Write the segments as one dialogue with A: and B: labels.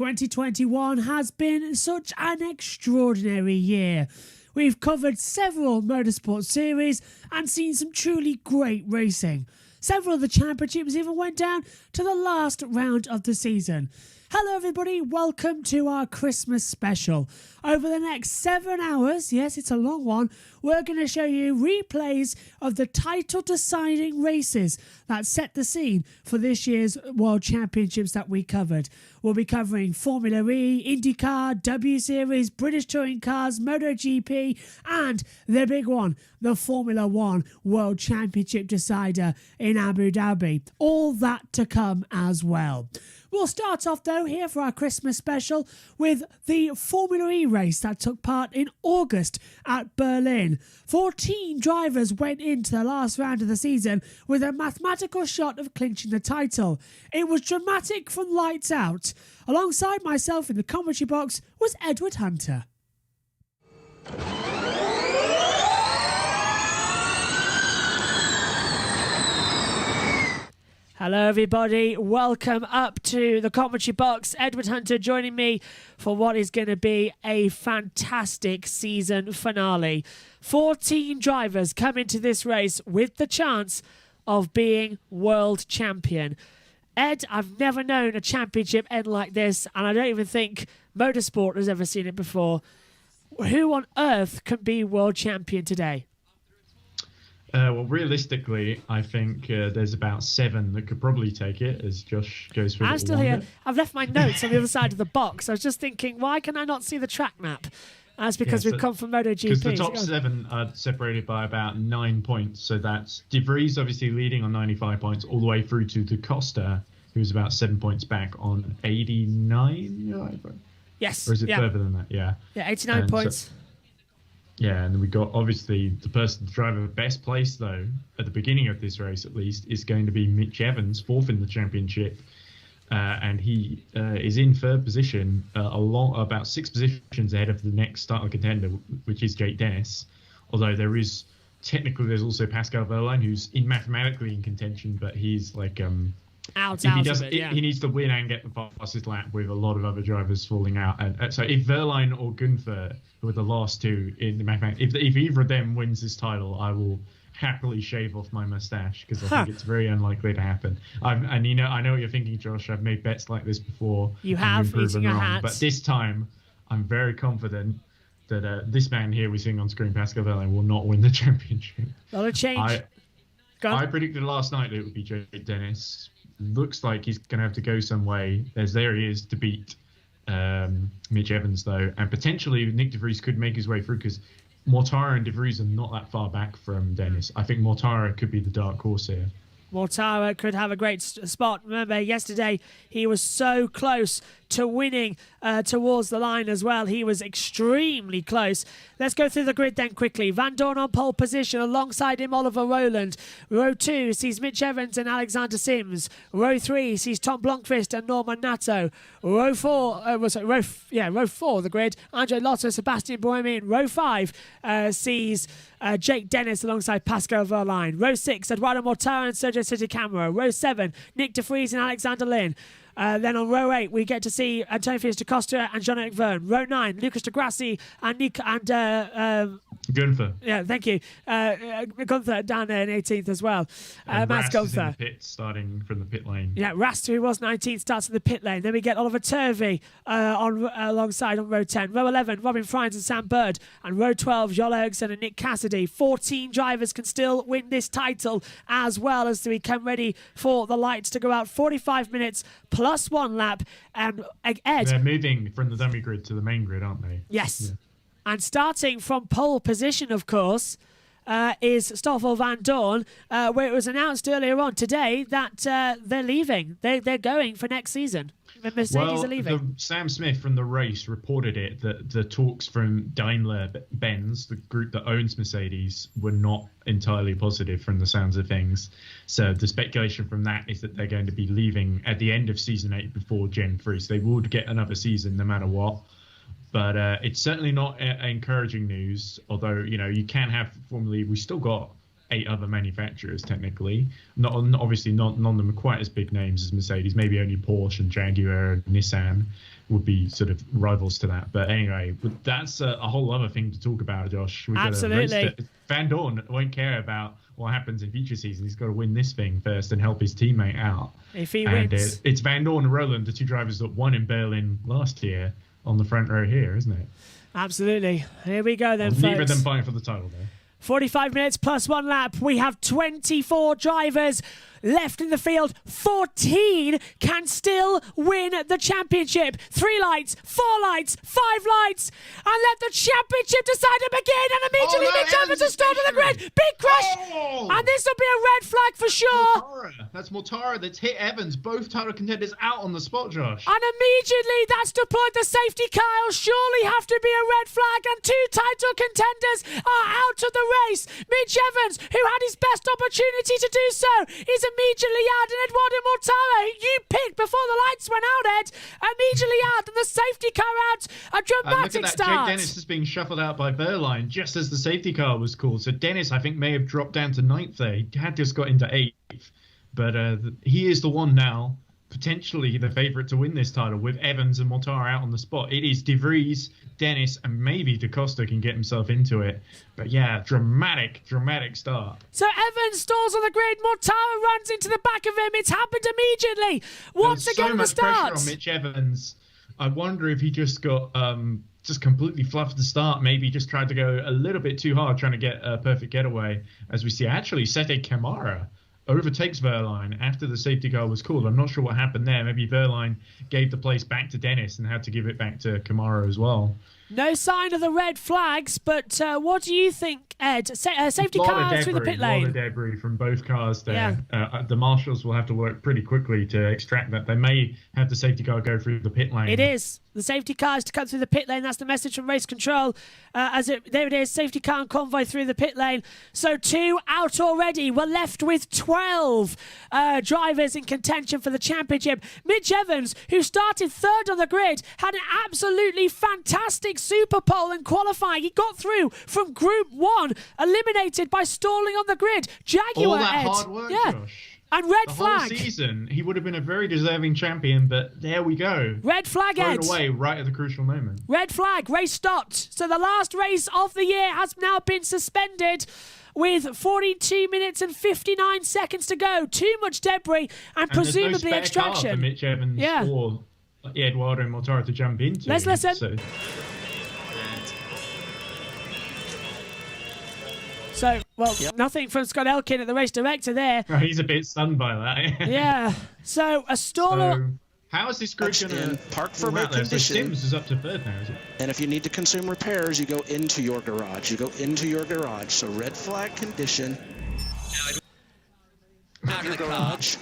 A: 2021 has been such an extraordinary year. We've covered several motorsport series and seen some truly great racing. Several of the championships even went down to the last round of the season. Hello everybody, welcome to our Christmas special. Over the next 7 hours, yes it's a long one, we're going to show you replays of the title deciding races that set the scene for this year's World Championships that we covered. We'll be covering Formula E, IndyCar, W Series, British Touring Cars, MotoGP and the big one, the Formula One World Championship decider in Abu Dhabi. All that to come as well. We'll start off though here for our Christmas special with the Formula E race that took part in August at Berlin. 14 drivers went into the last round of the season with a mathematical shot of clinching the title. It was dramatic from lights out. Alongside myself in the commentary box was Edward Hunter. Hello everybody, welcome up to the commentary box. Edward Hunter joining me for what is going to be a fantastic season finale. 14 drivers come into this race with the chance of being world champion. Ed, I've never known a championship end like this, and I don't even think motorsport has ever seen it before. Who on earth can be world champion today?
B: Well, realistically, I think there's about 7 that could probably take it, as Josh goes through.
A: I'm still here. I've left my notes on the other side of the box. I was just thinking, why can I not see the track map? That's because we've come from MotoGP.
B: Because the top 7 are separated by about 9 points. So that's De Vries obviously leading on 95 points, all the way through to Da Costa, who's about 7 points back on 89.
A: Yes.
B: Or is it further than that? Yeah.
A: Yeah, 89 points.
B: So, yeah, and then we got obviously the person to drive at best place though at the beginning of this race at least is going to be Mitch Evans, 4th in the championship, and he is in 3rd position, about 6 positions ahead of the next starter contender, which is Jake Dennis. Although there's also Pascal Wehrlein who's mathematically in contention, but he's like he needs to win and get the fastest lap with a lot of other drivers falling out. And so if Wehrlein or Gunther, who are the last two in the mathematics, if either of them wins this title, I will happily shave off my mustache because I think it's very unlikely to happen. I know what you're thinking, Josh. I've made bets like this before.
A: You have, eating your hats.
B: But this time, I'm very confident that this man here we're seeing on screen, Pascal Wehrlein, will not win the championship.
A: Not a change.
B: I predicted last night that it would be Jake Dennis. Looks like he's going to have to go some way. There he is to beat Mitch Evans, though. And potentially Nick De Vries could make his way through because Mortara and De Vries are not that far back from Dennis. I think Mortara could be the dark horse here.
A: Mortara could have a great spot. Remember, yesterday he was so close to winning towards the line as well. He was extremely close. Let's go through the grid then quickly. Van Dorn on pole position. Alongside him, Oliver Rowland. Row 2 sees Mitch Evans and Alexander Sims. Row 3 sees Tom Blomqvist and Norman Nato. Row 4, row 4 the grid. Andre Lotto, Sebastian Buemi. Row 5 sees Jake Dennis alongside Pascal Wehrlein. Row 6, Eduardo Mortara and Sergio Sitticamera. Row 7, Nick De Vries and Alexander Lynn. Then on row 8, we get to see Antonio Felix da Costa and Jean-Eric Verne. Row 9, Lucas de Grassi and
B: Gunther.
A: Yeah, thank you. Gunther down there in 18th as well.
B: Rast is in the pit, starting from the pit lane.
A: Yeah, Rast, who was 19th, starts in the pit lane. Then we get Oliver Turvey alongside on row 10. Row 11, Robin Fries and Sam Bird. And row 12, Joel Eriksen and Nick Cassidy. 14 drivers can still win this title as well as we come ready for the lights to go out. 45 minutes plus 1 lap. And Ed...
B: They're moving from the dummy grid to the main grid, aren't they?
A: Yes.
B: Yeah.
A: And starting from pole position, of course, is Stoffel Van Dorn, where it was announced earlier on today that they're leaving. They're going for next season. The Mercedes are leaving.
B: Sam Smith from the race reported it that the talks from Daimler-Benz, the group that owns Mercedes, were not entirely positive from the sounds of things. So the speculation from that is that they're going to be leaving at the end of Season 8 before Gen 3. So they would get another season no matter what. But it's certainly not encouraging news, although, you can have Formula E. We still got 8 other manufacturers technically. Obviously none of them are quite as big names as Mercedes. Maybe only Porsche and Jaguar and Nissan would be sort of rivals to that. But anyway, that's a whole other thing to talk about, Josh.
A: Absolutely.
B: Van Dorn won't care about what happens in future seasons. He's got to win this thing first and help his teammate out.
A: If he wins.
B: It's Van Dorn and Roland, the 2 drivers that won in Berlin last year, on the front row here, isn't it?
A: Absolutely. Here we go then, folks.
B: Neither of them fighting for the title there.
A: 45 minutes plus 1 lap. We have 24 drivers left in the field. 14 can still win the championship. 3 lights, 4 lights, 5 lights, and let the championship decide to begin. And immediately Mick Evans has started the grid. Big crash, and this will be a red flag for sure.
B: That's Mortara that's hit Evans. Both title contenders out on the spot, Josh.
A: And immediately that's deployed the safety car. It'll surely have to be a red flag, and 2 title contenders are out of the race. Mitch Evans, who had his best opportunity to do so, is immediately out, and Eduardo Mortara, who you picked before the lights went out, Ed, immediately out, and the safety car out. A dramatic
B: look at that.
A: start.
B: Jake Dennis is being shuffled out by Verline just as the safety car was called. So Dennis, I think, may have dropped down to 9th there. He had just got into 8th. But he is the one now, potentially the favourite to win this title, with Evans and Mortara out on the spot. It is De Vries, Dennis, and maybe Da Costa can get himself into it. But yeah, dramatic start.
A: So Evans stalls on the grid. Mortara runs into the back of him. It's happened immediately. Once again, the start.
B: So much pressure on Mitch Evans. I wonder if he just got just completely fluffed the start. Maybe just tried to go a little bit too hard, trying to get a perfect getaway. As we see, actually, Sete Camara overtakes Verline after the safety car was called. I'm not sure what happened there. Maybe Verline gave the place back to Dennis and had to give it back to Camara as well.
A: No sign of the red flags, but what do you think, Ed? Safety cars through the pit lane.
B: A lot of debris from both cars there.
A: Yeah.
B: The marshals will have to work pretty quickly to extract that. They may have the safety car go through the pit lane.
A: It is. The safety car is to come through the pit lane. That's the message from race control. There it is, safety car and convoy through the pit lane. So 2 out already. We're left with 12 drivers in contention for the championship. Mitch Evans, who started 3rd on the grid, had an absolutely fantastic super pole in qualifying. He got through from Group 1, eliminated by stalling on the grid. Jaguar,
B: all that
A: Ed.
B: hard work, Josh.
A: And red flag.
B: The whole season, he would have been a very deserving champion, but there we go.
A: Red flag, Ed.
B: Thrown away right at the crucial moment.
A: Red flag. Race stopped. So the last race of the year has now been suspended with 42 minutes and 59 seconds to go. Too much debris and presumably
B: no
A: extraction.
B: Car for Mitch Evans or Eduardo Mortara to jump into.
A: Let's listen. So, nothing from Scott Elkin at the race director there.
B: Oh, he's a bit stunned by that.
A: Yeah. So, a staller...
B: So, how is this grid going to
C: park for road condition?
B: So Sims is up to 3rd now, is it?
C: And if you need to consume repairs, you go into your garage. So red flag condition.
D: Out of the garage.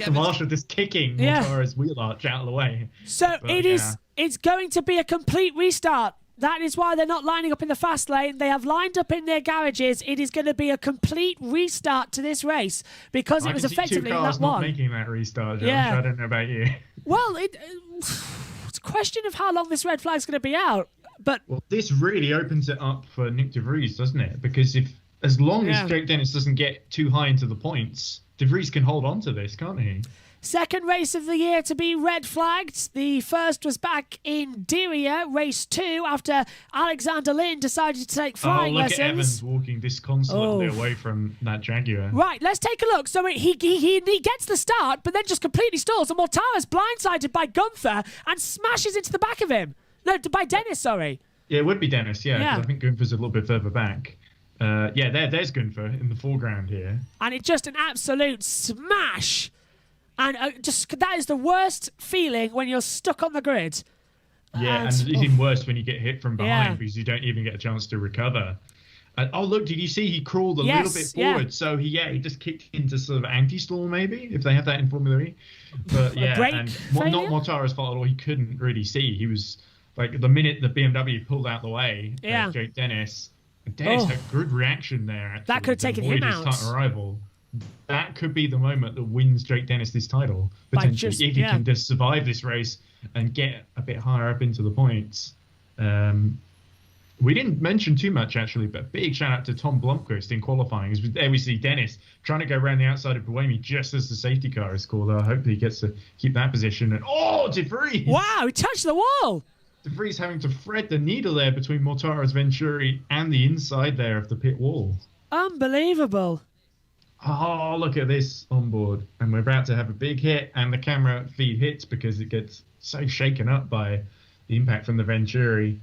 B: The marshal just kicking Mortara's wheel arch out of the way.
A: So, it's going to be a complete restart. That is why they're not lining up in the fast lane. They have lined up in their garages. It is going to be a complete restart to this race because it was effectively in that one.
B: Not making that restart, Josh. I don't know about you.
A: Well, it's a question of how long this red flag is going to be out. But
B: this really opens it up for Nick De Vries, doesn't it? Because as long as Jake Dennis doesn't get too high into the points, De Vries can hold on to this, can't he?
A: Second race of the year to be red flagged. The first was back in Diriyah, race 2, after Alexander Lynn decided to take flying lessons.
B: Look at Evans walking disconsolately away from that Jaguar.
A: Right, let's take a look. So he gets the start, but then just completely stalls, and Mortara's blindsided by Gunther and smashes into the back of him. No, by Dennis, sorry.
B: Yeah, it would be Dennis, because I think Gunther's a little bit further back. There's Gunther in the foreground here.
A: And it's just an absolute smash. And that is the worst feeling when you're stuck on the grid.
B: Yeah, and it's even worse when you get hit from behind because you don't even get a chance to recover. Look, did you see he crawled a little bit forward? Yeah. So he just kicked into sort of anti-stall maybe, if they have that in Formula E. But and not Mortara's fault at all. He couldn't really see. He was like the minute the BMW pulled out the way, Jake Dennis. Dennis had good reaction there. Actually,
A: that could have taken him out.
B: His arrival. That could be the moment that wins Jake Dennis this title, potentially, if he can just survive this race and get a bit higher up into the points. We didn't mention too much, actually, but big shout out to Tom Blomqvist in qualifying. There we see Dennis trying to go around the outside of Buemi just as the safety car is called. I hope he gets to keep that position. And De Vries!
A: Wow, he touched the wall!
B: De Vries having to thread the needle there between Mortara's Venturi and the inside there of the pit wall.
A: Unbelievable.
B: Oh, look at this on board. And we're about to have a big hit, and the camera feed hits because it gets so shaken up by the impact from the Venturi.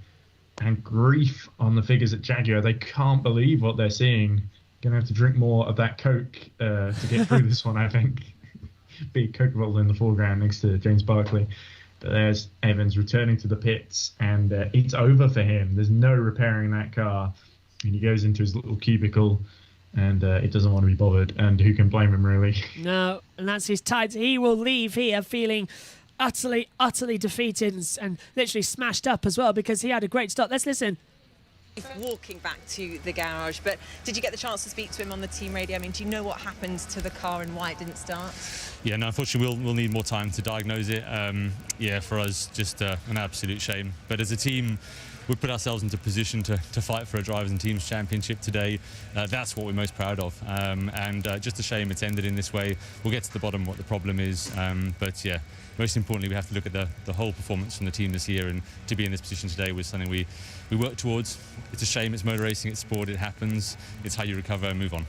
B: And grief on the figures at Jaguar. They can't believe what they're seeing. Gonna have to drink more of that Coke to get through this one, I think. Big Coke bottle in the foreground next to James Barkley. But there's Evans returning to the pits, and it's over for him. There's no repairing that car. And he goes into his little cubicle, and it doesn't want to be bothered. And who can blame him, really?
A: No, and that's his tide. He will leave here feeling utterly defeated and literally smashed up as well, because he had a great start. Let's listen.
D: Walking back to the garage, but did you get the chance to speak to him on the team radio? I mean, do you know what happened to the car and why it didn't start?
E: Yeah, no, unfortunately we'll need more time to diagnose it. Yeah, for us, just an absolute shame. But as a team, we put ourselves into position to fight for a Drivers' and Teams Championship today. That's what we're most proud of. And just a shame it's ended in this way. We'll get to the bottom of what the problem is. But yeah, most importantly, we have to look at the whole performance from the team this year, and to be in this position today was something we work towards. It's a shame, it's motor racing, it's sport, it happens. It's how you recover and move on.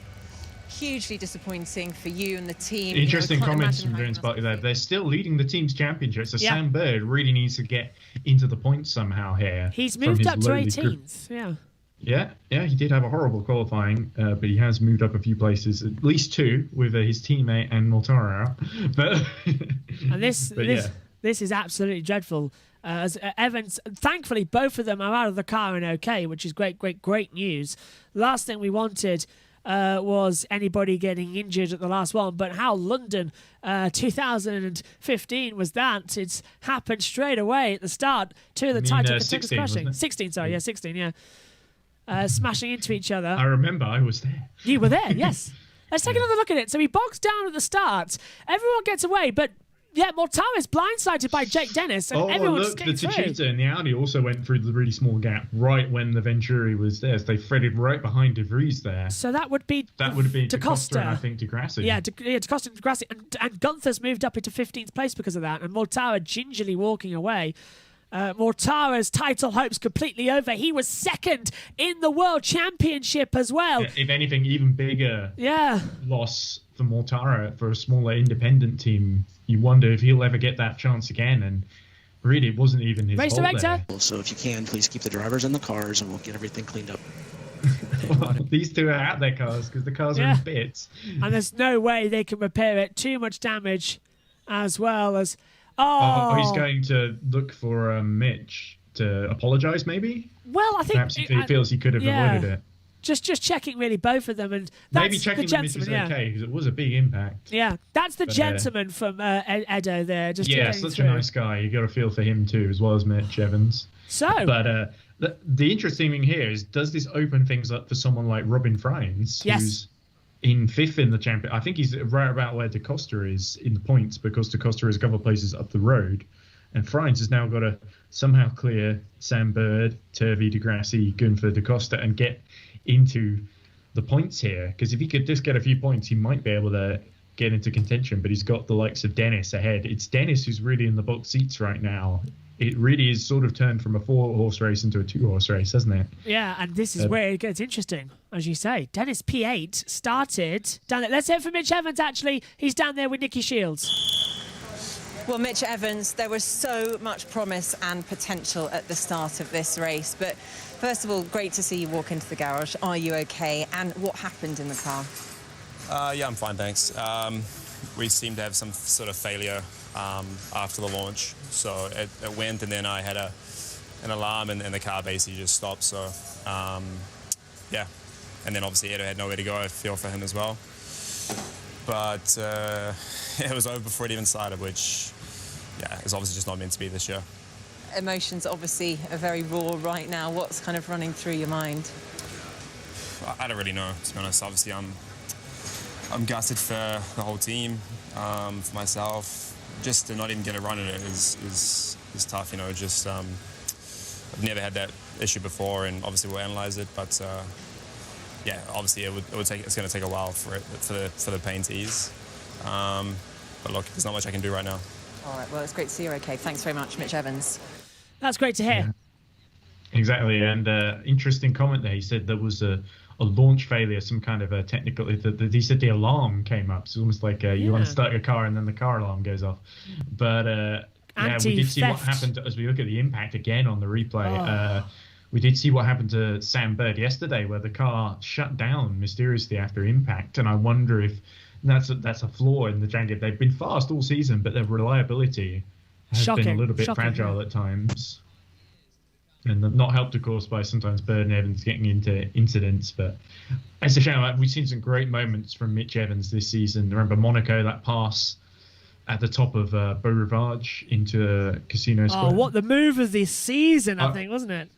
D: Hugely disappointing for you and the team.
B: Interesting comments from James Barkley there. They're still leading the team's championship, so Sam Bird really needs to get into the points somehow here.
A: He's moved up to 18th,
B: Yeah, he did have a horrible qualifying, but he has moved up a few places, at least 2, with his teammate and Mortara out. But
A: and this is absolutely dreadful. As Evans, thankfully, both of them are out of the car and okay, which is great news. Last thing we wanted was anybody getting injured at the last one, but how London 2015 was that? It's happened straight away at the start. 2 of the title contenders crashing. 16, sorry, 16, smashing into each other.
B: I remember, I was there.
A: You were there, yes. Let's take another look at it. So he bogs down at the start. Everyone gets away, but Mortara is blindsided by Jake Dennis, and everyone's getting through.
B: The Techeetah and the Audi also went through the really small gap right when the Venturi was there. So they threaded right behind De Vries there.
A: So that would be
B: Da Costa and I think De Grassi.
A: Da Costa and De Grassi. And Gunther's moved up into 15th place because of that, and Mortara gingerly walking away. Mortara's title hopes completely over. He was second in the World Championship as well.
B: If anything, even bigger loss for Mortara for a smaller independent team. You wonder if he'll ever get that chance again. And really, it wasn't even his fault there.
C: So if you can, please keep the drivers in the cars and we'll get everything cleaned up.
B: Well, these two are out their cars because the cars are in bits.
A: And there's no way they can repair it. Too much damage as well as...
B: he's going to look for Mitch to apologise, maybe?
A: Well, I think...
B: Perhaps he feels he could have avoided it.
A: Just checking really both of them, and that's
B: maybe checking
A: the
B: Mitch is okay because it was a big impact.
A: Yeah, that's the gentleman from Edo there.
B: Such a nice guy. You got a feel for him too, as well as Mitch Evans. But the interesting thing here is, does this open things up for someone like Robin Freins, who's in 5th in the champion? I think he's right about where Da Costa is in the points, because Da Costa is a couple of places up the road. And Freins has now got to somehow clear Sam Bird, Turvey, De Grassi, Gunther, Da Costa, and get into the points here. Because if he could just get a few points, he might be able to get into contention. But he's got the likes of Dennis ahead. It's Dennis who's really in the box seats right now. It really is sort of turned from a 4-horse race into a 2-horse race, hasn't it?
A: Yeah, and this is where it gets interesting, as you say. Dennis P8 started down there. Let's hear from Mitch Evans, actually. He's down there with Nicky Shields.
D: Well, Mitch Evans, there was so much promise and potential at the start of this race. But first of all, great to see you walk into the garage. Are you okay? And what happened in the car?
F: Yeah, I'm fine, thanks. We seemed to have some sort of failure after the launch. So it went, and then I had an alarm, and the car basically just stopped. So, yeah. And then obviously Edo had nowhere to go. I feel for him as well. But it was over before it even started, which, is obviously just not meant to be this year.
D: Emotions obviously are very raw right now. What's kind of running through your mind?
F: I don't really know, to be honest. Obviously, I'm gutted for the whole team, for myself. Just to not even get a run at it is tough, you know. Just I've never had that issue before, and obviously we'll analyze it. But yeah, obviously it's going to take a while for the pain to ease. But look, there's not much I can do right now.
D: All right, well, it's great to see you're okay. Thanks very much, Mitch Evans.
A: That's great to hear.
B: Yeah. Exactly, and interesting comment there. He said there was a launch failure, some kind of a technical. He said the alarm came up. It's almost like you want to start your car and then the car alarm goes off. But yeah, we did see what happened as we look at the impact again on the replay. We did see what happened to Sam Bird yesterday, where the car shut down mysteriously after impact, and I wonder if that's a flaw in the Jaguar. They've been fast all season, but their reliability has been a little bit fragile at times. And not helped, of course, by sometimes Bird and Evans getting into incidents. But it's a shame. We've seen some great moments from Mitch Evans this season. Remember Monaco, that pass at the top of Beau Rivage into Casino Square.
A: Oh, what the move of this season, I think, wasn't it?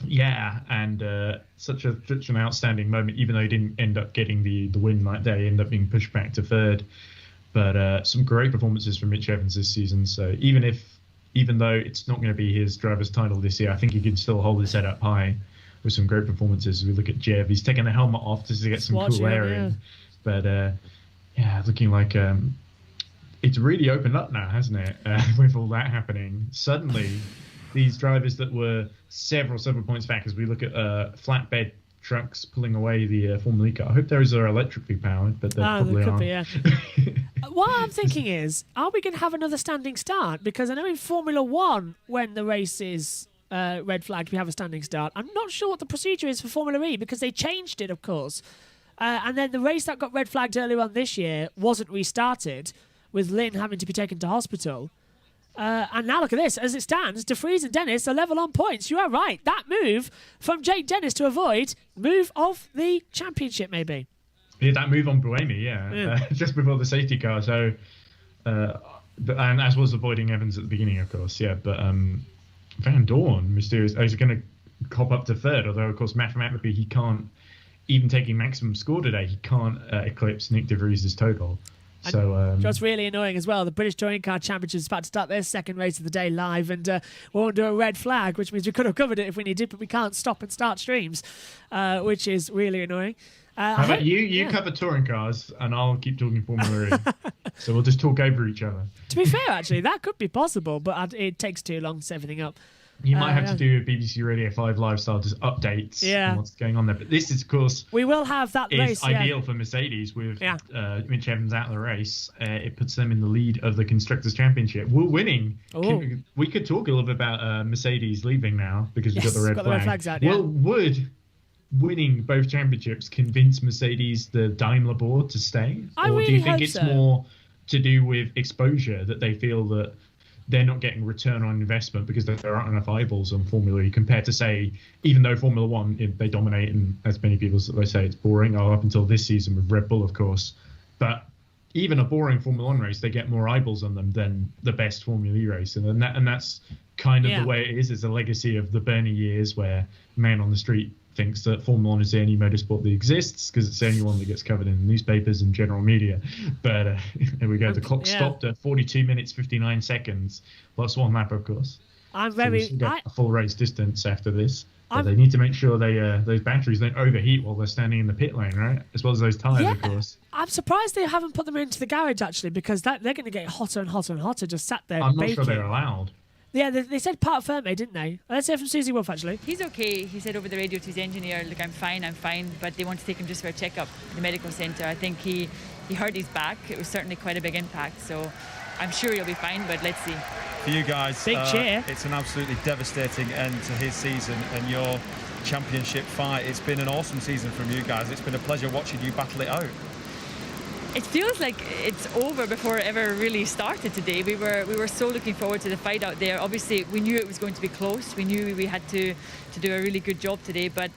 B: Yeah, and such an outstanding moment, even though he didn't end up getting the win that day. He ended up being pushed back to third. But some great performances from Mitch Evans this season. So even though it's not going to be his driver's title this year, I think he can still hold his head up high with some great performances. We look at Jev. He's taking the helmet off just to get some cool air in. But, yeah, looking like it's really opened up now, hasn't it, with all that happening. Suddenly, these drivers that were several points back, as we look at flatbed trucks pulling away the Formula E car. I hope those are electrically powered, but they probably aren't.
A: Be, yeah. What I'm thinking is, are we going to have another standing start? Because I know in Formula 1, when the race is red flagged, we have a standing start. I'm not sure what the procedure is for Formula E, because they changed it, of course. And then the race that got red flagged earlier on this year wasn't restarted, with Lynn having to be taken to hospital. And now look at this. As it stands, De Vries and Dennis are level on points. You are right. That move from Jake Dennis to avoid move of the championship, maybe.
B: Yeah, that move on Buemi, just before the safety car. So, and as was avoiding Evans at the beginning, of course, yeah. But Van Dorn, mysterious. He's going to cop up to third, although, of course, mathematically he can't, even taking maximum score today, he can't eclipse Nick De Vries' total. So,
A: what's really annoying as well, the British Touring Car Championship is about to start their second race of the day live, and we're under a red flag, which means we could have covered it if we needed, but we can't stop and start streams, which is really annoying.
B: How about you cover touring cars, and I'll keep talking Formula E. So we'll just talk over each other. To
A: be fair, actually, that could be possible, but it takes too long to set everything up.
B: You might have to do a BBC Radio 5 lifestyle, just updates on what's going on there. But this is, of course,
A: we will have that race.
B: Ideal for Mercedes with Mitch Evans out of the race. It puts them in the lead of the Constructors' Championship. We're winning. We could talk a little bit about Mercedes leaving now because we've got the red flag.
A: Red flags out,
B: Well, would winning both championships convince Mercedes, the Daimler board, to stay?
A: Or
B: do you think it's more to do with exposure, that they feel that they're not getting return on investment because there aren't enough eyeballs on Formula E compared to, say, even though Formula One, they dominate, and as many people they say it's boring, up until this season with Red Bull, of course. But even a boring Formula One race, they get more eyeballs on them than the best Formula E race. And that's kind of the way it is. It's a legacy of the Bernie years where man on the street thinks that Formula One is the only motorsport that exists because it's the only one that gets covered in the newspapers and general media. But there we go. The clock stopped at 42 minutes, 59 seconds, plus one lap, of course. We get a full race distance after this. But they need to make sure those batteries don't overheat while they're standing in the pit lane, right? As well as those tyres, of course.
A: I'm surprised they haven't put them into the garage, actually, because they're going to get hotter and hotter and hotter, just sat there
B: I'm
A: baking.
B: not sure they're allowed.
A: Yeah, they said part ferme, didn't they? Let's hear from Susie Wolf, actually.
G: He's okay. He said over the radio to his engineer, look, I'm fine, but they want to take him just for a checkup in the medical centre. I think he hurt his back. It was certainly quite a big impact, so I'm sure he'll be fine, but let's see.
H: For you guys,
A: big cheer.
H: It's an absolutely devastating end to his season and your championship fight. It's been an awesome season from you guys. It's been a pleasure watching you battle it out.
G: It feels like it's over before it ever really started today. We were so looking forward to the fight out there. Obviously, we knew it was going to be close. We knew we had to do a really good job today. But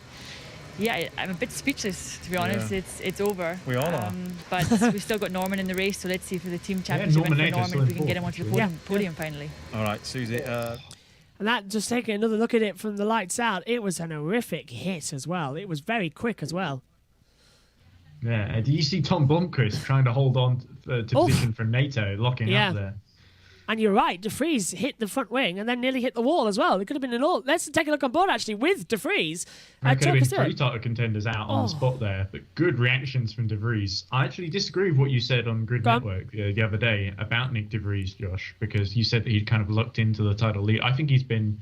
G: yeah, I'm a bit speechless, to be honest. Yeah. It's over.
H: We all are.
G: But we've still got Norman in the race, so let's see for the team championship and for Norman if we can get him onto the podium finally.
H: All right, Susie.
A: And that, just taking another look at it from the lights out, it was an horrific hit as well. It was very quick as well.
B: Yeah, do you see Tom Blomqvist trying to hold on to position for NATO, locking up there?
A: And you're right, De Vries hit the front wing and then nearly hit the wall as well. It could have been an all. Let's take a look on board, actually, with De Vries.
B: There could have been 3 title contenders out on the spot there, but good reactions from De Vries. I actually disagree with what you said on Grid Network the other day about Nick De Vries, Josh, because you said that he'd kind of looked into the title lead. I think he's been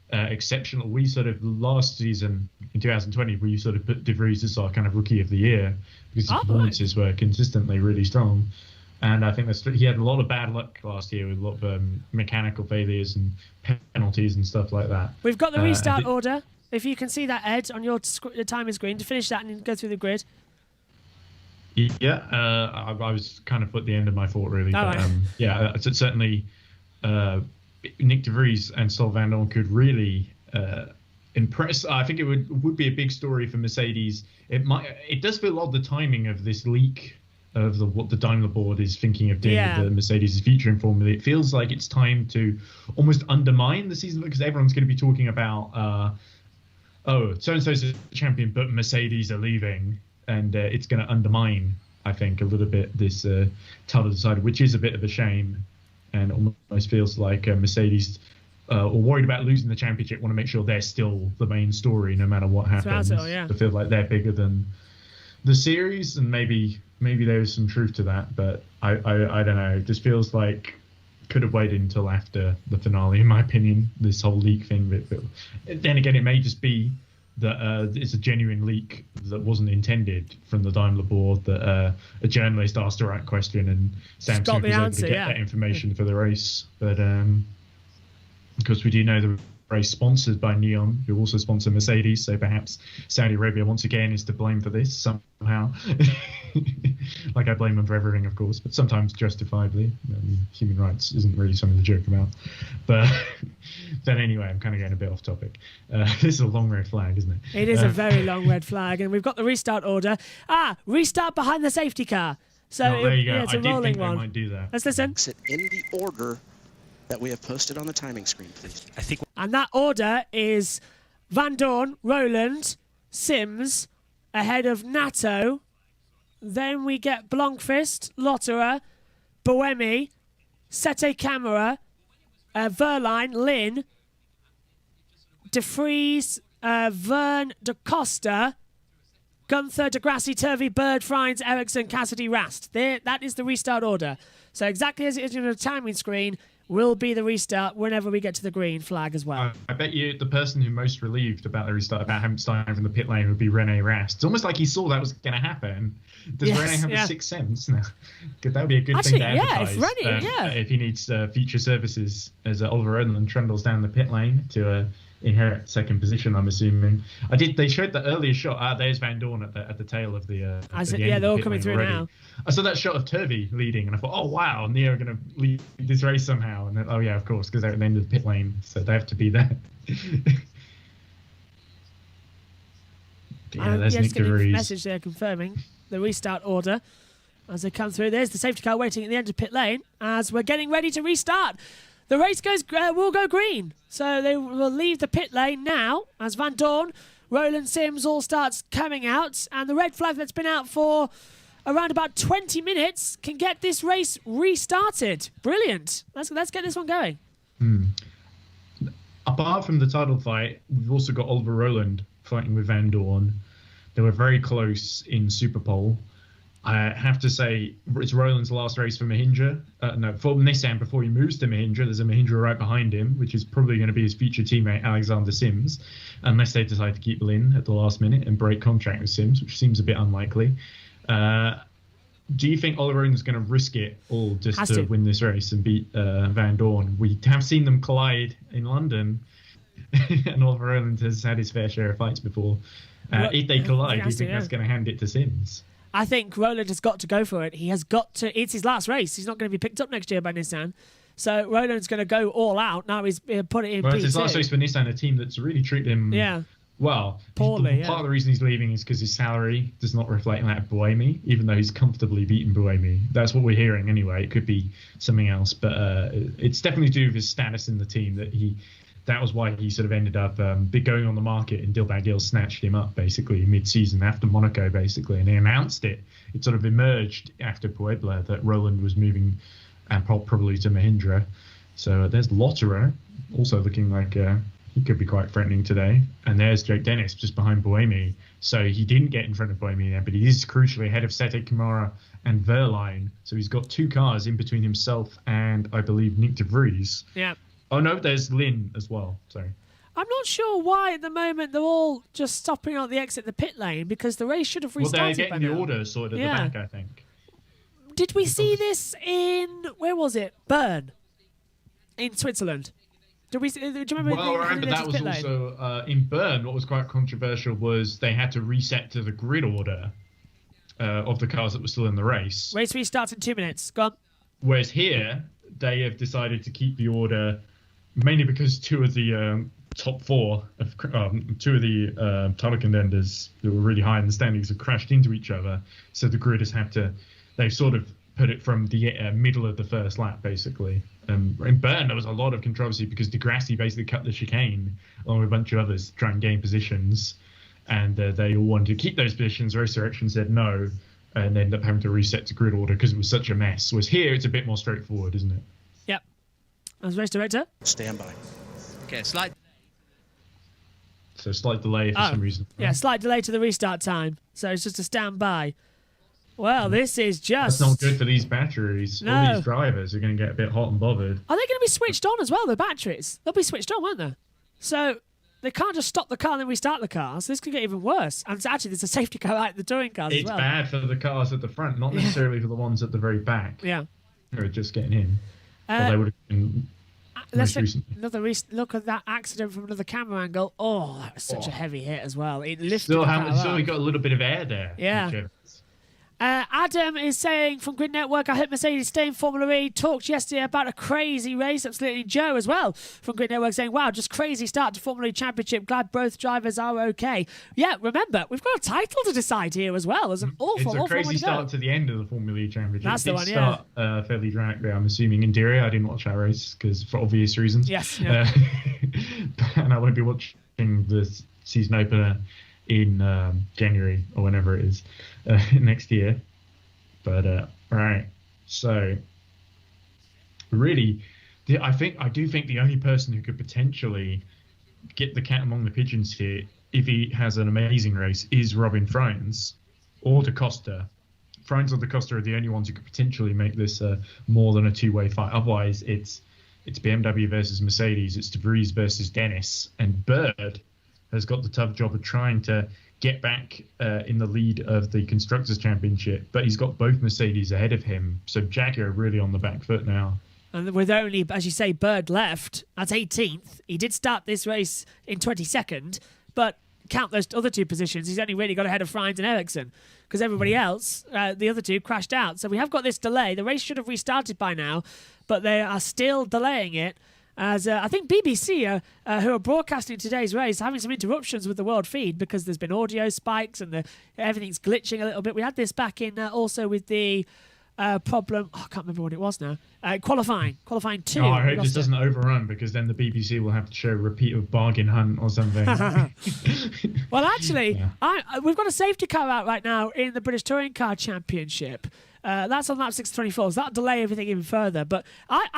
B: exceptional. We sort of, last season in 2020, we sort of put De Vries as our kind of rookie of the year because his performances were consistently really strong. And I think he had a lot of bad luck last year with a lot of mechanical failures and penalties and stuff like that.
A: We've got the restart order. If you can see that, Ed, on your timing screen, to finish that and go through the grid.
B: Yeah, I was kind of at the end of my thought, really. But, certainly Nick De Vries and Stoffel Vandoorne could really impress. I think it would be a big story for Mercedes. It does feel odd, the timing of this leak of what the Daimler board is thinking of doing with the Mercedes' future in Formula E. It feels like it's time to almost undermine the season because everyone's going to be talking about, so-and-so's a champion, but Mercedes are leaving, and it's going to undermine, I think, a little bit this title decider, which is a bit of a shame, and almost feels like Mercedes are worried about losing the championship, want to make sure they're still the main story no matter what happens. I feel like they're bigger than the series, and maybe there is some truth to that, but I don't know. It just feels like could have waited until after the finale, in my opinion, this whole leak thing. But then again, it may just be that it's a genuine leak that wasn't intended from the Daimler board, that a journalist asked the right question and Sam Smith was able to get that information for the race. But because we do know the race sponsored by Neon, who also sponsor Mercedes, so perhaps Saudi Arabia once again is to blame for this somehow. Like I blame them for everything, of course, but sometimes justifiably. Human rights isn't really something to joke about. But anyway, I'm kind of getting a bit off topic. This is a long red flag, isn't it?
A: It is a very long red flag, and we've got the restart order. Restart behind the safety car. So
B: there you go.
A: It's a rolling one.
B: They might do that.
A: Let's listen.
C: Exit in the order that we have posted on the timing screen, please.
A: And that order is Vandoorne, Rowland, Sims, ahead of Nato. Then we get Blomqvist, Lotterer, Buemi, Sete Camara, Verline, Lynn, De Vries, Vern, Da Costa, Gunther, Degrassi, Turvey, Bird, Friends, Ericsson, Cassidy, Rast. That is the restart order. So exactly as it is on the timing screen will be the restart whenever we get to the green flag as well.
B: I bet you the person who most relieved about the restart, about him starting from the pit lane, would be Rene Rast. It's almost like he saw that was going to happen. Does Rene have a sixth sense now? That would be a good thing to advertise. If he needs future services, as Oliver Odin trundles down the pit lane to inherit second position, I'm assuming. They showed the earlier shot. There's Vandoorne at the tail of the.
A: They're all coming through now.
B: I saw that shot of Turvey leading, and I thought, oh wow, Neo are going to lead this race somehow. And then, oh yeah, of course, because they're at the end of the pit lane, so they have to be there. There's Nick De Vries.
A: Message there confirming the restart order as they come through. There's the safety car waiting at the end of pit lane as we're getting ready to restart. The race will go green, so they will leave the pit lane now as Vandoorne, Rowland, Sims all starts coming out, and the red flag that's been out for around about 20 minutes can get this race restarted. Brilliant. Let's get this one going.
B: Apart from the title fight, we've also got Oliver Rowland fighting with Vandoorne. They were very close in Superpole. I have to say, it's Rowland's last race for Mahindra. For Nissan before he moves to Mahindra. There's a Mahindra right behind him, which is probably going to be his future teammate, Alexander Sims, unless they decide to keep Lynn at the last minute and break contract with Sims, which seems a bit unlikely. Do you think Oliver Rowland's going to risk it all just to win this race and beat Vandoorne? We have seen them collide in London, and Oliver Rowland has had his fair share of fights before. If they collide, do you think that's going to hand it to Sims?
A: I think Rowland has got to go for it. He has got to. It's his last race. He's not going to be picked up next year by Nissan. So Rowland's going to go all out. Now he's put it in
B: It's his last race for Nissan, a team that's really treated him well.
A: Poorly,
B: Part of the reason he's leaving is because his salary does not reflect that of Buemi, even though he's comfortably beaten Buemi. That's what we're hearing anyway. It could be something else, but it's definitely to do with his status in the team that was why he sort of ended up going on the market, and Dilbagil snatched him up basically mid-season after Monaco basically, and he announced it. It sort of emerged after Puebla that Rowland was moving and probably to Mahindra. So there's Lotterer, also looking like he could be quite threatening today. And there's Jake Dennis just behind Buemi. So he didn't get in front of Buemi there, but he is crucially ahead of Sete Kamara and Verline. So he's got 2 cars in between himself and, I believe, Nick de Vries.
A: Yeah.
B: Oh, no, there's Lynn as well. Sorry.
A: I'm not sure why at the moment they're all just stopping out the exit the pit lane, because the race should have restarted.
B: Well, they're getting the
A: now.
B: order sorted at the back, I think.
A: Did we see this in, where was it? Bern, in Switzerland. Do you remember?
B: Well, I remember that was also in Bern. What was quite controversial was they had to reset to the grid order of the cars that were still in the race.
A: Race restarts in 2 minutes. Go on.
B: Whereas here, they have decided to keep the order mainly because 2 of the top 4 of 2 of the title contenders that were really high in the standings have crashed into each other. So the grid has had to. They've sort of put it from the middle of the first lap, basically. In Bern, there was a lot of controversy because Degrassi basically cut the chicane along with a bunch of others to try and gain positions. And they all wanted to keep those positions. Race Direction said no, and ended up having to reset to grid order because it was such a mess. Whereas here, it's a bit more straightforward, isn't it?
A: Yep. As race director?
C: Stand by.
I: Okay, slight
B: delay for some reason.
A: Yeah, slight delay to the restart time. So it's just a standby. Well, this is just...
B: That's not good for these batteries.
A: No.
B: All these drivers are going to get a bit hot and bothered.
A: Are they going to be switched on as well, the batteries? They'll be switched on, won't they? So they can't just stop the car and then restart the car. So this could get even worse. And actually, there's a safety car out in the touring cars as well.
B: It's bad for the cars at the front, not necessarily for the ones at the very back.
A: Yeah.
B: Who are just getting in. Well, they would have been most recently.
A: Look at that accident from another camera angle. Oh, that was such a heavy hit as well. It lifted
B: Still
A: the car up.
B: got a little bit of air there.
A: Yeah. Adam is saying from Grid Network, I hope Mercedes stay in Formula E. Talked yesterday about a crazy race. Absolutely. Joe as well from Grid Network saying, wow, just crazy start to Formula E Championship. Glad both drivers are okay. Yeah, remember, we've got a title to decide here as well. There's an awful
B: It's a crazy start to the end of the Formula E Championship.
A: That's the one,
B: start fairly dramatically, I'm assuming. In theory, I didn't watch that race because for obvious reasons.
A: Yes. Yeah.
B: And I won't be watching the season opener in January or whenever it is next year. But right, so really, I do think the only person who could potentially get the cat among the pigeons here, if he has an amazing race, is Robin Freins or Da Costa. Freins or Da Costa are the only ones who could potentially make this more than a 2-way fight. Otherwise, it's BMW versus Mercedes, it's De Vries versus Dennis, and Bird has got the tough job of trying to get back in the lead of the Constructors' Championship, but he's got both Mercedes ahead of him, so Jaguar are really on the back foot now.
A: And with only, as you say, Bird left at 18th, he did start this race in 22nd, but count those other 2 positions, he's only really got ahead of Freins and Ericsson, because everybody else, the other 2, crashed out. So we have got this delay. The race should have restarted by now, but they are still delaying it. As I think BBC, who are broadcasting today's race, are having some interruptions with the world feed because there's been audio spikes and everything's glitching a little bit. We had this back in also with the problem. I can't remember what it was now. Qualifying 2.
B: I hope this doesn't overrun because then the BBC will have to show a repeat of Bargain Hunt or something.
A: Well, actually, we've got a safety car out right now in the British Touring Car Championship. That's on lap 624, so that'll delay everything even further. But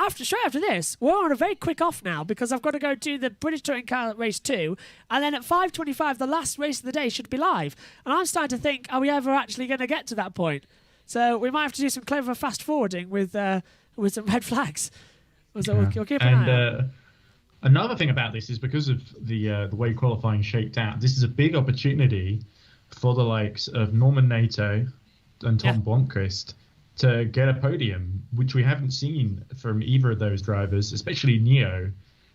A: straight after this, we're on a very quick off now because I've got to go do the British Touring Car Race 2, and then at 5:25, the last race of the day should be live. And I'm starting to think, are we ever actually going to get to that point? So we might have to do some clever fast forwarding with some red flags. So we'll keep an eye out.
B: Another thing about this is because of the way qualifying shaped out, this is a big opportunity for the likes of Norman Nato and Tom Blomqvist to get a podium, which we haven't seen from either of those drivers, especially Neo,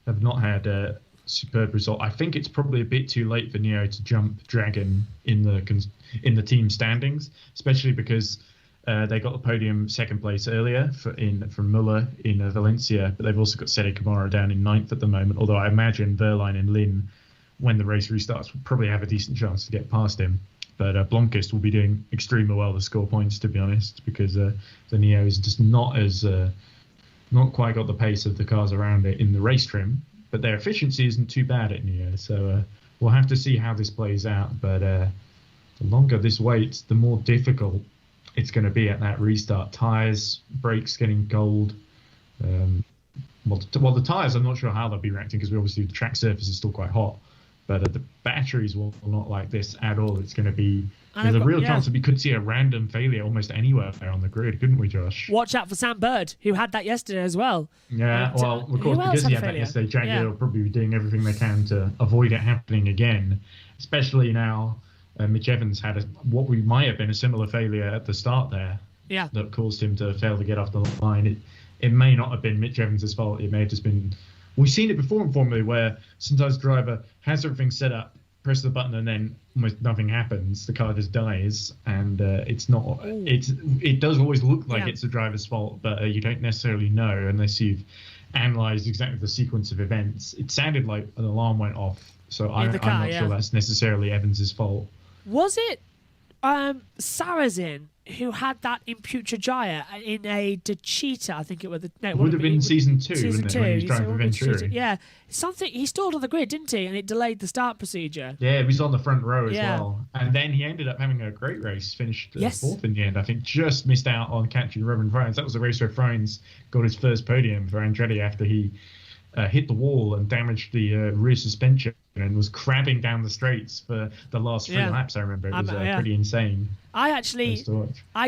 B: have not had a superb result. I think it's probably a bit too late for Neo to jump Dragon in the team standings, especially because they got the podium second place earlier from Muller in Valencia, but they've also got Sede Kamara down in 9th at the moment, although I imagine Verline and Lynn, when the race restarts, will probably have a decent chance to get past him. But Blomqvist will be doing extremely well to score points, to be honest, because the Neo is just not quite got the pace of the cars around it in the race trim. But their efficiency isn't too bad at Neo, so we'll have to see how this plays out. But the longer this waits, the more difficult it's going to be at that restart. Tyres, brakes getting cold, Well, the tyres, I'm not sure how they'll be reacting because obviously the track surface is still quite hot. But the batteries will not like this at all. It's going to be... There's a real chance that we could see a random failure almost anywhere on the grid, couldn't we, Josh?
A: Watch out for Sam Bird, who had that yesterday as well.
B: Yeah, well, of course, because he had that yesterday, Jaguar will probably be doing everything they can to avoid it happening again, especially now Mitch Evans had what might have been a similar failure at the start there that caused him to fail to get off the line. It may not have been Mitch Evans' fault. It may have just been... We've seen it before in Formula where sometimes the driver has everything set up, press the button, and then almost nothing happens. The car just dies, and it's not. It does always look like it's the driver's fault, but you don't necessarily know unless you've analysed exactly the sequence of events. It sounded like an alarm went off, so I'm not sure that's necessarily Evans' fault.
A: Was it Sarrazin who had that in Putrajaya in a Cheetah? I think it was. No, it
B: would have been season 2,
A: season
B: wouldn't
A: 2.
B: it, when he was driving for Venturi?
A: Yeah, something. He stalled on the grid, didn't he? And it delayed the start procedure.
B: Yeah, he was on the front row as well, and then he ended up having a great race. Finished fourth in the end. I think just missed out on catching Roman Frones. That was a race where Frones got his first podium for Andretti after he hit the wall and damaged the rear suspension and was crabbing down the straights for the last 3 laps. I remember it was pretty insane.
A: I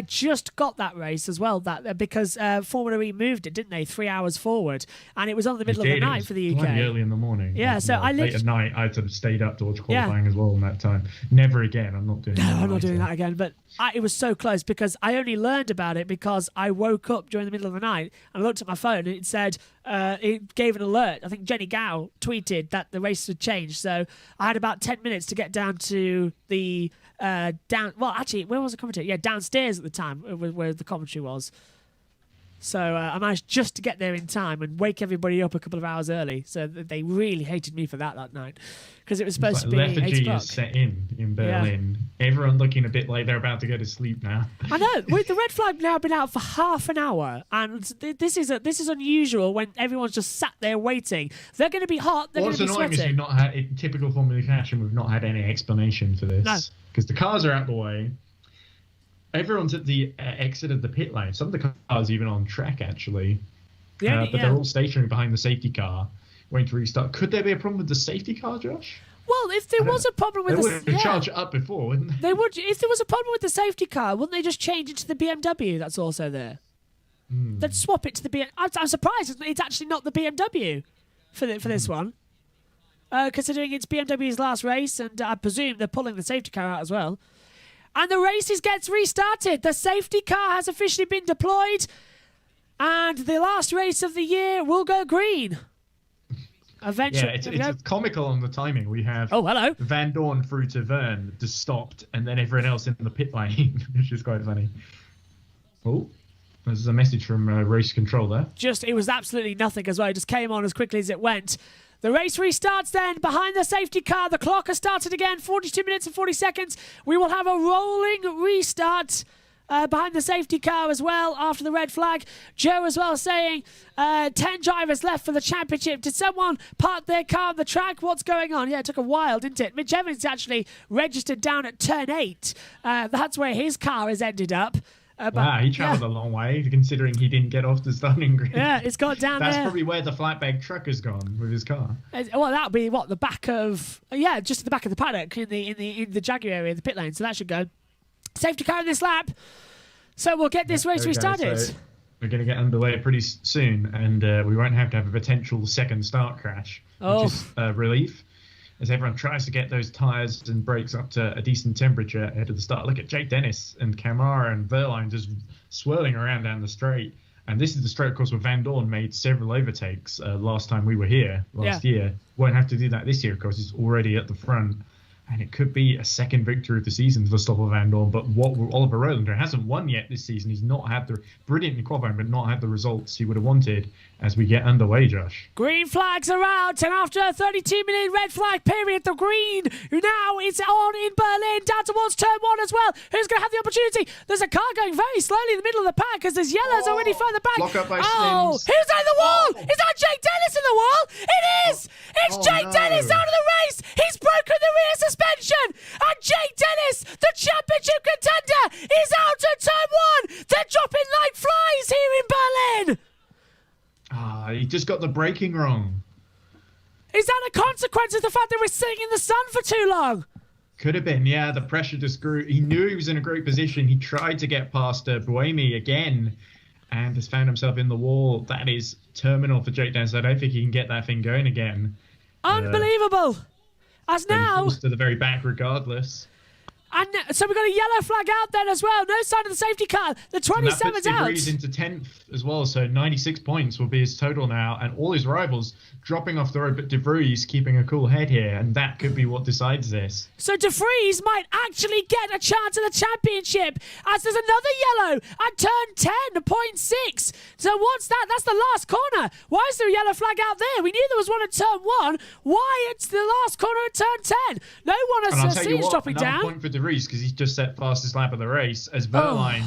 A: just got that race as well, because Formula E moved it, didn't they? 3 hours forward, and it was on the middle of the night for the UK.
B: Early in the morning.
A: Yeah, so
B: late at night, I sort of stayed up to watch qualifying as well in that time. Never again. I'm not doing.
A: No, I'm not doing that again. But it was so close because I only learned about it because I woke up during the middle of the night and I looked at my phone and it said it gave an alert. I think Jenny Gow tweeted that the race had changed, so I had about 10 minutes to get down to the. Where was the commentary? Yeah, downstairs at the time, where the commentary was. So I managed just to get there in time and wake everybody up a couple of hours early. So they really hated me for that night because it was supposed to be 8 o'clock.
B: Lethargy is set in Berlin. Yeah. Everyone looking a bit like they're about to go to sleep now.
A: I know. The red flag now been out for half an hour, and this is unusual when everyone's just sat there waiting. They're going to be hot. They're going to be sweating.
B: What's annoying is we've not had, in typical Formula fashion, we've not had any explanation for this.
A: No.
B: Because the cars are out the way. Everyone's at the exit of the pit lane. Some of the cars even on track, actually. But they're all stationary behind the safety car, waiting to restart. Could there be a problem with the safety car, Josh?
A: Well, if there was a problem with
B: they would charge it up before, wouldn't they?
A: They would. If there was a problem with the safety car, wouldn't they just change it to the BMW that's also there? They'd swap it to the BMW. I'm surprised it's actually not the BMW for this one. Considering it's BMW's last race, and I presume they're pulling the safety car out as well. And the race gets restarted. The safety car has officially been deployed, and the last race of the year will go green. Eventually,
B: it's comical on the timing. We have Van Dorn through to Verne just stopped, and then everyone else in the pit lane, which is quite funny. Oh, there's a message from race control there.
A: It was absolutely nothing as well. It just came on as quickly as it went. The race restarts then behind the safety car. The clock has started again, 42 minutes and 40 seconds. We will have a rolling restart behind the safety car as well after the red flag. Joe as well saying 10 drivers left for the championship. Did someone park their car on the track? What's going on? Yeah, it took a while, didn't it? Mitch Evans actually registered down at turn 8. That's where his car has ended up.
B: He travelled a long way, considering he didn't get off the starting grid.
A: Yeah, it's got down
B: That's
A: there.
B: probably where the flatbed truck has gone with his car.
A: Well, that would be the back of just the back of the paddock in the Jaguar area, the pit lane. So that should go. Safety car in this lap. So we'll get this race restarted.
B: So we're going to get underway pretty soon, and we won't have to have a potential second start crash, which is a relief. As everyone tries to get those tyres and brakes up to a decent temperature ahead of the start. Look at Jake Dennis and Camara and Verline just swirling around down the straight. And this is the straight, of course, where Van Dorn made several overtakes last time we were here last year. Won't have to do that this year, of course. He's already at the front. And it could be a second victory of the season for Stoffel Van Dorn. But Oliver Rolander hasn't won yet this season. He's not had the brilliant in qualifying, but not had the results he would have wanted as we get underway, Josh.
A: Green flags are out, and after a 32-minute red flag period, the green now is on in Berlin, down towards turn 1 as well. Who's going to have the opportunity? There's a car going very slowly in the middle of the pack because there's yellows already further back.
B: Block up by
A: Who's on the wall? Is that Jake Dennis in the wall? It is! It's Jake Dennis out of the race! He's broken the rear suspension! And Jake Dennis, the championship contender, is out at turn 1! They're dropping like flies here in Berlin!
B: He just got the braking wrong.
A: Is that a consequence of the fact that we're sitting in the sun for too long?
B: Could have been, yeah. The pressure just grew. He knew he was in a great position. He tried to get past Buemi again and has found himself in the wall. That is terminal for Jake Dennis. I don't think he can get that thing going again.
A: Unbelievable. As now...
B: to the very back regardless.
A: And so we've got a yellow flag out then as well. No sign of the safety car. The 27's out.
B: He's into 10th as well, so 96 points will be his total now, and all his rivals dropping off the road, but De Vries keeping a cool head here, and that could be what decides this.
A: So De Vries might actually get a chance at the championship, as there's another yellow at turn 10.6. So what's that? That's the last corner. Why is there a yellow flag out there? We knew there was one at turn 1. Why it's the last corner at turn 10? No one has seen dropping down.
B: Point for De Vries, because he's just set fastest lap of the race, as Verline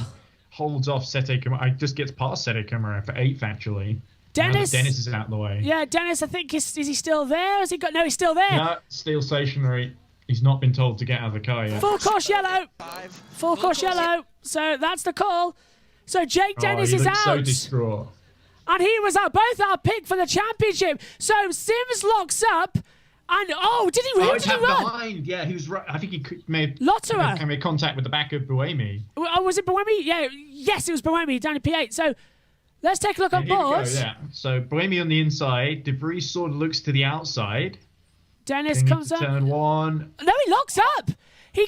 B: holds off Sete Kamara. Just gets past Sete Kamara for 8th, actually. Dennis is out of the way.
A: Yeah, Dennis, I think, is he still there? Has he got? No, he's still there.
B: No, still stationary. He's not been told to get out of the car yet.
A: Full course yellow. Full course yellow. So that's the call. So Jake Dennis is out.
B: So distraught.
A: And he was both our pick for the championship. So Sims locks up. And did he really run?
B: Behind. Yeah, he was right. I think he made contact with the back of Buemi.
A: Oh, was it Buemi? Yeah, yes, it was Buemi down in P8. So let's take a look on board.
B: Yeah. So Buemi on the inside. De Vries sort of looks to the outside.
A: Dennis comes up.
B: Turn 1.
A: No, he locks up. He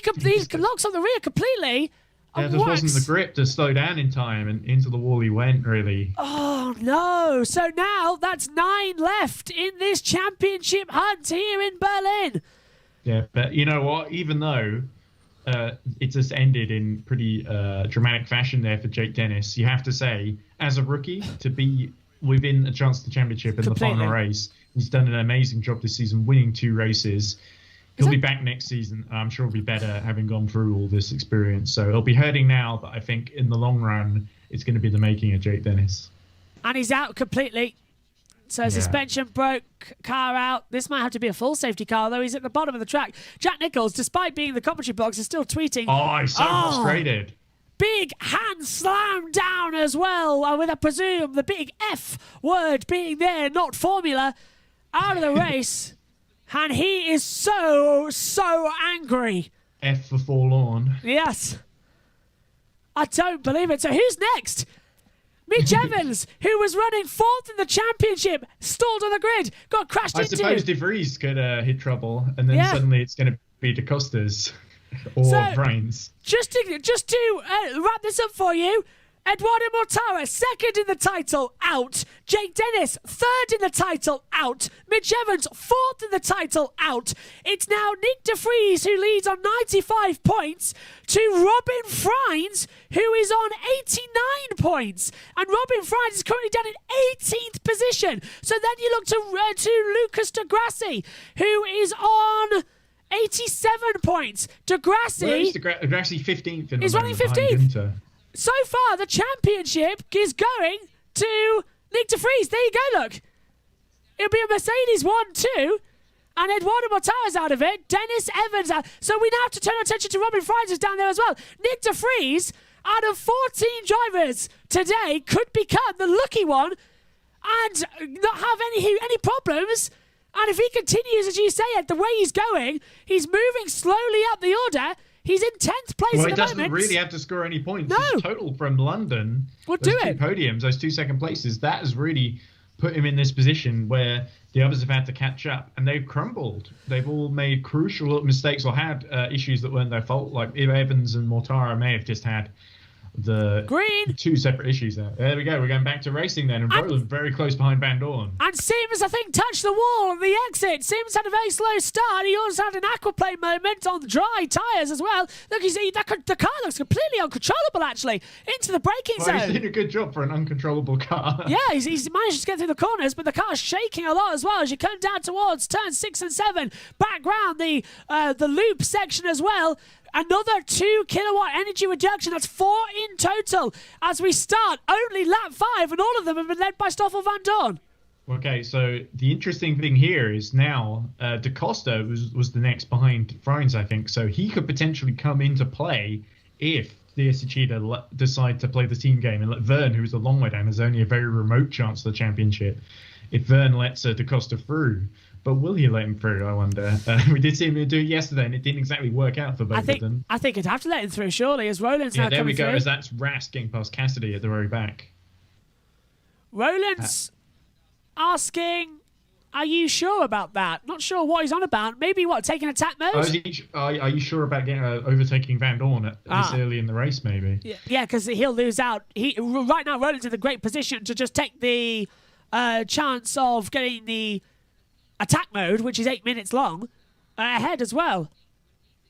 A: locks on the rear completely.
B: Yeah, there wasn't the grip to slow down in time, and into the wall he went, really.
A: Oh, no. So now that's 9 left in this championship hunt here in Berlin.
B: Yeah, but you know what? Even though it just ended in pretty dramatic fashion there for Jake Dennis, you have to say, as a rookie, to be within a chance to the championship in the final race, he's done an amazing job this season, winning 2 races. He'll be back next season. I'm sure he'll be better having gone through all this experience. So he'll be hurting now, but I think in the long run, it's going to be the making of Jake Dennis.
A: And he's out completely. So suspension broke, car out. This might have to be a full safety car, though. He's at the bottom of the track. Jack Nicholls, despite being in the commentary box, is still tweeting.
B: Oh, he's so frustrated.
A: Big hand slam down as well, with I presume the big F word being there, not formula, out of the race. And he is so angry.
B: F for forlorn.
A: Yes. I don't believe it. So who's next? Mitch Evans, who was running 4th in the championship, stalled on the grid, got crashed into.
B: I suppose De Vries could hit trouble, and then suddenly it's going to be De Costa's or Vrains.
A: Just to wrap this up for you, Eduardo Mortara, 2nd in the title, out. Jake Dennis, 3rd in the title, out. Mitch Evans, 4th in the title, out. It's now Nick De Vries who leads on 95 points to Robin Freins, who is on 89 points. And Robin Freins is currently down in 18th position. So then you look to Lucas de Grassi, who is on 87 points. De Grassi...
B: Where is De Grassi 15th in the
A: He's running 15th. So far, the championship is going to Nick De Vries. There you go, look. It'll be a Mercedes 1-2. And Eduardo Mortara's out of it. Dennis Evans out. So we now have to turn our attention to Robin Freins is down there as well. Nick De Vries, out of 14 drivers today, could become the lucky one and not have any problems. And if he continues, as you say, at the way he's going, he's moving slowly up the order. He's in 10th place at the moment.
B: Well, he doesn't really have to score any points.
A: No.
B: His total from London, those 2 podiums, those 2 second places, that has really put him in this position where the others have had to catch up, and they've crumbled. They've all made crucial mistakes or had issues that weren't their fault, like Evans and Mortara may have just had the
A: green
B: 2 separate issues there. There we go. We're going back to racing then, and Roland very close behind Van Dorn.
A: And Sims, I think, touched the wall on the exit. Sims had a very slow start. He also had an aquaplane moment on the dry tyres as well. Look, the car looks completely uncontrollable, actually, into the braking zone.
B: He's doing a good job for an uncontrollable car.
A: Yeah, he's managed to get through the corners, but the car's shaking a lot as well as you come down towards turns 6 and 7. Back round the loop section as well. Another 2 kilowatt energy reduction. That's 4 in total as we start only lap 5, and all of them have been led by Stoffel Van Dorn.
B: Okay, so the interesting thing here is now Da Costa was the next behind Freins, I think. So he could potentially come into play if Diacicida decide to play the team game and let Vern, who's a long way down, has only a very remote chance of the championship, if Vern lets Da Costa through. But will he let him through, I wonder? We did see him do it yesterday, and it didn't exactly work out for both of them.
A: I think he'd have to let him through, surely, as Roland's now coming through.
B: Yeah, there we go, as that's Rast getting past Cassidy at the very back.
A: Roland's asking, are you sure about that? Not sure what he's on about. Maybe, taking attack mode?
B: Are you sure about getting overtaking Van Dorn this early in the race, maybe?
A: Yeah, because he'll lose out. Right now, Roland's in a great position to just take the chance of getting the attack mode, which is 8 minutes long, ahead as well.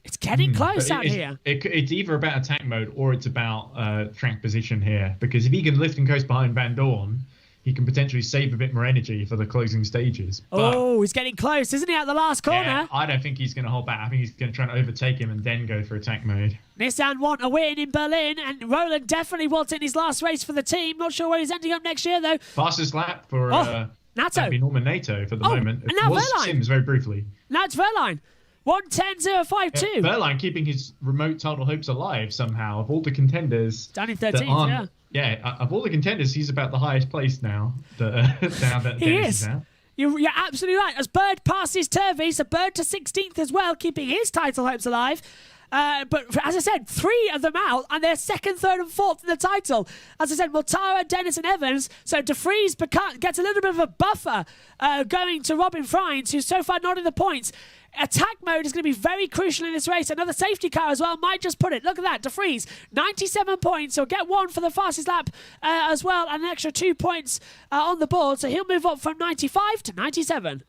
A: It's getting close out here.
B: It's either about attack mode or it's about track position here, because if he can lift and coast behind Van Dorn, he can potentially save a bit more energy for the closing stages.
A: But, he's getting close, isn't he, at the last corner?
B: Yeah, I don't think he's going to hold back. I think he's going to try and overtake him and then go for attack mode.
A: Nissan want a win in Berlin, and Roland definitely wants it in his last race for the team. Not sure where he's ending up next year, though.
B: Fastest lap for
A: Nato.
B: Norman Nato for the moment.
A: And now Verline.
B: Sims very briefly.
A: Now it's Verline. 1:10.052.
B: Yeah, Verline keeping his remote title hopes alive somehow. Of all the contenders,
A: down in 13th,
B: of all the contenders, he's about the highest place now. That
A: he is. Now. You're absolutely right. As Bird passes Turvey, so Bird to 16th as well, keeping his title hopes alive. But as I said, 3 of them out, and they're 2nd, 3rd, and 4th in the title. As I said, Mortara, Dennis, and Evans. So De Vries gets a little bit of a buffer going to Robin Freins, who's so far not in the points. Attack mode is going to be very crucial in this race. Another safety car as well might just put it. Look at that. De Vries, 97 points. So get 1 for the fastest lap as well, and an extra 2 points on the board. So he'll move up from 95 to 97.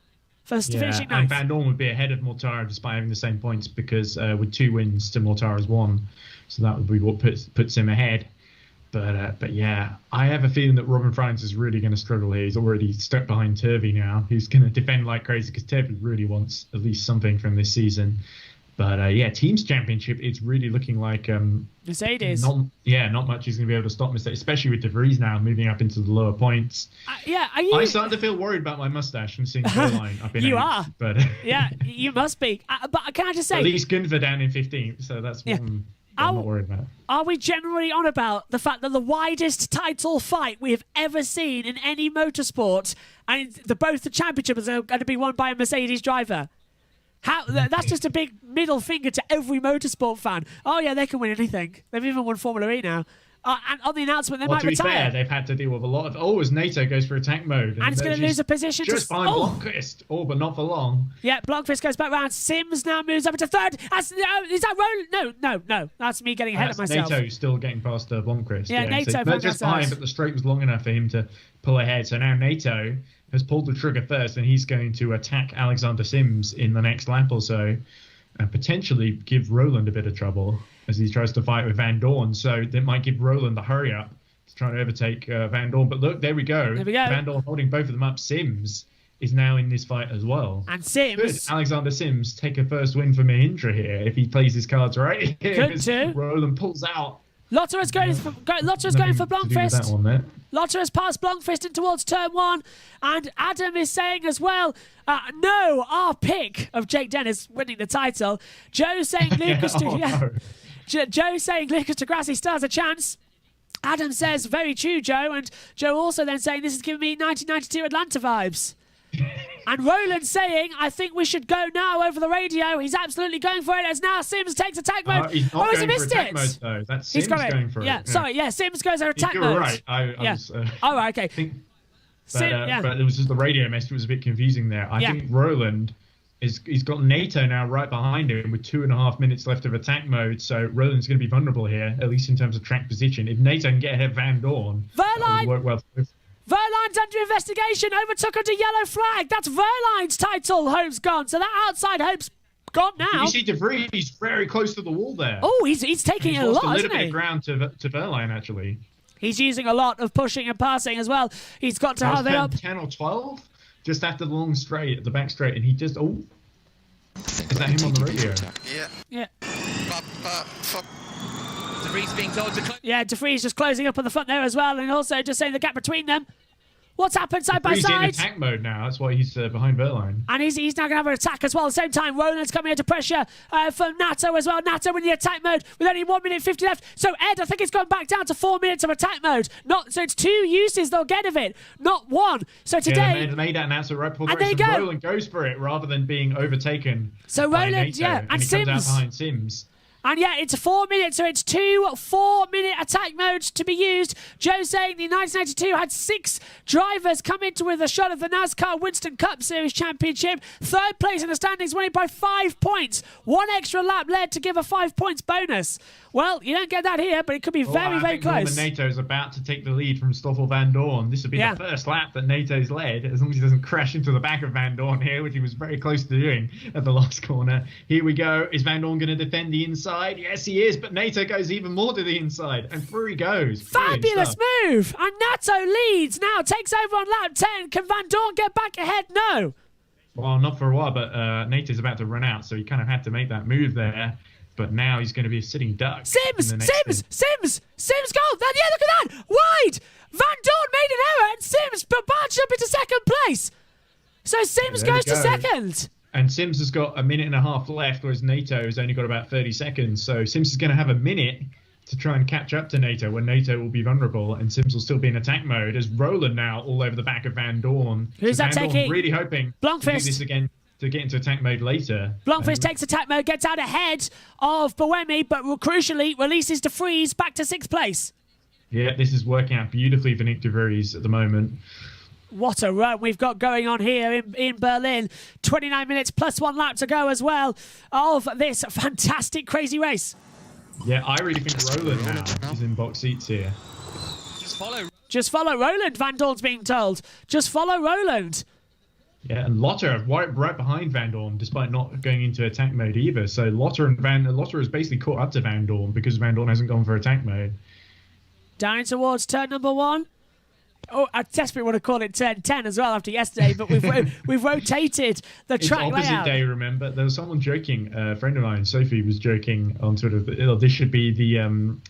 A: Finishing ninth.
B: And Van Dorn would be ahead of Mortara despite having the same points, because with 2 wins to Mortara's 1. So that would be what puts him ahead. But yeah, I have a feeling that Robin Freins is really going to struggle here. He's already stuck behind Turvey now. He's going to defend like crazy because Turvey really wants at least something from this season. But Teams Championship, it's really looking like
A: Mercedes.
B: Not much is going to be able to stop Mercedes, especially with De Vries now moving up into the lower points. I'm starting to feel worried about my mustache and seeing Caroline up in
A: You
B: 8th,
A: are.
B: But
A: yeah, you must be. But can I just say,
B: at least Gunver down in 15th, so that's one I'm not worried about.
A: Are we generally on about the fact that the widest title fight we have ever seen in any motorsport, and both the championships are going to be won by a Mercedes driver? That's just a big middle finger to every motorsport fan. Oh yeah, they can win anything. They've even won Formula E now. And on the announcement, they might retire.
B: To be fair, they've had to deal with a lot of... as Nato goes for attack mode.
A: And it's going to lose a position
B: just behind Blomqvist. But not for long.
A: Yeah, Blomqvist goes back round. Sims now moves up into 3rd. Is that Roland? No. That's me getting ahead of myself.
B: Nato's still getting past Blomqvist.
A: Yeah, Nato.
B: So just behind, but the straight was long enough for him to pull ahead. So now Nato has pulled the trigger first, and he's going to attack Alexander Sims in the next lap or so, and potentially give Roland a bit of trouble as he tries to fight with Van Dorn. So that might give Roland the hurry up to try and overtake Van Dorn. But look, there we go. Van Dorn holding both of them up. Sims is now in this fight as well.
A: And Sims...
B: Could Alexander Sims take a first win for Mahindra here if he plays his cards right?
A: Could too.
B: Roland pulls out.
A: Lotterer going for Blomqvist. Lotterer's passed Blomqvist in towards turn 1, and Adam is saying as well, no, our pick of Jake Dennis winning the title. Joe saying Lucas Joe saying Lucas Degrassi still has a chance. Adam says, very true, Joe, and Joe also then saying this is giving me 1992 Atlanta vibes. And Roland saying, I think we should go now over the radio. He's absolutely going for it as now Sims takes attack mode.
B: He's not
A: has he missed it?
B: Mode, though. That's Sims going for it.
A: Sorry, Sims goes over attack mode.
B: You're right.
A: Right, okay.
B: But it was just the radio message was a bit confusing there. I think Roland he's got Nato now right behind him with 2.5 minutes left of attack mode, so Roland's going to be vulnerable here, at least in terms of track position. If Nato can get ahead of Van Dorn, that would work well.
A: Verline's under investigation, overtook under yellow flag. That's Verline's title hope's gone, so that outside hope's gone now.
B: You see De Vries, he's very close to the wall there.
A: Oh, he's taking it a lot,
B: a little bit of ground to Verline, actually.
A: He's using a lot of pushing and passing as well. He's got to have it up.
B: 10 or 12, just after the long straight, at the back straight, and he just, is that him on the radio?
A: Yeah.
I: De Vries being told to close.
A: Yeah, De Vries just closing up on the front there as well, and also just saying the gap between them. What's happened side by
B: He's
A: side?
B: in attack mode now. That's why he's behind Verline.
A: And he's now going to have an attack as well. At the same time, Roland's coming under pressure from Nato as well. Nato in the attack mode with only 1 minute 50 left. So Ed, I think it's gone back down to 4 minutes of attack mode. So it's 2 uses they'll get of it, not 1. So today...
B: they made that announcement right before the
A: and there
B: race.
A: you go.
B: Roland goes for it rather than being overtaken.
A: So
B: by
A: Roland,
B: Nato,
A: and
B: he
A: Sims.
B: comes out behind Sims.
A: And yeah, it's 4 minutes, so it's 2 4-minute attack modes to be used. Joe saying the 1992 had 6 drivers come into with a shot of the NASCAR Winston Cup Series Championship. 3rd place in the standings, winning by 5 points. 1 extra lap led to give a 5 points bonus. Well, you don't get that here, but it could be very, very close.
B: Nato is about to take the lead from Stoffel Van Dorn. This will be the first lap that Nato's led, as long as he doesn't crash into the back of Van Dorn here, which he was very close to doing at the last corner. Here we go. Is Van Dorn going to defend the inside? Yes, he is, but Nato goes even more to the inside, and through he goes.
A: Fabulous move! And Nato leads now, takes over on lap 10. Can Van Dorn get back ahead? No.
B: Well, not for a while, but Nato's about to run out, so he kind of had to make that move there. But now he's going to be a sitting duck.
A: Sims goal! Yeah, look at that! Wide! Van Dorn made an error, and Sims barged up into 2nd place. So Sims goes to 2nd.
B: And Sims has got 1.5 minutes left, whereas Nato has only got about 30 seconds. So Sims is going to have a minute to try and catch up to Nato, when Nato will be vulnerable, and Sims will still be in attack mode. As Roland now all over the back of Van Dorn.
A: Who's that taking?
B: Really hoping to do this again, to get into attack mode later.
A: Blomqvist takes attack mode, gets out ahead of Buemi, but crucially releases De Vries back to 6th place.
B: Yeah, this is working out beautifully for Nick De Vries at the moment.
A: What a run we've got going on here in Berlin. 29 minutes plus 1 lap to go as well of this fantastic, crazy race.
B: Yeah, I really think Roland now is in box seats here.
A: Just follow Roland, Van Dorn's being told. Just follow Roland.
B: Yeah, and Lotter right behind Van Dorn, despite not going into attack mode either. So Lotter has basically caught up to Van Dorn because Van Dorn hasn't gone for attack mode.
A: Down towards turn number 1. Oh, I desperately want to call it turn 10 as well after yesterday, but we've rotated the track layout.
B: It's opposite day, remember? There was someone joking, a friend of mine, Sophie, was joking on Twitter that this should be the,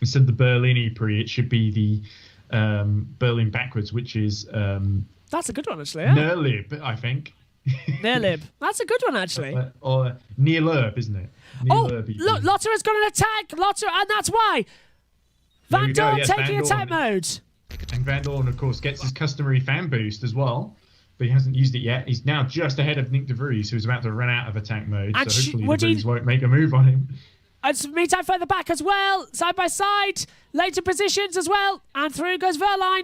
B: instead of the Berlini Prix, it should be the Berlin backwards, which is...
A: That's a good one, actually. Yeah.
B: Nerlib, I think.
A: Nerlib. That's a good one, actually.
B: Or Nearlurb, isn't it?
A: Look, Lotter has got an attack. And that's why. Van Dorn taking attack mode.
B: And Van Dorn, of course, gets his customary fan boost as well. But he hasn't used it yet. He's now just ahead of Nick De Vries, who's about to run out of attack mode.
A: And
B: so hopefully De Vries won't make a move on him.
A: And meantime, further back as well. Side by side. Later positions as well. And through goes Verline.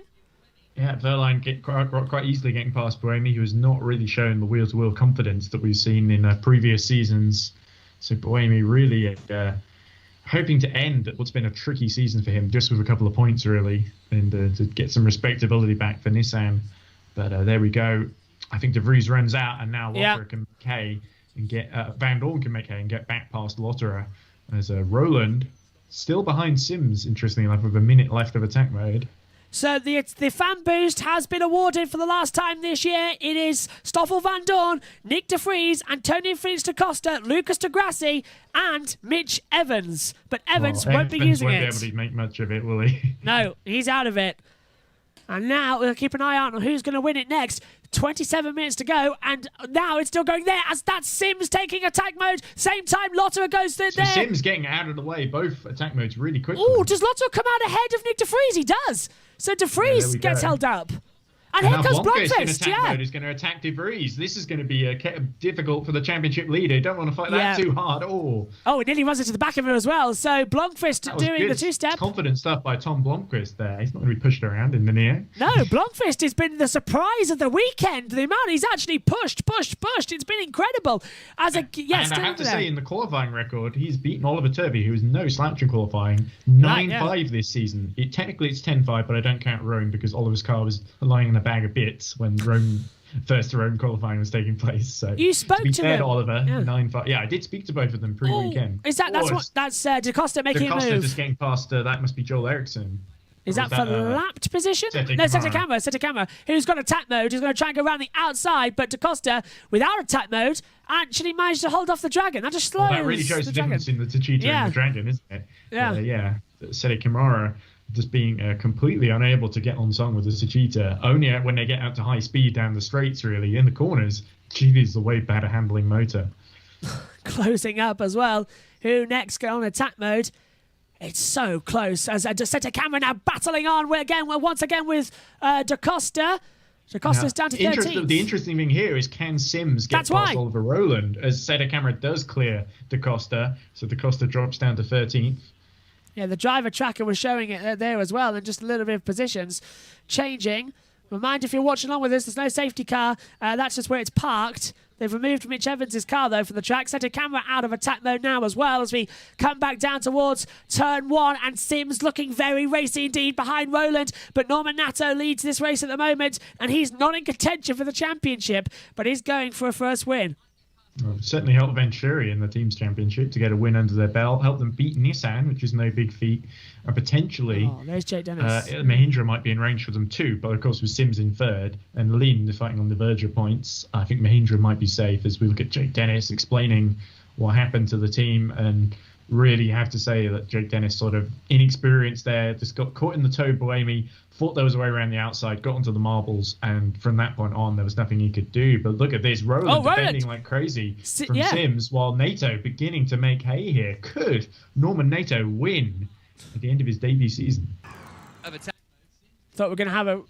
B: Yeah, Verline quite easily getting past Buemi, who has not really shown the wheel-to-wheel confidence that we've seen in previous seasons. So Buemi really hoping to end what's been a tricky season for him, just with a couple of points, really, and to get some respectability back for Nissan. But there we go. I think De Vries runs out, and now Lotterer can make hay and get Van Dorn can make hay and get back past Lotterer. As Roland still behind Sims, interestingly enough, with a minute left of attack mode.
A: So the fan boost has been awarded for the last time this year. It is Stoffel Van Dorn, Nick De Vries, Antonio Felix da Costa, Lucas de Grassi, and Mitch Evans. But Evans won't be using it.
B: Won't be able to make much of it, will he?
A: No, he's out of it. And now we'll keep an eye out on who's going to win it next. 27 minutes to go, and now it's still going there as that's Sims taking attack mode. Same time, Lotterer goes through there.
B: Sims getting out of the way, both attack modes really quickly.
A: Oh, does Lotterer come out ahead of Nick De Vries? He does. So De Vries gets held up. And here comes Blomqvist,
B: mode is going to attack De Vries. This is going to be difficult for the championship leader. Don't want to fight that too hard at all.
A: Oh, it nearly runs into the back of him as well. So Blomqvist doing the two-step.
B: Confident stuff by Tom Blomqvist there. He's not going to be pushed around in the near.
A: No, Blomqvist has been the surprise of the weekend. The amount he's actually pushed. It's been incredible. And I have
B: to say, in the qualifying record, he's beaten Oliver Turvey, who is no slouch in qualifying. 9-5 this season. Technically, it's 10-5, but I don't count Rome because Oliver's car was lying in a bag of bits when first Rome qualifying was taking place. So
A: you spoke to them,
B: Oliver. 9-5. Yeah, I did speak to both of them pre-weekend.
A: Is that's Da Costa making a move?
B: Just getting past. That must be Joel Eriksson.
A: Is that for lapped position? Seta Camera, who's got attack mode, who's going to try and go around the outside, but Da Costa, without attack mode, actually managed to hold off the Dragon. That just slows
B: that really shows the difference in the Tachita and the Dragon, isn't it?
A: Yeah.
B: Seta Camara just being completely unable to get on song with the Suchita. Only when they get out to high speed down the straights, really. In the corners, Geely's the way better handling motor.
A: Closing up as well. Who next go on attack mode? It's so close as I just set a camera now battling on once again with Da Costa. Da Costa's down to 13th.
B: The interesting thing here is, can Sims get past Oliver Rowland as Seta Camera does clear Da Costa, so Da Costa drops down to 13th.
A: Yeah, the driver tracker was showing it there as well, and just a little bit of positions changing. Remind, if you're watching along with us, there's no safety car. That's just where it's parked. They've removed Mitch Evans' car, though, from the track. Set a camera out of attack mode now as well as we come back down towards turn 1. And Sims looking very racy indeed behind Rowland. But Norman Nato leads this race at the moment, and he's not in contention for the championship, but he's going for a first win.
B: Well, certainly helped Venturi in the team's championship to get a win under their belt. Helped them beat Nissan, which is no big feat. And potentially,
A: there's Jake Dennis.
B: Mahindra might be in range for them too. But of course, with Sims in third and Lin fighting on the verge of points, I think Mahindra might be safe as we look at Jake Dennis explaining what happened to the team. And really have to say that Jake Dennis, sort of inexperienced there, just got caught in the toe Buemi, thought there was a way around the outside, got onto the marbles, and from that point on, there was nothing he could do. But look at this, Rowland defending like crazy from Sims, while Nato beginning to make hay here. Could Norman Nato win at the end of his debut season?
A: Thought we were going to have a...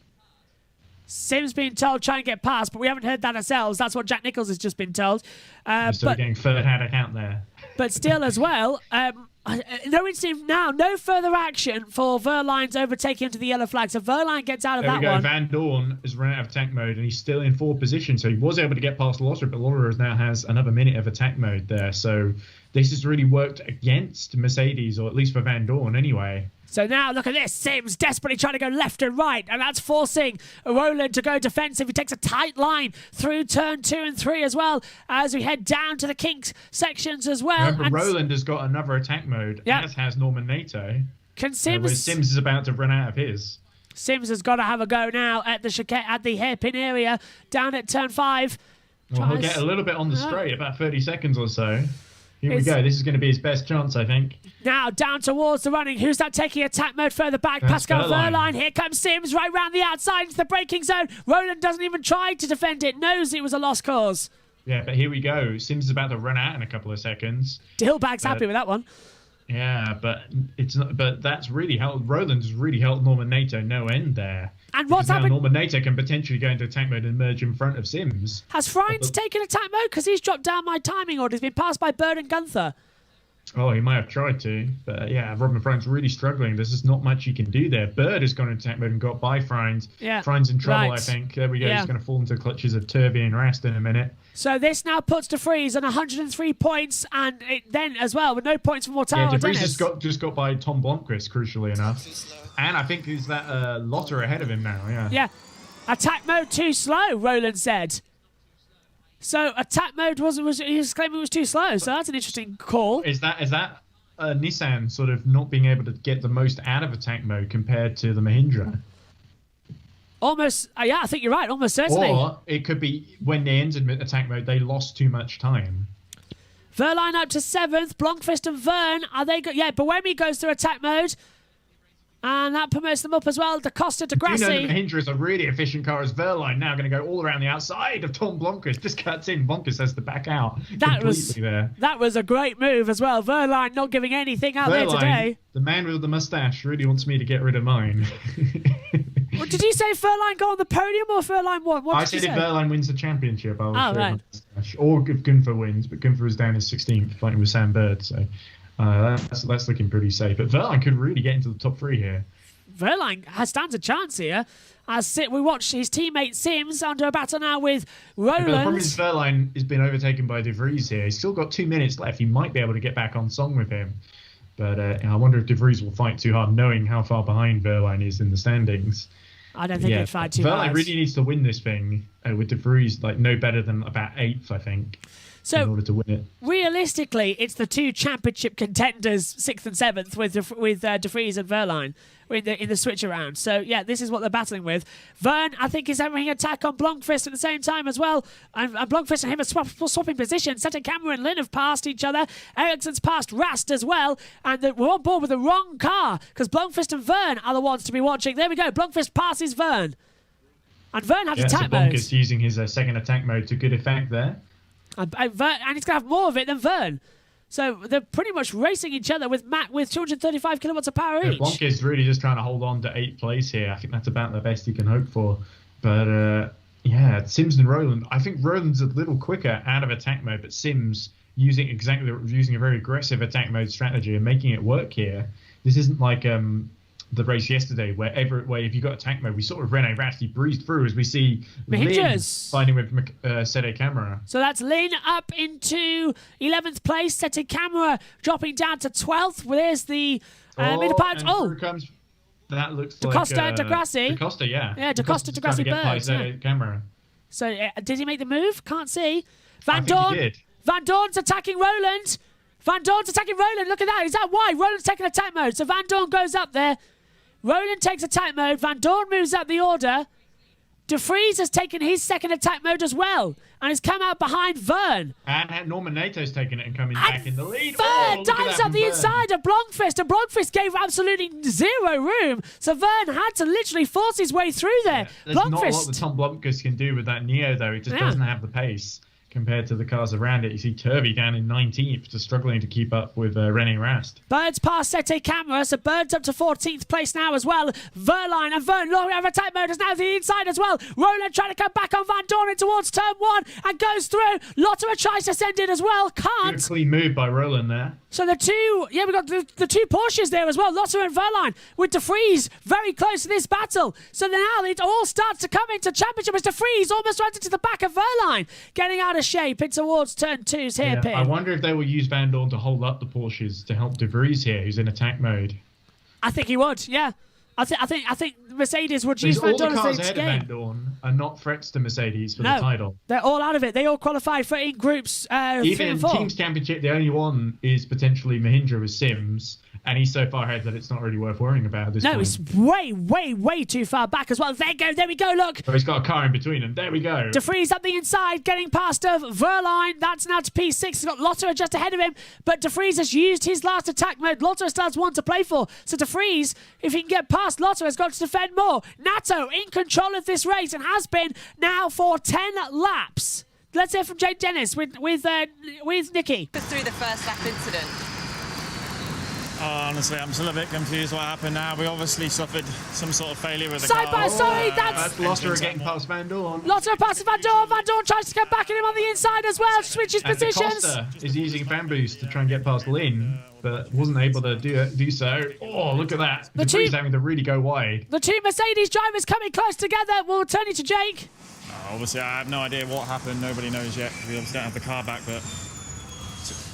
A: Sims being told try and get past, but we haven't heard that ourselves. That's what Jack Nicholls has just been told.
B: So getting third-hand account there.
A: But still as well, no incident now, no further action for Verline's overtaking him to the yellow flag. So Verline gets out of that one.
B: Van Dorn has run out of attack mode and he's still in fourth position. So he was able to get past Lotterer, but Lotterer now has another minute of attack mode there. So this has really worked against Mercedes, or at least for Van Dorn anyway.
A: So now look at this. Sims desperately trying to go left and right, and that's forcing Rowland to go defensive. He takes a tight line through turn 2 and 3 as well as we head down to the kinks sections as well.
B: Remember, Rowland has got another attack mode, as has Norman Nato.
A: Can Sims...
B: Sims is about to run out of his.
A: Sims has got to have a go now at the hairpin area down at turn 5.
B: Well, he'll get a little bit on the straight, about 30 seconds or so. Here we go. This is going to be his best chance, I think.
A: Now down towards the running. Who's that taking attack mode further back?
B: That's
A: Pascal Verline. Here comes Sims right round the outside into the braking zone. Rowland doesn't even try to defend it. Knows it was a lost cause.
B: Yeah, but here we go. Sims is about to run out in a couple of seconds.
A: Dillbag's happy with that one.
B: Yeah, but it's not. But that's really helped. Rowland's really helped Norman Nato no end there.
A: And what's happened?
B: Norman Nato can potentially go into attack mode and merge in front of Sims.
A: Has Friends taken attack mode? Because he's dropped down my timing order. He's been passed by Bird and Gunther.
B: Oh, he might have tried to, but yeah, Robin Friend's really struggling. There's just not much he can do there. Bird has gone into attack mode and got by Friends.
A: Yeah.
B: Friends in trouble, I think. There we go. Yeah. He's going to fall into the clutches of Turvey and Rast in a minute.
A: So this now puts De Vries on 103 points, and then as well with no points for Mortara.
B: Yeah, De Vries just got by Tom Blomqvist, crucially enough, and I think he's that Lotter ahead of him now. Yeah.
A: Yeah. Attack mode too slow, Rowland said. So attack mode he was claiming it was too slow. So that's an interesting call.
B: Is that Nissan sort of not being able to get the most out of attack mode compared to the Mahindra?
A: Almost, yeah, I think you're right. Almost certainly.
B: Or it could be when they entered attack mode, they lost too much time.
A: Verline up to 7th. Blomqvist and Vern, are they? Yeah, Buemi goes through attack mode. And that promotes them up as well. Da Costa to Grassi.
B: You know, the Mahindra is a really efficient car as Verline now going to go all around the outside of Tom Blomqvist. Just cuts in. Blomqvist has to back out
A: that was a great move as well. Verline not giving anything out there today.
B: The man with the mustache really wants me to get rid of mine.
A: Well, did you say Verline got on the podium or Verline won?
B: I said if Verline wins the championship, I'll show him the mustache. Or if Gunther wins, but Gunther is down in 16th fighting with Sam Bird, so... that's looking pretty safe. But Verline could really get into the top 3 here.
A: Verline stands a chance here. We watch his teammate Sims under a battle now with Rowland.
B: The problem is Verline has been overtaken by De Vries here. He's still got 2 minutes left. He might be able to get back on song with him. But I wonder if De Vries will fight too hard, knowing how far behind Verline is in the standings.
A: I don't think he'd fight too hard.
B: Verline really needs to win this thing. with De Vries like no better than about 8th, I think, in order to win it.
A: Realistically, it's the two championship contenders, 6th and 7th, with De Vries and Wehrlein in the switch around. So, yeah, this is what they're battling with. Vern, I think, is having an attack on Blomqvist at the same time as well. And Blomqvist and him are swapping positions. Seta Cameron and Lynn have passed each other. Ericsson's passed Rast as well. And we're on board with the wrong car because Blomqvist and Vern are the ones to be watching. There we go. Blomqvist passes Vern. And Vern has attack mode.
B: Blomqvist using his second attack mode to good effect there.
A: And he's going to have more of it than Vern. So they're pretty much racing each other with Matt with 235 kilowatts of power each.
B: Blomqvist really just trying to hold on to 8th place here. I think that's about the best you can hope for. But yeah, Sims and Roland. I think Roland's a little quicker out of attack mode, but Sims using a very aggressive attack mode strategy and making it work here. This isn't like the race yesterday where if you got attack mode, we sort of René Rast, he breezed through as we see Lynn fighting with Sete Camera.
A: So that's Lynn up into 11th place, Sete Camera dropping down to 12th. There's the middle part.
B: Through comes, that looks
A: DaCosta,
B: like
A: DeGrassi.
B: DaCosta, yeah.
A: Yeah, DaCosta, DeGrassi, Burch.
B: Camera.
A: So did he make the move? Can't see.
B: Van
A: Dorn's attacking Roland. Look at that. Is that why? Roland's taking attack mode. So Van Dorn goes up there. Roland takes attack mode. Van Dorn moves up the order. De Vries has taken his second attack mode as well and has come out behind Vern.
B: And Norman Nato's taken it and coming back in the lead.
A: Vern dives up the inside of Blomqvist, and Blomqvist gave absolutely zero room. So Vern had to literally force his way through there.
B: Yeah, there's not a lot that Tom Blomqvist can do with that Neo, though. He just doesn't have the pace compared to the cars around it. You see Turvey down in 19th, just struggling to keep up with René Rast.
A: Bird's past Sete Camera, so Bird's up to 14th place now as well. Verline and Vern, Laurie have attack mode, is now the inside as well. Roland trying to come back on Van Dorn towards turn 1 and goes through. Lotterer tries to send in as well, can't.
B: Good clean move by Roland there.
A: So the two, we've got the two Porsches there as well, Lotterer and Verline, with De Vries very close to this battle. So now it all starts to come into championship as De Vries almost runs into the back of Verline, getting out of shape in towards turn 2's hairpin.
B: I wonder if they will use Van Dorn to hold up the Porsches to help De Vries here, who's in attack mode.
A: I think he would, yeah. I think Mercedes would use Van Dorn as
B: all the cars
A: the
B: ahead
A: game.
B: of Van Dorn are not threats to Mercedes for the title.
A: They're all out of it. They all qualified for in groups 3
B: Even
A: and
B: in
A: 4.
B: Teams Championship, the only one is potentially Mahindra with Sims, and he's so far ahead that it's not really worth worrying about at this point.
A: No, it's way too far back as well. There we go, look.
B: So he's got a car in between them. There we go.
A: De Vries up the inside, getting past Verline. That's now to P6. He's got Lotterer just ahead of him, but De Vries has used his last attack mode. Lotterer still has one to play for. So De Vries, if he can get past Lotterer, has got to defend more. Nato in control of this race and has been now for 10 laps. Let's hear from Jade Dennis with Nikki.
D: Through the first lap incident.
H: Honestly, I'm still a bit confused what happened now. We obviously suffered some sort of failure with the
A: car.
B: That's Lotterer getting past Van Dorn.
A: Lotterer passes Van Dorn. Van Dorn tries to come back at him on the inside as well. Switches positions.
B: Costa is using fan boost to try and get past Lynn, but wasn't able to do so. Oh, look at that. De Vries having to really go wide.
A: The two Mercedes drivers coming close together. We'll turn it to Jake.
H: Obviously, I have no idea what happened. Nobody knows yet. We obviously don't have the car back, but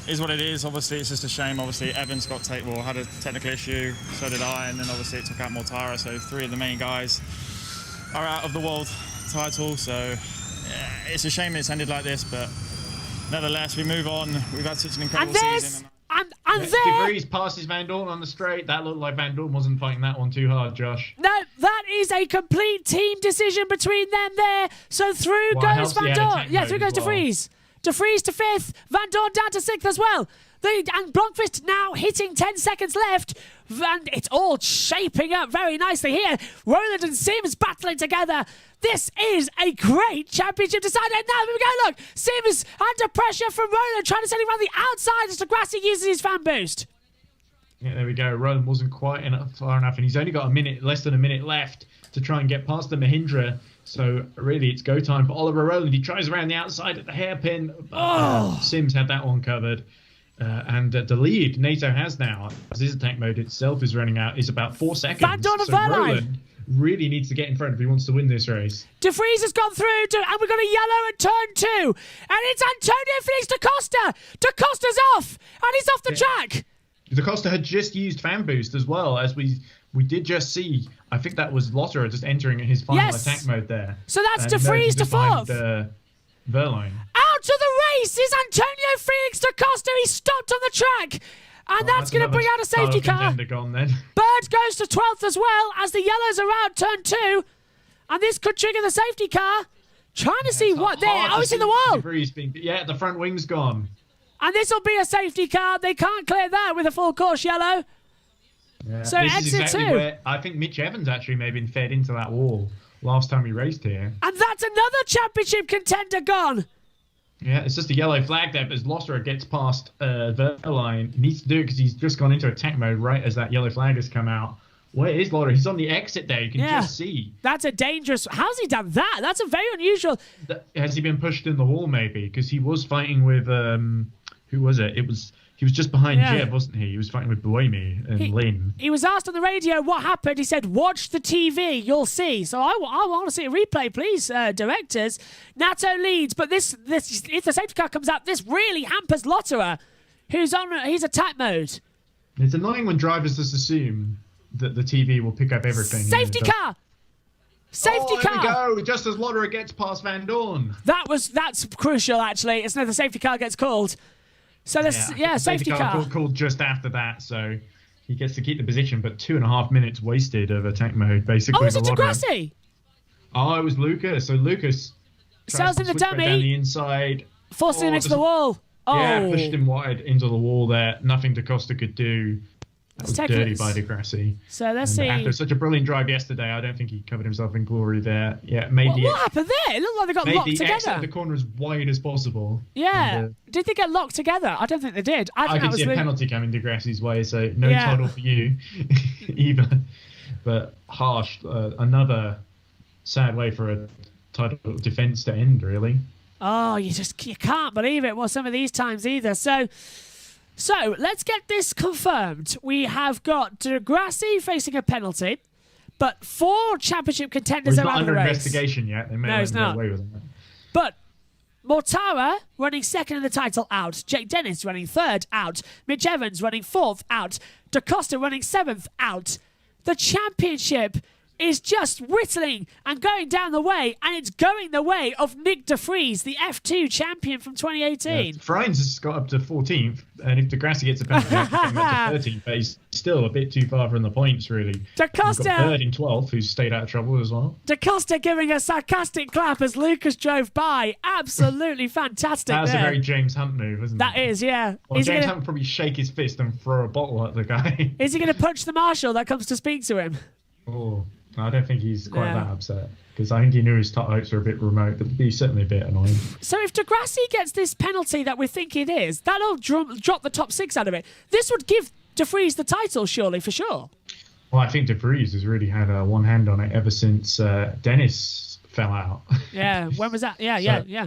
H: it is what it is. Obviously, it's just a shame. Obviously, Evans had a technical issue. So did I, and then obviously it took out Mortara. So 3 of the main guys are out of the world title. So yeah, it's a shame it's ended like this, but nevertheless, we move on. We've had such an incredible season.
B: And De Vries passes Van Dorn on the straight. That looked like Van Dorn wasn't fighting that one too hard, Josh.
A: No, that is a complete team decision between them there. So through goes Van Dorn. Yeah, through goes De Vries. De Vries to 5th. Van Dorn down to 6th as well. And Blomqvist now hitting 10 seconds left. And it's all shaping up very nicely here. Roland and Sims battling together. This is a great championship decider. Now, here we go, look. Sims under pressure from Roland, trying to send him around the outside as DeGrassi uses his fan boost.
B: Yeah, there we go. Roland wasn't quite far enough, and he's only got less than a minute left to try and get past the Mahindra. So really, it's go time for Oliver Roland. He tries around the outside at the hairpin. Sims had that one covered. And the lead NATO has now, as his attack mode itself is running out, is about 4 seconds.
A: Van Dorn and
B: so Roland really needs to get in front if he wants to win this race.
A: De Vries has gone through, and we've got a yellow at turn 2. And it's Antonio Felix da Costa. Da Costa's off, and he's off the track.
B: Da Costa had just used fan boost as well, as we did just see I think that was Lotterer just entering his final attack mode there.
A: So that's
B: And
A: De Vries to fourth.
B: Verline.
A: Out of the race is Antonio Felix da Costa. He stopped on the track. And that's going to bring out a safety car.
B: Gone, then.
A: Bird goes to 12th as well as the yellows are out turn 2. And this could trigger the safety car. Trying to see what there. Oh, it's in the wall.
B: The front wing's gone.
A: And this will be a safety car. They can't clear that with a full course yellow.
B: Yeah.
A: So
B: this
A: exit
B: is exactly
A: 2.
B: Where I think Mitch Evans actually may have been fed into that wall last time we raced here.
A: And that's another championship contender gone.
B: Yeah, it's just a yellow flag there, but as Lotterer gets past Verline, he needs to do it because he's just gone into attack mode right as that yellow flag has come out. Where is Lotterer? He's on the exit there. You can just see.
A: That's a dangerous... How's he done that? That's a very unusual...
B: Has he been pushed in the wall, maybe? Because he was fighting with... who was it? He was just behind Jeb, wasn't he? He was fighting with Buemi and Lynn.
A: He was asked on the radio what happened. He said, watch the TV, you'll see. So I want to see a replay, please, directors. Nato leads, but this if the safety car comes out, this really hampers Lotterer, who's on he's attack mode.
B: It's annoying when drivers just assume that the TV will pick up everything.
A: Safety car! Safety car!
B: There we go, just as Lotterer gets past Van Dorn.
A: That's crucial, actually. It's now the safety car gets called. So the safety car
B: called just after that, so he gets to keep the position, but 2.5 minutes wasted of attack mode, basically.
A: Oh, was it de Grassi?
B: Oh, it was Lucas. So Lucas
A: sells in the dummy
B: down the inside,
A: forcing him into the wall.
B: Yeah, pushed him wide into the wall there. Nothing Da Costa could do. That was dirty by De Grassi.
A: So let's see.
B: After such a brilliant drive yesterday, I don't think he covered himself in glory there. Yeah, maybe.
A: What happened there? It looked like they got locked together.
B: Made the exit of the corner as wide as possible.
A: Yeah. Did they get locked together? I don't think they did. I
B: could see a penalty coming De Grassi's way, so no title for you either. But harsh. Another sad way for a title defence to end, really.
A: Oh, you can't believe it. Well, some of these times either. So let's get this confirmed. We have got De Grassi facing a penalty, but 4 championship contenders are out of the race.
B: He's not under investigation yet. They may not get away with it.
A: But Mortara running second in the title out. Jake Dennis running third out. Mitch Evans running fourth out. Da Costa running 7th out. The championship is just whittling and going down the way, and it's going the way of Nick De Vries, the F2 champion from 2018.
B: Freins has got up to 14th, and if De Grassi gets a penalty, he's up to 13th, but he's still a bit too far from the points, really.
A: Da Costa,
B: got third in 12th, who's stayed out of trouble as well.
A: Da Costa giving a sarcastic clap as Lucas drove by. Absolutely fantastic.
B: That was a very James Hunt move, wasn't it?
A: That is, yeah.
B: Well, James Hunt would probably shake his fist and throw a bottle at the guy.
A: Is he going to punch the marshal that comes to speak to him?
B: Oh, I don't think he's quite that upset, because I think he knew his top hopes were a bit remote, but he's certainly a bit annoying.
A: So if De Grassi gets this penalty that we think it is, that'll drop the top 6 out of it. This would give De Vries the title, surely, for sure.
B: Well, I think De Vries has really had one hand on it ever since Dennis fell out.
A: Yeah, when was that? Yeah.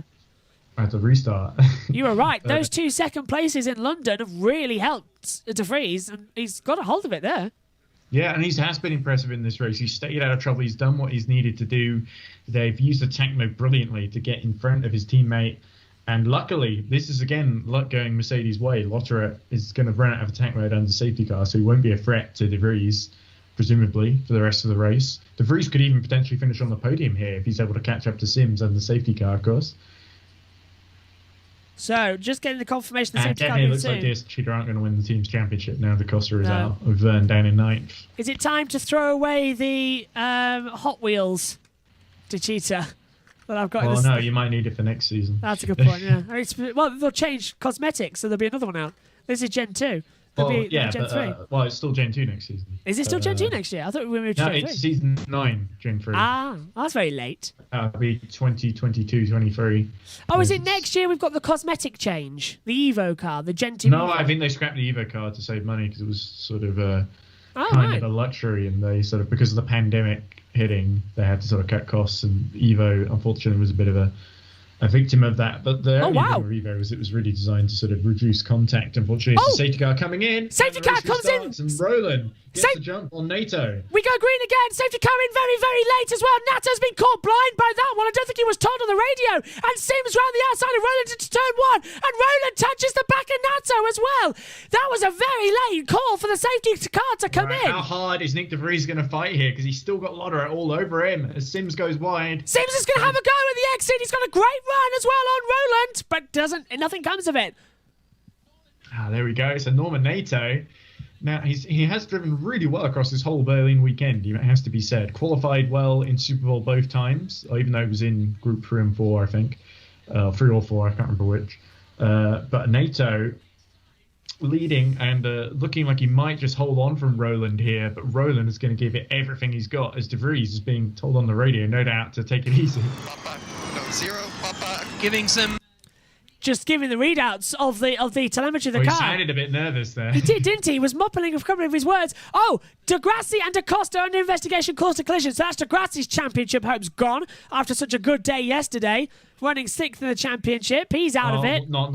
B: At the restart.
A: You were right. Those 2 second places in London have really helped De Vries, and he's got a hold of it there.
B: Yeah, and he has been impressive in this race. He's stayed out of trouble. He's done what he's needed to do. They've used attack mode brilliantly to get in front of his teammate. And luckily, this is, again, luck going Mercedes' way. Lotterer is going to run out of attack mode under safety car, so he won't be a threat to De Vries, presumably, for the rest of the race. De Vries could even potentially finish on the podium here if he's able to catch up to Sims under the safety car, of course.
A: So, just getting the confirmation the safety car
B: definitely looks like DSG aren't going to win the team's championship now the Costa is out, with Vern down in 9th.
A: Is it time to throw away the Hot Wheels to Cheetah that I've got?
B: Well, no, you might need it for next season.
A: That's a good point, yeah. Well, they'll change cosmetics, so there'll be another one out. This is Gen 2.
B: Well,
A: Gen 3.
B: Well, it's still Gen 2 next season.
A: Is it still Gen 2 next year? I thought we moved to Gen 3.
B: No, it's season 9, Gen 3.
A: Ah, that's very late.
B: It'll be 2022, 23.
A: Oh, is it next year we've got the cosmetic change? The Evo car, the Gen 2?
B: No, I think they scrapped the Evo car to save money because it was sort of of a luxury, and they sort of, because of the pandemic hitting, they had to sort of cut costs, and Evo, unfortunately, was a bit of a a victim of that. But the only
A: wow.
B: thing with Revo was it was really designed to sort of reduce contact. Unfortunately, it's the safety car coming in.
A: Safety car comes in.
B: And Roland gets the jump on NATO.
A: We go green again. Safety car in very, very late as well. Nato's been caught blind by that one. I don't think he was told on the radio. And Sims round the outside of Roland into turn 1. And Roland touches the back of Nato as well. That was a very late call for the safety car to come in.
B: How hard is Nick De Vries going to fight here? Because he's still got Lotterer all over him as Sims goes wide.
A: Sims is going to have a go at the exit. He's got a great run as well on Roland, but nothing comes of it.
B: There we go. So Norman Nato. Now, he has driven really well across this whole Berlin weekend, it has to be said. Qualified well in Super Bowl both times, even though it was in Group 3 and 4, I think. 3 or 4, I can't remember which. But NATO leading and looking like he might just hold on from Roland here, but Roland is going to give it everything he's got, as De Vries is being told on the radio, no doubt, to take it easy.
I: Papa, no, 0, Papa, giving some...
A: Just giving the readouts of the telemetry of the car.
B: He sounded a bit nervous there.
A: He did, didn't he? He was mumbling a couple of his words. Oh, De Grassi and Da Costa under investigation caused a collision. So that's De Grassi's championship hopes gone after such a good day yesterday. Running 6th in the championship. He's out of it.
B: Not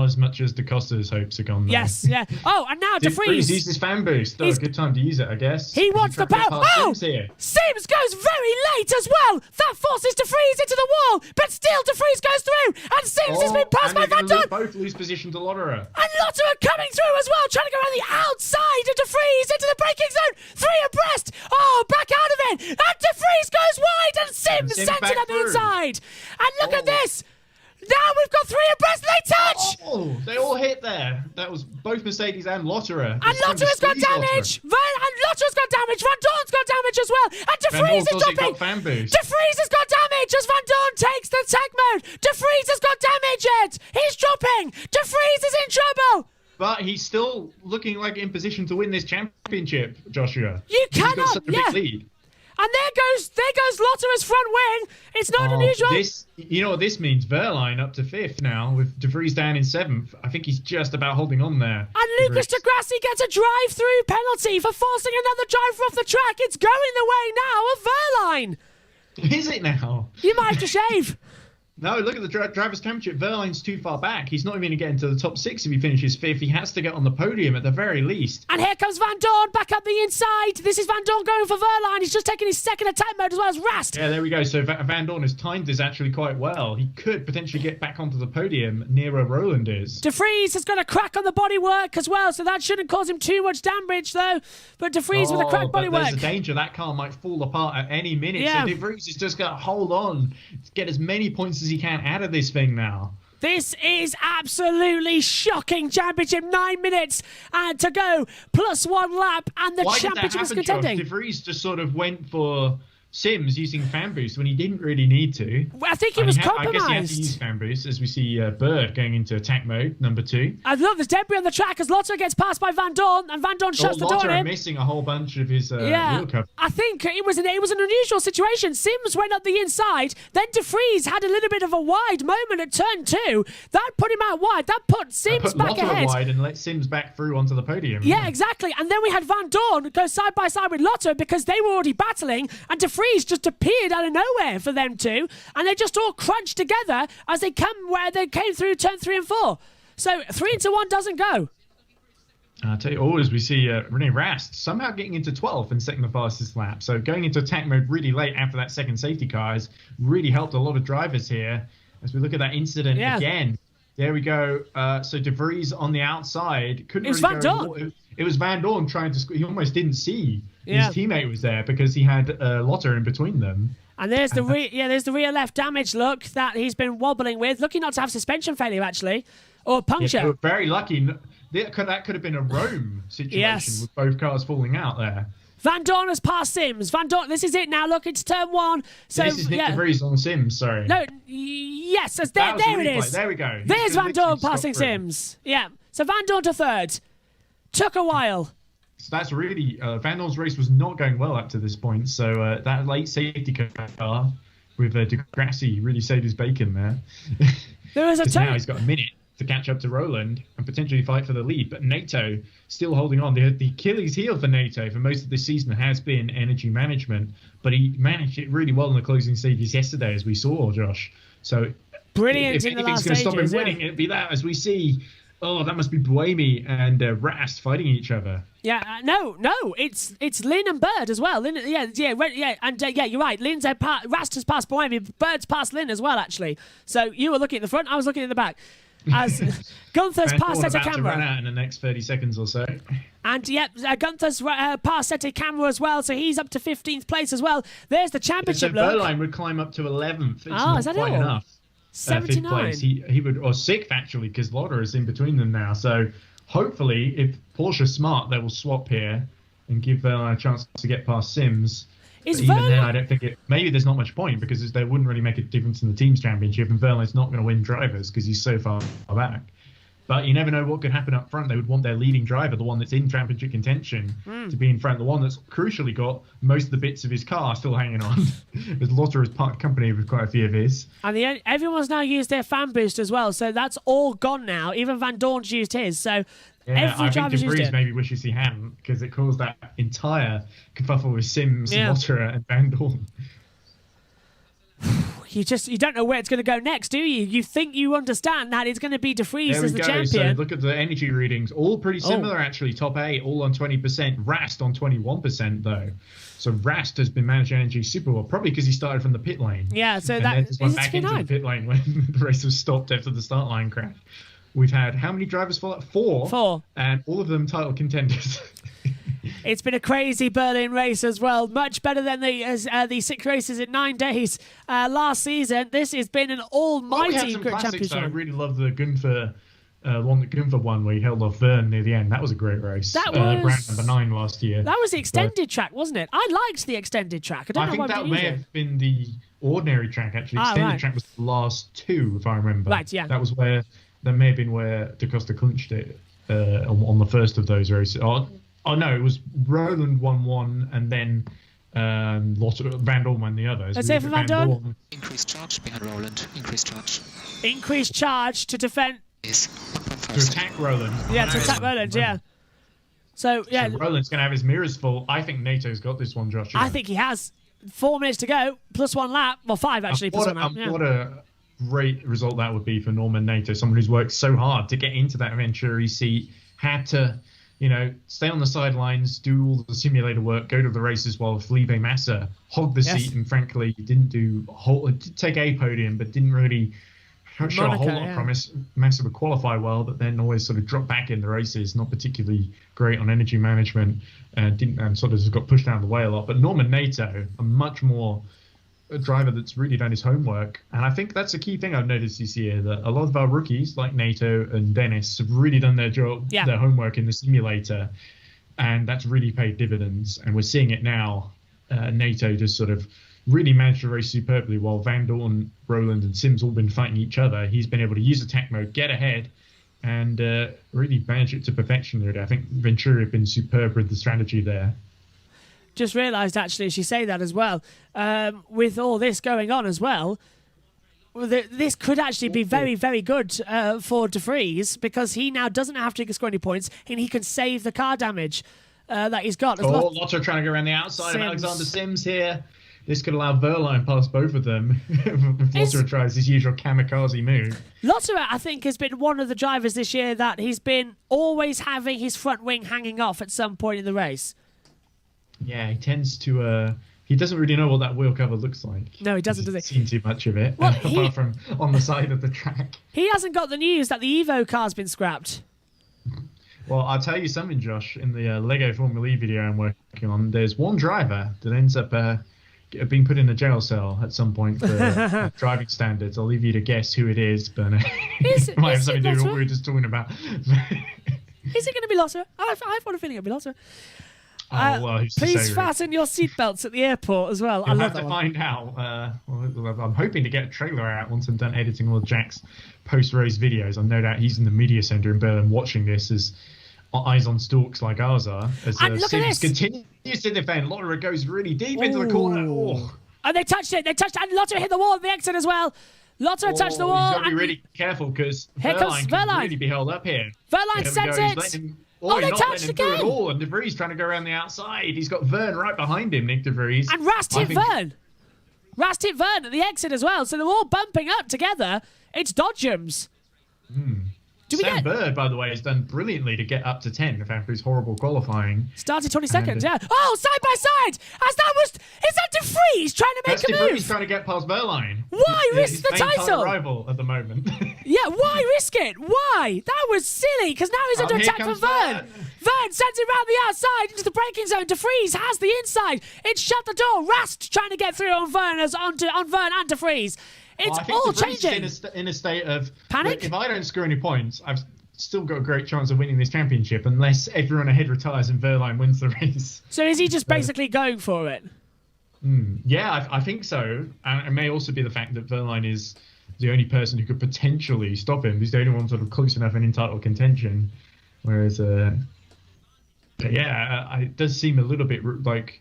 B: as much as Da Costa's hopes are gone, though.
A: Yes, yeah. Oh, and now De Vries.
B: He's his fan boost. Oh, a good time to use it, I guess.
A: He wants the power. Oh! Sims goes very late as well. That forces De Vries into the wall. But still, De Vries goes through. And Sims has been passed by Van Dorn.
B: Both lose position to Lotterer.
A: And Lotterer coming through as well, trying to go around the outside of De Vries into the braking zone. 3 abreast. Oh, back out of it. And De Vries goes wide, and Sims sends it up the inside. And look at this. Now we've got 3 abreast. They touch.
B: Oh, they all hit there. That was both Mercedes and Lotterer.
A: And Lotterer's got damage. And Lotterer's got damage. Van Dorn's got damage as well. And De Vries is dropping. De Vries has got damage as Van Dorn takes the tech mode. De Vries has got damage, Ed. He's dropping. De Vries is in trouble.
B: But he's still looking like in position to win this championship, Joshua.
A: You cannot,
B: he's got such a big lead.
A: And there goes Lotterer's front wing. It's not unusual.
B: You know what this means? Verline up to 5th now with De Vries down in 7th. I think he's just about holding on there.
A: And Lucas De Grassi gets a drive-through penalty for forcing another driver off the track. It's going the way now of Verline.
B: Is it now?
A: You might have to shave.
B: No, look at the Drivers' Championship. Verline's too far back. He's not even going to get into the top 6 if he finishes 5th. He has to get on the podium at the very least.
A: And here comes Van Dorn back up the inside. This is Van Dorn going for Verline. He's just taking his second attack mode as well as Rast.
B: Yeah, there we go. So Van Dorn has timed this actually quite well. He could potentially get back onto the podium near where Roland is.
A: De Vries has got a crack on the bodywork as well, so that shouldn't cause him too much damage though. But De Vries with a cracked bodywork.
B: There's a danger that car might fall apart at any minute. Yeah. So De Vries is just going to hold on to get as many points as he can out of this thing now.
A: This is absolutely shocking championship. 9 minutes to go, plus 1 lap, and the championship is contending.
B: De Vries just sort of went for Sims using fan boost when he didn't really need to.
A: Well, I think he was compromised.
B: I guess he had to use fan boost as we see Burch going into attack mode, number 2.
A: I love this debris on the track as Lotterer gets passed by Van Dorn, and Van Dorn shuts the door on him.
B: Missing a whole bunch of his wheel cover.
A: I think it was an unusual situation. Sims went up the inside, then De Vries had a little bit of a wide moment at turn 2. That put him out wide. That put Sims back ahead.
B: Wide and let Sims back through onto the podium.
A: Yeah, exactly. And then we had Van Dorn go side by side with Lotterer because they were already battling, and De Vries just appeared out of nowhere for them two, and they just all crunched together as they came through turn 3 and 4. So 3 into 1 doesn't go.
B: I'll tell you, as we see Rene Rast somehow getting into 12th and setting the fastest lap. So going into attack mode really late after that second safety car has really helped a lot of drivers here. As we look at that incident again, there we go. So De Vries on the outside couldn't. It was
A: Van Dorn.
B: It was Van Dorn trying to. He almost didn't see his teammate was there because he had Lotter in between them.
A: And there's the rear left damage look that he's been wobbling with, looking not to have suspension failure actually, or puncture.
B: Yeah, very lucky. That could have been a Rome situation with both cars falling out there.
A: Van Dorn has passed Sims. Van Dorn, this is it now. Look, it's turn 1. So
B: this is Nick De Vries on Sims. Sorry.
A: No, yes, there it is.
B: There we go.
A: There's Van Dorn passing Sims. Yeah. So Van Dorn to 3rd. Took a while.
B: So that's really Van Dorn's race was not going well up to this point. So that late safety car with De Grassi really saved his bacon there.
A: There was a turn.
B: Now he's got a minute to catch up to Roland and potentially fight for the lead. But NATO still holding on. The Achilles heel for NATO for most of this season has been energy management, but he managed it really well in the closing stages yesterday, as we saw, Josh. So
A: brilliant
B: if
A: in the
B: anything's
A: last
B: going to stop him
A: stages.
B: winning, it'd be that, as we see. Oh, that must be Buemi and Rast fighting each other.
A: Yeah, no, it's Lynn and Bird as well. Lynn, yeah, and you're right. Rast has passed Buemi, Bird's passed Lynn as well, actually. So you were looking at the front, I was looking at the back. As Gunther's passed Sete
B: about to run
A: Camera.
B: out in the next 30 seconds or so.
A: And Gunther's passed Sete Camera as well, so he's up to 15th place as well. There's the championship
B: So
A: look.
B: Berline would climb up to 11th. It's
A: Oh,
B: not
A: is that
B: quite
A: all?
B: enough.
A: 79.
B: Fifth place. He would, or sixth actually, because Lauder is in between them now. So hopefully, if Porsche's smart, they will swap here and give Verline a chance to get past Sims.
A: Is
B: But even
A: Verline-
B: then, I don't think maybe there's not much point because they wouldn't really make a difference in the team's championship, and Verline's not going to win drivers because he's so far back. But you never know what could happen up front. They would want their leading driver, the one that's in championship contention, to be in front. The one that's crucially got most of the bits of his car still hanging on. Because Lotter has part company with quite a few of his.
A: And everyone's now used their fan boost as well, so that's all gone now. Even Van Dorn's used his, so
B: Yeah,
A: every
B: I think
A: driver's
B: De
A: used
B: Vries
A: it.
B: maybe wishes he hadn't because it caused that entire kerfuffle with Sims,
A: Yeah.
B: Lotter, and Van Dorn.
A: You don't know where it's going to go next, do you? You think you understand that it's going to be De Vries
B: There we
A: as the
B: go.
A: champion.
B: So look at the energy readings. All pretty similar, actually. Top 8, all on 20%. Rast on 21%, though. So Rast has been managing energy super well, probably because he started from the pit lane.
A: Yeah, so
B: and
A: that
B: then just went
A: is
B: back into the
A: 59.
B: pit lane when the race was stopped after the start line crash. We've had how many drivers fall out? Four. And all of them title contenders.
A: It's been a crazy Berlin race as well. Much better than the 6 races in 9 days last season. This has been an
B: We had
A: almighty
B: some
A: good
B: classics, though. I
A: championship.
B: really love the Gunther one that Gunther won where he held off Verne near the end. That was a great race.
A: That
B: round
A: was-
B: number 9 last year.
A: That was the extended track, wasn't it? I liked the extended track. I don't
B: I
A: know
B: think
A: why we
B: that
A: didn't
B: may
A: use it.
B: have been the ordinary track, actually.
A: Ah,
B: Extended
A: right.
B: track was the last 2, if I remember.
A: Right, yeah.
B: That was where, that may have been where Da Costa clinched it on the first of those races. Oh no, it was Roland won one and then Van Dorn won the other.
A: Let's say for Van Dorn.
C: Increased charge behind Roland. Increased charge.
A: Increased charge to defend.
C: Is 1.5
B: To attack Roland.
A: Yeah, to attack Roland, yeah. So, yeah,
B: So Roland's going to have his mirrors full. I think NATO's got this one, Josh.
A: I think he has 4 minutes to go, plus 1 lap. Well, 5 actually, plus 1 lap. Yeah.
B: What a great result that would be for Norman NATO, someone who's worked so hard to get into that Venturi seat, had to, stay on the sidelines, do all the simulator work, go to the races while Felipe Massa hogged the
A: Yes.
B: seat, and frankly did take a podium, but didn't really show a whole
A: Monaco,
B: lot
A: yeah.
B: of promise. Massa would qualify well, but then always sort of dropped back in the races, not particularly great on energy management, and sort of just got pushed out of the way a lot. But Norman NATO, a much more a driver that's really done his homework, and I think that's a key thing I've noticed this year, that a lot of our rookies like NATO and Dennis have really done their job,
A: Yeah.
B: their homework in the simulator, and that's really paid dividends, and we're seeing it now. NATO just sort of really managed the race superbly, while Van Dorn, Roland and Sims all been fighting each other. He's been able to use attack mode, get ahead, and really manage it to perfection. Really, I think Venturi have been superb with the strategy there.
A: Just realised, actually, as you say that as well, with all this going on as well, this could actually be very, very good for De Vries, because he now doesn't have to score any points, and he can save the car damage that he's got. There's
B: Lotto trying to go around the outside of
A: Sims.
B: Alexander Sims here. This could allow Verline past both of them if Lotto tries his usual kamikaze move.
A: Lotterer, I think, has been one of the drivers this year that he's been always having his front wing hanging off at some point in the race.
B: Yeah, he tends to... he doesn't really know what that wheel cover looks like.
A: No, he doesn't, does
B: He's
A: he?
B: seen too much of it,
A: Well,
B: apart from on the side of the track.
A: He hasn't got the news that the Evo car's been scrapped.
B: Well, I'll tell you something, Josh. In the Lego Formula E video I'm working on, there's one driver that ends up being put in a jail cell at some point for driving standards. I'll leave you to guess who it is, but it might have something to do with what we were just talking about.
A: Is it going to be Lotterer? I've got a feeling it'll be Lotterer.
B: Well, who's to
A: Please
B: say,
A: fasten your seatbelts at the airport as well. I
B: You'll
A: love
B: have to
A: that one.
B: find out. Well, I'm hoping to get a trailer out once I'm done editing all of Jack's post-race videos. I'm no doubt he's in the media centre in Berlin watching this as eyes on stalks like ours are. As
A: And look at
B: Sims
A: this.
B: continues to defend. Lotterer goes really deep into the corner. Oh.
A: And they touched it. And Lotterer hit the wall at the exit as well. Lotterer touched the wall.
B: He's got to be
A: and
B: really careful because
A: Here comes
B: Verline can
A: Verline.
B: really be held up here.
A: Verline
B: Here we
A: sends
B: go. He's
A: it.
B: letting him-
A: Oh,
B: he's
A: they
B: not
A: touched
B: letting him through
A: again.
B: at all, and De Vries trying to go around the outside. He's got Verne right behind him, Nick De Vries.
A: And Rast
B: I
A: hit
B: think-
A: Verne. Rast hit Vern at the exit as well, so they're all bumping up together. It's Dodgems.
B: Sam Bird, by the way, has done brilliantly to get up to 10th after his horrible qualifying.
A: Started 22nd, yeah. Oh, side by side! Is that De Vries trying to make a move?
B: De Vries trying to get past Verline.
A: Why risk the title?
B: Rival at the moment.
A: Yeah, why risk it? Why? That was silly, because now he's under attack from Vern. Vern sends it round the outside into the braking zone. De Vries has the inside. It's shut the door. Rast trying to get through on Vern and De Vries. It's all changing.
B: In a state of
A: panic.
B: If I don't score any points, I've still got a great chance of winning this championship, unless everyone ahead retires and Verline wins the race.
A: So is he just basically going for it?
B: Yeah, I think so. And it may also be the fact that Verline is the only person who could potentially stop him. He's the only one sort of close enough and in title contention. Whereas, it does seem a little bit like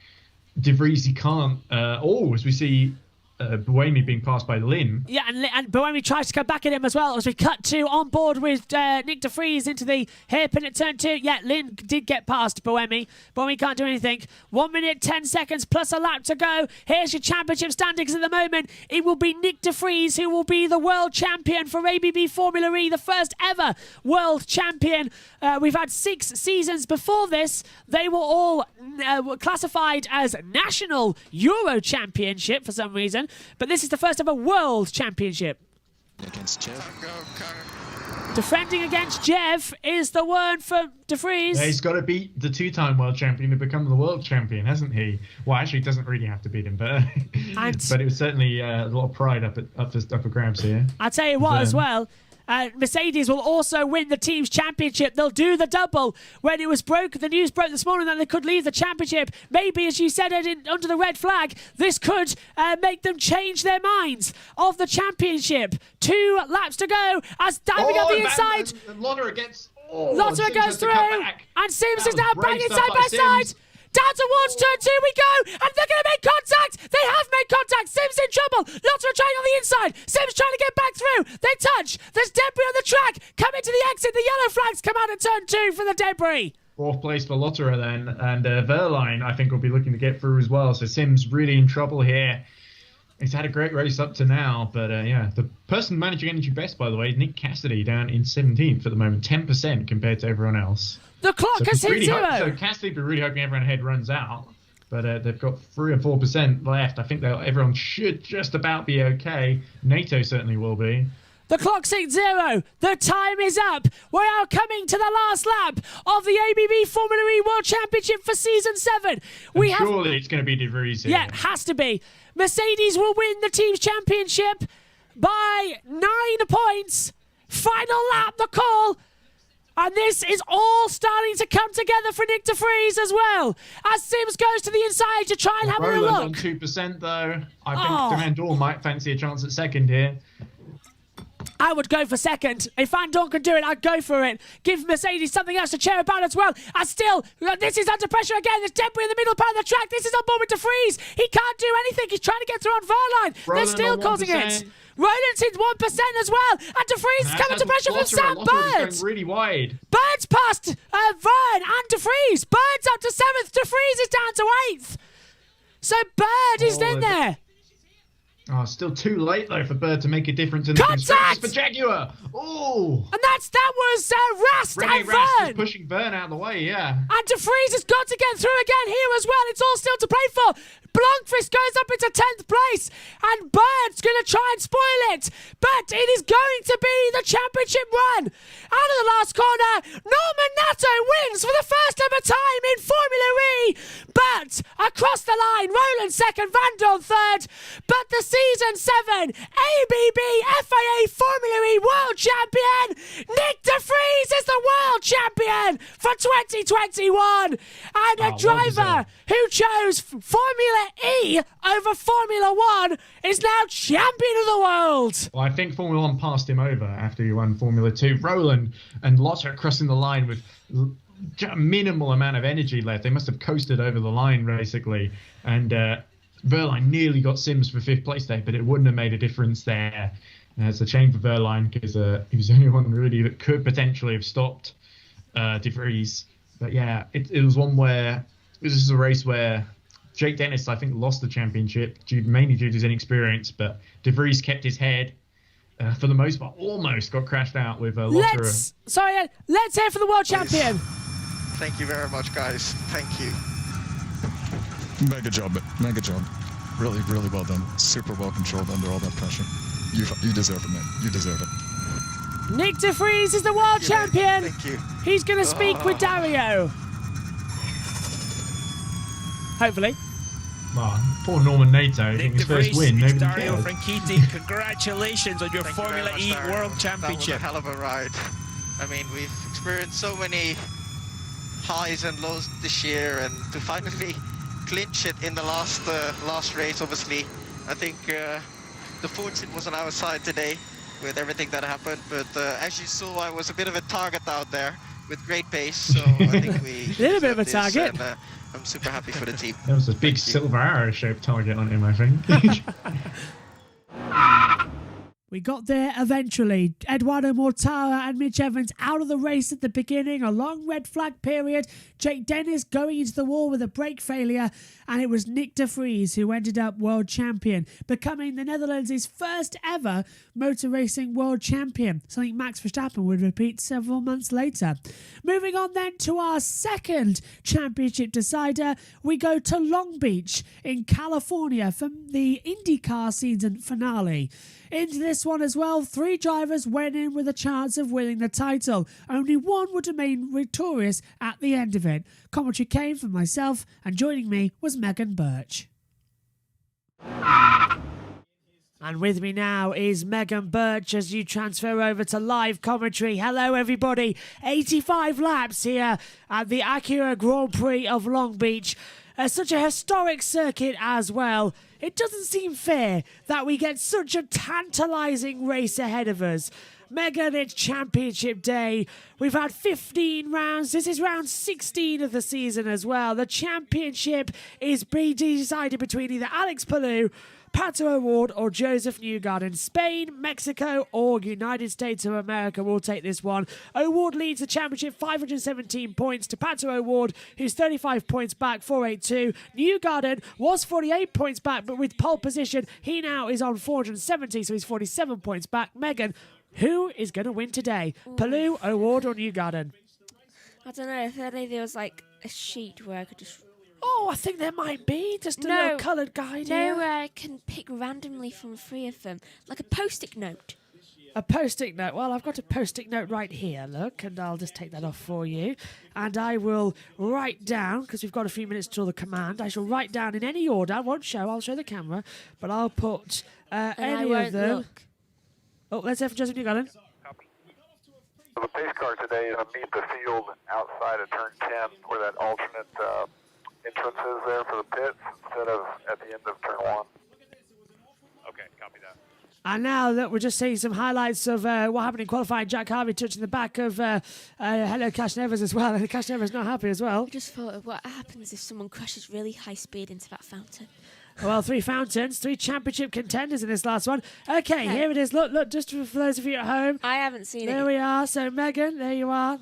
B: De Vries, he can't. As we see Buemi being passed by Lynn.
A: Yeah, and Buemi tries to come back at him as well as we cut to on board with Nick De Vries into the hairpin at turn 2. Yeah, Lynn did get past Buemi. Buemi can't do anything. 1 minute, 10 seconds plus a lap to go. Here's your championship standings at the moment. It will be Nick De Vries who will be the world champion for ABB Formula E, the first ever world champion. We've had 6 seasons before this. They were all classified as national Euro championship for some reason. But this is the first ever world championship.
C: Against Jeff.
A: Defending against Jeff is the one for De Vries.
B: Yeah, he's got to beat the 2-time world champion to become the world champion, hasn't he? Well, actually, he doesn't really have to beat him, but but it was certainly a lot of pride up for grabs here.
A: I'll tell you what as well. Mercedes will also win the team's championship. They'll do the double. When it was the news broke this morning that they could leave the championship. Maybe, as you said, under the red flag, this could make them change their minds of the championship. 2 laps to go as diving up the inside.
B: Lotterer
A: goes through, and Sims is now banging side by side. Down towards turn 2 we go, and they're going to make contact. They have made contact. Sims in trouble. Lotterer trying on the inside. Sims trying to get back through. They touch. There's debris on the track. Coming to the exit. The yellow flags come out at turn 2 for the debris.
B: 4th place for Lotterer then, and Verline I think will be looking to get through as well. So Sims really in trouble here. He's had a great race up to now, but the person managing energy best, by the way, Nick Cassidy, down in 17th at the moment, 10% compared to everyone else.
A: The clock has hit 0.
B: So Cassidy be really hoping everyone ahead runs out, but they've got 3 or 4% left. I think everyone should just about be okay. NATO certainly will be.
A: The clock's hit 0. The time is up. We are coming to the last lap of the ABB Formula E World Championship for Season 7.
B: Surely it's going to be De Vries here.
A: Yeah, it has to be. Mercedes will win the team's championship by 9 points. Final lap, the call. And this is all starting to come together for Nick De Vries as well. As Sims goes to the inside to try and have a look.
B: On 2% though. I think Van Dorn might fancy a chance at second here.
A: I would go for second. If Van Dorn can do it, I'd go for it. Give Mercedes something else to cheer about as well. And still, this is under pressure again. There's debris in the middle part of the track. This is on board with De Vries. He can't do anything. He's trying to get through on Verline. They're still causing it. Roland's in 1% as well. And De Vries is coming to pressure from Sam Bird.
B: Going really wide.
A: Bird's past Vern and De Vries. Bird's up to 7th. De Vries is down to 8th. So Bird is in there.
B: Oh, still too late though for Bird to make a difference in the
A: contact
B: for Jaguar. Oh,
A: and that was Rast and Vern.
B: Rast is pushing Vern out of the way. Yeah,
A: and De Vries has got to get through again here as well. It's all still to play for. Blomqvist goes up into 10th place, and Bird's going to try and spoil it. But it is going to be the championship run. Out of the last corner, Norman Nato wins for the first ever time in Formula E. But across the line, Roland second, Van Dorn third. But the Season 7 ABB FIA Formula E World Champion, Nick De Vries is the world champion for 2021. And a driver who chose Formula E over Formula 1 is now champion of the world.
B: Well, I think Formula 1 passed him over after he won Formula 2. Roland and Lotte crossing the line with a minimal amount of energy left. They must have coasted over the line, basically. And Verline nearly got Sims for 5th place there, but it wouldn't have made a difference there. It's a shame for Verline because he was the only one really that could potentially have stopped De Vries. But yeah, it was one where this is a race where Jake Dennis, I think, lost the championship mainly due to his inexperience, but De Vries kept his head for the most part. Almost got crashed out with a lot
A: Let's hear for the world champion.
I: Thank you very much, guys. Thank you.
J: Mega job. Really, really well done. Super well controlled under all that pressure. You deserve it, man. You deserve it.
A: Nick De Vries is the world champion.
I: Thank you.
A: He's going to speak with Dario. Hopefully.
B: Oh, poor Norman Nato getting his first win. Nobody
K: Dario
B: cared.
K: Franchitti, congratulations on your
I: Thank you very
K: Formula
I: much,
K: E
I: Dario.
K: World
I: That
K: Championship.
I: was a hell of a ride. I mean, we've experienced so many highs and lows this year, and to finally clinch it in the last race, obviously, I think the fortune was on our side today with everything that happened. But as you saw, I was a bit of a target out there with great pace, so I think we
A: Little bit of a
I: this,
A: target.
I: and, I'm super happy for the team.
B: There was a big silver arrow-shaped target on him, I think.
A: We got there eventually. Eduardo Mortara and Mitch Evans out of the race at the beginning. A long red flag period. Jake Dennis going into the wall with a brake failure. And it was Nick De Vries who ended up world champion, becoming the Netherlands' first ever motor racing world champion. Something Max Verstappen would repeat several months later. Moving on then to our second championship decider. We go to Long Beach in California for the IndyCar season finale. Into this one as well, 3 drivers went in with a chance of winning the title. Only one would remain victorious at the end of it. Commentary came from myself, and joining me was Megan Burch. And with me now is Megan Burch as you transfer over to live commentary. Hello everybody, 85 laps here at the Acura Grand Prix of Long Beach. Such a historic circuit as well. It doesn't seem fair that we get such a tantalising race ahead of us. Megan, it's championship day. We've had 15 rounds. This is round 16 of the season as well. The championship is being decided between either Alex Palou, Pato O'Ward or Joseph Newgarden. Spain, Mexico or United States of America will take this one. O'Ward leads the championship 517 points to Pato O'Ward, who's 35 points back, 482. Newgarden was 48 points back, but with pole position, he now is on 470, so he's 47 points back. Megan, who is going to win today? Palou, O'Ward or Newgarden?
L: I don't know. If only there was like a sheet where I could just...
A: Oh, I think there might be. Just a little coloured guide here.
L: No, where I can pick randomly from 3 of them. Like a post-it note.
A: A post-it note. Well, I've got a post-it note right here, look, and I'll just take that off for you. And I will write down, because we've got a few minutes till the command, I shall write down in any order. I won't show, I'll show the camera, but I'll put any of them.
L: Look.
A: Oh, let's hear from Joseph Newgarden.
M: The pace car today is meet the field outside of turn 10 where that alternate entrance is there for the pits instead of at the end of turn 1.
N: Okay, copy that.
A: And now that we're just seeing some highlights of what happened in qualifying, Jack Harvey touching the back of hello Cash Nevers as well, and Cash Nevers not happy as well.
L: I just thought of what happens if someone crashes really high speed into that fountain.
A: Well, 3 fountains, 3 championship contenders in this last one. Okay, here it is. Look, just for those of you at home.
L: I haven't seen it.
A: There we are. So, Megan, there you are.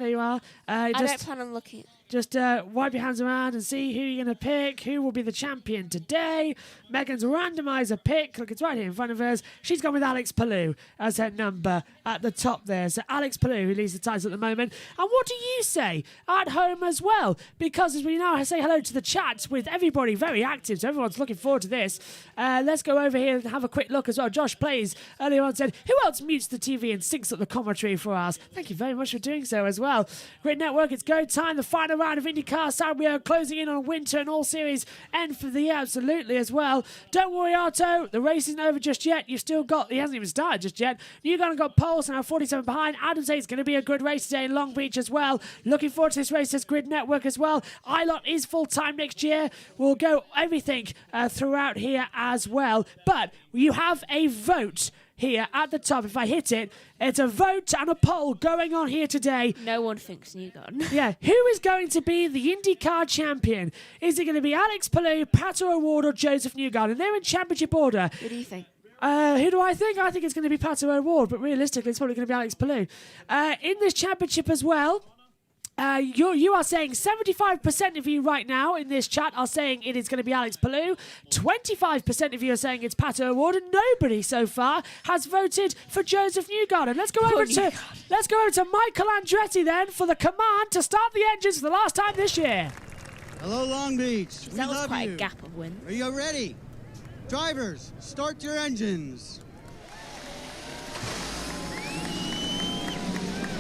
L: I don't plan on looking.
A: Just wipe your hands around and see who you're going to pick, who will be the champion today. Megan's randomizer pick. Look, it's right here in front of us. She's gone with Alex Palou as her number at the top there. So Alex Palou, who leads the title at the moment. And what do you say at home as well? Because as we know, I say hello to the chat with everybody very active, so everyone's looking forward to this. Let's go over here and have a quick look as well. Josh Playz earlier on said, who else mutes the TV and syncs up the commentary for us? Thank you very much for doing so as well. Grid Network, it's go time. The final round of IndyCar side. We are closing in on winter and all series end for the year, absolutely as well. Don't worry, Otto, the race isn't over just yet. You've still got, he hasn't even started just yet. Newgarden got poles and now 47 behind. Adam says it's going to be a good race today in Long Beach as well. Looking forward to this race as Grid Network as well. ILOT is full time next year. We'll go everything throughout here as well. But you have a vote here at the top. If I hit it, it's a vote and a poll going on here today.
L: No one thinks Newgarden.
A: Yeah, who is going to be the IndyCar champion? Is it going to be Alex Palou, Pato O'Ward or Joseph Newgarden? They're in championship order.
L: What do you think?
A: Who do I think? I think it's going to be Pato O'Ward, but realistically it's probably going to be Alex Palou. In this championship as well, You are saying 75% of you right now in this chat are saying it is going to be Alex Palou. 25% of you are saying it's Pato O'Ward, and nobody so far has voted for Joseph Newgarden. Let's go over to Michael Andretti then for the command to start the engines for the last time this year.
O: Hello, Long Beach.
L: That was quite a gap of wind.
O: Are you ready? Drivers, start your engines.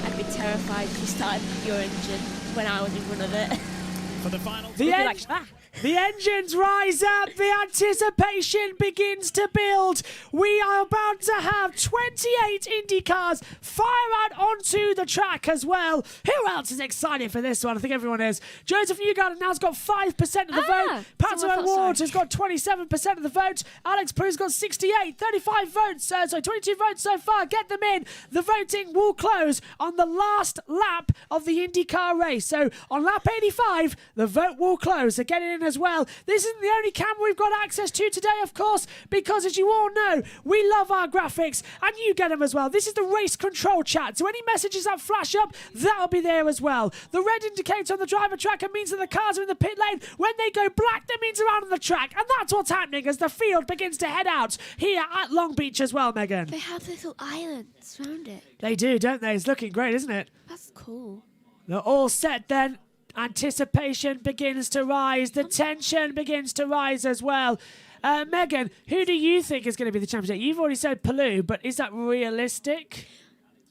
L: I'd be terrified if you started your engine when I was in front of it.
K: For the final.
A: The engines rise up, the anticipation begins to build. We are about to have 28 IndyCars fire out onto the track as well. Who else is excited for this one? I think everyone is. Joseph Newgarden now's got 5% of the vote. Pato O'Ward has got 27% of the vote. Alex Palou's got 68, 35 votes, 22 votes so far. Get them in. The voting will close on the last lap of the IndyCar race. So on lap 85, the vote will close. So get in as well. This isn't the only camera we've got access to today, of course, because as you all know, we love our graphics and you get them as well. This is the race control chat, so any messages that flash up, that'll be there as well. The red indicator on the driver tracker means that the cars are in the pit lane. When they go black, that means they're out on the track, and that's what's happening as the field begins to head out here at Long Beach as well, Megan.
L: They have little islands around it.
A: They do, don't they? It's looking great, isn't it?
L: That's cool.
A: They're all set then. Anticipation begins to rise. The tension begins to rise as well. Megan, who do you think is going to be the champion? You've already said Palou, but is that realistic?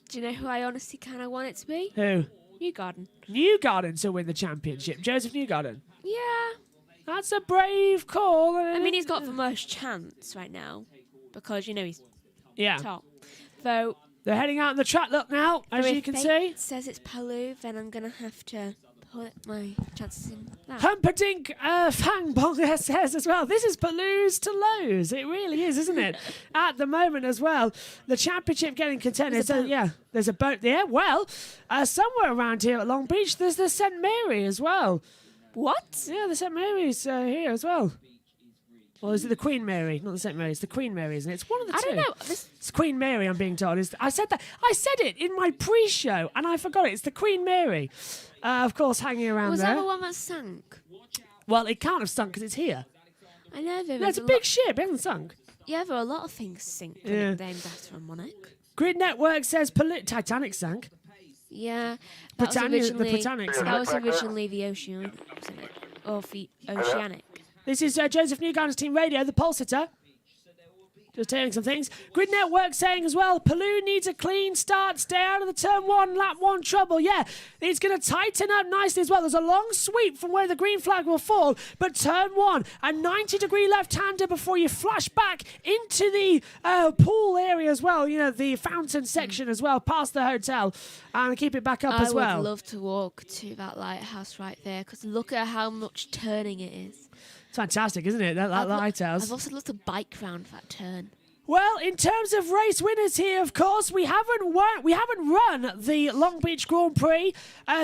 L: Do you know who I honestly kind of want it to be?
A: Who?
L: Newgarden.
A: Newgarden to win the championship. Joseph Newgarden.
L: Yeah.
A: That's a brave call.
L: I mean, he's got the most chance right now because, you know, he's top. So
A: they're heading out on the track look now, as you can see.
L: It says it's Palou, then I'm going to have to put my chances in that.
A: Humperdinck Fangbong says as well, this is Palou's to lose. It really is, isn't it? At the moment as well. The championship getting contended. There's a boat there. Well, somewhere around here at Long Beach, there's the St. Mary as well.
L: What?
A: Yeah, the St. Mary's here as well. Or is it the Queen Mary? Not the St. Mary. It's the Queen Mary, isn't it? It's one of the two.
L: I don't know.
A: It's Queen Mary, I'm being told. I said it in my pre-show, and I forgot it. It's the Queen Mary. Of course, hanging around
L: Was
A: there.
L: that the one that sank?
A: Well, it can't have sunk because it's here.
L: I know there
A: No, it's a big ship. It hasn't sunk.
L: Yeah, there are a lot of things sink
A: Yeah.
L: named after a monarch.
A: Grid Network says Titanic sank.
L: Yeah.
A: The Britannic sank.
L: That was originally the Oceanic, wasn't it? Or the Oceanic.
A: This is Joseph Newgarden's team radio, the pole sitter. Just hearing some things. Grid Network saying as well, Palou needs a clean start. Stay out of the turn one, lap one trouble. Yeah, it's going to tighten up nicely as well. There's a long sweep from where the green flag will fall. But turn one, a 90-degree left-hander before you flash back into the pool area as well. You know, the fountain section as well, past the hotel. And keep it back up as well.
L: I would love to walk to that lighthouse right there because look at how much turning it is.
A: It's fantastic, isn't it? That lighthouse.
L: I've also loved to bike round that turn.
A: Well, in terms of race winners here, of course, we haven't run the Long Beach Grand Prix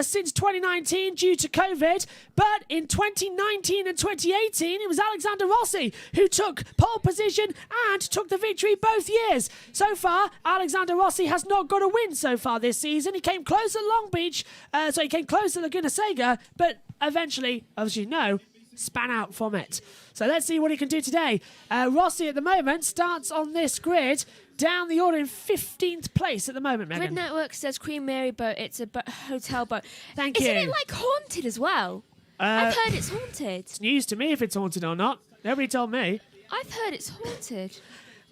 A: since 2019 due to COVID. But in 2019 and 2018, it was Alexander Rossi who took pole position and took the victory both years. So far, Alexander Rossi has not got a win so far this season. He came close at Long Beach, he came close at Laguna Seca, but eventually, as you know, span out from it. So let's see what he can do today. Rossi at the moment starts on this grid down the order in 15th place at the moment, Megan.
L: Grid Network says Queen Mary boat. It's a hotel boat.
A: Thank you.
L: Isn't it like haunted as well? I've heard it's haunted.
A: It's news to me if it's haunted or not. Nobody told me.
L: I've heard it's haunted.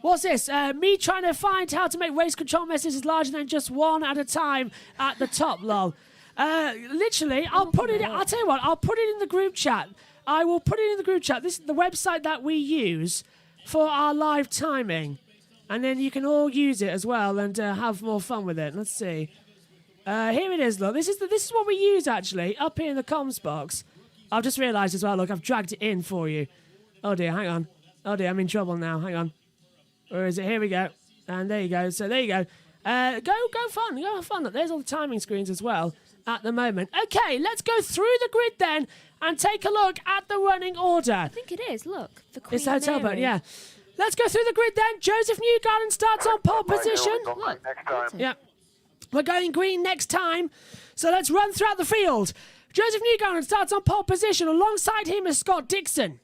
A: What's this? Me trying to find how to make race control messages larger than just one at a time at the top, lol. Literally, I'll tell you what, I'll put it in the group chat. I will put it in the group chat. This is the website that we use for our live timing. And then you can all use it as well and have more fun with it. Let's see. Here it is, look. This is what we use, actually, up here in the comms box. I've just realised as well, look, I've dragged it in for you. Oh, dear, hang on. Oh, dear, I'm in trouble now. Hang on. Where is it? Here we go. And there you go. So there you go. Go fun. Go have fun. Look, there's all the timing screens as well at the moment. Okay, let's go through the grid then and take a look at the running order.
L: I think it is. Look, the Queen
A: It's the hotel
L: Mary.
A: boat, yeah. Let's go through the grid then. Joseph Newgarden starts on pole position.
L: Look.
A: Yeah. We're going green next time. So let's run throughout the field. Joseph Newgarden starts on pole position. Alongside him is Scott Dixon.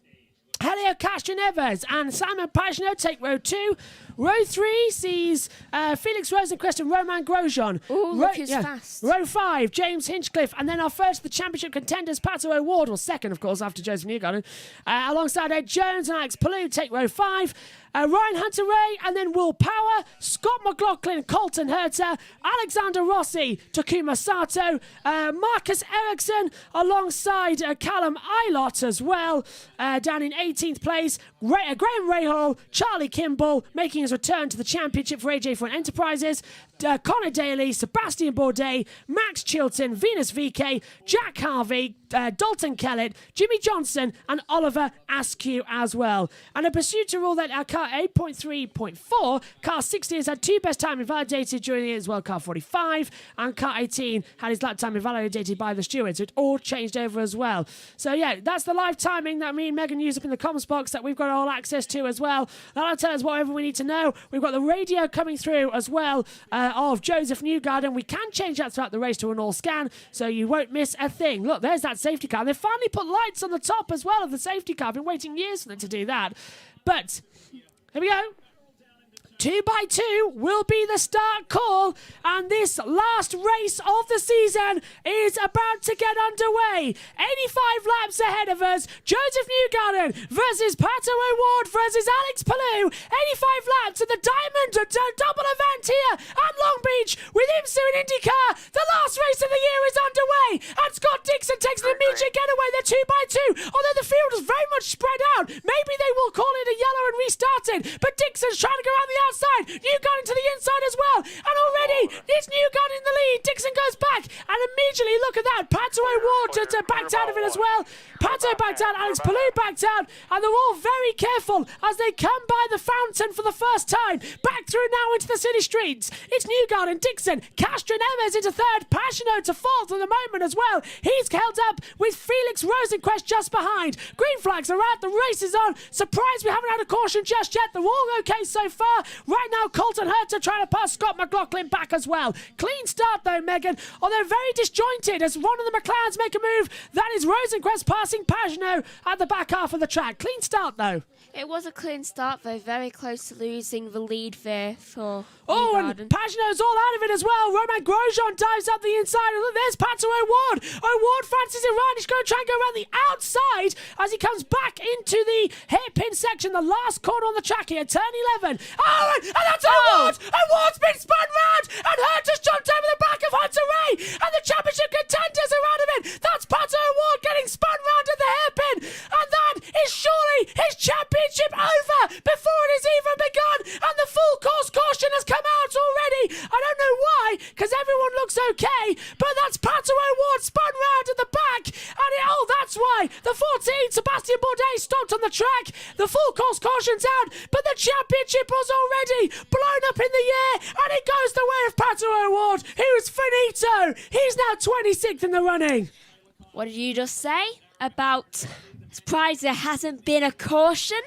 A: Helio Castroneves and Simon Pagenaud take row 2. Row 3 sees Felix Rosenqvist and Romain Grosjean.
L: Oh, look who's fast.
A: Row 5, James Hinchcliffe. And then our first of the championship contenders, Pato O'Ward, or second, of course, after Joseph Newgarden. Alongside Ed Jones and Alex Palou take row 5. Ryan Hunter-Ray, and then Will Power, Scott McLaughlin, Colton Herta, Alexander Rossi, Takuma Sato, Marcus Ericsson, alongside Callum Eilert as well, down in 18th place. Graham Rahal, Charlie Kimball, making his return to the championship for AJ Front Enterprises. Connor Daly, Sebastian Bourdais, Max Chilton, Venus VK, Jack Harvey, Dalton Kellett, Jimmy Johnson, and Oliver Askew as well. And a pursuit to rule that our car 8.3.4, car 60 has had 2 best time invalidated during the year as well, car 45, and car 18 had his lap time invalidated by the steward, so it all changed over as well. So yeah, that's the live timing that me and Megan use up in the comments box that we've got all access to as well. That'll tell us whatever we need to know. We've got the radio coming through as well, of Joseph Newgarden. We can change that throughout the race to an all scan, so you won't miss a thing. Look, there's that safety car. They finally put lights on the top as well of the safety car. I've been waiting years for them to do that. But here we go. 2x2 will be the start call, and this last race of the season is about to get underway. 85 laps ahead of us. Joseph Newgarden versus Pato O'Ward versus Alex Palou. 85 laps at the Diamond double event here at Long Beach with IMSA and IndyCar. The last race of the year is underway, and Scott Dixon takes an immediate getaway. They're 2x2, although the field is very much spread out. Maybe they will call it a yellow and restart it, but Dixon's trying to go out the outside. Newgarden to the inside as well, and already it's Newgarden in the lead. Dixon goes back, and immediately, look at that, Pato O'Ward backed out of it as well. Pato backed out, Alex Palou backed out, and they're all very careful as they come by the fountain for the first time. Back through now into the city streets. It's Newgarden, Dixon, Castroneves into third, Pagenaud to fourth at the moment as well. He's held up with Felix Rosenqvist just behind. Green flags are out, the race is on. Surprised we haven't had a caution just yet. They're all okay so far. Right now, Colton Herta trying to pass Scott McLaughlin back as well. Clean start though, Megan, although very disjointed as one of the McLarens make a move. That is Rosenqvist passing Pagenaud at the back half of the track. Clean start though.
L: It was a clean start, though, very close to losing the lead there for
A: Newgarden. And Pagenaud's all out of it as well. Romain Grosjean dives up the inside. And look, there's Pato O'Ward. O'Ward fancies it right. He's going to try and go around the outside as he comes back into the hairpin section, the last corner on the track here, turn 11. Oh, and that's O'Ward! O'Ward's been spun round, and Herta's jumped over the back of Hunter-Ray, and the championship contenders are out of it. That's Pato O'Ward getting spun round at the hairpin, and that is surely his championship over before it has even begun, and the full course caution has come out already. I don't know why, because everyone looks okay, but that's Pato O'Ward spun round at the back, and that's why the 14 Sebastian Bourdais stopped on the track. The full course caution's out, but the championship was already blown up in the air, and it goes the way of Pato O'Ward, who's finito. He's now 26th in the running.
L: What did you just say about surprised there hasn't been a caution?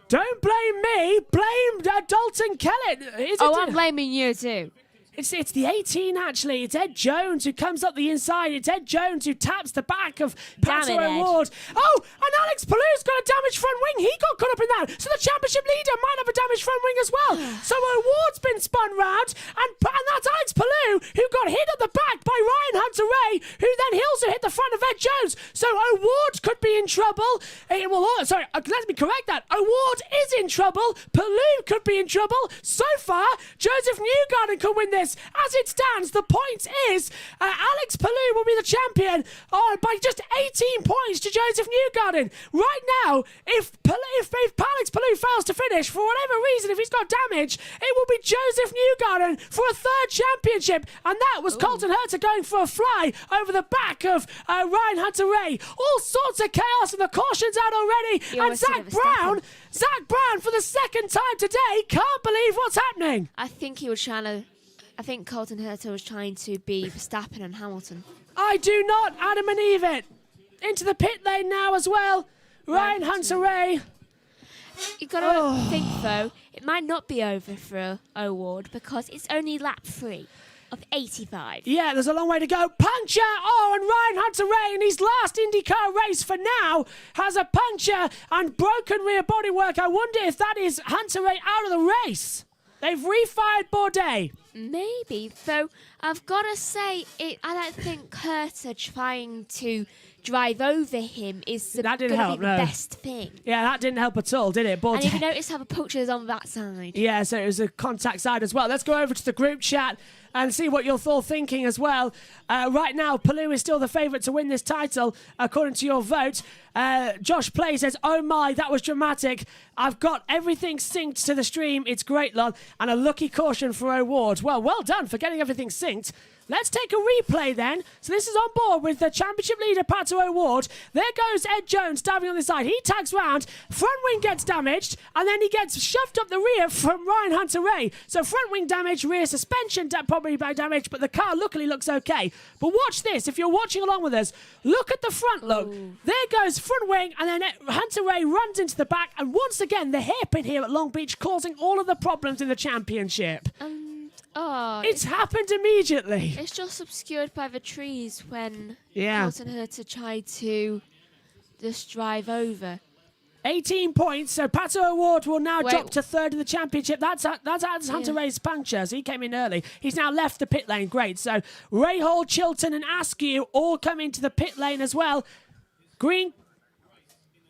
A: Don't blame me. Blame Dalton Kellett.
L: I'm blaming you too.
A: It's the 18, actually. It's Ed Jones who comes up the inside. It's Ed Jones who taps the back of Pato O'Ward. Oh, and Alex Palou's got a damaged front wing. He got caught up in that. So the championship leader might have a damaged front wing as well. So O'Ward's been spun round, and that's Alex Palou, who got hit at the back by Ryan Hunter-Ray, who then also hit the front of Ed Jones. So O'Ward could be in trouble. Let me correct that. O'Ward is in trouble. Palou could be in trouble. So far, Joseph Newgarden could win this. As it stands, the point is Alex Palou will be the champion by just 18 points to Joseph Newgarden. Right now, if Alex Palou fails to finish, for whatever reason, if he's got damage, it will be Joseph Newgarden for a third championship. And that was Colton Herta going for a fly over the back of Ryan Hunter-Ray. All sorts of chaos, and the caution's out already. And Zach Brown, for the second time today, can't believe what's happening.
L: I think Colton Herta was trying to be Verstappen and Hamilton.
A: I do not Adam and Eve it. Into the pit lane now as well. Ryan Hunter-Ray.
L: You've got to think, though, it might not be over for O'Ward because it's only lap 3. of 85.
A: Yeah, there's a long way to go. Puncture! Oh, and Ryan Hunter-Reay in his last IndyCar race for now has a puncture and broken rear bodywork. I wonder if that is Hunter-Reay out of the race. They've refired Bourdais.
L: Maybe, though I've got to say, I don't think Herta trying to drive over him is going to be the best thing.
A: Yeah, that didn't help at all, did it?
L: And if you notice how the puncture is on that side.
A: Yeah, so it was a contact side as well. Let's go over to the group chat and see what you're all thinking as well. Right now, Palou is still the favourite to win this title, according to your vote. Josh Playz says, oh my, that was dramatic. I've got everything synced to the stream. It's great, lol. And a lucky caution for O'Ward. Well done for getting everything synced. Let's take a replay then. So this is on board with the championship leader, Pato O'Ward. There goes Ed Jones diving on the side. He tags round. Front wing gets damaged. And then he gets shoved up the rear from Ryan Hunter-Reay. So front wing damage, rear suspension probably by damage. But the car luckily looks okay. But watch this. If you're watching along with us, look at the front look. Ooh. There goes front wing. And then Hunter-Reay runs into the back. And once again, the hairpin here at Long Beach causing all of the problems in the championship. It's happened immediately.
L: It's just obscured by the trees when
A: Colton
L: Herta tried to just drive over.
A: 18 points, so Pato O'Ward will now drop to third in the championship. That's Hunter-Reay's puncture, so he came in early. He's now left the pit lane. Great. So Ray Hall, Chilton and Askew all come into the pit lane as well. Green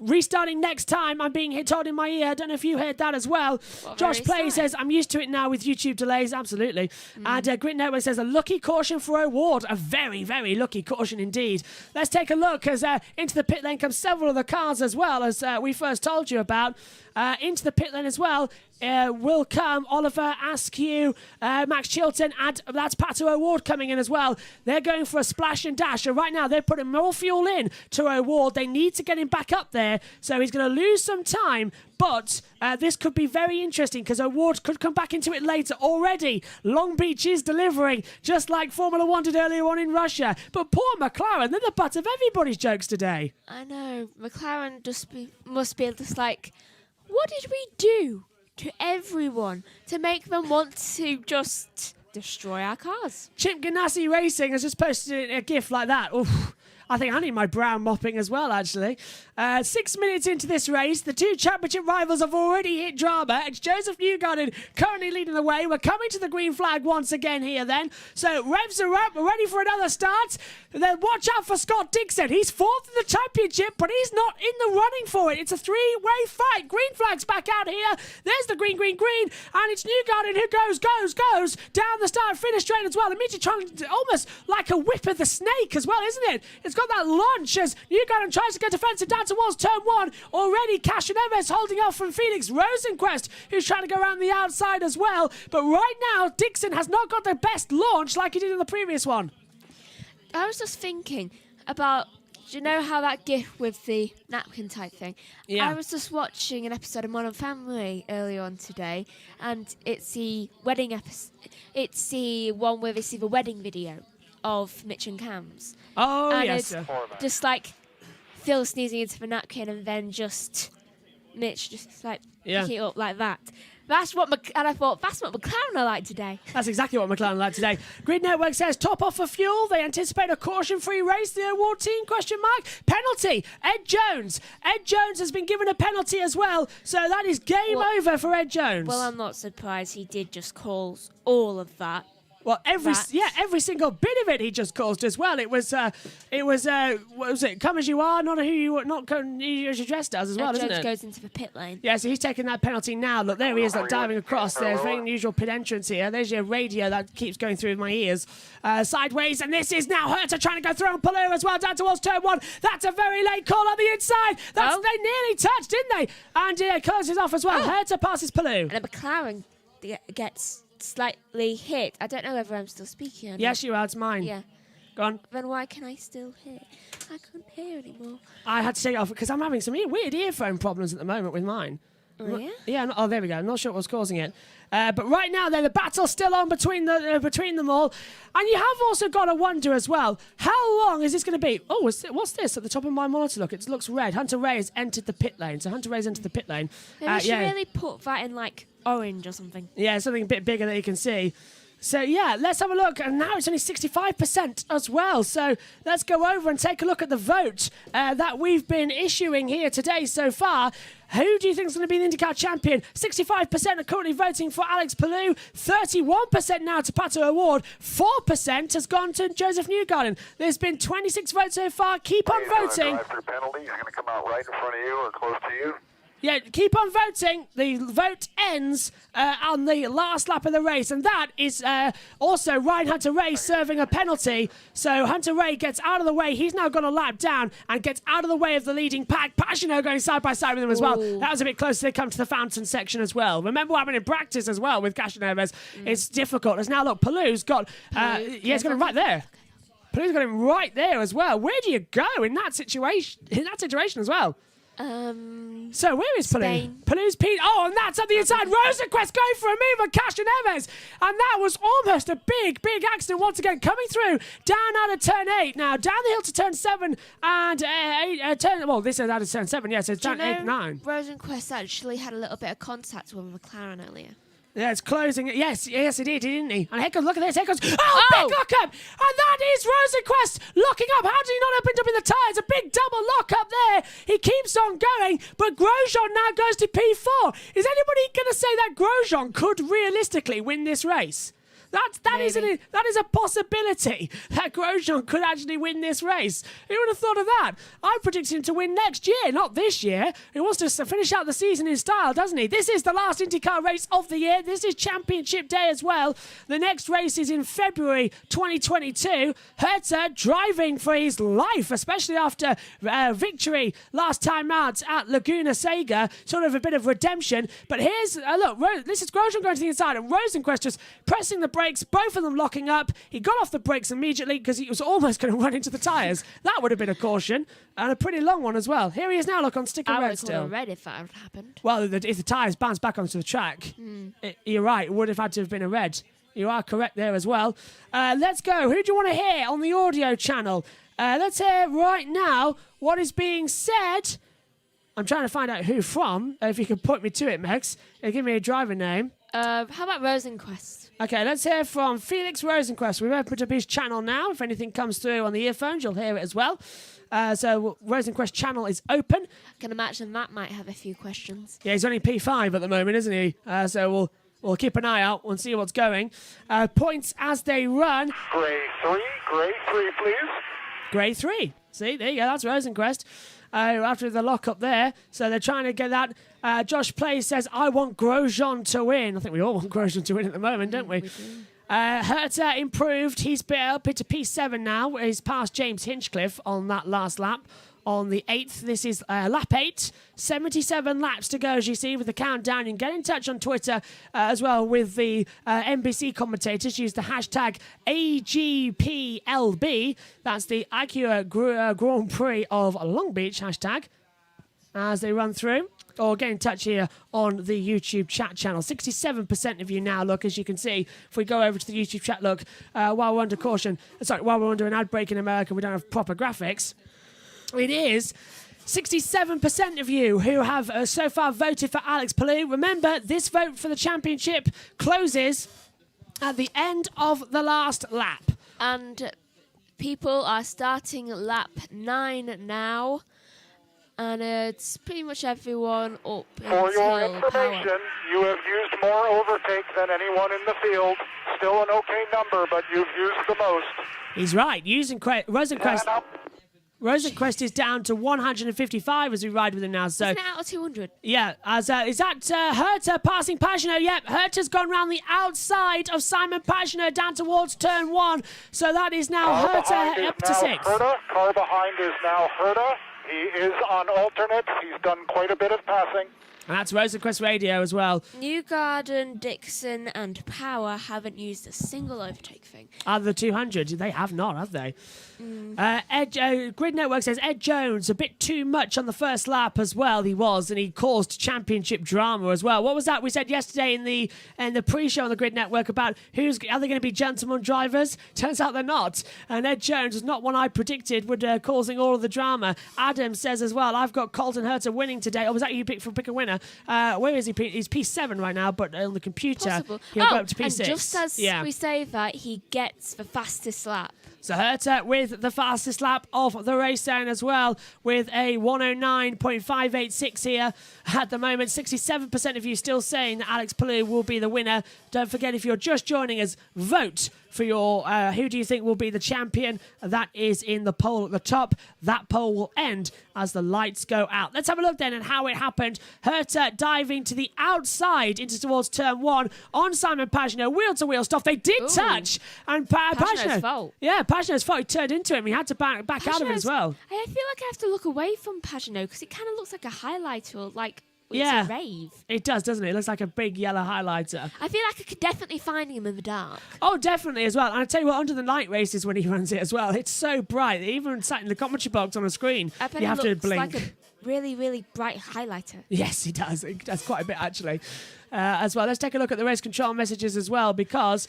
A: restarting next time. I'm being told in my ear. I don't know if you heard that as well. Josh Playz says, I'm used to it now with YouTube delays. Absolutely. And Grit Network says, a lucky caution for O'Ward. A very, very lucky caution indeed. Let's take a look as into the pit lane come several of the cars as well, as we first told you about. Into the pit lane as well will come Oliver Askew, Max Chilton, and that's Pato O'Ward coming in as well. They're going for a splash and dash. So right now they're putting more fuel in to O'Ward. They need to get him back up there. So he's going to lose some time. But this could be very interesting because O'Ward could come back into it later. Already, Long Beach is delivering, just like Formula One did earlier on in Russia. But poor McLaren, they're the butt of everybody's jokes today.
L: I know. McLaren must be just like, what did we do to everyone to make them want to just destroy our cars?
A: Chip Ganassi Racing has just posted a GIF like that. Oof. I think I need my brown mopping as well, actually. 6 minutes into this race, the two championship rivals have already hit drama. It's Joseph Newgarden currently leading the way. We're coming to the green flag once again here then. So revs are up. We're ready for another start. Then watch out for Scott Dixon. He's fourth in the championship, but he's not in the running for it. It's a three-way fight. Green flag's back out here. There's the green. And it's Newgarden who goes down the start-finish straight as well. Immediately trying to, almost like a whip of the snake as well, isn't it? It's got that launch as Newgarden tries to get defensive down towards turn one. Already Cashin Neves holding off from Felix Rosenquist, who's trying to go around the outside as well. But right now, Dixon has not got the best launch like he did in the previous one.
L: I was just thinking about, do you know how that GIF with the napkin type thing?
A: Yeah.
L: I was just watching an episode of Modern Family earlier on today, and it's the wedding episode. It's the one where they see the wedding video of Mitch and Cam's.
A: Oh,
L: and
A: yes.
L: it's just like Phil sneezing into the napkin and then just Mitch just like picking it up like that. That's what and I thought, that's what McLaren are like today.
A: That's exactly what McLaren are like today. Grid Network says, top off for fuel. They anticipate a caution-free race. The O'Ward team, ? Penalty. Ed Jones. Ed Jones has been given a penalty as well. So that is game over for Ed Jones.
L: Well, I'm not surprised he did just call all of that.
A: Well, every single bit of it he just caused as well. It was what was it? Come as you are, not who you as you're dressed as well, isn't it?
L: Goes into the pit lane.
A: Yeah, so he's taking that penalty now. Look, there he is, diving across. There's very unusual pit entrance here. There's your radio that keeps going through my ears. Sideways, and this is now Herta trying to go through on Palou as well, down towards turn one. That's a very late call on the inside. They nearly touched, didn't they? And closes off as well. Herta passes Palou.
L: And a McLaren gets slightly hit. I don't know whether I'm still speaking or not.
A: Yes, you are. It's mine.
L: Yeah.
A: Go on.
L: Then why can I still hear? I couldn't hear anymore.
A: I had to take it off because I'm having some weird earphone problems at the moment with mine.
L: Oh, yeah?
A: Yeah. Oh, there we go. I'm not sure what's causing it. But right now, the battle's still on between them all. And you have also got to wonder as well, how long is this going to be? Oh, what's this at the top of my monitor? Look, it looks red. Hunter-Reay has entered the pit lane. So Hunter-Reay's entered the pit lane.
L: Maybe we should really put that in, like, orange or something.
A: Yeah, something a bit bigger that you can see. So, yeah, let's have a look. And now it's only 65% as well. So let's go over and take a look at the vote that we've been issuing here today so far. Who do you think is going to be the IndyCar champion? 65% are currently voting for Alex Palou. 31% now to Pato O'Ward. 4% has gone to Joseph Newgarden. There's been 26 votes so far. Keep on voting.
M: Drive-through penalty. He's going to come out right in front of you or close to you.
A: Yeah, keep on voting. The vote ends on the last lap of the race, and that is also Ryan Hunter-Reay serving a penalty. So Hunter-Reay gets out of the way. He's now got a lap down and gets out of the way of the leading pack. Pagano going side by side with him as well. That was a bit close. They come to the fountain section as well. Remember what happened in practice as well with Cashineves. It's difficult. As now look, Palou's got he's got him right there. Palou's got him right there as well. Where do you go in that situation? In that situation as well. So where is Palou? Palou's Pete. Oh, and that's on the inside. Rosenquist going for a move on Cashineves. And that was almost a big accident once again. Coming through down out of turn 8. Now down the hill to turn 7 and well, this is out of turn 7. Yes, it's turn 8 and 9.
L: Rosenquist actually had a little bit of contact with McLaren earlier.
A: Yeah, it's closing. Yes, he did, didn't he? And here comes, look at this. Here comes, big lock up. And that is Rosenquist locking up. How did he not open up in the tyres? A big double lock up there. He keeps on going, but Grosjean now goes to P4. Is anybody going to say that Grosjean could realistically win this race? That is a possibility that Grosjean could actually win this race. Who would have thought of that? I predict him to win next year, not this year. He wants to finish out the season in style, doesn't he? This is the last IndyCar race of the year. This is Championship Day as well. The next race is in February 2022. Herta driving for his life, especially after victory last time out at Laguna Seca. Sort of a bit of redemption. But here's, look, this is Grosjean going to the inside and Rosenquist just pressing the brakes, both of them locking up. He got off the brakes immediately because he was almost going to run into the tyres. That would have been a caution, and a pretty long one as well. Here he is now, look, on sticker red still.
L: I would have red if that had happened.
A: Well, if the tyres bounced back onto the track, you're right, it would have had to have been a red. You are correct there as well. Let's go. Who do you want to hear on the audio channel? Let's hear right now what is being said. I'm trying to find out who from. If you could point me to it, Mex. Give me a driver name.
L: How about Rosenquist?
A: Okay, let's hear from Felix Rosenquist. We've opened up his channel now. If anything comes through on the earphones, you'll hear it as well. So Rosenquist channel is open.
L: I can imagine Matt might have a few questions.
A: Yeah, he's only P5 at the moment, isn't he? So we'll keep an eye out and see what's going. Points as they run.
M: Gray 3, please.
A: Gray 3. See, there you go. That's Rosenquist. After the lock up there. So they're trying to get that. Josh Playz says, I want Grosjean to win. I think we all want Grosjean to win at the moment, don't we? Herta improved. He's up into P7 now. He's past James Hinchcliffe on that last lap. On the 8th, this is lap 8. 77 laps to go, as you see, with the countdown. You can get in touch on Twitter as well with the NBC commentators. Use the hashtag AGPLB. That's the Acura Grand Prix of Long Beach hashtag as they run through. Or get in touch here on the YouTube chat channel. 67% of you now, look, as you can see, if we go over to the YouTube chat, look, while we're under an ad break in America, we don't have proper graphics. It is 67% of you who have so far voted for Alex Palou. Remember, this vote for the championship closes at the end of the last lap.
L: And people are starting lap 9 now. And it's pretty much everyone up.
M: For your information, you have used more overtake than anyone in the field. Still an okay number, but you've used the most.
A: He's right. Rosenquist is down to 155 as we ride with him now. So
L: isn't it out of 200?
A: Yeah. Is that Herta passing Pagano? Yep. Herta's gone round the outside of Simon Pagano down towards turn 1. So that is now Herta up to 6.
M: Car behind is now Herta. He is on alternates. He's done quite a bit of passing.
A: And that's Rosenquist radio as well.
L: Newgarden, Dixon and Power haven't used a single overtake thing.
A: Out of the 200, they have not, have they? Grid Network says Ed Jones, a bit too much on the first lap as well. He was, and he caused championship drama as well. What was that we said yesterday in the pre-show on the Grid Network about are they going to be gentleman drivers? Turns out they're not. And Ed Jones was not one I predicted would causing all of the drama. Adam says as well, I've got Colton Herta winning today. Oh, was that you pick a winner? winner. Where is he? He's P7 right now, but on the computer,
L: Possible.
A: he'll go up to P6.
L: And just as we say that, he gets the fastest lap.
A: So Herta with the fastest lap of the race down as well, with a 109.586 here at the moment. 67% of you still saying that Alex Palou will be the winner. Don't forget, if you're just joining us, vote for your who do you think will be the champion. That is in the poll at the top. That poll will end as the lights go out. Let's have a look then at how it happened. Herta diving to the outside into towards turn 1 on Simon Pagenaud. Wheel-to-wheel stuff. They did touch. And
L: Pagenaud's fault.
A: Yeah, Pagenaud's fault. He turned into him. He had to back out of it as well.
L: I feel like I have to look away from Pagenaud because it kind of looks like a highlighter or like it's a rave.
A: It does, doesn't it? It looks like a big yellow highlighter.
L: I feel like I could definitely find him in the dark.
A: Oh, definitely as well. And I tell you what, under the night races when he runs it as well, it's so bright. Even sat in the commentary box on a screen,
L: I bet
A: you have to
L: looks
A: blink.
L: like a really, really bright highlighter.
A: Yes, he does. It does quite a bit, actually. As well. Let's take a look at the race control messages as well, because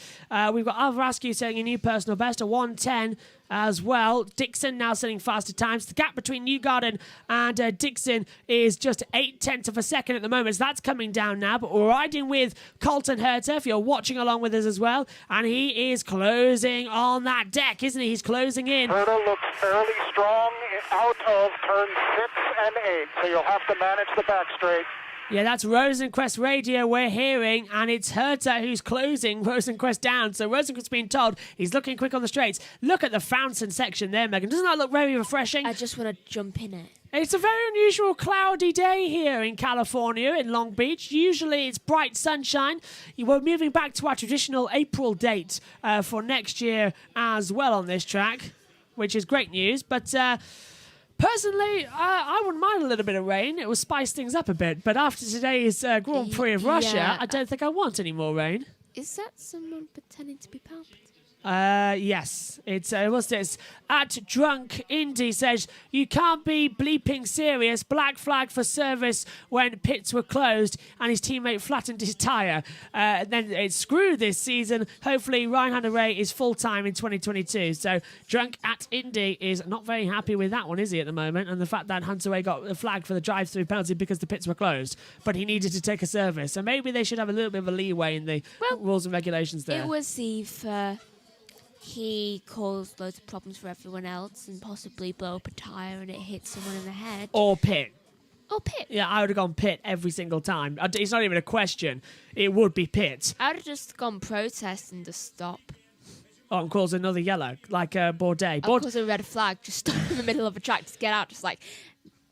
A: we've got Alvarascu saying a new personal best, a 1:10 as well. Dixon now setting faster times. The gap between Newgarden and Dixon is just 0.8 of a second at the moment, so that's coming down now. But we're riding with Colton Herta, if you're watching along with us as well, and he is closing on that deck, isn't he? He's closing in.
M: Herta looks fairly strong out of turn 6 and 8, so you'll have to manage the back straight.
A: Yeah, that's Rosenquist radio we're hearing, and it's Herta who's closing Rosenquist down. So Rosenquist's being told he's looking quick on the straights. Look at the fountain section there, Megan. Doesn't that look very refreshing?
L: I just want to jump in it.
A: It's a very unusual cloudy day here in California, in Long Beach. Usually it's bright sunshine. We're moving back to our traditional April date for next year as well on this track, which is great news. But personally, I wouldn't mind a little bit of rain. It will spice things up a bit. But after today's Grand Prix of Russia, I don't think I want any more rain.
L: Is that someone pretending to be Palpatine?
A: Yes. What's this? At Drunk Indy says, you can't be bleeping serious. Black flag for service when pits were closed and his teammate flattened his tyre. Then it's screw this season. Hopefully Ryan Hunter-Ray is full-time in 2022. So Drunk at Indy is not very happy with that one, is he, at the moment? And the fact that Hunter-Ray got a flag for the drive-through penalty because the pits were closed. But he needed to take a service. So maybe they should have a little bit of a leeway in the rules and regulations there.
L: It was either he caused loads of problems for everyone else and possibly blow up a tyre and it hit someone in the head.
A: Or pit.
L: Or pit.
A: Yeah, I would have gone pit every single time. It's not even a question. It would be pit.
L: I would have just gone protest and just stop.
A: Oh, and cause another yellow, like Bourdais.
L: I'd cause a red flag, just stop in the middle of a track, just get out, just like,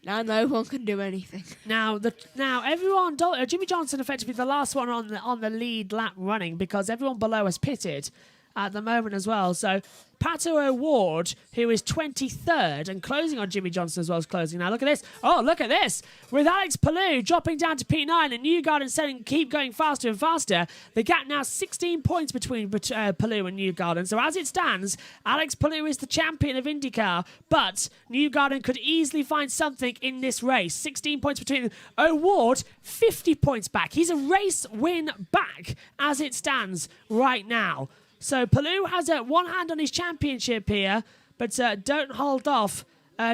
L: now no one can do anything.
A: Now everyone, Jimmy Johnson effectively the last one on the lead lap running because everyone below has pitted at the moment as well. So Pato O'Ward, who is 23rd and closing on Jimmy Johnson as well as closing. Now look at this. Oh, look at this. With Alex Palou dropping down to P9 and Newgarden saying keep going faster and faster. The gap now 16 points between Palou and Newgarden. So as it stands, Alex Palou is the champion of IndyCar, but Newgarden could easily find something in this race. 16 points between them. O'Ward, 50 points back. He's a race win back as it stands right now. So Palou has one hand on his championship here, but don't hold off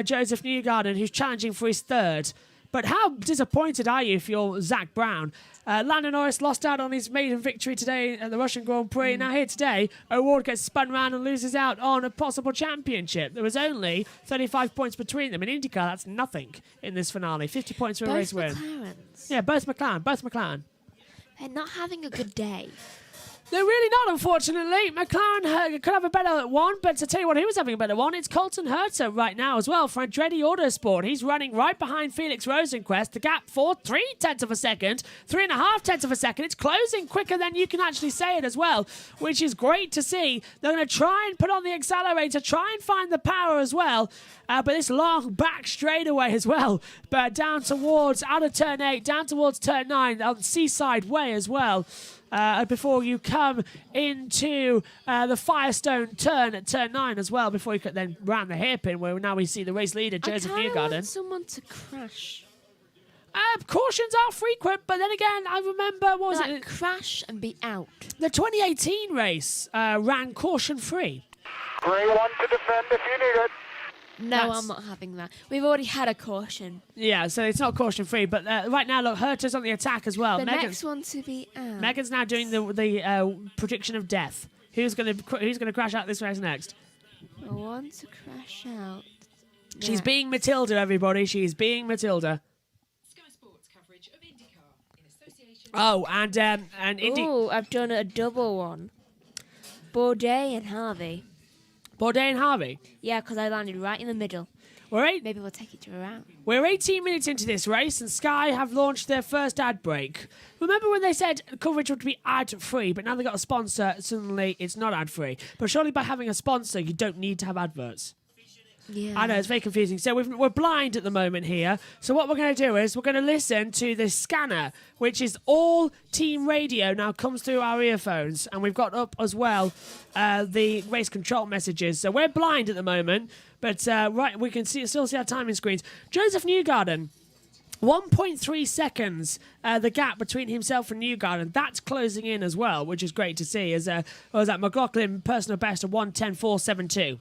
A: Joseph Newgarden, who's challenging for his third. But how disappointed are you if you're Zach Brown? Lando Norris lost out on his maiden victory today at the Russian Grand Prix. Now here today, O'Ward gets spun round and loses out on a possible championship. There was only 35 points between them. In IndyCar, that's nothing in this finale. 50 points for a race win.
L: McLarens.
A: Yeah, both McLaren.
L: They're not having a good day.
A: They're really not, unfortunately. McLaren could have a better one, but to tell you what, he was having a better one. It's Colton Herta right now as well for Andretti Autosport. He's running right behind Felix Rosenquist. The gap for 0.3 of a second, 3.5 of a second. It's closing quicker than you can actually say it as well, which is great to see. They're going to try and put on the accelerator, try and find the power as well. But this long back straightaway as well. But down towards, out of turn 8, down towards turn 9 on Seaside Way as well. Before you come into the Firestone turn at turn 9 as well, before you could then round the hairpin, where now we see the race leader, Joseph Newgarden.
L: I want someone to crash.
A: Cautions are frequent, but then again, I remember, what was it?
L: Crash and be out.
A: The 2018 race ran caution-free.
M: Gray one to defend if you need it.
L: No, I'm not having that. We've already had a caution.
A: Yeah, so it's not caution-free. But right now, look, Herta's on the attack as well.
L: The next one to be out.
A: Megan's now doing the prediction of death. Who's gonna crash out this race next?
L: I want to crash out.
A: She's being Matilda, everybody. She's being Matilda.
P: Sky Sports coverage of IndyCar in association.
A: Oh, and Indy.
L: Oh, I've done a double one. Bourdais and Harvey.
A: Bourdais and Harvey.
L: Yeah, because I landed right in the middle. Maybe we'll take it to a round.
A: We're 18 minutes into this race, and Sky have launched their first ad break. Remember when they said coverage would be ad-free, but now they got a sponsor, suddenly it's not ad-free. But surely by having a sponsor, you don't need to have adverts.
L: Yeah.
A: I know, it's very confusing. So we're blind at the moment here. So what we're going to do is we're going to listen to the scanner, which is all team radio now comes through our earphones. And we've got up as well the race control messages. So we're blind at the moment, but right, we can still see our timing screens. Joseph Newgarden, 1.3 seconds, the gap between himself and Newgarden. That's closing in as well, which is great to see. As was that McLaughlin personal best of 1:10.472.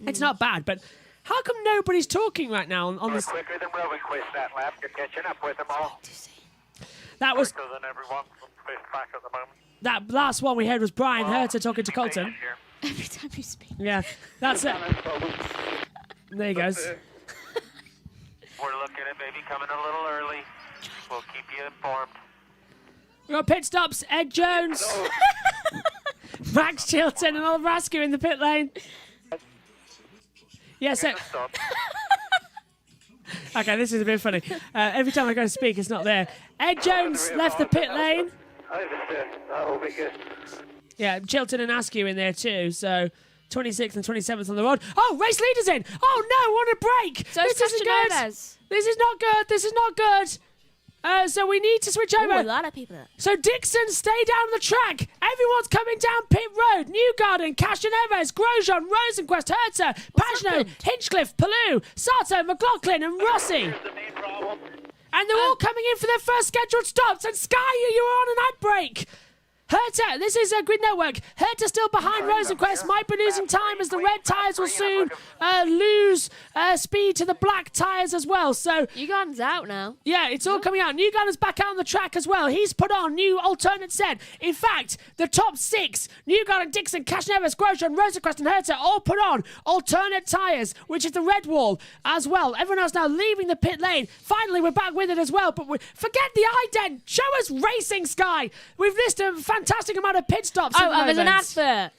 A: It's not bad, but how come nobody's talking right now on this?
M: Quicker than Rowan quits that lap. You're catching up with them all.
A: That was
M: Quicker than everyone. Fifth back at the moment.
A: that last one we heard was Brian Herta talking to Colton.
L: Every time you speak.
A: Yeah, that's it. There he goes.
M: We're looking at maybe coming a little early. We'll keep you informed.
A: We got pit stops. Ed Jones, Max Chilton, and Oliver Askew in the pit lane. Yes. Okay, this is a bit funny. Every time I go to speak, it's not there. Ed Jones left the pit lane.
M: That will be good.
A: Yeah, Chilton and Askew in there too. So 26th and 27th on the road. Oh, race leaders in. Oh no, what a break!
L: So
A: this isn't good. This is not good. This is not good. So we need to switch over.
L: Ooh, a lot of people.
A: So Dixon, stay down the track. Everyone's coming down pit road. Newgarden, Cashin Evers, Grosjean, Rosenquist, Herta, Pagano, Hinchcliffe, Palou, Sato, McLaughlin, and Rossi. And they're all coming in for their first scheduled stops. And Sky, you're on an ad break. Herta, this is a Grid Network. Herta still behind Rosenquist, might be losing time as the red tyres will soon lose speed to the black tyres as well. So
L: Newgarden's out now.
A: Yeah, it's all coming out. Newgarden's back out on the track as well. He's put on new alternate set. In fact, the top six, Newgarden, Dixon, Cashin-Evers, Grosjean, Rosenquist and Herta all put on alternate tyres, which is the red wall as well. Everyone else now leaving the pit lane. Finally, we're back with it as well. But forget the ident. Show us racing, Sky. We've listed a fantastic amount of pit stops.
L: Oh, there's an advert.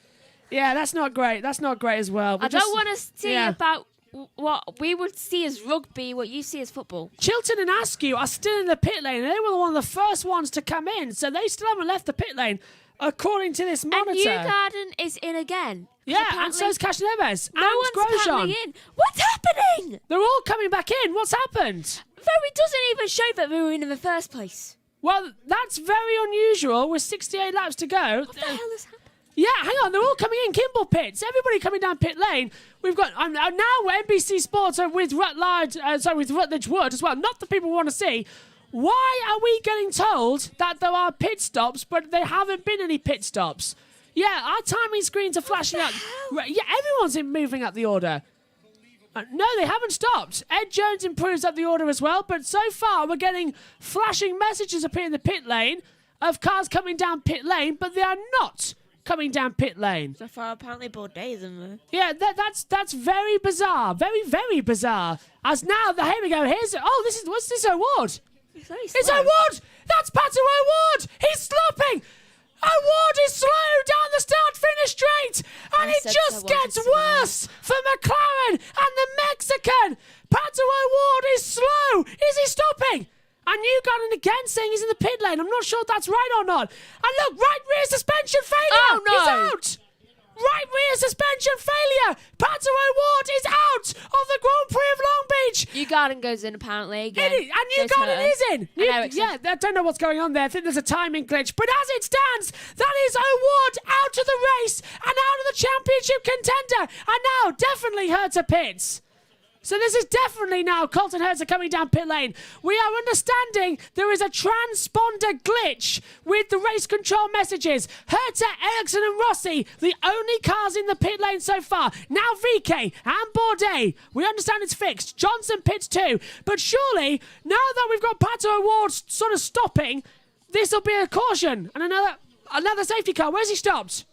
A: Yeah, that's not great. That's not great as well.
L: I don't want to see about what we would see as rugby, what you see as football.
A: Chilton and Askew are still in the pit lane, and they were one of the first ones to come in, so they still haven't left the pit lane, according to this monitor.
L: And Newgarden is in again.
A: Yeah, and so is Cashin-Evers.
L: No one's coming in. What's happening?
A: They're all coming back in. What's happened?
L: It doesn't even show that we were in the first place.
A: Well, that's very unusual with 68 laps to go.
L: What the hell is happening?
A: Yeah, hang on. They're all coming in. Kimball pits. Everybody coming down pit lane. We've got now NBC Sports are with with Rutledge Wood as well. Not the people we want to see. Why are we getting told that there are pit stops, but there haven't been any pit stops? Yeah, our timing screens are flashing out. Yeah, everyone's moving up the order. No, they haven't stopped. Ed Jones improves up the order as well, but so far we're getting flashing messages appear in the pit lane of cars coming down pit lane, but they are not coming down pit lane.
L: So far, apparently Bourdais is in there.
A: Yeah, that's very bizarre. Very, very bizarre. As now, here we go. What's this award? It's O'Ward! That's Pato O'Ward! He's slopping! O'Ward is slow down the start-finish straight! And it just gets worse for McLaren and the Mexican! Pato O'Ward is slow! Is he stopping? And Newgarden again saying he's in the pit lane. I'm not sure if that's right or not. And look, right rear suspension failure!
L: Oh, no!
A: He's out! Right rear suspension failure! Pato O'Ward is out of the Grand Prix of Long Beach!
L: Newgarden goes in apparently again.
A: And Newgarden is in! I don't know what's going on there. I think there's a timing glitch. But as it stands, that is O'Ward out of the race and out of the championship contender. And now definitely Herta pits. So this is definitely now Colton Herta coming down pit lane. We are understanding there is a transponder glitch with the race control messages. Herta, Ericsson and Rossi, the only cars in the pit lane so far. Now VK and Bourdais. We understand it's fixed. Johnson pits too. But surely, now that we've got Pato O'Ward sort of stopping, this will be a caution. And another safety car. Where's he stopped?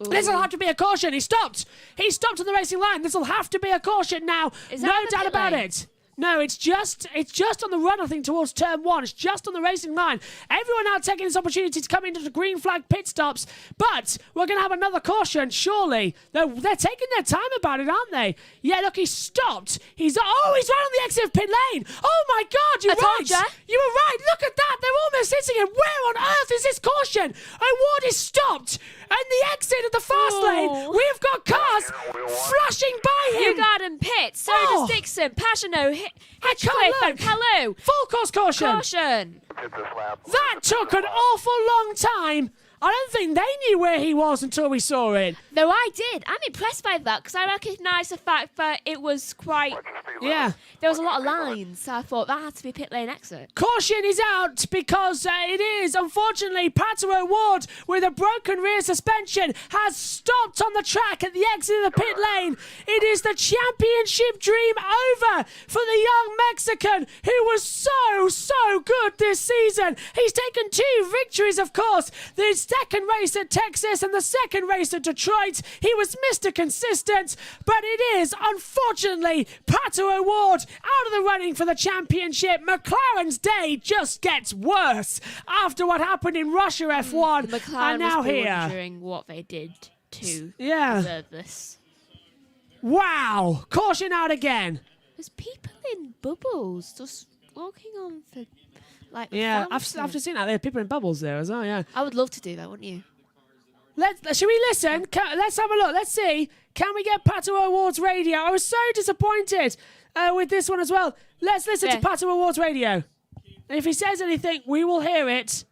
A: This will have to be a caution. He stopped. He stopped on the racing line. This will have to be a caution now. No doubt about it. No, it's just on the run, I think, towards turn 1. It's just on the racing line. Everyone now taking this opportunity to come into the green flag pit stops. But we're going to have another caution, surely. They're taking their time about it, aren't they? Yeah, look, he stopped. He's right on the exit of pit lane. Oh, my God, you're right. You were right. Look at that. They're almost hitting him. Where on earth is this caution? O'Ward is stopped. And the exit of the fast lane, we've got cars flashing by him.
L: Newgarden pits, so does Dixon, Pagano, Hitchcliffe and Palou.
A: Full course caution.
L: Caution.
A: That took an awful long time. I don't think they knew where he was until we saw it.
L: No, I did. I'm impressed by that because I recognise the fact that it was quite...
A: Yeah.
L: There was a lot of lines, so I thought that had to be pit lane exit.
A: Caution is out because it is, unfortunately, Pato O'Ward with a broken rear suspension has stopped on the track at the exit of the pit lane. It is the championship dream over for the young Mexican who was so good this season. He's taken 2 victories, of course. The second race at Texas and the second race at Detroit. He was Mr. Consistent, but it is, unfortunately, Pato O'Ward out of the running for the championship. McLaren's day just gets worse after what happened in Russia F1.
L: McLaren
A: and now
L: was
A: here.
L: wondering what they did to deserve this.
A: Wow! Caution out again.
L: There's people in bubbles just walking on for...
A: Yeah, I've seen that. There are people in bubbles there as well, yeah.
L: I would love to do that, wouldn't you?
A: Should we listen? Let's have a look. Let's see. Can we get Pato O'Ward's radio? I was so disappointed with this one as well. Let's listen to Pato O'Ward's radio. And if he says anything, we will hear it.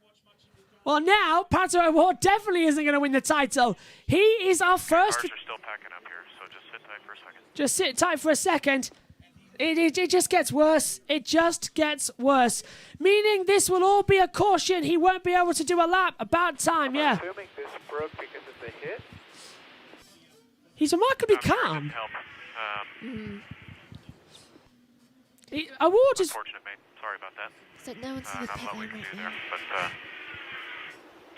A: Well, now, Pato O'Ward definitely isn't going to win the title. He is our first...
N: Cars are still packing up here, so just sit tight for a second.
A: Just sit tight for a second. It just gets worse. It just gets worse. Meaning this will all be a caution. He won't be able to do a lap. About time, yeah.
N: I'm assuming this broke because of the hit.
A: He's remarkably calm. O'Ward is...
N: Unfortunate, mate. Sorry about that.
L: So no one's in the pit
N: not what we
L: lane
N: can do
L: right
N: there, but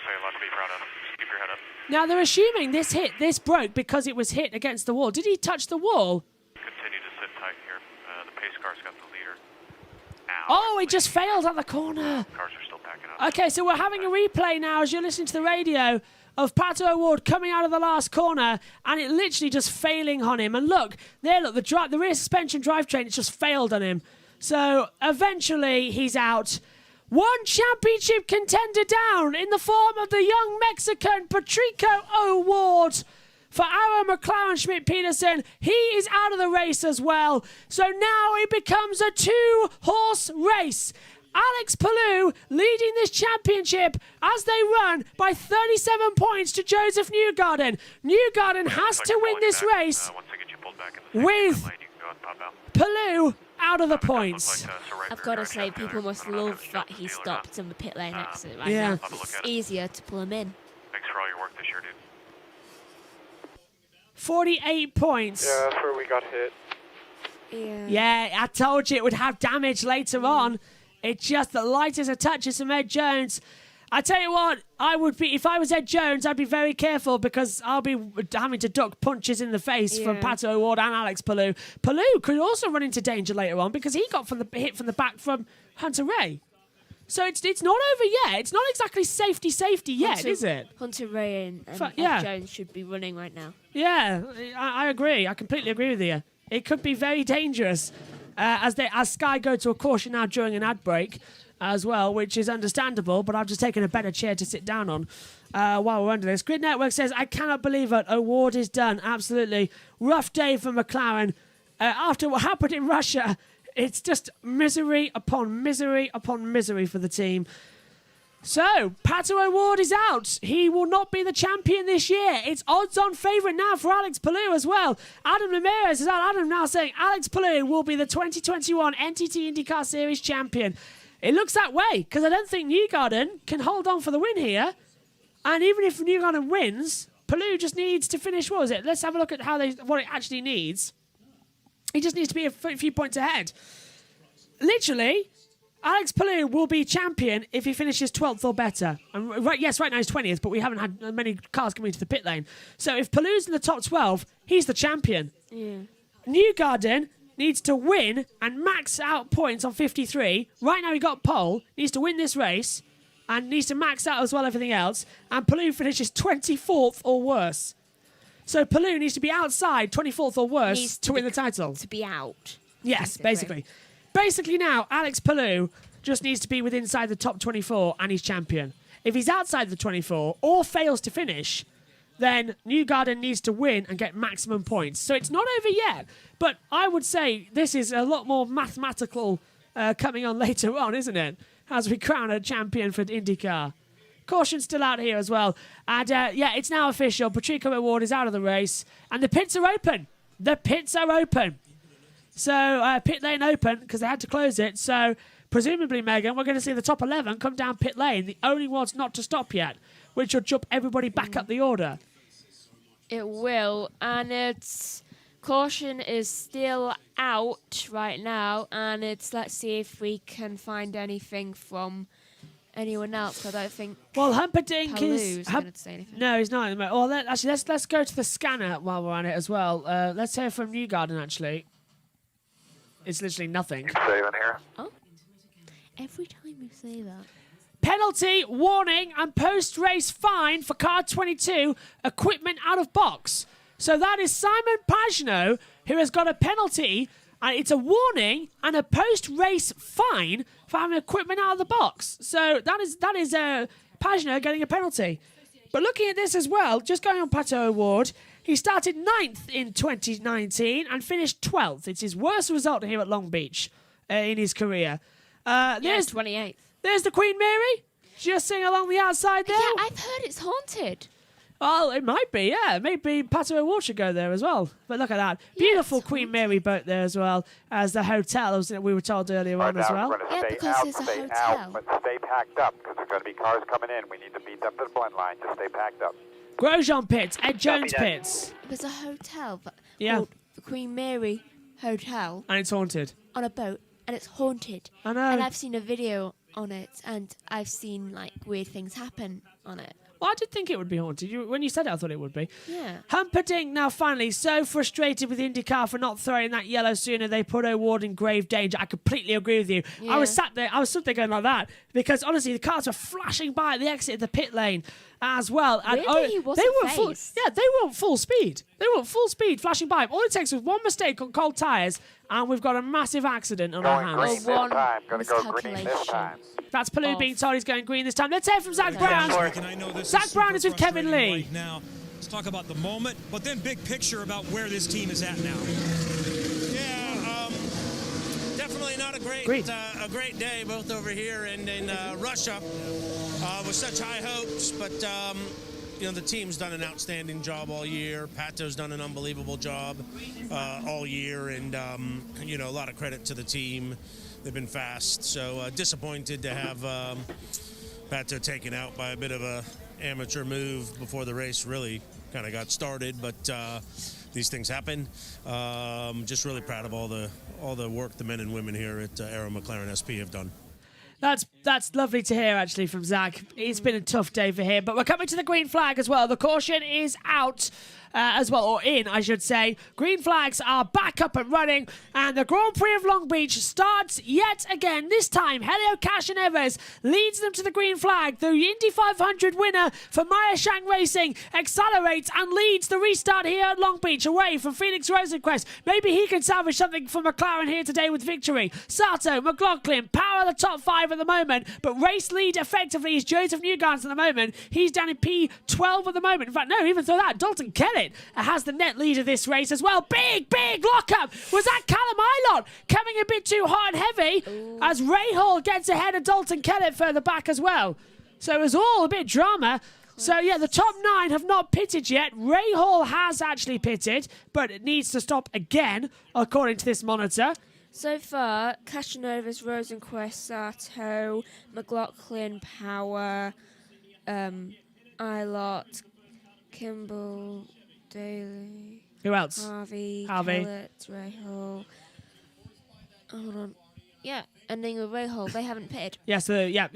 N: say a lot to be proud of. Just keep your head up.
A: Now, they're assuming this broke because it was hit against the wall. Did he touch the wall?
N: Continue to sit tight here. The pace car's got the leader.
A: Oh, it just failed at the corner.
N: Cars are still packing up.
A: Okay, so we're having a replay now as you're listening to the radio of Pato O'Ward coming out of the last corner and it literally just failing on him. And look, the rear suspension drivetrain, it's just failed on him. So eventually he's out. One championship contender down in the form of the young Mexican Patrico O'Ward. For Aaron McLaren Schmidt-Peterson, he is out of the race as well. So now it becomes a 2-horse race. Alex Palou leading this championship as they run by 37 points to Joseph Newgarden. Newgarden has to win this race with Palou out of the points.
L: I've got to say, people must love that he stopped in the pit lane exit right now. It's easier to pull him in.
N: Thanks for all your work this year, dude.
A: 48 points.
N: Yeah, that's where we got hit.
A: Yeah, I told you it would have damage later on. It's just the lightest of touches from Ed Jones. I tell you what, I would be, if I was Ed Jones, I'd be very careful because I'll be having to duck punches in the face from Pato O'Ward and Alex Palou. Palou could also run into danger later on because he got hit from the back from Hunter Ray. So it's not over yet. It's not exactly safety yet, is it?
L: Hunter Ray and Ed Jones should be running right now.
A: Yeah, I agree. I completely agree with you. It could be very dangerous as Sky go to a caution now during an ad break as well, which is understandable, but I've just taken a better chair to sit down on while we're under this. Grid Network says, I cannot believe it. O'Ward is done. Absolutely. Rough day for McLaren. After what happened in Russia, it's just misery upon misery upon misery for the team. So, Pato O'Ward is out. He will not be the champion this year. It's odds-on favourite now for Alex Palou as well. Adam Ramirez is out. Adam now saying Alex Palou will be the 2021 NTT IndyCar Series champion. It looks that way, because I don't think Newgarden can hold on for the win here. And even if Newgarden wins, Palou just needs to finish, what was it? Let's have a look at what it actually needs. He just needs to be a few points ahead. Literally, Alex Palou will be champion if he finishes 12th or better. And right now he's 20th, but we haven't had many cars coming into the pit lane. So if Palou's in the top 12, he's the champion.
L: Yeah.
A: Newgarden needs to win and max out points on 53. Right now he got pole, needs to win this race, and needs to max out as well everything else. And Palou finishes 24th or worse. So Palou needs to be outside 24th or worse to win the title.
L: To be out.
A: Yes, basically. Basically now, Alex Palou just needs to be inside the top 24 and he's champion. If he's outside the 24 or fails to finish, then Newgarden needs to win and get maximum points. So it's not over yet, but I would say this is a lot more mathematical coming on later on, isn't it? As we crown a champion for IndyCar. Caution still out here as well. And it's now official. Patrico O'Ward is out of the race and the pits are open. The pits are open. So pit lane open because they had to close it. So presumably, Megan, we're going to see the top 11 come down pit lane. The only ones not to stop yet, which will jump everybody back up the order.
L: It will, and it's caution is still out right now, and let's see if we can find anything from anyone else. I don't think.
A: Well, Humperdinck is
L: going to say anything.
A: No, he's not. Well, let's go to the scanner while we're on it as well. Let's hear from Newgarden. Actually, it's literally nothing.
M: Saving here.
L: Oh, every time you say that.
A: Penalty, warning, and post-race fine for car 22, equipment out of box. So that is Simon Pagenaud, who has got a penalty, and it's a warning and a post-race fine for having equipment out of the box. So that is Pagenaud getting a penalty. But looking at this as well, just going on Pato O'Ward, he started 9th in 2019 and finished 12th. It's his worst result here at Long Beach in his career.
L: There's 28th.
A: There's the Queen Mary, just sitting along the outside there.
L: Yeah, I've heard it's haunted.
A: Well, it might be, yeah. Maybe Pato O'Ward should go there as well. But look at that. Beautiful Queen Mary boat there as well as the hotel, as we were told earlier on as well.
L: Yeah, because there's a hotel.
M: Out, but stay packed up because there's going to be cars coming in. We need to beat them to the blend line. Just stay packed up.
A: Grosjean pits, Ed Jones pits.
L: There's a hotel
A: yeah.
L: called the Queen Mary Hotel.
A: And it's haunted.
L: On a boat, and it's haunted.
A: I know.
L: And I've seen a video on it, and I've seen weird things happen on it.
A: Well, I did think it would be haunted. When you said it, I thought it would be.
L: Yeah.
A: Humperdinck now finally so frustrated with IndyCar for not throwing that yellow sooner. They put O'Ward in grave danger. I completely agree with you.
L: Yeah.
A: I was sat there going like that because honestly the cars were flashing by at the exit of the pit lane as well. And
L: really? He wasn't phased.
A: They weren't full speed. They weren't full speed flashing by. All it takes was one mistake on cold tyres and we've got a massive accident on our hands.
M: Green this time. Going to go green this time.
A: That's Palou being told he's going green this time. Let's hear from Zach Brown. Zach Brown is with Kevin Lee.
Q: Right now, let's talk about the moment, but then big picture about where this team is at now.
R: Yeah, definitely not a great day, both over here and in Russia, with such high hopes. But the team's done an outstanding job all year. Pato's done an unbelievable job all year, and a lot of credit to the team. They've been fast, so disappointed to have Pato taken out by a bit of a amateur move before the race really kind of got started, but these things happen. Just really proud of all the work the men and women here at Aero McLaren SP have done.
A: That's lovely to hear, actually, from Zach. It's been a tough day for him, but we're coming to the green flag as well. The caution is out as well, or in, I should say. Green flags are back up and running, and the Grand Prix of Long Beach starts yet again. This time, Helio Castroneves leads them to the green flag. The Indy 500 winner for Maya Shang Racing accelerates and leads the restart here at Long Beach away from Felix Rosenquist. Maybe he can salvage something for McLaren here today with victory. Sato, McLaughlin, power the top 5 at the moment, but race lead effectively is Joseph Newgarden at the moment. He's down in P12 at the moment. In fact, no, even though that, Dalton Kellett has the net lead of this race as well. Big lockup. Was that Callum Eilert coming a bit too hard and heavy as Ray Hall gets ahead of Dalton Kellett further back as well? So it was all a bit drama. So, yeah, the top 9 have not pitted yet. Ray Hall has actually pitted, but it needs to stop again, according to this monitor.
L: So far, Castanova's, Rosenquist, Sato, McLaughlin, Power, Ilott, Kimball, Daly.
A: Who else?
L: Harvey. Kellett, Ray Hall. Hold on. Yeah, ending with Ray Hall. They haven't pitted.
A: Yeah, so, yeah.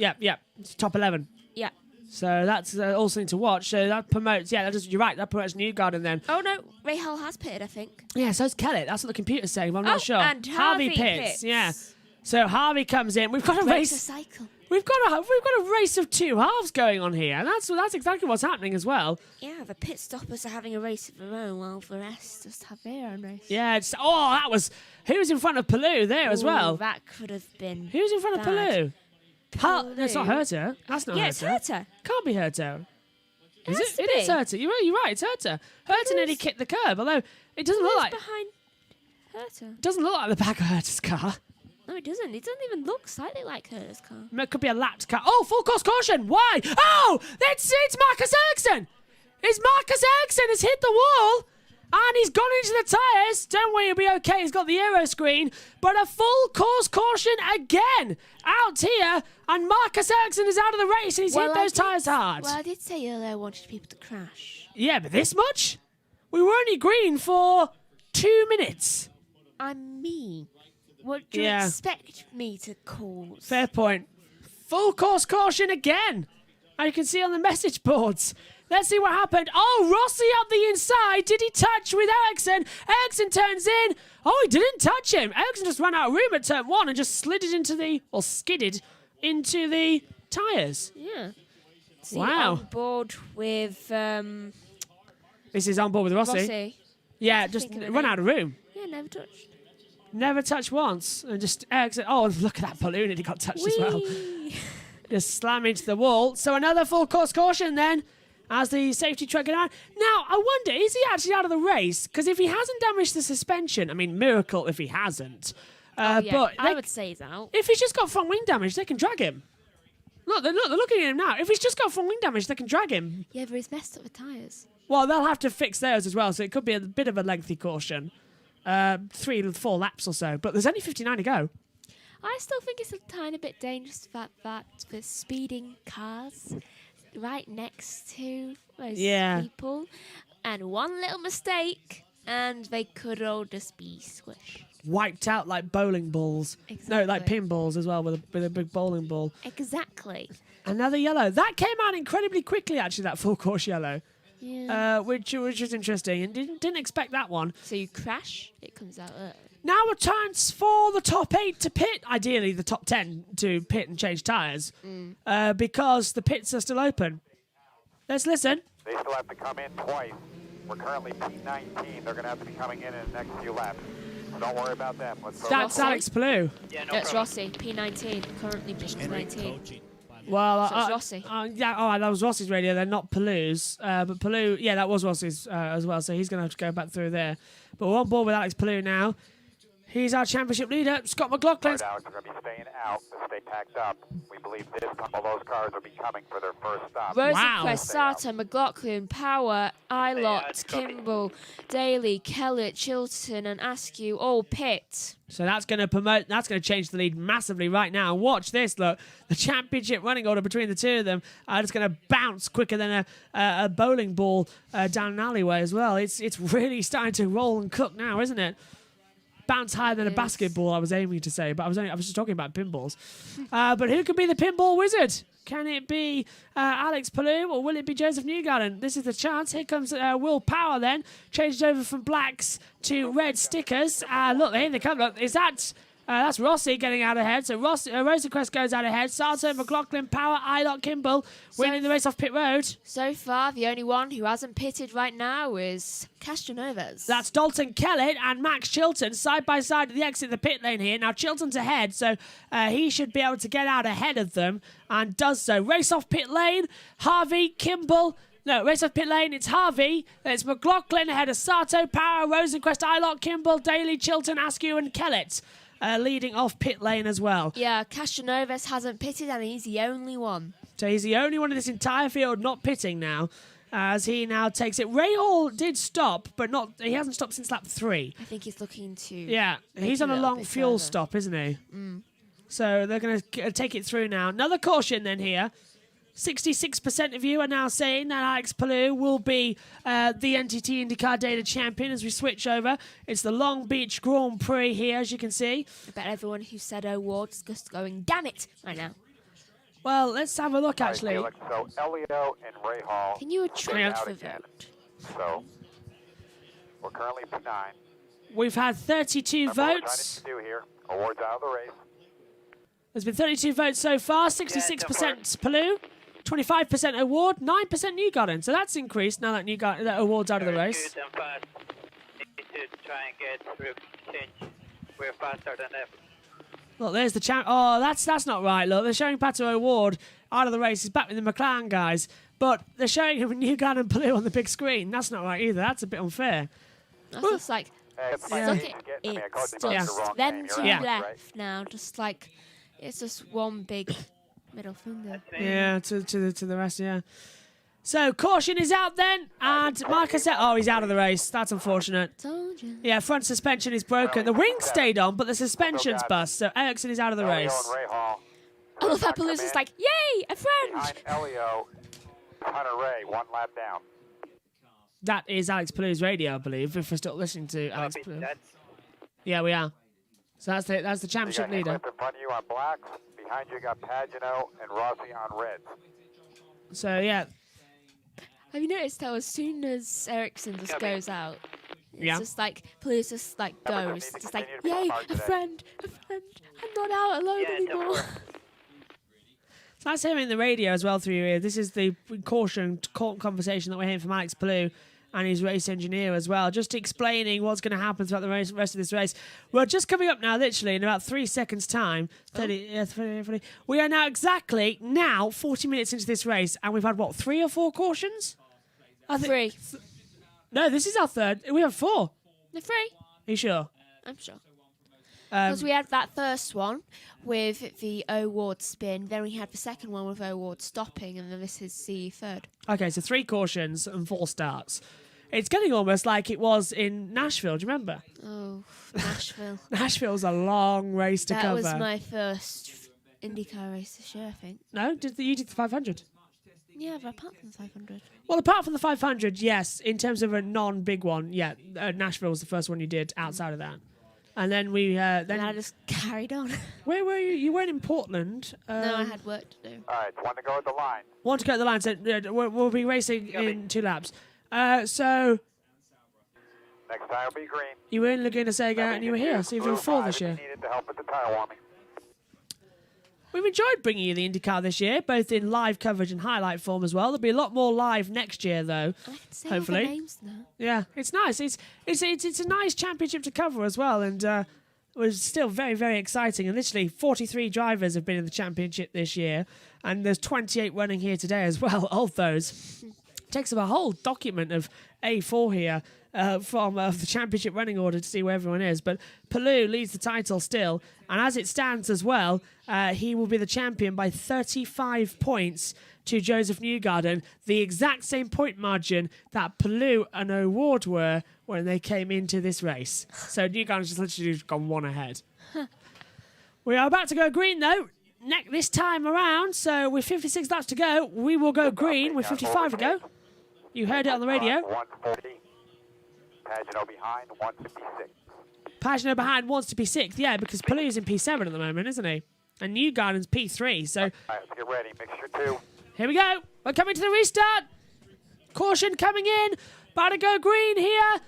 A: It's top 11.
L: Yeah.
A: So that's also something to watch. So that promotes, you're right, that promotes Newgarden then.
L: Oh, no, Ray Hall has pitted, I think.
A: Yeah, so's Kellett. That's what the computer's saying, but I'm not sure.
L: And Harvey
A: pits. Yeah. So Harvey comes in. We've got a race.
L: A cycle.
A: We've got a race of 2 halves going on here, and that's exactly what's happening as well.
L: Yeah, the pit stoppers are having a race of their own, while the rest just have their own race.
A: Yeah. That was who's in front of Palou there as well.
L: That could have been.
A: Who's in front of Palou? No, it's not Herta. That's not Herta.
L: Yeah, it's Herta.
A: Can't be Herta. Is it?
L: It
A: It is Herta. You're right. It's Herta. Herta nearly kicked the curb, although it doesn't look like.
L: Behind Herta.
A: Doesn't look like the back of Herta's car.
L: No, it doesn't. It doesn't even look slightly like Herta's car.
A: It could be a lapped car. Oh, full course caution. Why? Oh, it's Marcus Ericsson. It's Marcus Ericsson has hit the wall. And he's gone into the tyres. Don't worry, he'll be okay. He's got the aero screen. But a full course caution again out here. And Marcus Ericsson is out of the race and he's hit those tyres hard.
L: Well, I did say earlier I wanted people to crash.
A: Yeah, but this much? We were only green for 2 minutes.
L: I'm me. What do you expect me to cause?
A: Fair point. Full course caution again. And you can see on the message boards. Let's see what happened. Oh, Rossi up the inside. Did he touch with Ericsson? Ericsson turns in. Oh, he didn't touch him. Ericsson just ran out of room at turn 1 and just skidded into the tyres.
L: Yeah. See,
A: wow.
L: On board with...
A: This is on board with Rossi. Yeah, just run out of room.
L: Yeah, never touched.
A: Never touched once. And just Ericsson... Oh, look at that balloon. He got touched as well. Just slam into the wall. So another full course caution then. As the safety truck goes out. Now, I wonder, is he actually out of the race? Because if he hasn't damaged the suspension, I mean, miracle if he hasn't. But
L: I would say he's out.
A: If he's just got front wing damage, they can drag him. Look, they're looking at him now. If he's just got front wing damage, they can drag him.
L: Yeah, but he's messed up with tyres.
A: Well, they'll have to fix theirs as well, so it could be a bit of a lengthy caution. 3 to 4 laps or so. But there's only 59 to go.
L: I still think it's a tiny bit dangerous that the speeding cars right next to those people, and one little mistake and they could all just be squished,
A: wiped out like bowling balls.
L: Exactly.
A: No, like pinballs as well with a big bowling ball.
L: Exactly.
A: Another yellow that came out incredibly quickly, actually, that full course yellow.
L: Yeah.
A: Which was interesting, and didn't expect that one.
L: So you crash, it comes out early.
A: Now a chance for the top 8 to pit, ideally the top 10 to pit and change tyres, because the pits are still open. Let's listen.
M: They still have to come in twice. We're currently P19. They're going to have to be coming in the next few laps. So don't worry about them.
A: That's Alex Palou.
L: Yeah, no, it's Rossi, P19, currently P19.
A: Well,
L: so it's Rossi.
A: That was Rossi's radio. They're not Palou's. But Palou, yeah, that was Rossi's as well. So he's going to have to go back through there. But we're on board with Alex Palou now. He's our championship leader, Scott McLaughlin.
M: Alex, we're going to be staying out to stay packed up. We believe this couple of those cars will be coming for their first stop.
L: Rosenquist, Sato, McLaughlin, Power, Ilott, Kimball, Daly, Kellett, Chilton, and Askew all pit.
A: So that's going to change the lead massively right now. Watch this, look. The championship running order between the two of them are just going to bounce quicker than a bowling ball down an alleyway as well. It's really starting to roll and cook now, isn't it? Bounce higher than a basketball, I was aiming to say, but I was just talking about pinballs. But who could be the pinball wizard? Can it be Alex Palou or will it be Joseph Newgarden? This is the chance. Here comes Will Power then. Changed over from blacks to red stickers. Look, here they come. Look, that's Rossi getting out ahead. So Rosenquist goes out ahead. Sato, McLaughlin, Power, Ilott, Kimball winning the race off pit road.
L: So far, the only one who hasn't pitted right now is Castanova's.
A: That's Dalton Kellett and Max Chilton side by side at the exit of the pit lane here. Now Chilton's ahead, so he should be able to get out ahead of them and does so. Race off pit lane. Harvey, Kimball. No, race off pit lane, it's Harvey. It's McLaughlin ahead of Sato, Power, Rosenquist, Ilott, Kimball, Daly, Chilton, Askew and Kellett. Leading off pit lane as well.
L: Yeah, Castanova's hasn't pitted and he's the only one.
A: So he's the only one in this entire field not pitting now, as he now takes it. Ray Hall did stop, but he hasn't stopped since lap 3.
L: I think he's looking to...
A: Yeah, he's on a long fuel stop, isn't he? So they're going to take it through now. Another caution then here. 66% of you are now saying that Alex Palou will be the NTT IndyCar Data champion as we switch over. It's the Long Beach Grand Prix here, as you can see.
L: I bet everyone who said awards just going, damn it, right now.
A: Well, let's have a look, actually.
M: Right, so Elio and Ray Hall.
L: Can you attract the vote?
M: So we're currently P9.
A: We've had 32 votes.
M: What we're trying to do here, awards out of the race.
A: There's been 32 votes so far, 66% Palou, 25% award, 9% Newgarden. So that's increased now that that award's out of the race.
K: Good and fast. Need to try and get through change. We're faster than ever.
A: Look, there's the champ. Oh, that's not right. Look, they're showing Pato Award out of the race. He's back with the McLaren guys, but they're showing him Newgarden and Palou on the big screen. That's not right either. That's a bit unfair.
L: That's just like, it's just them two left now. Just like, it's just one big middle finger.
A: Yeah, to the rest, yeah. So, caution is out then, and Marcus said, oh, he's out of the race. That's unfortunate.
L: Told you.
A: Yeah, front suspension is broken. The wing stayed on, but the suspension's bust, so Ericsson is out of the race.
L: I love how Palou's just like, yay, a friend!
M: Behind Elio, Hunter Ray, 1 lap down.
A: That is Alex Palou's radio, I believe, if we're still listening to Alex Palou. Yeah, we are. So that's the championship leader.
M: In front of you on blacks, behind you got Pagano and Rossi on reds.
A: So, yeah.
L: Have you noticed how as soon as Ericsson just goes out, it's just like, Palou's just like goes, just like, yay, a friend, I'm not out alone anymore.
A: So that's hearing the radio as well through your ear. This is the caution conversation that we're hearing from Alex Palou and his race engineer as well, just explaining what's going to happen throughout the rest of this race. We're just coming up now, literally, in about 3 seconds' time. 30, we are now exactly 40 minutes into this race, and we've had, what, 3 or 4 cautions? I think
L: 3.
A: No, this is our 3rd. We have 4.
L: The 3?
A: Are you sure?
L: I'm sure. Because we had that first one with the O-Ward spin, then we had the second one with O-Ward stopping, and then this is the 3rd.
A: Okay, so 3 cautions and 4 starts. It's getting almost like it was in Nashville, do you remember?
L: Oh, Nashville.
A: Nashville's a long race to cover.
L: That was my first IndyCar race this year, I think.
A: No? You did the 500?
L: Yeah, but apart from the 500.
A: Well, apart from the 500, yes. In terms of a non-big one, yeah. Nashville was the first one you did outside of that. And then then
L: I just carried on.
A: Where were you? You weren't in Portland.
L: No, I had work to do.
M: All right, one to go at the line.
A: One to go at the line. So we'll be racing in 2 laps. So
M: next tire will be green.
A: You were in Laguna Seca and you were here. So you've been 4 this year.
M: Needed to help with the tire warming.
A: We've enjoyed bringing you the IndyCar this year, both in live coverage and highlight form as well. There'll be a lot more live next year, though.
L: I can say
A: hopefully.
L: all the names now.
A: Yeah, it's nice. It's a nice championship to cover as well, and it was still very, very exciting. And literally 43 drivers have been in the championship this year, and there's 28 running here today as well. Of those, it takes up a whole document of A4 here. From the championship running order to see where everyone is. But Palou leads the title still. And as it stands as well, he will be the champion by 35 points to Joseph Newgarden. The exact same point margin that Palou and O'Ward were when they came into this race. So Newgarden's just literally gone 1 ahead. We are about to go green, though. This time around, so with 56 laps to go, we will go green with 55 to go. You heard it on the radio.
M: 140. Pagano behind wants to be 6th.
A: Pagano behind wants to be 6th, yeah, because Palou's in P7 at the moment, isn't he? And Newgarden's P3, so...
M: All right, let's get ready. Mixture 2.
A: Here we go. We're coming to the restart. Caution coming in. About to go green here.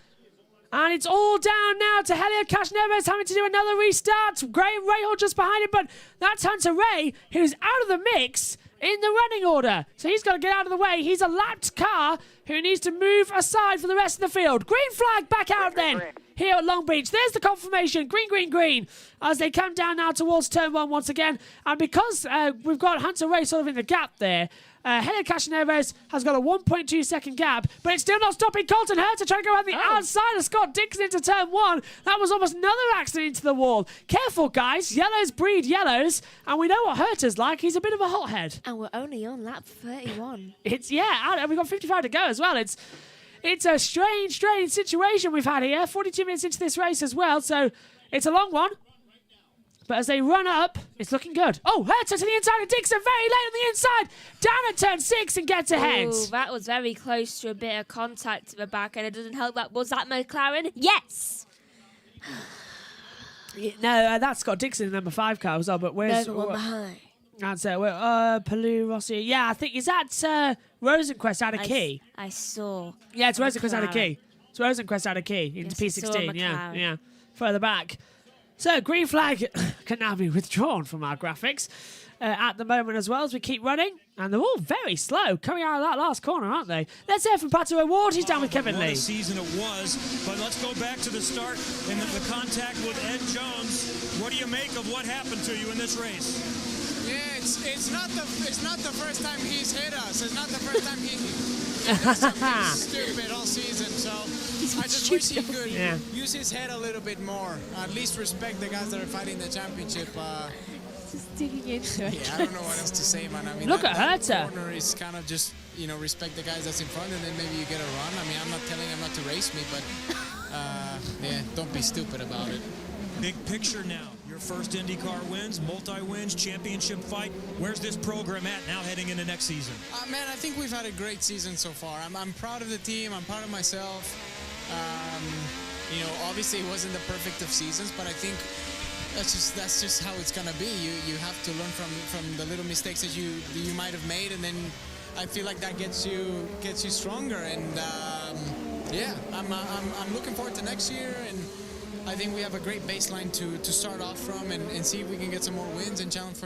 A: And it's all down now to Helio Casneves having to do another restart. Graham Rahal just behind him, but that's Hunter Ray, who's out of the mix in the running order. So he's got to get out of the way. He's a lapped car who needs to move aside for the rest of the field. Green flag back out then here at Long Beach. There's the confirmation. Green, green, green as they come down now towards turn 1 once again. And because we've got Hunter Ray sort of in the gap there, Helio Castroneves has got a 1.2 second gap, but it's still not stopping Colton Herta trying to go around the outside of Scott Dixon into turn 1. That was almost another accident into the wall. Careful, guys. Yellows breed yellows, and we know what Herta's like. He's a bit of a hothead.
L: And we're only on lap 31.
A: And we've got 55 to go as well. It's a strange situation we've had here. 42 minutes into this race as well, so it's a long one. But as they run up, it's looking good. Oh, Herta to the inside of Dixon, very late on the inside. Down at turn 6 and gets ahead.
L: Ooh, that was very close to a bit of contact to the back, and it doesn't help that. Was that McLaren? Yes!
A: No, that's Scott Dixon in number 5 car as well, but where's...
L: There's one behind.
A: That's Palou, Rossi. Yeah, I think, is that Rosenquist out of key?
L: I saw.
A: Yeah, it's Rosenquist out of key. It's Rosenquist out of key into P16. Yeah. Further back. So, green flag can now be withdrawn from our graphics at the moment as well as we keep running. And they're all very slow coming out of that last corner, aren't they? Let's hear from Pato Award. He's down with Kevin Lee.
Q: What a season it was, but let's go back to the start and the contact with Ed Jones. What do you make of what happened to you in this race?
S: Yeah, it's not the first time he's hit us. It's not the first time he did something stupid all season. So I just wish he could use his head a little bit more. At least respect the guys that are fighting the championship.
L: Just digging into it.
S: Yeah, I don't know what else to say, man. I mean,
A: look
S: that
A: at Herta.
S: Corner is kind of just respect the guys that's in front, and then maybe you get a run. I mean, I'm not telling him not to race me, but yeah, don't be stupid about it.
Q: Big picture now. Your first IndyCar wins, multi-wins, championship fight. Where's this program at now heading into next season?
S: Man, I think we've had a great season so far. I'm proud of the team. I'm proud of myself. Obviously it wasn't the perfect of seasons, but I think that's just how it's gonna be. You have to learn from the little mistakes that you might have made, and then I feel like that gets you stronger. And yeah, I'm looking forward to next year, and I think we have a great baseline to start off from and see if we can get some more wins and challenge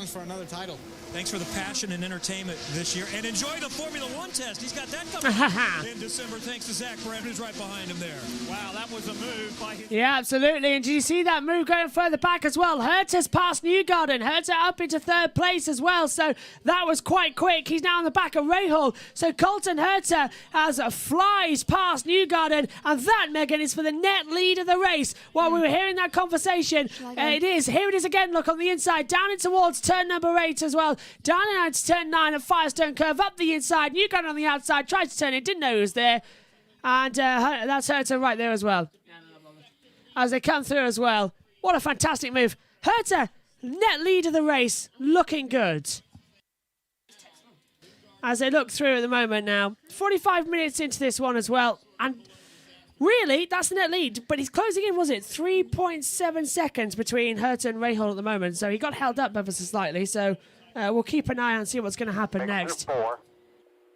S: for another title.
Q: Thanks for the passion and entertainment this year. And enjoy the Formula One test. He's got that coming in December. Thanks to Zach Brand, who's right behind him there. Wow, that was a move by his...
A: Yeah, absolutely. And do you see that move going further back as well? Herta's past Newgarden. Herta up into 3rd place as well. So that was quite quick. He's now on the back of Rahal. So Colton Herta flies past Newgarden. And that, Megan, is for the net lead of the race. While we were hearing that conversation, it is. Here it is again. Look on the inside. Down in towards turn number 8 as well. Down into turn 9, a Firestone curve up the inside. Newgarden on the outside. Tried to turn it. Didn't know he was there. And that's Herta right there as well. As they come through as well. What a fantastic move. Herta, net lead of the race. Looking good. As they look through at the moment now. 45 minutes into this one as well. And really, that's the net lead. But he's closing in, was it? 3.7 seconds between Herta and Rahal at the moment. So he got held up ever so slightly. So we'll keep an eye on and see what's going to happen next.
M: 4. You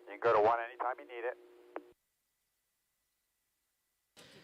M: can go to 1 anytime you need it.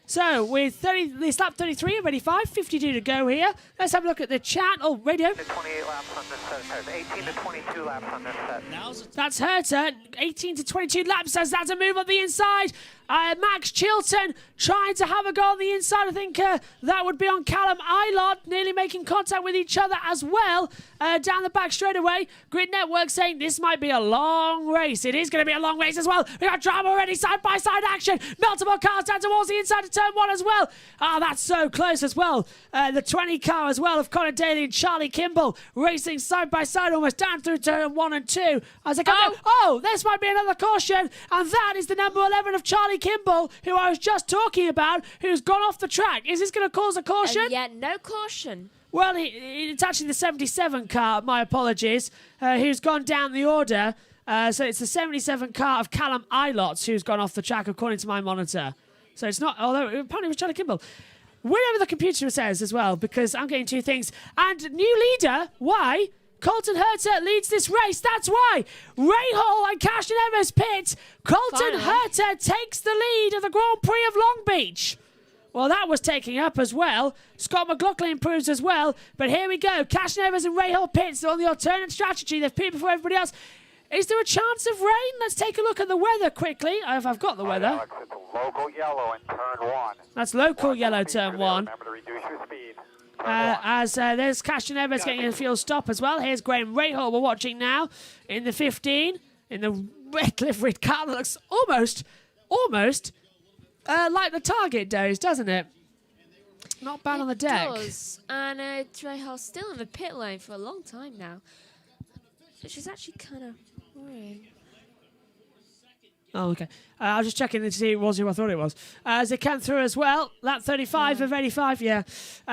A: So, with this lap 33 already 5:52 to go here. Let's have a look at the chat. Oh, radio.
K: 28 laps on this set. 18 to 22 laps on this set.
A: That's Herta. 18 to 22 laps as that's a move on the inside. Max Chilton trying to have a go on the inside. I think that would be on Callum Eilert, nearly making contact with each other as well. Down the back straight away. Grid Network saying this might be a long race. It is going to be a long race as well. We got drama already, side-by-side action. Multiple cars down towards the inside of turn 1 as well. That's so close as well. The 20 car as well of Connor Daly and Charlie Kimball racing side-by-side almost down through turn 1 and 2. As they come down. This might be another caution. And that is the number 11 of Charlie Kimball, who I was just talking about, who's gone off the track. Is this going to cause a caution?
L: Yeah, no caution.
A: Well, it's actually the 77 car, my apologies, who's gone down the order. So it's the 77 car of Callum Eilert who's gone off the track, according to my monitor. So it's not, although apparently it was Charlie Kimball. Whatever the computer says as well, because I'm getting two things. And new leader, why? Colton Herta leads this race. That's why. Rahal and Castroneves pit. Colton Herta takes the lead of the Grand Prix of Long Beach. Well, that was taking up as well. Scott McLaughlin improves as well. But here we go. Castroneves and Rahal pits on the alternate strategy. They've pitted before everybody else. Is there a chance of rain? Let's take a look at the weather quickly. If I've got the weather.
M: Alex, it's local yellow in turn 1.
A: That's local yellow turn 1.
M: Remember to reduce your speed.
A: There's Castroneves getting a fuel stop as well. Here's Graham Rahal we're watching now in the 15. in the red liveried car that looks almost like the Target days, doesn't it? Not bad on the deck.
L: It does. And Trehal's still in the pit lane for a long time now. Which is actually kind of worrying.
A: Oh, okay. I was just checking to see it was who I thought it was. As it came through as well, lap 35 of 85, yeah.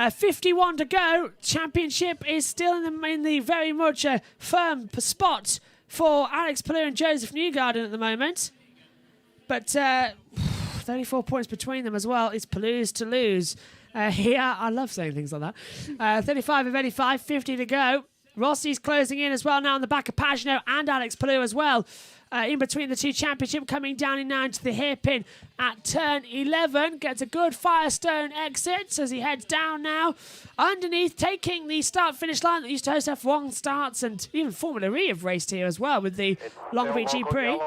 A: 51 to go. Championship is still in the very much firm spot for Alex Palou and Joseph Newgarden at the moment. But 34 points between them as well. It's Palou's to lose. Yeah, I love saying things like that. 35 of 85, 50 to go. Rossi's closing in as well now on the back of Pagano and Alex Palou as well. In between the two, championship coming down in now into the hairpin at turn 11. Gets a good Firestone exit as he heads down now. Underneath, taking the start-finish line that used to host F1 starts, and even Formula E have raced here as well with the Long Beach GP.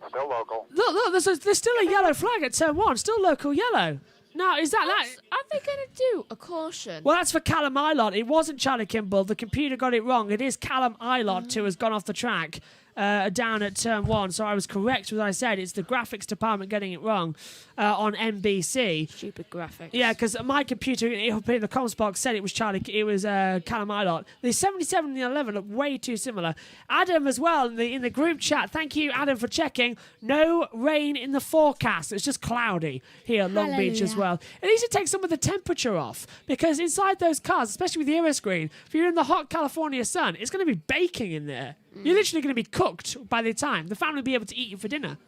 M: Still local.
A: Look, there's still a yellow flag at turn 1. Still local yellow. Now, is that...
L: Are they going to do a caution?
A: Well, that's for Callum Ilott. It wasn't Charlie Kimball. The computer got it wrong. It is Callum Ilott who has gone off the track down at turn 1. So I was correct with what I said. It's the graphics department getting it wrong on NBC.
L: Stupid graphics.
A: Yeah, because my computer up in the comms box said it was Callum Ilott. The 77 and the 11 look way too similar. Adam as well in the group chat. Thank you, Adam, for checking. No rain in the forecast. It's just cloudy here at Long Beach as well. It needs to take some of the temperature off, because inside those cars, especially with the aero screen, if you're in the hot California sun, it's going to be baking in there. You're literally going to be cooked by the time the family will be able to eat you for dinner.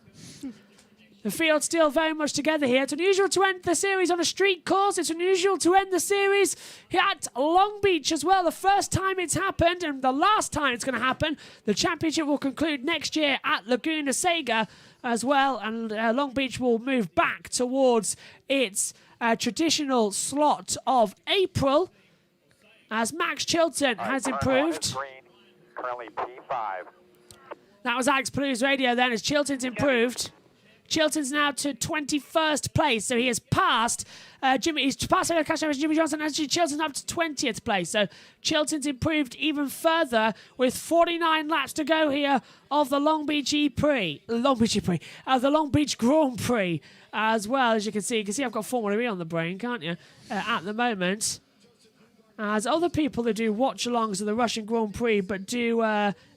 A: The field's still very much together here. It's unusual to end the series on a street course. It's unusual to end the series here at Long Beach as well. The first time it's happened and the last time it's going to happen. The championship will conclude next year at Laguna Seca as well. And Long Beach will move back towards its traditional slot of April as Max Chilton has improved.
M: Currently P5.
A: That was Alex Palou's radio then as Chilton's improved. Chilton's now to 21st place, so he has passed Jimmy. He's passed Jimmy Johnson. Actually, Chilton's up to 20th place, so Chilton's improved even further with 49 laps to go here of the Long Beach the Long Beach Grand Prix as well. As you can see, I've got Formula E on the brain, can't you? At the moment, as other people that do watch-alongs of the Russian Grand Prix but do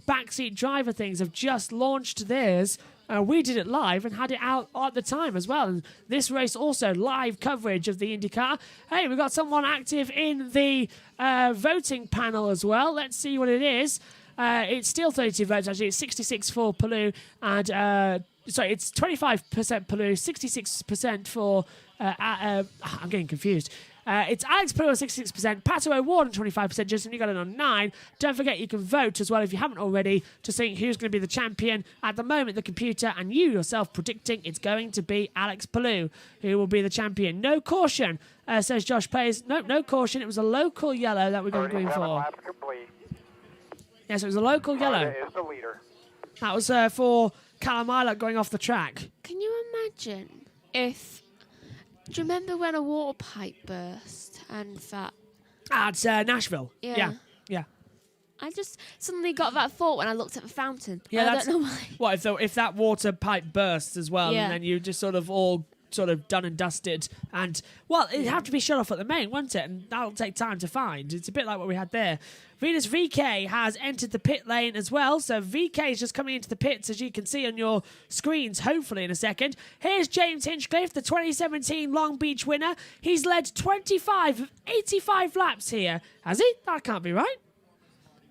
A: backseat driver things have just launched theirs. We did it live and had it out at the time as well. And this race also live coverage of the IndyCar. Hey, we've got someone active in the voting panel as well. Let's see what it is. It's still 32 votes, actually. It's 66 for Palou and... it's 25% Palou, 66% for... I'm getting confused. It's Alex Palou on 66%, Pato O'Ward on 25%, Justin Newgarden on 9%. Don't forget you can vote as well if you haven't already to see who's going to be the champion. At the moment, the computer and you yourself predicting it's going to be Alex Palou who will be the champion. No caution, says Josh Playz. Nope, no caution. It was a local yellow that we got green for. Yes, it was a local yellow.
M: Is the leader.
A: That was for Callum Ilott going off the track.
L: Can you imagine if... Do you remember when a water pipe burst and that...
A: At Nashville.
L: Yeah. I just suddenly got that thought when I looked at the fountain.
A: Yeah,
L: I don't know why.
A: What, if that water pipe bursts as well,
L: Yeah.
A: and then you just sort of all sort of done and dusted, and, well, it'd have to be shut off at the main, wouldn't it? And that'll take time to find. It's a bit like what we had there. Venus VK has entered the pit lane as well, so VK is just coming into the pits, as you can see on your screens, hopefully in a second. Here's James Hinchcliffe, the 2017 Long Beach winner. He's led 25 of 85 laps here. Has he? That can't be right.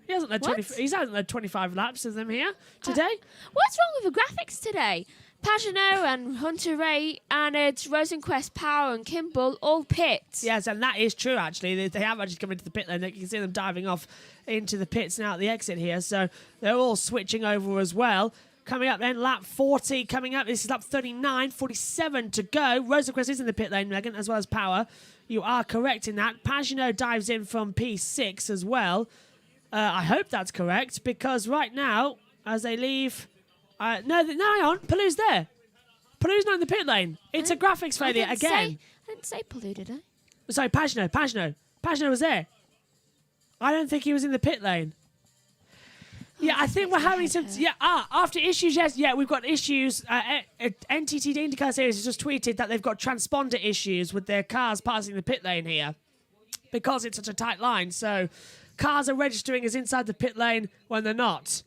A: He hasn't led 25 laps of them here today.
L: What's wrong with the graphics today? Pagano and Hunter Ray and it's Rosenquist, Power and Kimball all pits.
A: Yes, and that is true, actually. They have actually come into the pit lane. You can see them diving off into the pits now at the exit here. So they're all switching over as well. Coming up then, lap 40 coming up. This is lap 39, 47 to go. Rosenquist is in the pit lane, Megan, as well as Power. You are correct in that. Pagano dives in from P6 as well. I hope that's correct, because right now, as they leave... no, hang on. Palou's there. Palou's not in the pit lane. It's a graphics failure again.
L: I didn't say Palou, did I?
A: Sorry, Pagano. Pagano was there. I don't think he was in the pit lane. Yeah, I think we're having some... Yeah, after issues, yes. Yeah, we've got issues. NTT, the IndyCar Series, has just tweeted that they've got transponder issues with their cars passing the pit lane here because it's such a tight line. So cars are registering as inside the pit lane when they're not.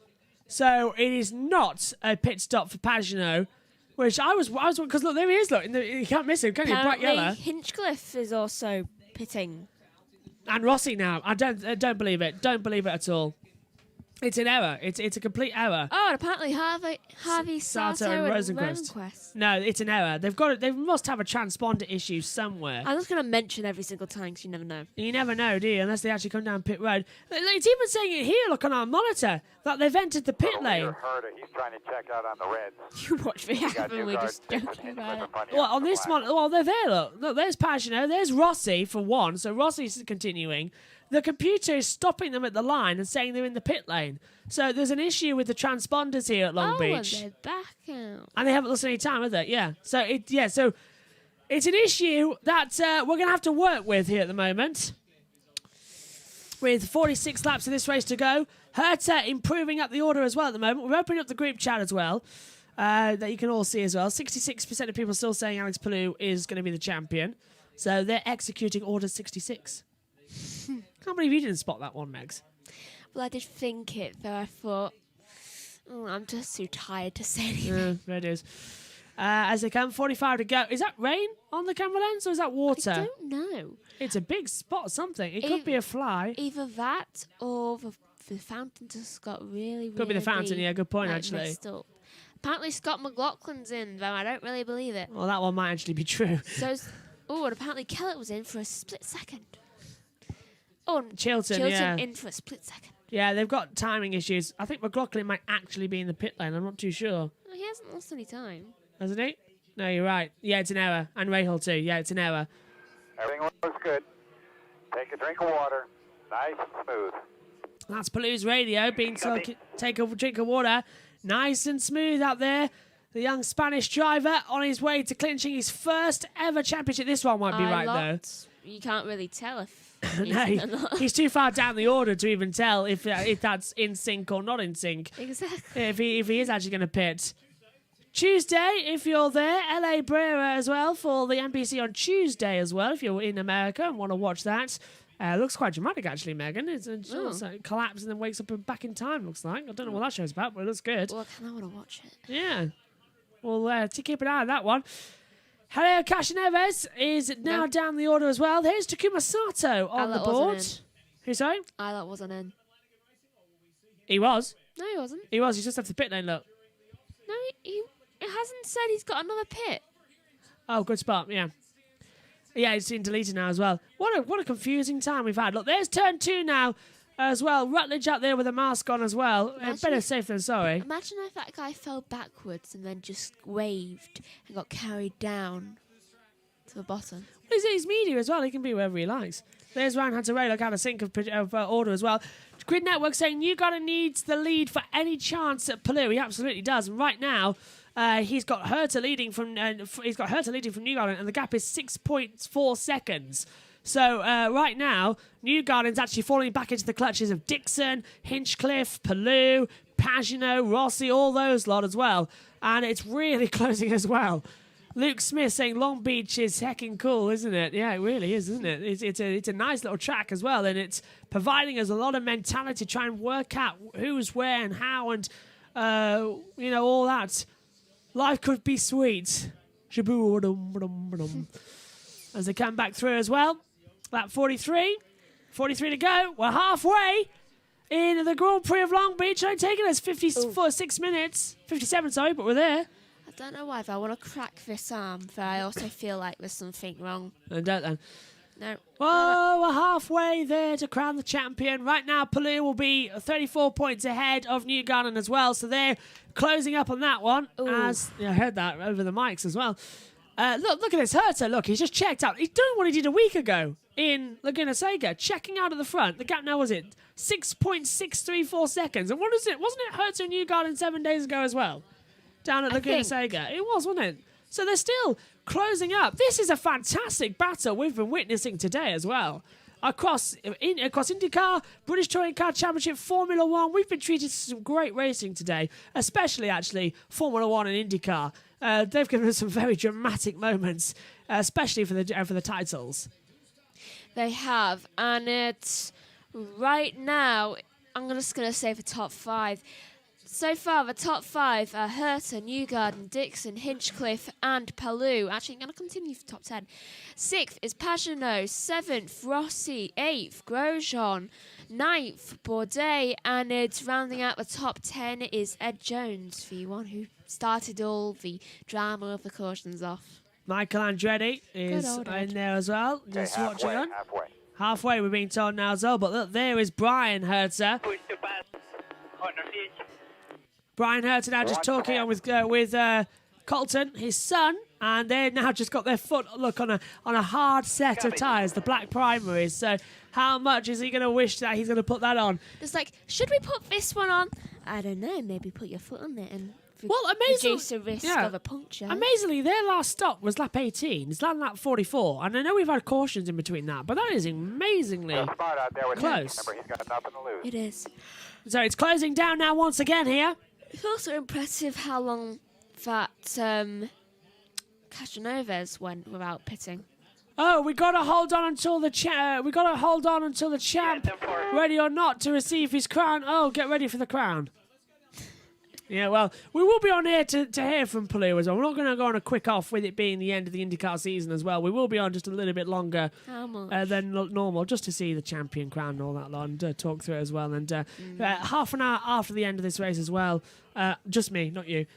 A: So it is not a pit stop for Pagano, which I was because look, there he is. Look, you can't miss him, can you? Bright yellow.
L: Hinchcliffe is also pitting,
A: and Rossi now. I don't believe it. Don't believe it at all. It's an error. It's a complete error.
L: Oh, and apparently Harvey Sato and Rosenquist.
A: No, it's an error. They must have a transponder issue somewhere.
L: I'm just going to mention every single time because you never know.
A: You never know, do you? Unless they actually come down pit road. It's even saying it here, look on our monitor, that they've entered the pit lane.
M: He's trying to check out on the reds.
L: You watch me happen, we're just joking about it.
A: Well, on this one, well, they're there, look. Look, there's Pagano, there's Rossi for one, so Rossi's continuing. The computer is stopping them at the line and saying they're in the pit lane. So there's an issue with the transponders here at Long Beach.
L: They're back out.
A: And they haven't lost any time, have they? Yeah. So it's an issue that we're going to have to work with here at the moment. With 46 laps of this race to go. Herta improving up the order as well at the moment. We're opening up the group chat as well. That you can all see as well. 66% of people still saying Alex Palou is going to be the champion. So they're executing order 66. Can't believe you didn't spot that one, Megs.
L: Well, I did think it, though. I thought, I'm just too tired to say anything.
A: There it is. As they come, 45 to go. Is that rain on the camera lens or is that water?
L: I don't know.
A: It's a big spot, something. It could be a fly.
L: Either that or the fountain just got really
A: Could be the fountain, yeah. Good point, actually.
L: Messed up. Apparently Scott McLaughlin's in, though. I don't really believe it.
A: Well, that one might actually be true.
L: And apparently Kellett was in for a split second. Oh,
A: Chilton, yeah.
L: in for a split second.
A: Yeah, they've got timing issues. I think McLaughlin might actually be in the pit lane. I'm not too sure.
L: Oh, he hasn't lost any time.
A: Hasn't he? No, you're right. Yeah, it's an error. And Rahal too. Yeah, it's an error.
M: Everything looks good. Take a drink of water. Nice and smooth.
A: That's Palou's radio being told take a drink of water. Nice and smooth out there. The young Spanish driver on his way to clinching his first ever championship. This one might be though.
L: You can't really tell if
A: no, he's too far down the order to even tell if that's in sync or not in sync.
L: Exactly.
A: If he is actually going to pit. Tuesday, if you're there, LA Brera as well for the NBC on Tuesday as well, if you're in America and want to watch that. Looks quite dramatic, actually, Megan. It's it collapses and then wakes up back in time, looks like. I don't know what that show's about, but it looks good.
L: Well, I kind of want to watch it.
A: Yeah. Well, to keep an eye on that one. Helio Cashineves is now down the order as well. Here's Takuma Sato on the board. Who's sorry?
L: That wasn't in.
A: He was?
L: No, he wasn't.
A: He was. He's just left the pit lane, look.
L: No, it hasn't said he's got another pit.
A: Oh, good spot, yeah. Yeah, it's been deleted now as well. What a confusing time we've had. Look, there's turn 2 now as well. Rutledge out there with a mask on as well. Better safe than sorry.
L: Imagine if that guy fell backwards and then just waved and got carried down to the bottom.
A: Well, he's media as well. He can be wherever he likes. There's Ryan Hunter-Ray, look out of sync of order as well. Grid Network saying Newgarden needs the lead for any chance at Palou. He absolutely does. And right now, he's got Herta leading from Newgarden, and the gap is 6.4 seconds. So right now, Newgarden's actually falling back into the clutches of Dixon, Hinchcliffe, Palou, Pagano, Rossi, all those lot as well. And it's really closing as well. Luke Smith saying Long Beach is hecking cool, isn't it? Yeah, it really is, isn't it? It's a nice little track as well, and it's providing us a lot of mentality to try and work out who's where and how, and all that. Life could be sweet. As they come back through as well. Lap 43 to go. We're halfway in the Grand Prix of Long Beach. Only taking us 6 minutes. 57, sorry, but we're there.
L: I don't know why, if I want to crack this arm, but I also feel like there's something wrong.
A: Don't then.
L: No.
A: Well, we're halfway there to crown the champion. Right now, Palou will be 34 points ahead of Newgarden as well, so they're closing up on that one. As I heard that over the mics as well. Look at this Herta. Look, he's just checked out. He's doing what he did a week ago in Laguna Seca, checking out at the front. The gap now was it 6.634 seconds. And what is it? Wasn't it Herta and Newgarden 7 days ago as well? Down at Laguna Seca. It was, wasn't it? So they're still closing up. This is a fantastic battle we've been witnessing today as well. across IndyCar, British Touring Car Championship, Formula One. We've been treated to some great racing today, especially actually Formula One and IndyCar. They've given us some very dramatic moments, especially for the titles.
L: They have, and it's right now. I'm just going to say the top 5. So far, the top 5 are Herta, Newgarden, Dixon, Hinchcliffe, and Palou. Actually, I'm going to continue for top 10. 6th is Pagenaud. 7th, Rossi. 8th, Grosjean. 9th, Bourdais. And it's rounding out the top 10 is Ed Jones, the one who started all the drama of the cautions off.
A: Michael Andretti is in there as well. Just watching on. Halfway, we're being told now as well. But look, there is Brian Herta. Brian Herta now just talking on with Colton, his son, and they've now just got their foot, look, on a hard set of tyres, the black primaries. So how much is he going to wish that he's going to put that on?
L: It's like, should we put this one on? I don't know, maybe put your foot on it and reduce the risk of a puncture.
A: Amazingly, their last stop was lap 18. It's lap 44. And I know we've had cautions in between that, but that is amazingly close.
L: It is.
A: So it's closing down now once again here.
L: It's also impressive how long that Castroneves went without pitting.
A: Oh, we got to hold on until the champ. Ready or not to receive his crown. Oh, get ready for the crown. Yeah, well, we will be on here to hear from Palou as well. We're not going to go on a quick off with it being the end of the IndyCar season as well. We will be on just a little bit longer than normal, just to see the champion crown and all that lot, and talk through it as well. And half an hour after the end of this race as well, just me, not you,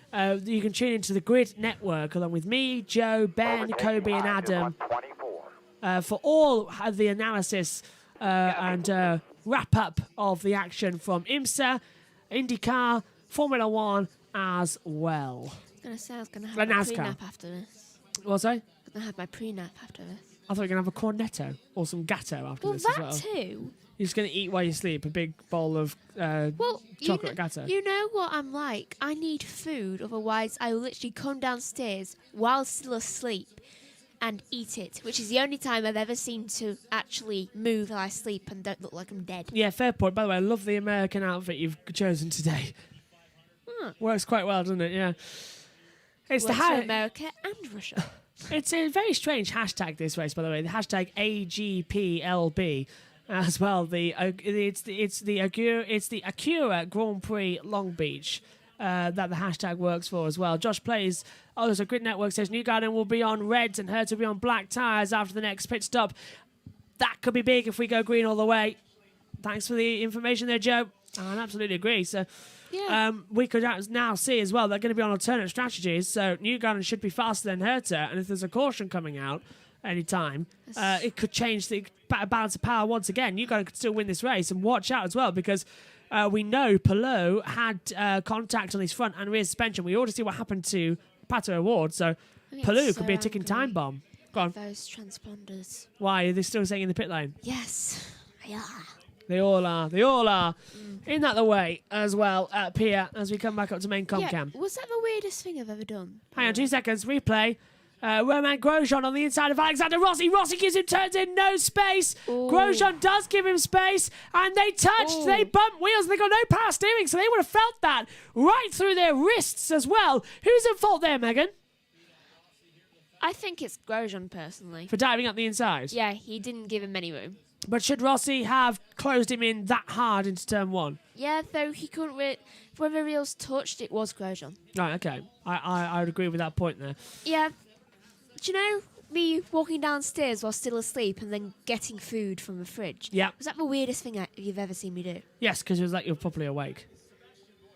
A: you can tune into the Grid Network along with me, Joe, Ben, Kobe and Adam for all of the analysis and wrap-up of the action from IMSA, IndyCar, Formula One as well.
L: I was going to have my pre-nap after this.
A: What's that?
L: I'm going to have my pre-nap after this.
A: I thought you were going to have a cornetto or some gatto after this as well.
L: Well, that too.
A: You're just going to eat while you sleep, a big bowl of chocolate gatto.
L: You know what I'm like? I need food, otherwise I will literally come downstairs while still asleep and eat it, which is the only time I've ever seen to actually move while I sleep and don't look like I'm dead.
A: Yeah, fair point. By the way, I love the American outfit you've chosen today. Works quite well, doesn't it? Yeah.
L: It's works for America and Russia.
A: It's a very strange hashtag this race, by the way. The hashtag AGPLB as well. It's the Acura Grand Prix Long Beach that the hashtag works for as well. Josh Playz. So Grid Network says Newgarden will be on reds and Herta will be on black tyres after the next pit stop. That could be big if we go green all the way. Thanks for the information there, Joe. I absolutely agree. So. Yeah. We could now see as well they're going to be on alternate strategies, so Newgarden should be faster than Herta, and if there's a caution coming out any time, it could change the balance of power once again. Newgarden could still win this race, and watch out as well, because we know Palou had contact on his front and rear suspension. We already see what happened to Pato O'Ward, so Palou could be a ticking time bomb. Go on.
L: Those transponders.
A: Why? Are they still saying in the pit lane?
L: Yes, they are.
A: They all are. Isn't that the way as well, Pia, as we come back up to main comcam?
L: Yeah, was that the weirdest thing I've ever done?
A: Hang on 2 seconds. Replay. Romain Grosjean on the inside of Alexander Rossi. Rossi gives him turns in, no space. Ooh. Grosjean does give him space, and they touched. Ooh. They bumped wheels. They got no power steering, so they would have felt that right through their wrists as well. Who's at fault there, Megan?
L: I think it's Grosjean, personally.
A: For diving up the inside?
L: Yeah, he didn't give him any room.
A: But should Rossi have closed him in that hard into turn one?
L: Yeah, though he couldn't. When the wheels touched, it was Grosjean.
A: Right, okay. I would agree with that point there.
L: Yeah. Do you know me walking downstairs while still asleep and then getting food from the fridge?
A: Yeah.
L: Was that the weirdest thing you've ever seen me do?
A: Yes, because it was like you were properly awake.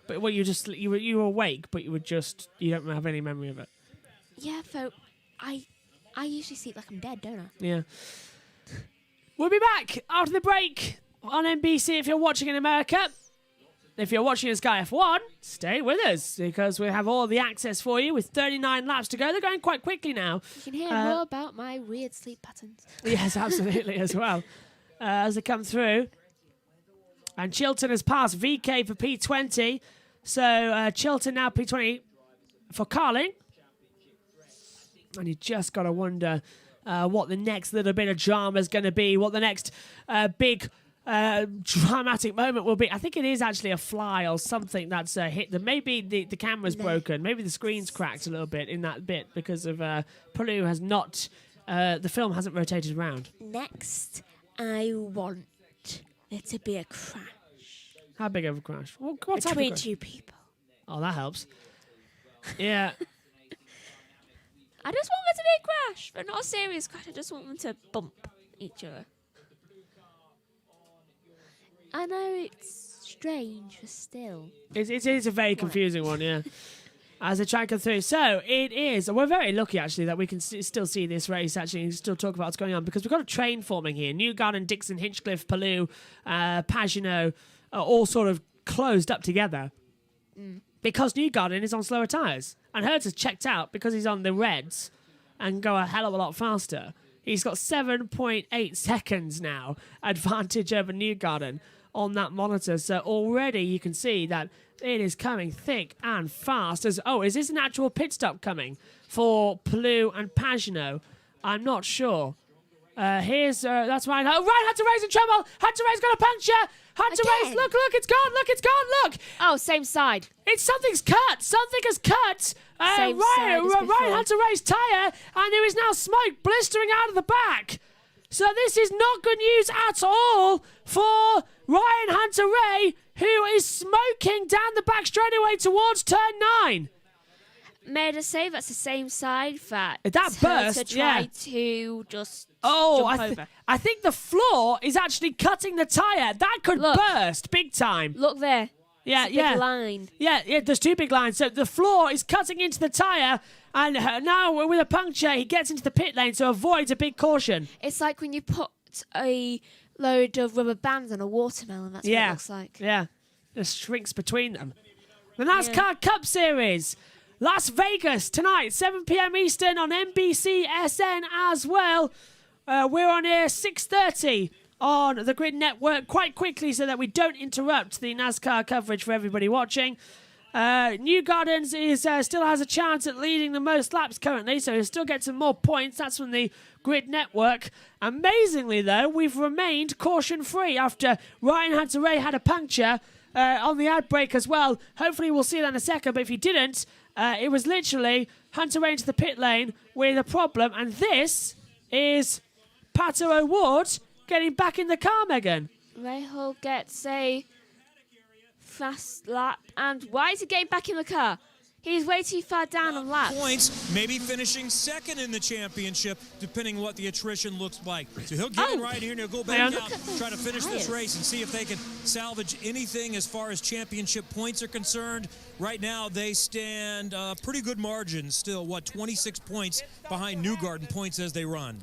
A: But well, you were awake, but you don't have any memory of it.
L: Yeah, though I usually sleep like I'm dead, don't I?
A: Yeah. We'll be back after the break on NBC if you're watching in America. If you're watching in Sky F1, stay with us because we have all the access for you with 39 laps to go. They're going quite quickly now.
L: You can hear more about my weird sleep patterns.
A: Yes, absolutely, as well. As they come through. And Chilton has passed VK for P20. So Chilton now P20 for Carling. And you just got to wonder what the next little bit of drama is going to be, what the next big dramatic moment will be. I think it is actually a fly or something that's hit them. Maybe the camera's broken. Maybe the screen's cracked a little bit in that bit because of Palu has not... the film hasn't rotated around.
L: Next, I want there to be a crash.
A: How big of a crash? What
L: Between two people.
A: Oh, that helps. Yeah.
L: I just want there to be a crash, but not a serious crash. I just want them to bump each other. I know it's strange, but still.
A: It is a very confusing one, yeah. As the track goes through. So, it is. We're very lucky, actually, that we can still see this race, actually, and still talk about what's going on, because we've got a train forming here. Newgarden, Dixon, Hinchcliffe, Palu, Pagenaud are all sort of closed up together. Because Newgarden is on slower tyres. And Hertz has checked out because he's on the reds and go a hell of a lot faster. He's got 7.8 seconds now advantage over Newgarden on that monitor. So already you can see that it is coming thick and fast. Is this an actual pit stop coming for Palu and Pagenaud? I'm not sure. That's right. Oh, right, Hunter Ray's in trouble. Hunter Ray's got a puncture. Hunter Ray's, look, it's gone. Look.
L: Oh, same side.
A: Something's cut. Something has cut. Right, Hunter Ray's tyre, and there is now smoke blistering out of the back. So this is not good news at all for Ryan Hunter Ray, who is smoking down the back straightaway towards turn 9.
L: May I just say that's the same side that
A: burst,
L: tried to just jump over.
A: I think the floor is actually cutting the tyre. That could burst big time.
L: Look there.
A: Yeah,
L: Big line.
A: Yeah, there's two big lines. So the floor is cutting into the tyre, and now with a puncture, he gets into the pit lane, so avoids a big caution.
L: It's like when you put a load of rubber bands on a watermelon. That's what it looks like.
A: Yeah, just shrinks between them. The NASCAR Cup Series. Las Vegas tonight, 7 p.m. Eastern on NBCSN as well. We're on here 6:30 on the Grid Network quite quickly so that we don't interrupt the NASCAR coverage for everybody watching. Newgardens still has a chance at leading the most laps currently, so he'll still get some more points. That's from the Grid Network. Amazingly, though, we've remained caution-free after Ryan Hunter-Ray had a puncture on the ad break as well. Hopefully we'll see that in a second, but if he didn't, it was literally Hunter-Ray into the pit lane with a problem, and this is Pato O'Ward getting back in the car, Megan.
L: Rahal gets a fast lap, and why is he getting back in the car? He's way too far down on laps.
Q: Points, maybe finishing second in the championship, depending what the attrition looks like. So he'll get in right here, and he'll go back out, try to finish this race and see if they can salvage anything as far as championship points are concerned. Right now, they stand pretty good margin still, 26 points behind Newgarden points as they run.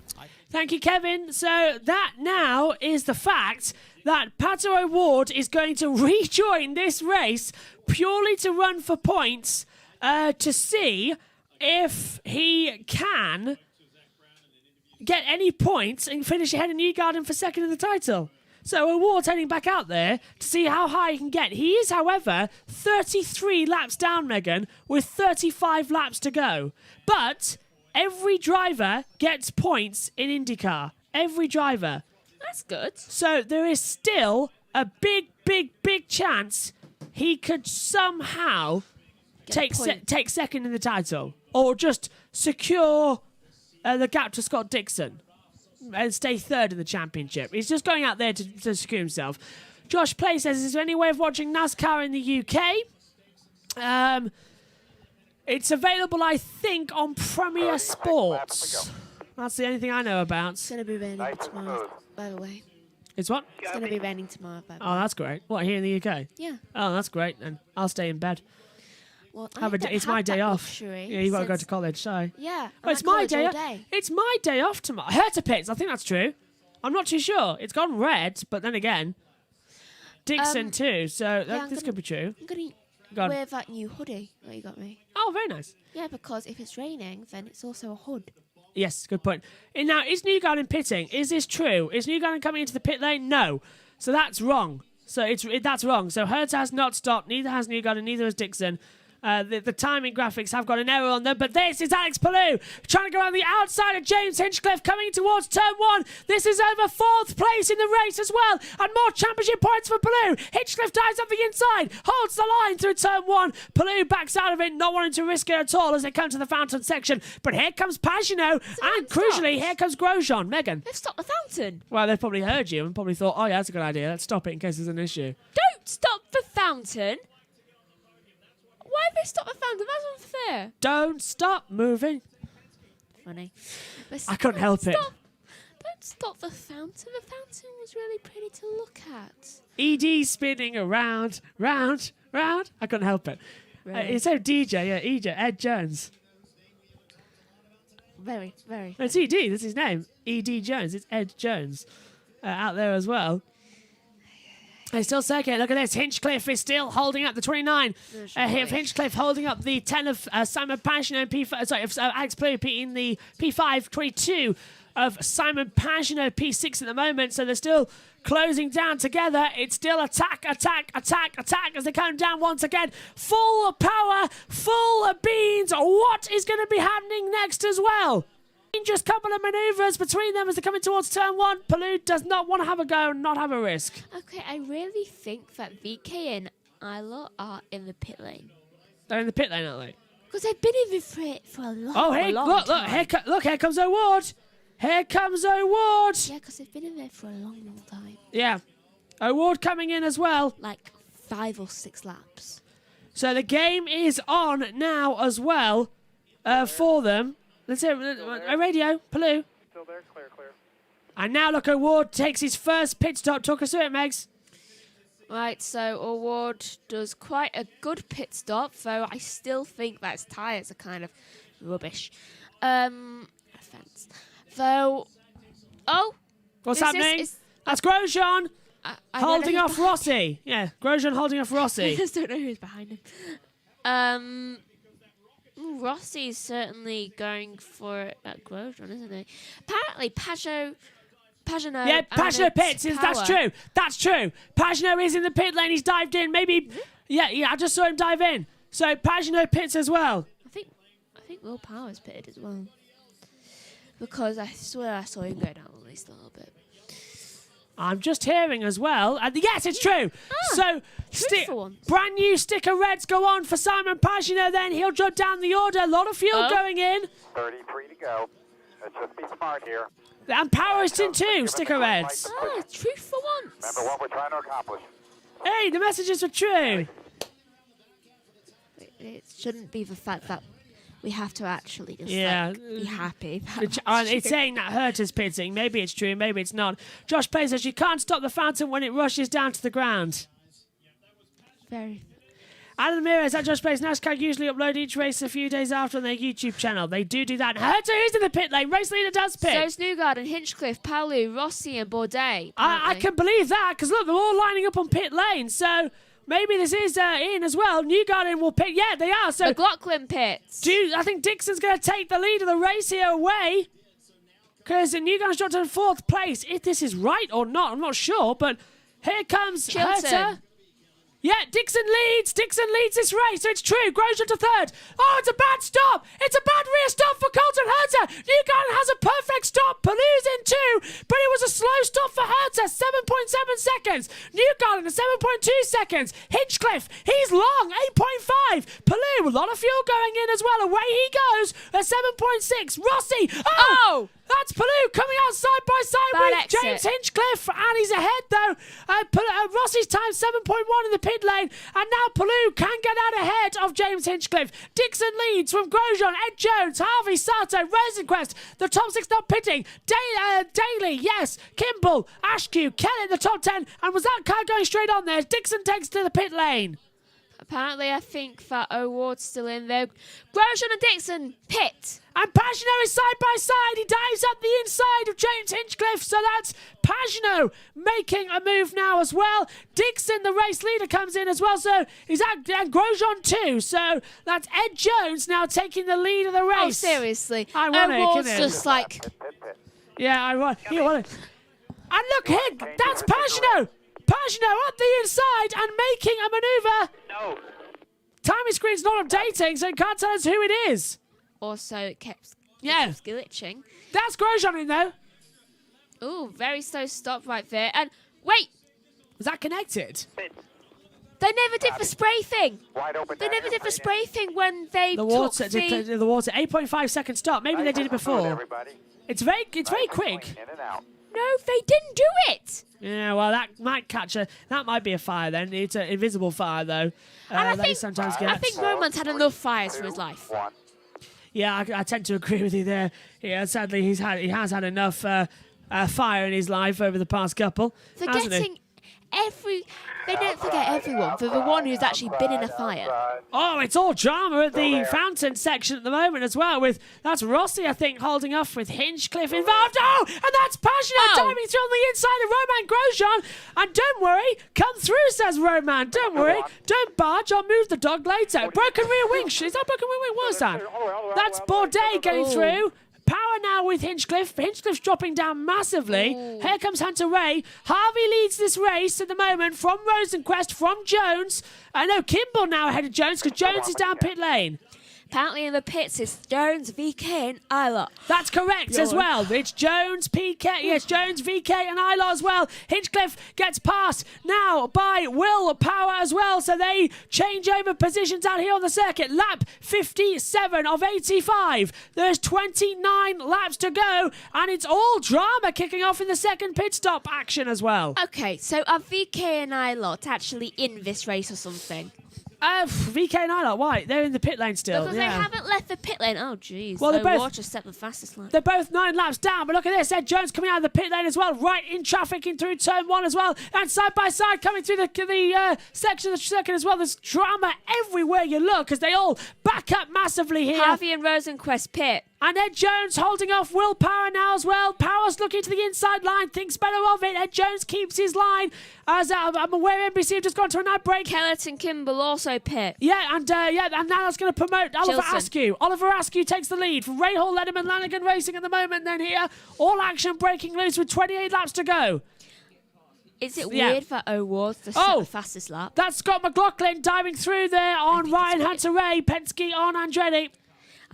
A: Thank you, Kevin. So that now is the fact that Pato O'Ward is going to rejoin this race purely to run for points to see if he can get any points and finish ahead of Newgarden for second in the title. So O'Ward's heading back out there to see how high he can get. He is, however, 33 laps down, Megan, with 35 laps to go. But every driver gets points in IndyCar. Every driver.
L: That's good.
A: So there is still a big chance he could somehow take second in the title, or just secure the gap to Scott Dixon and stay third in the championship. He's just going out there to secure himself. Josh Playz says, is there any way of watching NASCAR in the UK? It's available, I think, on Premier Sports. That's the only thing I know about.
L: It's going to be raining tomorrow, by the way.
A: It's what?
L: It's going to be raining tomorrow, by the way.
A: Oh, that's great. What, here in the UK?
L: Yeah.
A: Oh, that's great. And I'll stay in bed.
L: Well,
A: it's my day off. Yeah, you've got to go to college, so.
L: Yeah,
A: well, it's my day. It's my day off tomorrow. Herta Pits, I think that's true. I'm not too sure. It's gone red, but then again, Dixon too. So this could be true.
L: I'm gonna wear that new hoodie that you got me.
A: Oh, very nice.
L: Yeah, because if it's raining, then it's also a hood.
A: Yes, good point. And now, is Newgarden pitting? Is this true? Is Newgarden coming into the pit lane? No. So that's wrong. So that's wrong. So Herta has not stopped. Neither has Newgarden. Neither has Dixon. The timing graphics have got an error on them, but this is Alex Palou trying to go around the outside of James Hinchcliffe coming towards turn 1. This is over 4th place in the race as well, and more championship points for Palou. Hinchcliffe dives up the inside, holds the line through turn 1. Palou backs out of it, not wanting to risk it at all as they come to the fountain section. But here comes Pagenaud, and crucially, here comes Grosjean. Megan.
L: They've stopped the fountain.
A: Well, they've probably heard you and probably thought, oh yeah, that's a good idea. Let's stop it in case there's an issue.
L: Don't stop the fountain. Why have they stopped the fountain? That's unfair.
A: Don't stop moving.
L: Funny.
A: I couldn't help it.
L: Don't stop the fountain. The fountain was really pretty to look at.
A: ED spinning around, round, round. I couldn't help it.
L: Really?
A: It's so DJ, yeah, EJ, Ed Jones.
L: Very, very.
A: It's ED, that's his name. ED Jones. It's Ed Jones out there as well. It's still circuit. Look at this. Hinchcliffe is still holding up the 29. Hinchcliffe holding up the 10 of Simon Pagenaud. P5, sorry, Alex Palou in the P5. 22 of Simon Pagenaud. P6 at the moment. So they're still closing down together. It's still attack, attack, attack, attack as they come down once again. Full of power, full of beans. What is going to be happening next as well? Just couple of manoeuvres between them as they're coming towards turn 1. Palou does not want to have a go and not have a risk.
L: Okay, I really think that VK and Isla are in the pit lane.
A: They're in the pit lane, aren't they?
L: Because they've been in the for a long,
A: look,
L: time.
A: Here comes O'Ward. Here comes O'Ward.
L: Yeah, because they've been in there for a long, long time.
A: Yeah. O'Ward coming in as well.
L: Like 5 or 6 laps.
A: So the game is on now as well for them. Let's hear a radio, Palou.
N: Still there, clear.
A: And now look, O'Ward takes his first pit stop. Talk us through it, Megs.
L: Right, so O'Ward does quite a good pit stop, though I still think that his tyres are kind of rubbish. Offense. Though,
A: what's happening? That's Grosjean holding off Rossi. Yeah, Grosjean holding off Rossi.
L: I just don't know who's behind him. Rossi's certainly going for Grosjean, isn't he? Apparently, Pagenaud.
A: Yeah, Pagenaud pits. That's true. Pagenaud is in the pit lane. He's dived in. Maybe. Yeah. I just saw him dive in. So Pagenaud pits as well.
L: I think Will Power's pitted as well. Because I swear I saw him go down at least a little bit.
A: I'm just hearing as well. Yes, it's true. So, brand new sticker reds go on for Simon Pagenaud. Then he'll jump down the order. A lot of fuel going in.
M: 33 to go. Let's just be smart here.
A: And power is in too. Sticker reds.
L: True for once.
M: Remember what we're trying to accomplish.
A: Hey, the messages were true.
L: It shouldn't be the fact that we have to actually just be happy.
A: It's saying that Herta's pitting. Maybe it's true, maybe it's not. Josh Playz says you can't stop the fountain when it rushes down to the ground.
L: Very.
A: Alan Ramirez at Josh Playz. NASCAR usually upload each race a few days after on their YouTube channel. They do that. Herta is in the pit lane. Race leader does pit.
L: So it's Newgarden, Hinchcliffe, Palou, Rossi and Bourdais.
A: I can believe that because look, they're all lining up on pit lane. So maybe this is in as well. Newgarden will pit. Yeah, they are. So
L: McLaughlin pits.
A: I think Dixon's going to take the lead of the race here away. Because Newgarden's dropped in 4th place. If this is right or not, I'm not sure. But here comes Herta. Yeah, Dixon leads this race, so it's true. Grosjean to 3rd. Oh, it's a bad stop. It's a bad rear stop for Colton Herta. Newgarden has a perfect stop. Palou's in 2, but it was a slow stop for Herta. 7.7 seconds. Newgarden at 7.2 seconds. Hinchcliffe, he's long. 8.5. Palou, a lot of fuel going in as well. Away he goes at 7.6. Rossi. Oh! That's Palou coming out side by side with James Hinchcliffe, and he's ahead though. Rossi's time 7.1 in the pit lane, and now Palou can get out ahead of James Hinchcliffe. Dixon leads from Grosjean, Ed Jones, Harvey, Sato, Rosenquist. The top 6 not pitting. Daly, yes, Kimball, Ashkew, Kellett in the top 10, and was that car going straight on there? Dixon takes to the pit lane.
L: Apparently, I think that O'Ward's still in there. Grosjean and Dixon pit.
A: And Pagenaud is side by side. He dives up the inside of James Hinchcliffe. So that's Pagenaud making a move now as well. Dixon, the race leader, comes in as well. So he's at Grosjean too. So that's Ed Jones now taking the lead of the race.
L: Oh, seriously.
A: O'Ward's
L: just like...
A: Yeah, I want it. And look here, that's Pagenaud. Pagenaud up the inside and making a manoeuvre.
K: No.
A: timing screen's not updating, so it can't tell us who it is.
L: Also, it kept glitching.
A: That's Grosjean in, though.
L: Ooh, very slow stop right there. And wait!
A: Was that connected?
L: They never did the spray thing. They never did the spray thing when they
A: The water,
L: took the...
A: the water, 8.5 second stop. Maybe they did it before. It's very quick.
L: No, they didn't do it.
A: Yeah, well, that might that might be a fire then. It's an invisible fire though.
L: And
A: I
L: think Roman's had enough fires for his life.
A: Yeah, I tend to agree with you there. Yeah, sadly he has had enough fire in his life over the past couple.
L: Forgetting they don't forget everyone for the one who's actually been in a fire.
A: Oh, it's all drama at the fountain section at the moment as well. That's Rossi, I think, holding off with Hinchcliffe involved. Oh, and that's Passionate diving through on the inside of Roman Grosjean. And don't worry, come through, says Roman. Don't worry, don't barge. I'll move the dog later. Broken rear wing. Is that broken rear wing? What was that? That's Bourdais going through. Power now with Hinchcliffe. Hinchcliffe's dropping down massively. Ooh. Here comes Hunter Ray. Harvey leads this race at the moment from Rosenquist, from Jones. I know Kimball now ahead of Jones because Jones is down pit lane.
L: Apparently in the pits it's Jones, VK and Eilert.
A: That's correct as well. It's Jones, PK, yes, Jones, VK and Eilert as well. Hinchcliffe gets passed now by Will Power as well. So they change over positions out here on the circuit. Lap 57 of 85. There's 29 laps to go and it's all drama kicking off in the second pit stop action as well.
L: Okay, so are VK and Eilert actually in this race or something?
A: VK and Eilert, why? They're in the pit lane still.
L: Because they haven't left the pit lane. Oh, jeez.
A: Well,
L: Water set the fastest line.
A: They're both 9 laps down, but look at this. Ed Jones coming out of the pit lane as well, right in traffic in through turn 1 as well, and side by side coming through the section of the circuit as well. There's drama everywhere you look as they all back up massively here.
L: Harvey and Rosenquist pit.
A: And Ed Jones holding off Will Power now as well. Power's looking to the inside line, thinks better of it. Ed Jones keeps his line. As I'm aware, NBC have just gone to an ad break.
L: Kellett and Kimball also pit.
A: And now that's going to promote Oliver Askew. Oliver Askew takes the lead from Rahal, Letterman, Lanigan Racing at the moment. Then here, all action breaking loose with 28 laps to go.
L: Is it weird that O'Ward's the fastest lap?
A: That's Scott McLaughlin diving through there on Ryan Hunter-Ray. Penske on Andretti.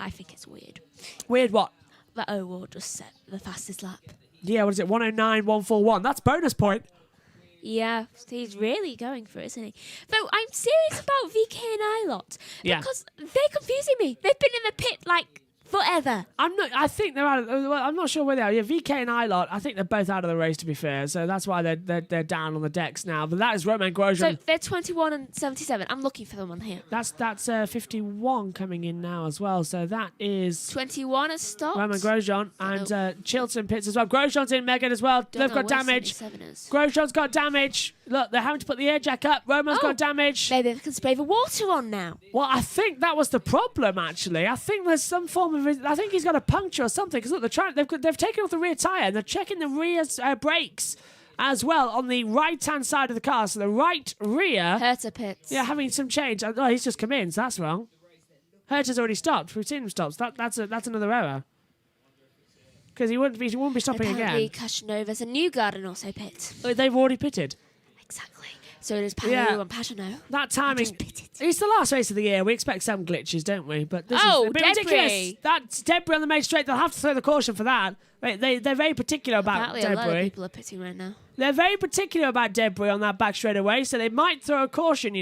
L: I think it's weird.
A: Weird what?
L: That O'Ward just set the fastest lap.
A: Yeah, what is it? 109.141. That's bonus point.
L: Yeah, he's really going for it, isn't he? Though I'm serious about VK and Eilert. Because they're confusing me. They've been in the pit like forever.
A: I think they're out. I'm not sure where they are. Yeah, VK and Eilert. I think they're both out of the race. To be fair, so that's why they're down on the decks now. But that is Roman Grosjean.
L: So they're 21 and 77. I'm looking for them on here.
A: That's 51 coming in now as well. So that is
L: 21 has stopped.
A: Roman Grosjean and Chilton pits as well. Grosjean's in Megan as well. They've got damage. Grosjean's got damage. Look, they're having to put the air jack up. Roman's got damage.
L: Maybe they can spray the water on now.
A: Well, I think that was the problem, actually. I think there's some form of... I think he's got a puncture or something. Because look, they've taken off the rear tyre and they're checking the rear brakes as well on the right-hand side of the car. So the right rear...
L: Herta pits.
A: Yeah, having some change. Oh, he's just come in, so that's wrong. Herta's already stopped. We've seen him stop. So that's another error. Because he wouldn't be stopping
L: Apparently,
A: again.
L: Casanovas and Newgarden also pit.
A: They've already pitted.
L: Exactly. So does Palu and Pagano.
A: That timing. It's the last race of the year. We expect some glitches, don't we? But this is a bit
L: debris.
A: ridiculous. That's debris on the main straight. They'll have to throw the caution for that. They're very particular about
L: Apparently
A: debris.
L: A lot of people are pitting right now.
A: They're very particular about debris on that back straightaway, so they might throw a caution,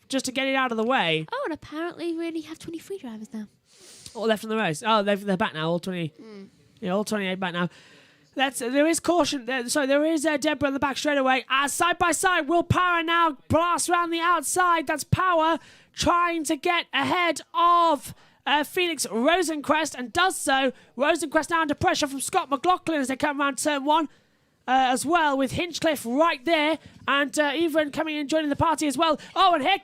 A: just to get it out of the way.
L: Oh, and apparently we only have 23 drivers now.
A: All left on the race. Oh, they're back now. All 20. Yeah, all 28 back now. There is caution. There is debris on the back straightaway. As side by side, Will Power now blasts around the outside. That's Power trying to get ahead of Felix Rosenquist and does so. Rosenquist now under pressure from Scott McLaughlin as they come around turn 1 as well, with Hinchcliffe right there and even coming and joining the party as well. Oh, and here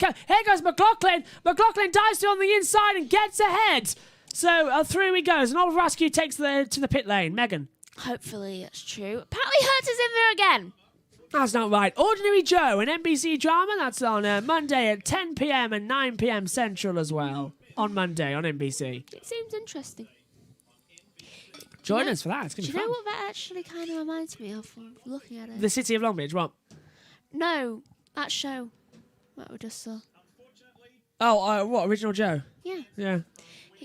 A: goes McLaughlin. McLaughlin dives through on the inside and gets ahead. So through he goes, and Oliver Askew takes to the pit lane. Megan.
L: Hopefully it's true. Apparently Herta's in there again.
A: That's not right. Ordinary Joe, an NBC drama. That's on Monday at 10 p.m. and 9 p.m. Central as well. On Monday on NBC.
L: It seems interesting.
A: Join us for that. It's going to be fun.
L: Do you know what that actually kind of reminds me of from looking at it?
A: The City of Long Beach, what?
L: No, that show that we just saw.
A: Oh, what? Original Joe?
L: Yeah.
A: Yeah.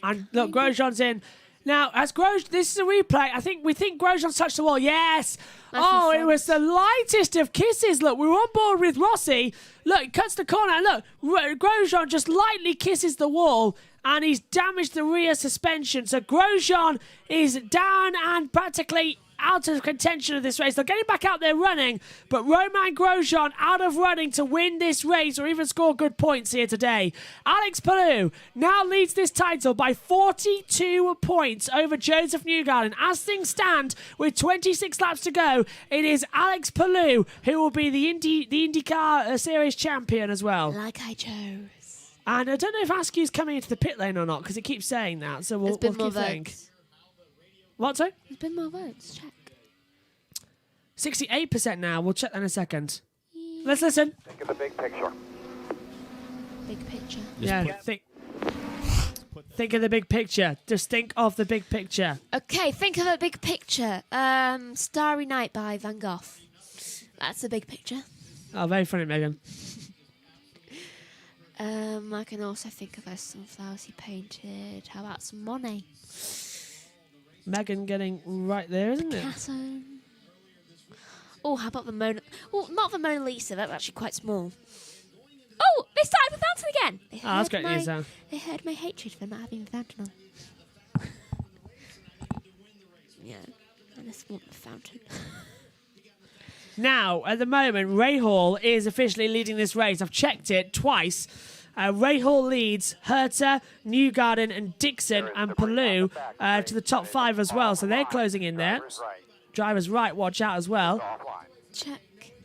A: And look, Grosjean's in. Now, as this is a replay. We think Grosjean's touched the wall. Yes. Oh, it was the lightest of kisses. Look, we're on board with Rossi. Look, it cuts the corner. And look, Grosjean just lightly kisses the wall, and he's damaged the rear suspension. So Grosjean is down and practically out of contention of this race. They're getting back out there running, but Romain Grosjean out of running to win this race or even score good points here today. Alex Palou now leads this title by 42 points over Joseph Newgarden. As things stand, with 26 laps to go, it is Alex Palou who will be the IndyCar Series champion as well.
L: Like I chose.
A: And I don't know if Askew's coming into the pit lane or not, because it keeps saying that, so we'll keep thinking. What, sorry?
L: There's been more votes. Check.
A: 68% now. We'll check that in a second. Let's listen.
M: Think of the big picture.
L: Big picture.
A: Yeah, think of the big picture. Just think of the big picture.
L: Okay, think of a big picture. Starry Night by Van Gogh. That's a big picture.
A: Oh, very funny, Megan.
L: I can also think of a sunflowers he painted. How about some Monet?
A: Megan getting right there, isn't it?
L: Picasso. Oh, how about the Mona... Oh, not the Mona Lisa. That's actually quite small. Oh, they started the fountain again.
A: That's great news, though.
L: They heard my hatred for not having the fountain on. Yeah, I just want the fountain.
A: Now, at the moment, Ray Hall is officially leading this race. I've checked it twice. Ray Hall leads Herta, Newgarden and Dixon and Palou to the top 5 as well. So they're closing in there. Driver's right, watch out as well.
L: Check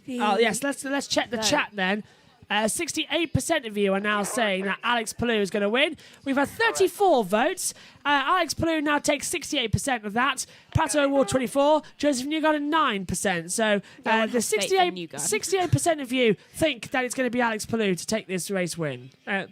L: the...
A: Oh, yes, let's check the chat then. 68% of you are now saying that Alex Palou is going to win. We've had 34 votes. Alex Palou now takes 68% of that. Pato Award 24. Joseph Newgarden 9%. So the 68% of you think that it's going to be Alex Palou to take this race win. To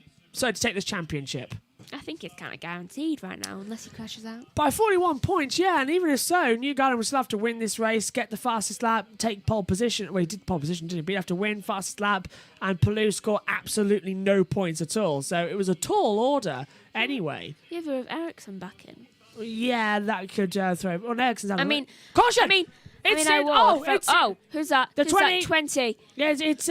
A: take this championship.
L: I think it's kind of guaranteed right now, unless he crashes out.
A: By 41 points, yeah, and even if so, Newgarden would still have to win this race, get the fastest lap, take pole position. Well, he did pole position, didn't he? But he'd have to win fastest lap, and Palou score absolutely no points at all. So it was a tall order anyway.
L: Yeah, but with Ericsson back in.
A: Yeah, that could throw... Well, Ericsson's having...
L: Caution!
A: It's
L: who's that?
A: The
L: Who's
A: 20.
L: That 20.
A: Yeah, it's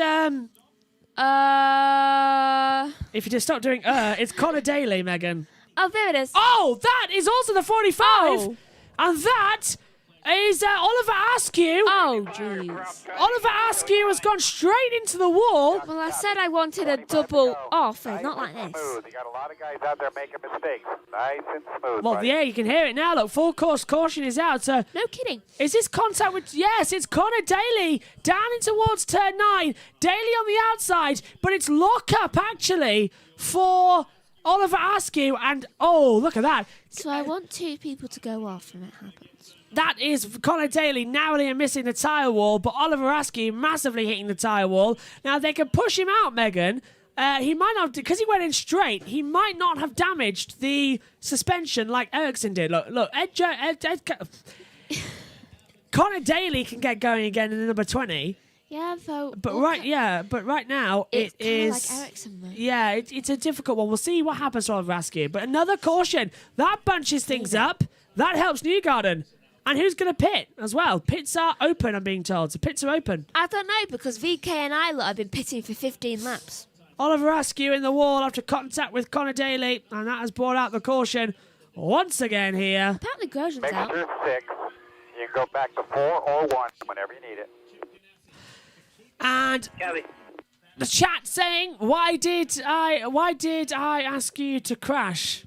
A: If you just stop doing it's Connor Daly, Megan.
L: Oh, there it is.
A: Oh, that is also the 45. Oh. And that is Oliver Askew.
L: Oh, jeez.
A: Oliver Askew has gone straight into the wall.
L: Well, I said I wanted a double off, and not like this.
M: You got a lot of guys out there making mistakes. Nice and smooth.
A: Well, yeah, you can hear it now. Look, full course caution is out. So
L: no kidding.
A: Is this contact with... Yes, it's Connor Daly down in towards turn 9. Daly on the outside, but it's lock up, actually, for Oliver Askew. And, oh, look at that.
L: So I want 2 people to go off when it happens.
A: That is Connor Daly narrowly missing the tyre wall, but Oliver Askew massively hitting the tyre wall. Now, they can push him out, Megan. He might not, because he went in straight, he might not have damaged the suspension like Ericsson did. Look, Connor Daly can get going again in the number 20.
L: Yeah,
A: but right now
L: it's
A: it is
L: like Ericsson, though.
A: Yeah, it's a difficult one. We'll see what happens to Oliver Askew. But another caution that bunches things up. That helps Newgarden. And who's going to pit as well? Pits are open, I'm being told. So pits are open.
L: I don't know, because VK and I have been pitting for 15 laps.
A: Oliver Askew in the wall after contact with Connor Daly, and that has brought out the caution once again here.
L: Apparently Grosjean's out.
M: Make sure it's 6. You can go back to 4 or 1 whenever you need it.
A: And the chat saying, why did I ask you to crash?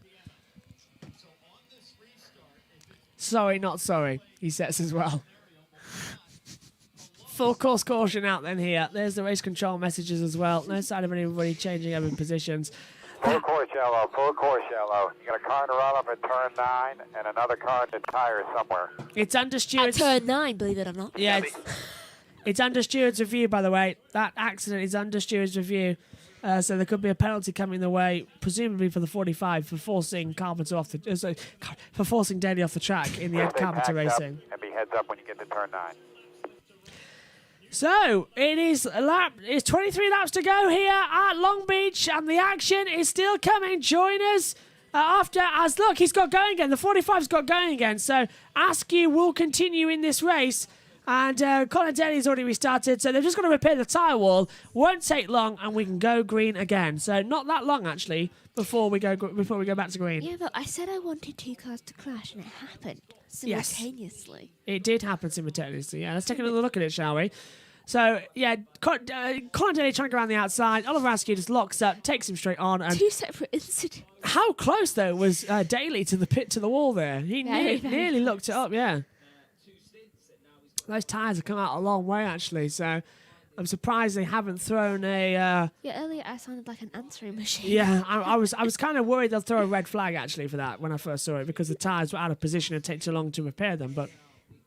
A: Sorry, not sorry, he says as well. Full course caution out then here. There's the race control messages as well. No sign of anybody changing over positions.
M: Full course yellow, full course yellow. You got a car in the run-up at turn 9 and another car in the tire somewhere.
A: It's under Stewart's...
L: At turn 9, believe it or not.
A: Yeah, it's under Stewart's review, by the way. That accident is under Stewart's review. So there could be a penalty coming the way, presumably for the 45, for forcing Carpenter off the... for forcing Daly off the track in the Ed Carpenter racing.
M: And be heads up when you get to turn 9.
A: So it's 23 laps to go here at Long Beach, and the action is still coming. Join us look, he's got going again. The 45's got going again. So Askew will continue in this race. And Colin Daly's already restarted, so they've just got to repair the tyre wall. Won't take long, and we can go green again. So not that long, actually, before we go back to green.
L: Yeah, but I said I wanted 2 cars to crash, and it happened simultaneously.
A: Yes. It did happen simultaneously. Yeah, let's take another look at it, shall we? So, yeah, Colin Daly trying to go around the outside. Oliver Askew just locks up, takes him straight on. And
L: 2 separate incidents.
A: How close, though, was Daly to the wall there? He nearly looked it up, yeah. Those tyres have come out a long way, actually, so I'm surprised they haven't thrown a...
L: Yeah, earlier I sounded like an answering machine.
A: Yeah, I was kind of worried they'll throw a red flag, actually, for that when I first saw it, because the tyres were out of position and take too long to repair them, but...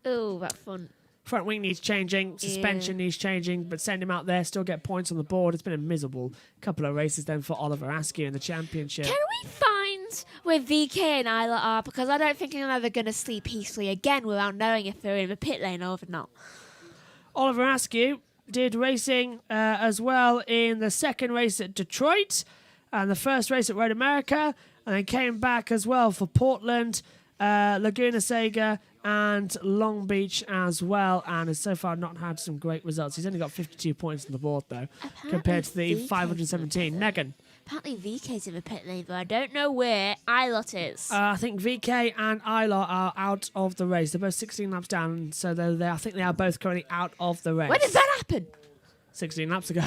L: Oh, that fun.
A: Front wing needs changing, suspension needs changing, but send him out there, still get points on the board. It's been a miserable couple of races then for Oliver Askew in the championship.
L: Can we find where VK and Isla are? Because I don't think I'm ever going to sleep peacefully again without knowing if they're in the pit lane or not.
A: Oliver Askew did racing as well in the second race at Detroit and the first race at Road America, and then came back as well for Portland, Laguna Seca, and Long Beach as well, and has so far not had some great results. He's only got 52 points on the board, though, compared to the 517. Megan.
L: Apparently VK's in the pit lane, but I don't know where Ilot is.
A: I think VK and Ilot are out of the race. They're both 16 laps down, so I think they are both currently out of the race.
L: When did that happen?
A: 16 laps ago.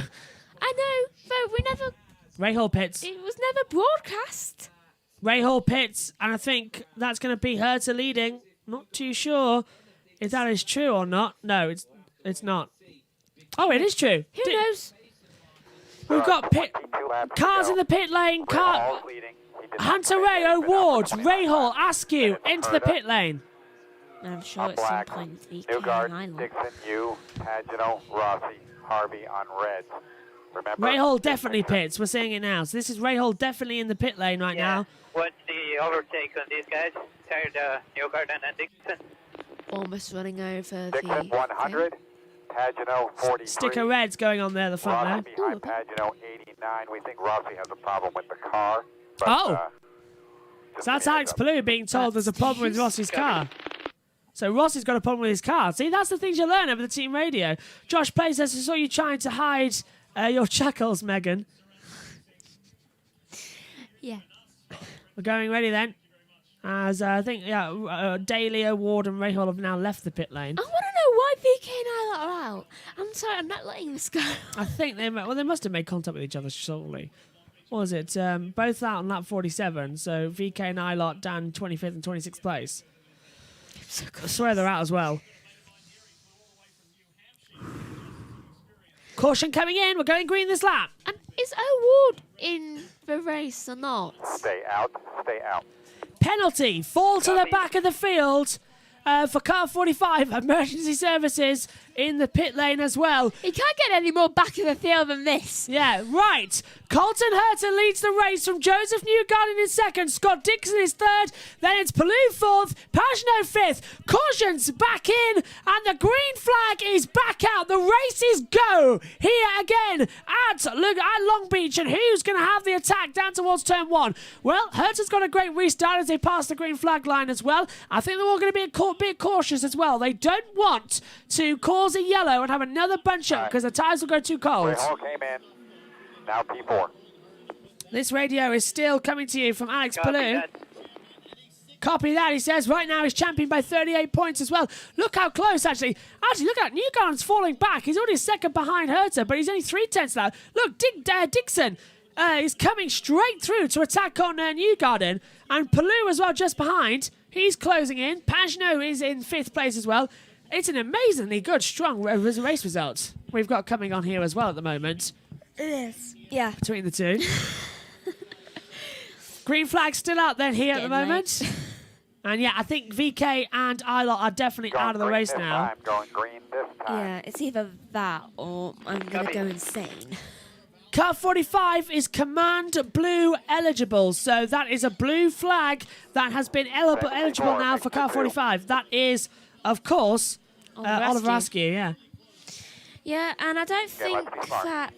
L: I know, but we never...
A: Rahal pits.
L: It was never broadcast.
A: Rahal pits, and I think that's going to be Herta leading. Not too sure if that is true or not. No, it's not. Oh, it is true.
L: Who knows?
A: We've got cars in the pit lane. Hunter Ray, O'Ward, Rahal, Askew into the pit lane.
L: I'm sure at some point VK and
M: Dixon, you, Pagano, Rossi, Harvey on reds. Remember?
A: Rahal definitely pits. We're seeing it now. So this is Rahal definitely in the pit lane right now.
K: What's the overtake on these guys? Tired Newgarden and Dixon.
L: Almost running over
M: Dixon 100, Pagano 43.
A: Stick of reds going on there, the front
M: Rossi
A: there.
M: behind Pagano 89. We think Rossi has a problem with the car. But,
A: so that's Alex Palou being told there's a problem with Rossi's car. So Rossi's got a problem with his car. See, that's the things you learn over the team radio. Josh Playz says, I saw you trying to hide your chuckles, Megan.
L: Yeah.
A: We're going ready then. As I think, Daly, Ward and Rahal have now left the pit lane.
L: I want to know why VK and Isla are out. I'm sorry, I'm not letting this go.
A: I think they must have made contact with each other shortly. What was it? Both out on lap 47, so VK and Ilot down 25th and 26th place. I swear they're out as well. Caution coming in. We're going green this lap.
L: And is O'Ward in the race or not?
M: Stay out. Stay out.
A: Penalty. Fall to the back of the field for car 45. Emergency services in the pit lane as well.
L: He can't get any more back of the field than this.
A: Yeah, right. Colton Herta leads the race from Joseph Newgarden in second. Scott Dixon is third. Then it's Palou fourth. Pagano fifth. Caution's back in. And the green flag is back out. The races go here again at Long Beach. And who's going to have the attack down towards turn one? Well, Herta's got a great restart as they pass the green flag line as well. I think they're all going to be a bit cautious as well. They don't want to cause a yellow and have another bunch up because the tyres will go too cold.
M: Rahal came in. Now P4.
A: This radio is still coming to you from Alex Palou. Copy that, he says. Right now he's championed by 38 points as well. Look how close, actually. Actually, look at that. Newgarden's falling back. He's already a second behind Herta, but he's only 3/10 now. Look, Dixon is coming straight through to attack on Newgarden. And Palou as well just behind. He's closing in. Pagano is in 5th place as well. It's an amazingly good, strong race result we've got coming on here as well at the moment.
L: It is. Yeah.
A: Between the two. Green flag still out then here at the moment. And yeah, I think VK and Ilot are definitely out of the race now.
M: Going green this time.
L: Yeah, it's either that or I'm going to go insane.
A: Car 45 is Command Blue eligible. So that is a blue flag that has been eligible now for Car 45. That is, of course, Oliver Askew, yeah.
L: Yeah, and I don't think that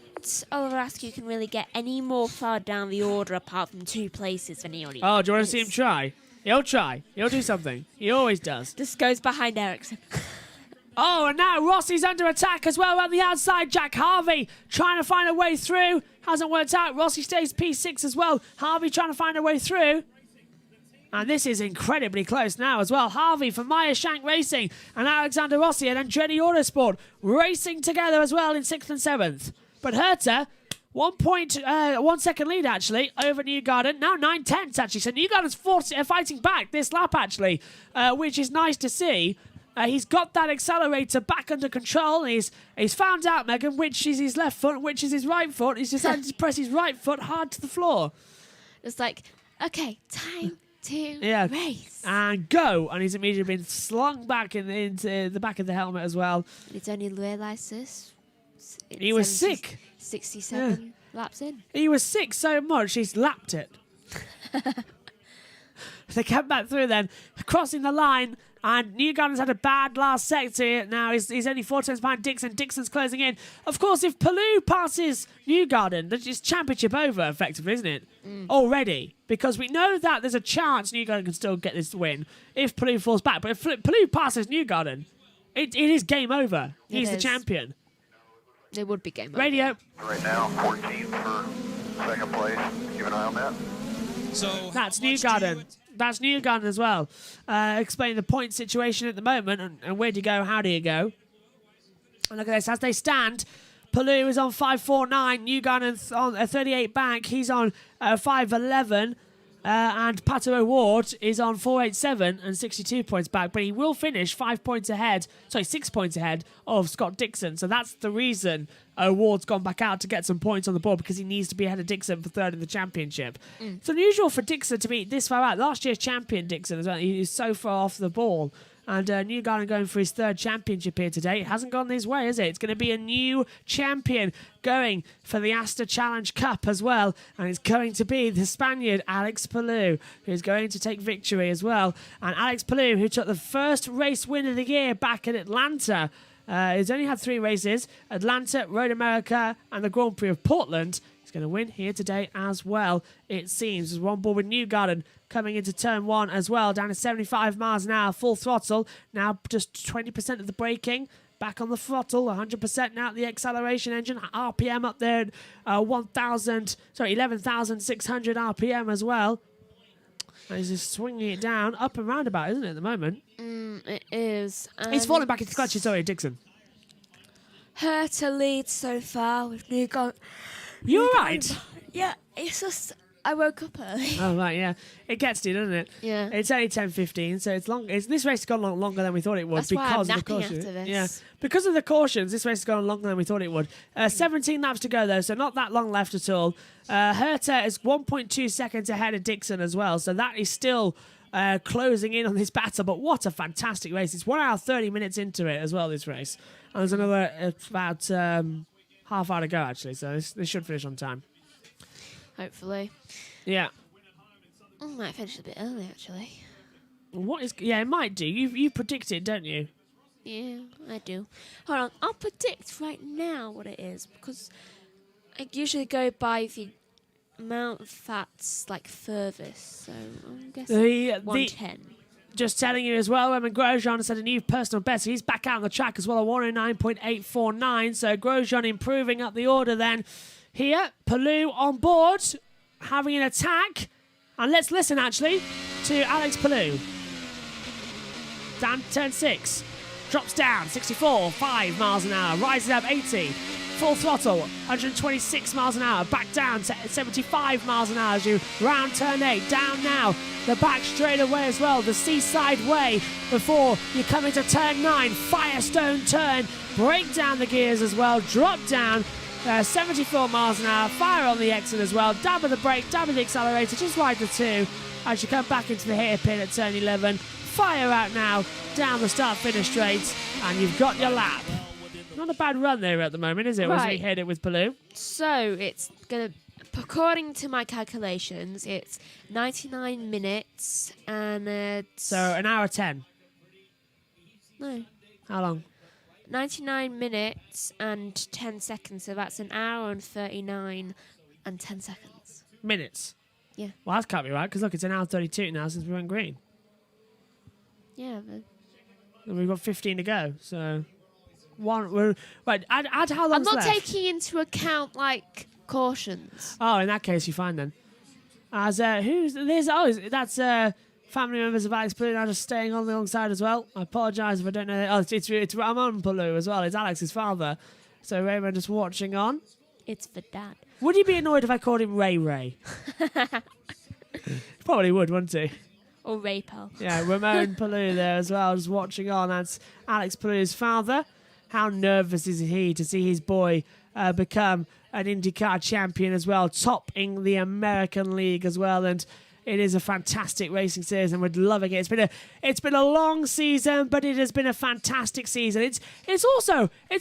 L: Oliver Askew can really get any more far down the order apart from 2 places than he already
A: Oh, do you want to see him
L: is.
A: try? He'll try. He'll do something. He always does.
L: Just goes behind Ericsson.
A: Oh, and now Rossi's under attack as well around the outside. Jack Harvey trying to find a way through. Hasn't worked out. Rossi stays P6 as well. Harvey trying to find a way through. And this is incredibly close now as well. Harvey from Meyer Shank Racing and Alexander Rossi and Andretti Autosport racing together as well in 6th and 7th. But Herta, 1 second lead actually over Newgarden. Now 9/10 actually. So Newgarden's fighting back this lap actually, which is nice to see. He's got that accelerator back under control. He's found out, Megan, which is his left foot, which is his right foot. He's decided to press his right foot hard to the floor.
L: It's like, okay, time to race.
A: And go. And he's immediately been slung back into the back of the helmet as well.
L: And he's only realised this.
A: He was sick.
L: 67 laps in.
A: He was sick so much, he's lapped it. They came back through then, crossing the line. And Newgarden's had a bad last sector. Now he's only 4 turns behind Dixon. Dixon's closing in. Of course, if Palou passes Newgarden, then it's championship over, effectively, isn't it? Already. Because we know that there's a chance Newgarden can still get this win if Palou falls back. But if Palou passes Newgarden, it is game over. He's the champion.
L: It would be game over.
A: Radio.
M: Right now, 14th for second place. Keep an eye on that.
Q: So
A: that's Newgarden. That's Newgarden as well. Explain the point situation at the moment and where do you go, how do you go. And look at this, as they stand, Palou is on 5.49, Newgarden on 38 back, he's on 5.11, and Pato O'Ward is on 4.87 and 62 points back, but he will finish 6 points ahead of Scott Dixon. So that's the reason O'Ward's gone back out to get some points on the board, because he needs to be ahead of Dixon for 3rd in the championship. It's unusual for Dixon to be this far out. Last year's champion Dixon as well, he is so far off the ball. And Newgarden going for his 3rd championship here today. It hasn't gone his way, is it? It's going to be a new champion going for the Astor Challenge Cup as well. And it's going to be the Spaniard, Alex Palou, who's going to take victory as well. And Alex Palou, who took the first race win of the year back in Atlanta, he's only had 3 races, Atlanta, Road America, and the Grand Prix of Portland. He's going to win here today as well, it seems. There's one board with Newgarden coming into turn 1 as well, down to 75 miles an hour, full throttle. Now just 20% of the braking, back on the throttle, 100% now at the acceleration engine. RPM up there at 11,600 RPM as well. And he's just swinging it down, up and roundabout, isn't it, at the moment?
L: It is.
A: He's falling back into clutches, sorry, Dixon.
L: Herta leads so far with Newgarden.
A: You're right.
L: Yeah, it's just I woke up early.
A: Oh, right, yeah. It gets to you, doesn't it?
L: Yeah.
A: It's only 10:15, so it's long. This race has gone on longer than we thought it would.
L: That's why I'm
A: because of the
L: napping
A: caution.
L: after this.
A: Yeah, because of the cautions, this race has gone on longer than we thought it would. 17 laps to go, though, so not that long left at all. Herta is 1.2 seconds ahead of Dixon as well, so that is still closing in on this battle. But what a fantastic race. It's 1 hour 30 minutes into it as well, this race. And there's another about half hour to go, actually, so this should finish on time.
L: Hopefully.
A: Yeah.
L: I might finish a bit early, actually.
A: What is? Yeah, it might do. You predict it, don't you?
L: Yeah, I do. Hold on, I'll predict right now what it is, because I usually go by the amount that's like furthest, so I'm guessing 110.
A: Just telling you as well, Eamon Grosjean set a new personal best. So he's back out on the track as well, a 109.849. So Grosjean improving up the order then. Here, Palou on board, having an attack. And let's listen, actually, to Alex Palou. Down to turn 6. Drops down, 64, 5 miles an hour. Rises up, 80. Full throttle, 126 miles an hour. Back down to 75 miles an hour as you round turn 8. Down now, the back straight away as well. The seaside way before you come into turn 9. Firestone turn. Break down the gears as well. Drop down. 74 miles an hour, fire on the exit as well, dab of the brake, dab of the accelerator, just ride the 2 as you come back into the hairpin at turn 11. Fire out now, down the start-finish straight, and you've got your lap. Not a bad run there at the moment, is it?
L: Right.
A: As we hit it with Palou.
L: So it's going to, according to my calculations, it's 99 minutes and it's...
A: So an hour 10.
L: No.
A: How long?
L: 99 minutes and 10 seconds, so that's an hour and 39 and 10 seconds.
A: Minutes?
L: Yeah.
A: Well, that can't be right, because look, it's an hour 32 now since we went green.
L: Yeah, but...
A: And we've got 15 to go, so... Right, add how long's
L: I'm not
A: left?
L: taking into account, like, cautions.
A: Oh, in that case, you're fine then. As that's family members of Alex Palou now just staying on the alongside as well. I apologise if I don't know. It's Ramon Palou as well. It's Alex's father. So Raymond just watching on.
L: It's for Dad.
A: Would he be annoyed if I called him Ray Ray? Probably would, wouldn't he?
L: Or Ray Pal.
A: Yeah, Ramon Palou there as well, just watching on. That's Alex Palou's father. How nervous is he to see his boy become an IndyCar champion as well, topping the American League as well, and it is a fantastic racing series, and we're loving it. It's been a long season, but it has been a fantastic season. It's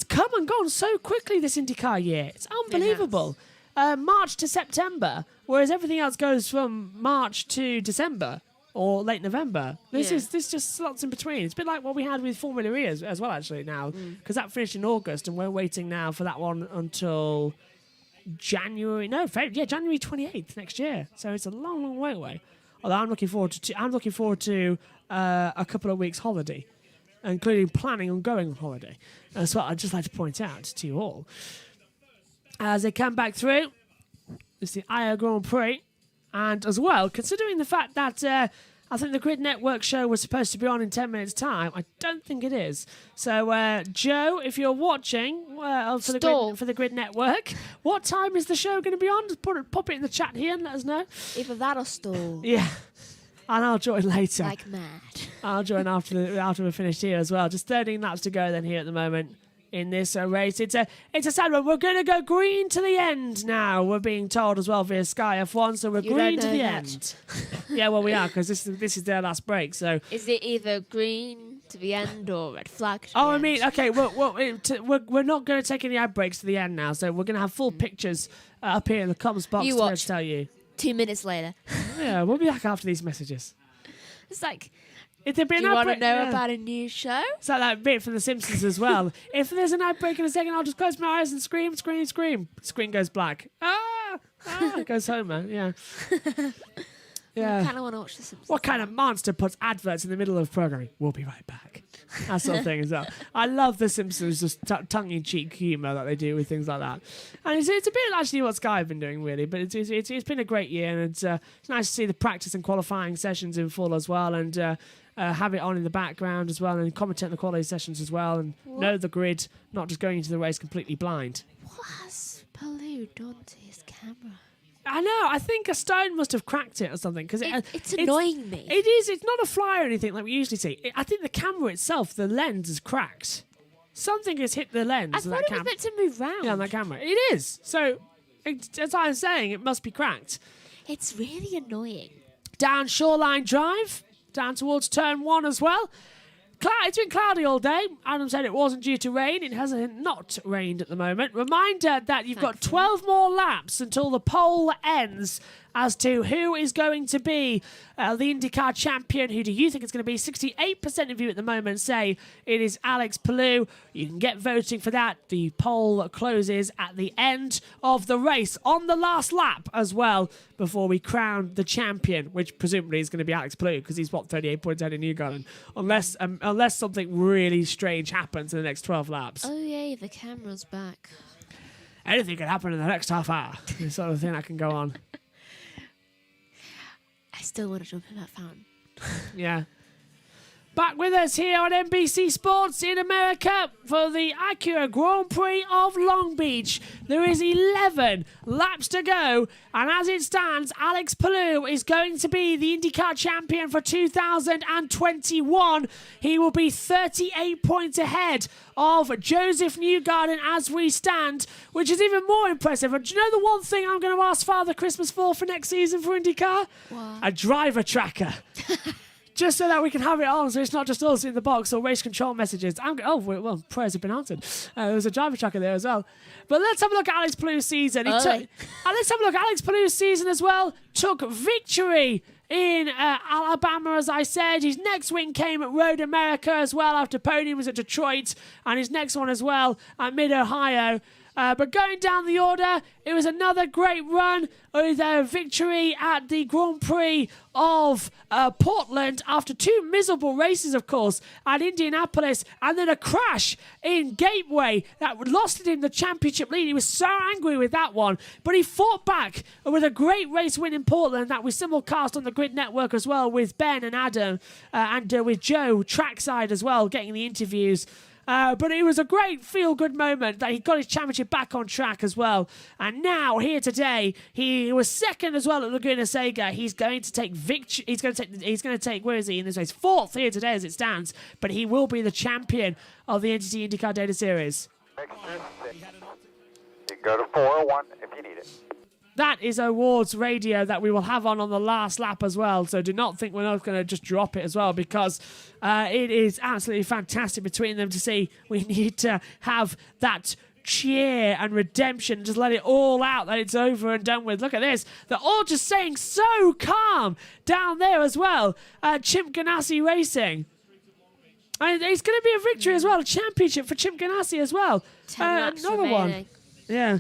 A: come and gone so quickly this IndyCar year. It's unbelievable. March to September, whereas everything else goes from March to December or late November. This just slots in between. It's a bit like what we had with Formula E as well, actually, now, because that finished in August, and we're waiting now for that one until January 28th next year. So it's a long, long way away. Although I'm looking forward to a couple of weeks holiday, including planning on going on holiday. That's what I'd just like to point out to you all. As they come back through, it's the Iowa Grand Prix. And as well, considering the fact that I think the Grid Network show was supposed to be on in 10 minutes' time, I don't think it is. So, Joe, if you're watching for the Grid Network, what time is the show going to be on? Just pop it in the chat here and let us know.
L: Either that or stall.
A: Yeah. And I'll join later.
L: Like mad.
A: I'll join after we're finished here as well. Just 13 laps to go then here at the moment in this race. It's a sad one. We're going to go green to the end now. We're being told as well via Sky F1, so we're green to the end. Yeah, well, we are, because this is their last break. So
L: is it either green to the end or red flag to the
A: I
L: end?
A: mean, okay, we're not going to take any ad breaks to the end now, so we're going to have full pictures up here in the comments box to tell you.
L: 2 minutes later.
A: Yeah, we'll be back after these messages.
L: It's like...
A: If there be
L: Do you want to know about a new show?
A: It's like that bit from The Simpsons as well. If there's an ad break in a second, I'll just close my eyes and scream, scream, scream. Screen goes black. It goes Homer, yeah. Yeah.
L: I kind of want to watch The Simpsons.
A: What kind of monster puts adverts in the middle of programming? We'll be right back. That sort of thing as well. I love The Simpsons, just tongue-in-cheek humour that they do with things like that. And it's a bit actually what Sky have been doing, really. But it's been a great year, and it's nice to see the practice and qualifying sessions in full as well, and have it on in the background as well, and commentate the quality sessions as well, and know the grid, not just going into the race completely blind.
L: What has Palou done to his camera?
A: I know. I think a stone must have cracked it or something, because
L: it's annoying me.
A: It is. It's not a fly or anything like we usually see. I think the camera itself, the lens, is cracked. Something has hit the lens.
L: I thought it was meant to move round.
A: Yeah, on that camera. It is. So, as I'm saying, it must be cracked.
L: It's really annoying.
A: Down Shoreline Drive, down towards turn 1 as well. It's been cloudy all day. Adam said it wasn't due to rain. It has not rained at the moment. Reminder that you've got 12 more laps until the poll ends as to who is going to be the IndyCar champion. Who do you think it's going to be? 68% of you at the moment say it is Alex Palou. You can get voting for that. The poll closes at the end of the race on the last lap as well before we crown the champion, which presumably is going to be Alex Palou because he's, 38 points ahead in Newgarden. Unless something really strange happens in the next 12 laps.
L: Oh, yeah, the camera's back.
A: Anything can happen in the next half hour. This sort of thing that can go on.
L: I still want to jump in that fountain.
A: Yeah. Back with us here on NBC Sports in America for the Acura Grand Prix of Long Beach. There is 11 laps to go, and as it stands, Alex Palou is going to be the IndyCar champion for 2021. He will be 38 points ahead of Joseph Newgarden as we stand, which is even more impressive. And do you know the one thing I'm going to ask Father Christmas for next season for IndyCar?
L: What?
A: A driver tracker. Just so that we can have it on, so it's not just us in the box or race control messages. Prayers have been answered. There was a driver tracker there as well. But let's have a look at Alex Palou's season. Let's have a look at Alex Palou's season as well. Took victory in Alabama, as I said. His next win came at Road America as well after podium was at Detroit, and his next one as well at Mid-Ohio. But going down the order, it was another great run with a victory at the Grand Prix of Portland after 2 miserable races, of course, at Indianapolis, and then a crash in Gateway that lost him the championship lead. He was so angry with that one, but he fought back with a great race win in Portland that we simulcast on the Grid Network as well with Ben and Adam and with Joe trackside as well, getting the interviews. But it was a great feel-good moment that he got his championship back on track as well. And now, here today, he was second as well at Laguna Seca. He's going to take victory. He's going to take, where is he in this race? 4th here today as it stands. But he will be the champion of the NTT IndyCar Data Series.
M: You can go to 401 if you need it.
A: That is awards radio that we will have on the last lap as well. So do not think we're not going to just drop it as well, because it is absolutely fantastic between them to see. We need to have that cheer and redemption, just let it all out that it's over and done with. Look at this. They're all just saying so calm down there as well. Chip Ganassi Racing. And it's going to be a victory as well, a championship for Chip Ganassi as well.
L: 10 laps
A: another
L: remaining.
A: one. Yeah.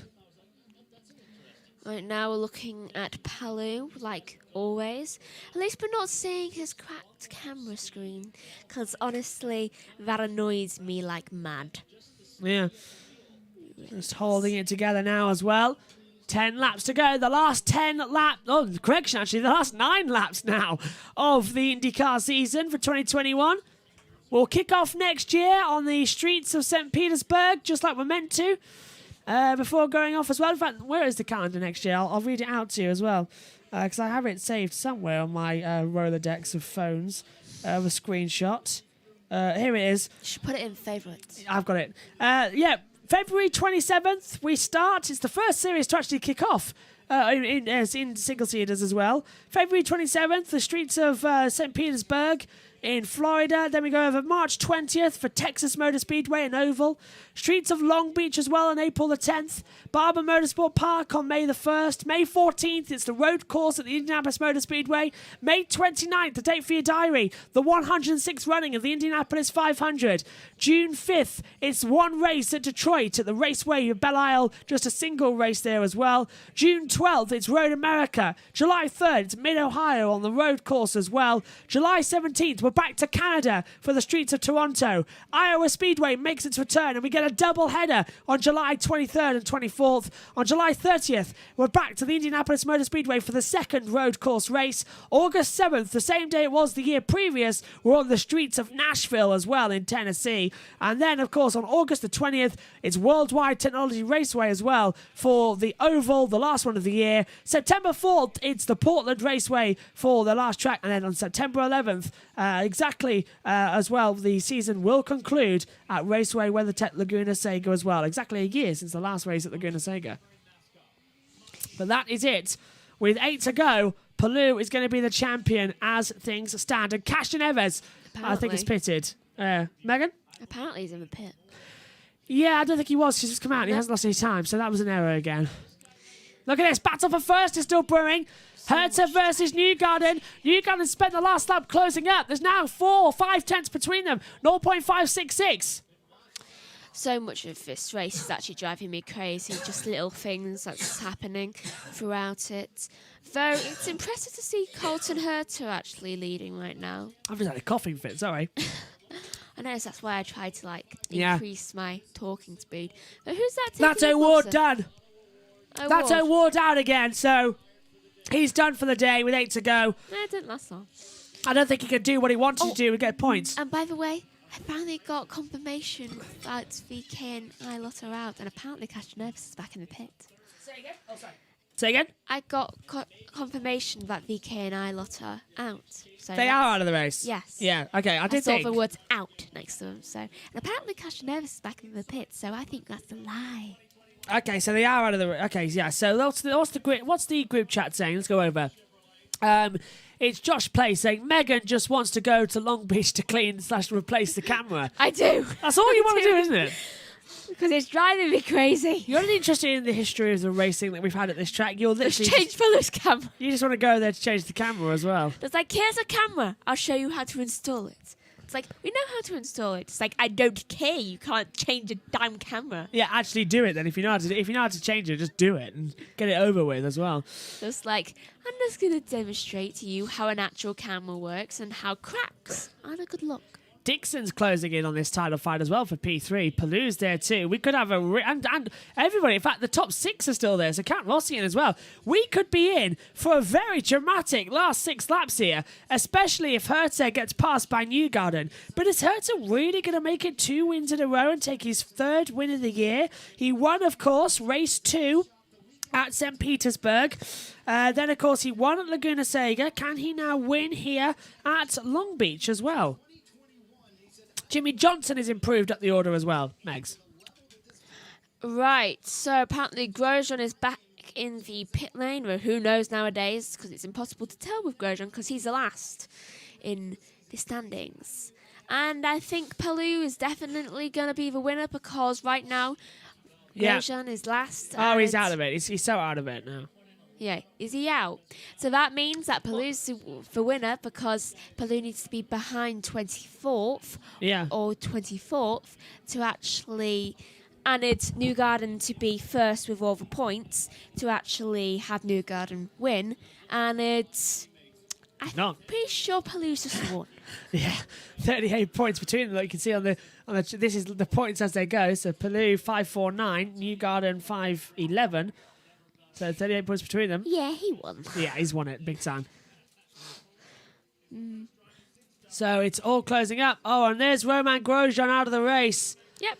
L: Right now we're looking at Palu, like always. At least we're not seeing his cracked camera screen, because honestly, that annoys me like mad.
A: Yeah. Just holding it together now as well. 10 laps to go. The last 10 laps... Oh, correction, actually. The last 9 laps now of the IndyCar season for 2021. We'll kick off next year on the streets of St. Petersburg, just like we're meant to. Before going off as well. In fact, where is the calendar next year? I'll read it out to you as well, because I have it saved somewhere on my Rolodex of phones, of a screenshot. Here it is.
L: You should put it in favourites.
A: I've got it. Yeah, February 27th we start. It's the first series to actually kick off in single seaters as well. February 27th, the streets of St. Petersburg in Florida. Then we go over March 20th for Texas Motor Speedway and Oval. Streets of Long Beach as well on April the 10th. Barber Motorsport Park on May the 1st. May 14th, it's the road course at the Indianapolis Motor Speedway. May 29th, the date for your diary, the 106th running of the Indianapolis 500. June 5th, it's one race at Detroit at the Raceway of Belle Isle, just a single race there as well. June 12th, it's Road America. July 3rd, it's Mid-Ohio on the road course as well. July 17th, we're back to Canada for the streets of Toronto. Iowa Speedway makes its return, and we get a double header on July 23rd and 24th. On July 30th, we're back to the Indianapolis Motor Speedway for the second road course race. August 7th, the same day it was the year previous, we're on the streets of Nashville as well in Tennessee. And then, of course, on August the 20th, it's Worldwide Technology Raceway as well for the Oval, the last one of the year. September 4th, it's the Portland Raceway for the last track. And then on September 11th, as well, the season will conclude at Raceway WeatherTech Laguna Seca as well. Exactly a year since the last race at Laguna Seca. But that is it. With 8 to go, Palu is going to be the champion as things stand. And Castor Neves, I think, is pitted. Megan?
L: Apparently he's in the pit.
A: Yeah, I don't think he was. He's just come out and he hasn't lost any time, so that was an error again. Look at this. Battle for first is still brewing. Herta versus Newgarden. Newgarden spent the last lap closing up. There's now 4 or 5 tenths between them. 0.566.
L: So much of this race is actually driving me crazy. Just little things that's happening throughout it. Though it's impressive to see Colton Herta actually leading right now.
A: I've just had a coughing fit, sorry.
L: I know, that's why I tried to increase my talking speed. But who's that?
A: That's O'Ward done. That's O'Ward out again, so he's done for the day with 8 to go.
L: No, it didn't last long.
A: I don't think he could do what he wanted to do and get points.
L: And by the way, I finally got confirmation that VK and Ilott are out, and apparently Castor Neves is back in the pit.
A: Say again? Oh, sorry. Say again?
L: I got confirmation that VK and Ilott are out. So
A: they are out of the race?
L: Yes.
A: Yeah, okay, I
L: saw the words out next to them. So, and apparently Castor Neves is back in the pit, so I think that's a lie.
A: Okay, so they are out of the... Okay, yeah, so what's the group chat saying? Let's go over. It's Josh Playz saying, Megan just wants to go to Long Beach to clean/replace the camera.
L: I do.
A: That's all you want to do, isn't it?
L: Because it's driving me crazy.
A: You're not interested in the history of the racing that we've had at this track. You'll
L: Let's
A: literally
L: change Palou's camera.
A: You just want to go there to change the camera as well.
L: It's like, here's a camera. I'll show you how to install it. It's like, we know how to install it. It's like, I don't care. You can't change a damn camera.
A: Yeah, actually do it then. If you know how to change it, just do it and get it over with as well.
L: Just like, I'm just going to demonstrate to you how an actual camera works and how cracks aren't a good look.
A: Dixon's closing in on this title fight as well for P3. Palou's there too. We could have and everybody. In fact, the top 6 are still there. So Count Rossi in as well. We could be in for a very dramatic last 6 laps here, especially if Herta gets passed by Newgarden. But is Herta really going to make it 2 wins in a row and take his 3rd win of the year? He won, of course, race 2 at St. Petersburg. Then, of course, he won at Laguna Seca. Can he now win here at Long Beach as well? Jimmy Johnson is improved at the order as well, Megs.
L: Right, so apparently Grosjean is back in the pit lane, but who knows nowadays, because it's impossible to tell with Grosjean, because he's the last in the standings. And I think Palou is definitely going to be the winner, because right now Grosjean is last.
A: Oh, he's out of it. He's so out of it now.
L: Yeah, is he out? So that means that Palou's the winner, because Palou needs to be behind 24th or 24th to actually... And it's Newgarden to be first with all the points to actually have Newgarden win. And it's... I'm pretty sure Palou's just won.
A: Yeah, 38 points between them. Like you can see on the this is the points as they go. So Palou 549, Newgarden 511. So 38 points between them.
L: Yeah, he won.
A: Yeah, he's won it big time. So it's all closing up. Oh, and there's Romain Grosjean out of the race.
L: Yep.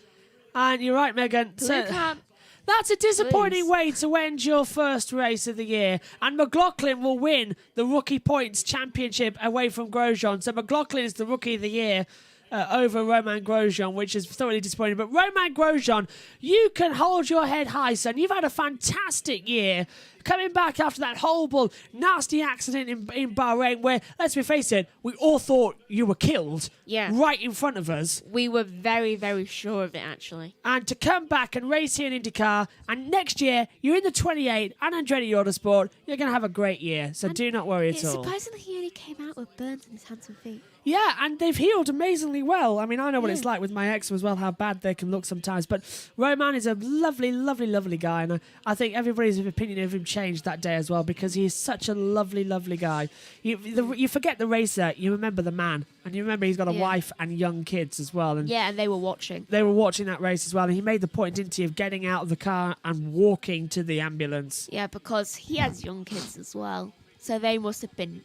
A: And you're right, Megan. That's a disappointing way to end your first race of the year. And McLaughlin will win the Rookie Points Championship away from Grosjean. So McLaughlin is the Rookie of the Year over Romain Grosjean, which is thoroughly disappointing. But Romain Grosjean, you can hold your head high, son. You've had a fantastic year. Coming back after that horrible, nasty accident in Bahrain where, let's be face it, we all thought you were killed right in front of us.
L: We were very, very sure of it, actually.
A: And to come back and race here in IndyCar, and next year, you're in the 28 and Andretti Autosport, you're going to have a great year. So do not worry at all.
L: Surprisingly, he only came out with burns in his hands and feet.
A: Yeah, and they've healed amazingly well. I mean, I know what it's like with my ex as well, how bad they can look sometimes. But Romain is a lovely, lovely, lovely guy. And I think everybody's opinion of him changed that day as well, because he is such a lovely, lovely guy. You forget the racer, you remember the man. And you remember he's got a wife and young kids as well. And
L: yeah, and they were watching.
A: They were watching that race as well. And he made the point, didn't he, of getting out of the car and walking to the ambulance.
L: Yeah, because he has young kids as well. So they must have been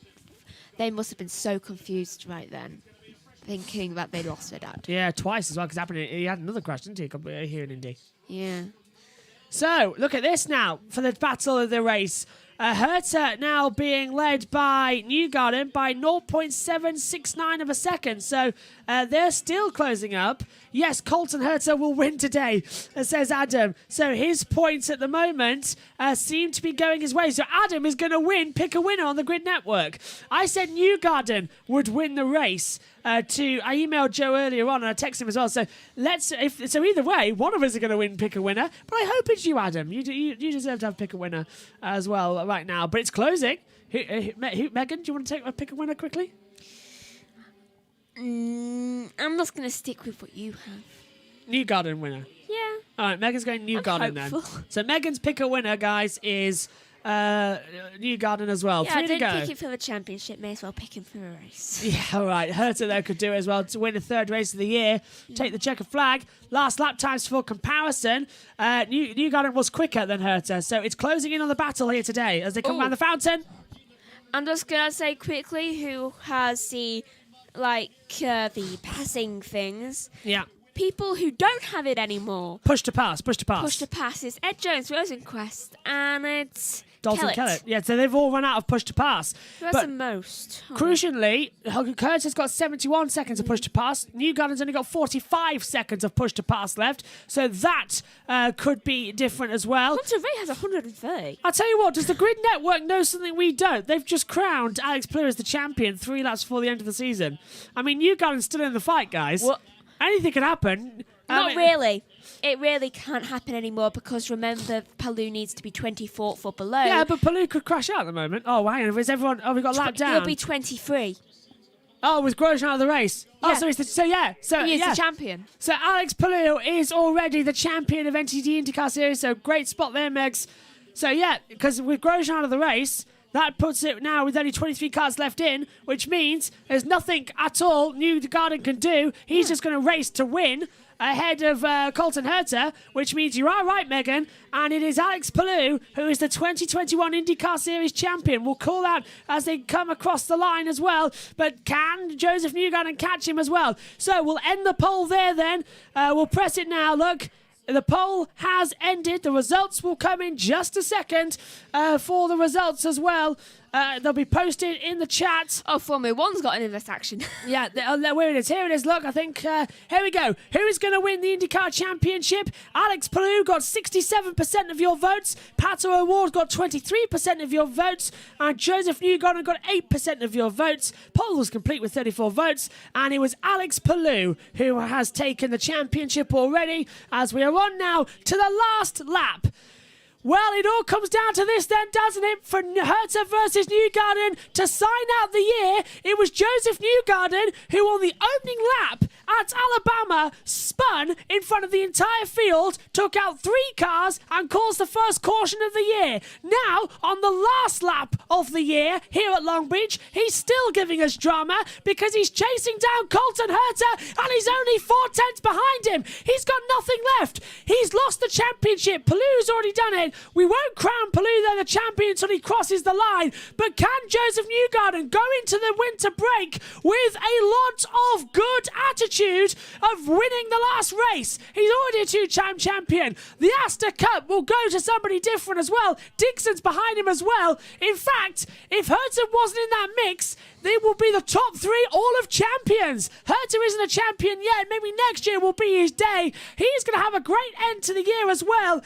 L: so confused right then, thinking that they lost their dad.
A: Yeah, twice as well, because he had another crash, didn't he, here in Indy?
L: Yeah.
A: So, look at this now for the battle of the race. Herta now being led by Newgarden by 0.769 of a second. So they're still closing up. Yes, Colton Herta will win today, says Adam. So his points at the moment seem to be going his way. So Adam is going to pick a winner on the Grid Network. I said Newgarden would win the race. I emailed Joe earlier on and I texted him as well. So either way, one of us are going to pick a winner. But I hope it's you, Adam. You deserve to have pick a winner as well right now. But it's closing. Megan, do you want to pick a winner quickly?
L: I'm just going to stick with what you have.
A: Newgarden winner.
L: Yeah.
A: All right, Megan's going Newgarden then. So Megan's pick a winner, guys, is Newgarden as well.
L: Yeah,
A: 3
L: I
A: to go.
L: didn't pick him for the championship. May as well pick him for a race.
A: Yeah, all right. Herta there could do it as well to win the 3rd race of the year. Take the checkered flag. Last lap times for comparison. Newgarden was quicker than Herta, so it's closing in on the battle here today as they come around the fountain.
L: I'm just gonna say quickly who has the passing things.
A: Yeah.
L: People who don't have it anymore.
A: Push to pass.
L: Push to pass is Ed Jones, Rosenquist, and it's
A: Dalton Kellett. Yeah, so they've all run out of push to pass.
L: Who has the most?
A: Crucially, Kurtz has got 71 seconds of push to pass. Newgarden's only got 45 seconds of push to pass left. So that could be different as well.
L: Hunter Ray has 130.
A: I'll tell you what, does the Grid Network know something we don't? They've just crowned Alex Plehr as the champion 3 laps before the end of the season. I mean, Newgarden's still in the fight, guys.
L: What?
A: Anything can happen.
L: Not really. it really can't happen anymore because remember, Palou needs to be 24th or below.
A: Yeah, but Palou could crash out at the moment. Oh, hang on. Is everyone... Oh, we got lapped down.
L: He'll be 23.
A: Oh, with Grosjean out of the race.
L: Yeah.
A: Oh, so he's
L: the champion.
A: So Alex Palou is already the champion of NTT IndyCar Series. So great spot there, Megs. So yeah, because with Grosjean out of the race, that puts it now with only 23 cars left in, which means there's nothing at all Newgarden can do. He's just going to race to win ahead of Colton Herta, which means you are right, Megan, and it is Alex Palou who is the 2021 IndyCar Series champion. We'll call out as they come across the line as well, but can Joseph Newgarden catch him as well? So we'll end the poll there then. We'll press it now, look. The poll has ended. The results will come in just a second for the results as well. They'll be posted in the chat.
L: Oh, Formula One's got an invest action.
A: Yeah, where it is. Here it is. Look, I think, here we go. Who is going to win the IndyCar Championship? Alex Palou got 67% of your votes. Pato O'Ward got 23% of your votes. And Joseph Newgarden got 8% of your votes. Poll was complete with 34 votes. And it was Alex Palou who has taken the championship already. As we are on now to the last lap. Well, it all comes down to this then, doesn't it? For Herta versus Newgarden to sign out the year, it was Joseph Newgarden who on the opening lap at Alabama spun in front of the entire field, took out 3 cars and caused the first caution of the year. Now, on the last lap of the year here at Long Beach, he's still giving us drama because he's chasing down Colton Herta and he's only 4 tenths behind him. He's got nothing left. He's lost the championship. Palou's already done it. We won't crown Palou then the champion until he crosses the line. But can Joseph Newgarden go into the winter break with a lot of good attitude of winning the last race? He's already a 2-time champion. The Astor Cup will go to somebody different as well. Dixon's behind him as well. In fact, if Herta wasn't in that mix, they will be the top 3 all of champions. Herta isn't a champion yet. Maybe next year will be his day. He's going to have a great end to the year as well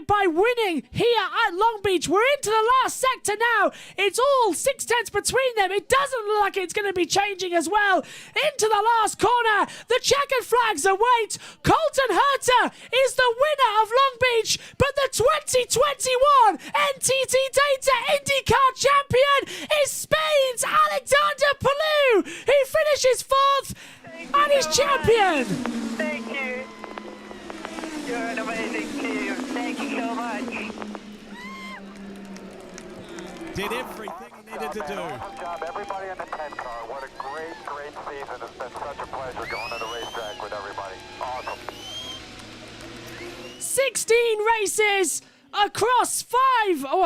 A: by winning here at Long Beach. We're into the last sector now. It's all 6 tenths between them. It doesn't look like it's going to be changing as well. Into the last corner. The checkered flags await. Colton Herta is the winner of Long Beach, but the 2021 NTT Data IndyCar champion is Spain's Alexander Palou, who finishes 4th and is champion.
K: Thank you. You're an amazing team. Thank you so much.
Q: Did everything he needed to do.
M: Awesome job, everybody in the 10 car. What a great, great season. It's been such a pleasure going to the racetrack with everybody. Awesome.
A: 16 races across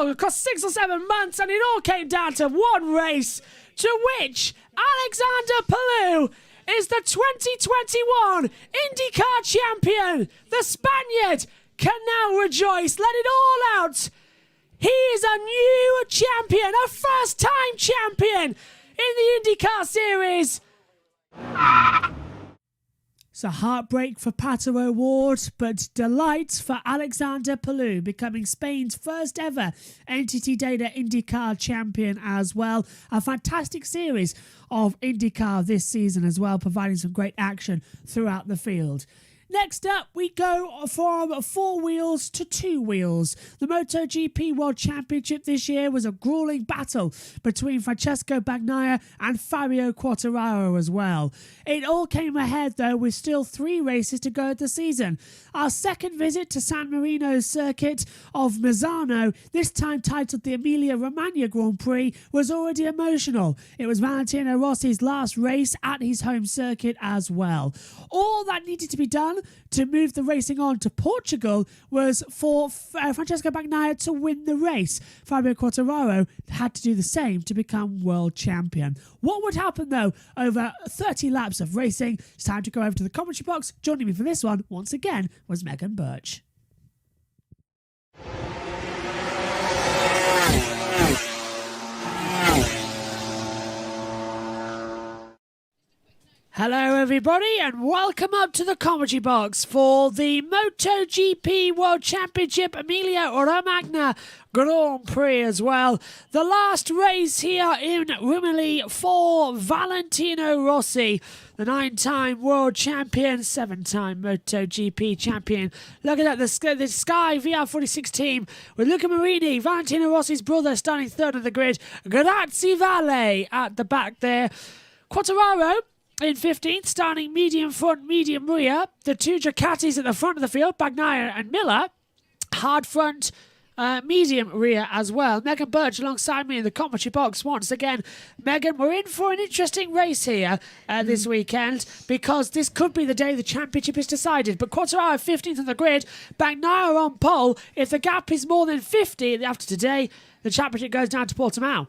A: across 6 or 7 months, and it all came down to one race, to which Alexander Palou is the 2021 IndyCar champion. The Spaniard can now rejoice. Let it all out. He is a new champion, a first-time champion in the IndyCar Series. It's a heartbreak for Pato O'Ward, but delight for Alexander Palou, becoming Spain's first ever NTT Data IndyCar champion as well. A fantastic series of IndyCar this season as well, providing some great action throughout the field. Next up, we go from 4 wheels to 2 wheels. The MotoGP World Championship this year was a grueling battle between Francesco Bagnaia and Fabio Quartararo as well. It all came ahead, though, with still 3 races to go at the season. Our second visit to San Marino's circuit of Misano, this time titled the Emilia-Romagna Grand Prix, was already emotional. It was Valentino Rossi's last race at his home circuit as well. All that needed to be done to move the racing on to Portugal was for Francesco Bagnaia to win the race. Fabio Quartararo had to do the same to become world champion. What would happen, though, over 30 laps of racing? It's time to go over to the commentary box. Joining me for this one, once again, was Megan Burch. Hello everybody and welcome up to the commentary box for the MotoGP World Championship Emilia-Romagna Grand Prix as well. The last race here in Rimini for Valentino Rossi, the 9-time world champion, 7-time MotoGP champion. Look at that, the Sky VR46 team with Luca Marini, Valentino Rossi's brother, starting third on the grid. Grazie Vale at the back there. Quartararo in 15th, starting medium front, medium rear. The two Ducatis at the front of the field, Bagnaia and Miller. Hard front, medium rear as well. Megan Burch alongside me in the commentary box once again. Megan, we're in for an interesting race here this weekend because this could be the day the championship is decided. But Quartararo 15th on the grid, Bagnaia on pole. If the gap is more than 50 after today, the championship goes down to Portimao.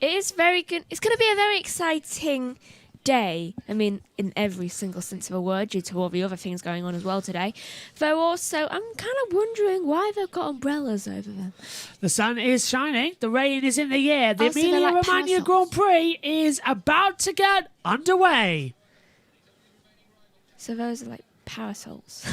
L: It is very good. It's going to be a very exciting day. I mean, in every single sense of a word, due to all the other things going on as well today. Though also, I'm kind of wondering why they've got umbrellas over them.
A: The sun is shining. The rain is in the air. The Emilia-Romagna Grand Prix is about to get underway.
L: So those are like parasols.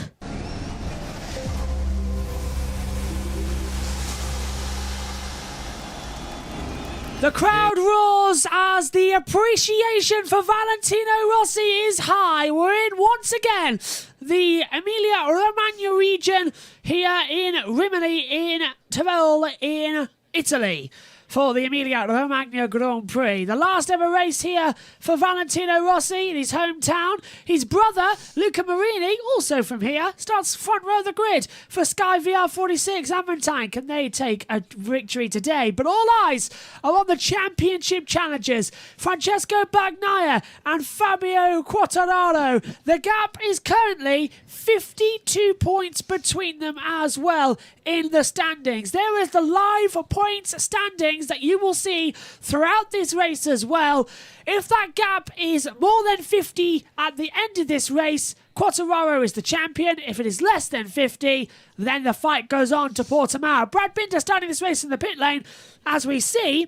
A: The crowd roars as the appreciation for Valentino Rossi is high. We're in once again the Emilia-Romagna region here in Rimini in Tyrol in Italy for the Emilia-Romagna Grand Prix. The last ever race here for Valentino Rossi in his hometown. His brother, Luca Marini, also from here, starts front row of the grid for Sky VR46 Aventine. Can they take a victory today? But all eyes are on the championship challengers, Francesco Bagnaia and Fabio Quartararo. The gap is currently 52 points between them as well in the standings. There is the live points standings that you will see throughout this race as well. If that gap is more than 50 at the end of this race, Quartararo is the champion. If it is less than 50, then the fight goes on to Portimao. Brad Binder starting this race in the pit lane, as we see,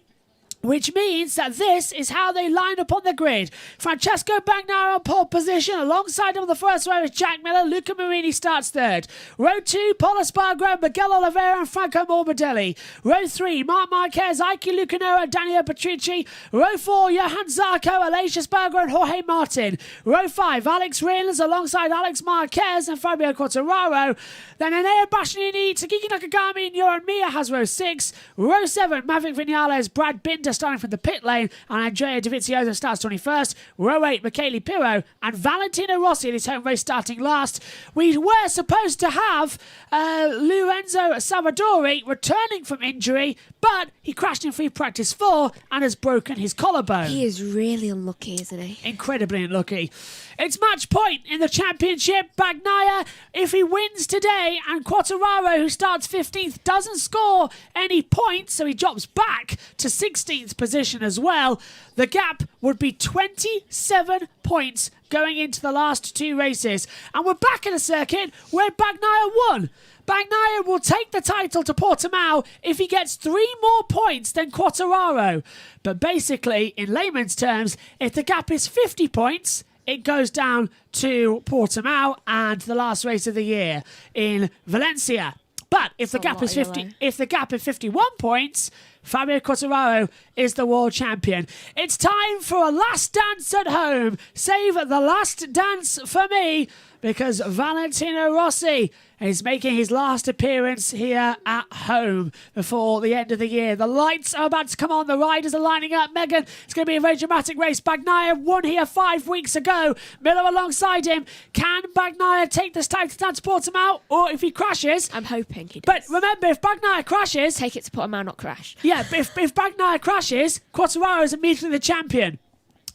A: which means that this is how they line up on the grid. Francesco Bagnaia on pole position. Alongside him on the first row is Jack Miller. Luca Marini starts third. Row 2, Paul Espargaro, Miguel Oliveira and Franco Morbidelli. Row 3, Marc Marquez, Aiki Lucanoa, Daniel Patrici. Row 4, Johan Zarco, Aleix Espargaro and Jorge Martin. Row 5, Alex Rins alongside Alex Marquez and Fabio Quartararo. Then Enea Bastianini, Takiki Nakagami and Yoran Mia has row 6. Row 7, Maverick Vinales, Brad Binder starting from the pit lane, and Andrea Dovizioso starts 21st. Row 8, Michele Pirro and Valentino Rossi in his home race starting last. We were supposed to have Lorenzo Savadori returning from injury, but he crashed in free practice 4 and has broken his collarbone.
L: He is really unlucky, isn't he?
A: Incredibly unlucky. It's match point in the championship. Bagnaia, if he wins today, and Quartararo, who starts 15th, doesn't score any points, so he drops back to 16th position as well, the gap would be 27 points going into the last two races. And we're back in a circuit where Bagnaia won. Bagnaia will take the title to Portimao if he gets 3 more points than Quartararo. But basically, in layman's terms, if the gap is 50 points, it goes down to Portimao and the last race of the year in Valencia. But if the gap is 51 points, Fabio Quartararo is the world champion. It's time for a last dance at home. Save the last dance for me, because Valentino Rossi is making his last appearance here at home before the end of the year. The lights are about to come on. The riders are lining up. Megan, it's going to be a very dramatic race. Bagnaia won here 5 weeks ago. Miller alongside him. Can Bagnaia take this title down to Portimao? Or if he crashes...
L: I'm hoping he does.
A: But remember, if Bagnaia crashes...
L: Take it to Portimao, not crash.
A: Yeah, but if Bagnaia crashes, Quartararo is immediately the champion.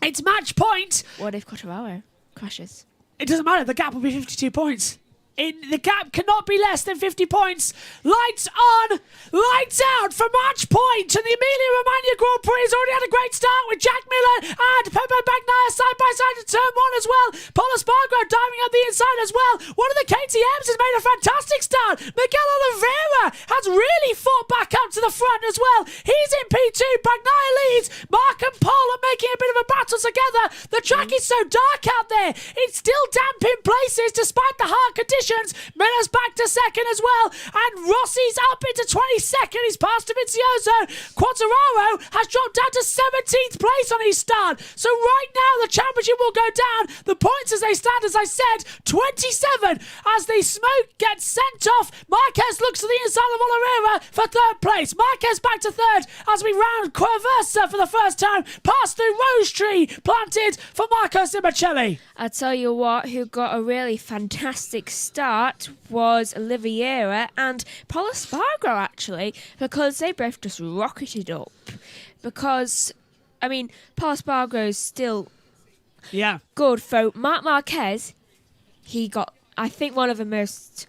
A: It's match point.
L: What if Quartararo crashes?
A: It doesn't matter. The gap will be 52 points. The gap cannot be less than 50 points. Lights on, lights out for match point. And the Emilia-Romagna Grand Prix has already had a great start with Jack Miller and Pepe Bagnaia side by side in turn 1 as well. Paul Espargaro diving up the inside as well. One of the KTMs has made a fantastic start. Miguel Oliveira has really fought back up to the front as well. He's in P2. Bagnaia leads. Mark and Paul are making a bit of a battle together. The track is so dark out there. It's still damp in places despite the hard conditions. Miller's back to second as well. And Rossi's up into 22nd. He's passed Dovizioso. Quartararo has dropped down to 17th place on his start. So right now the championship will go down. The points as they stand, as I said, 27 as the smoke gets sent off. Marquez looks to the inside of Oliveira for third place. Marquez back to third as we round Corversa for the first time. Pass through Rose Tree planted for Marco Simoncelli.
L: I tell you what, who got a really fantastic start was Oliveira and Paul Espargaro, actually, because they both just rocketed up. Because, I mean, Paul Espargaro is still good, for Marc Marquez, he got, I think, one of the most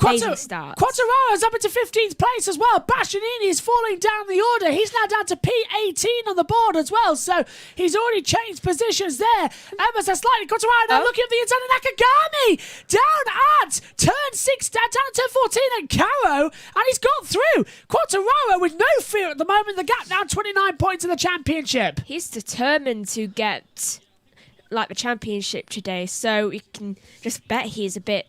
L: amazing starts.
A: Quartararo's up into 15th place as well. Bastianini is falling down the order. He's now down to P18 on the board as well, so he's already changed positions there. Ever so slightly. Quartararo now looking at the inside of Nakagami. Down at turn 6, down at turn 14 and Caro, and he's got through. Quartararo with no fear at the moment. The gap now 29 points in the championship.
L: He's determined to get the championship today, so you can just bet he's a bit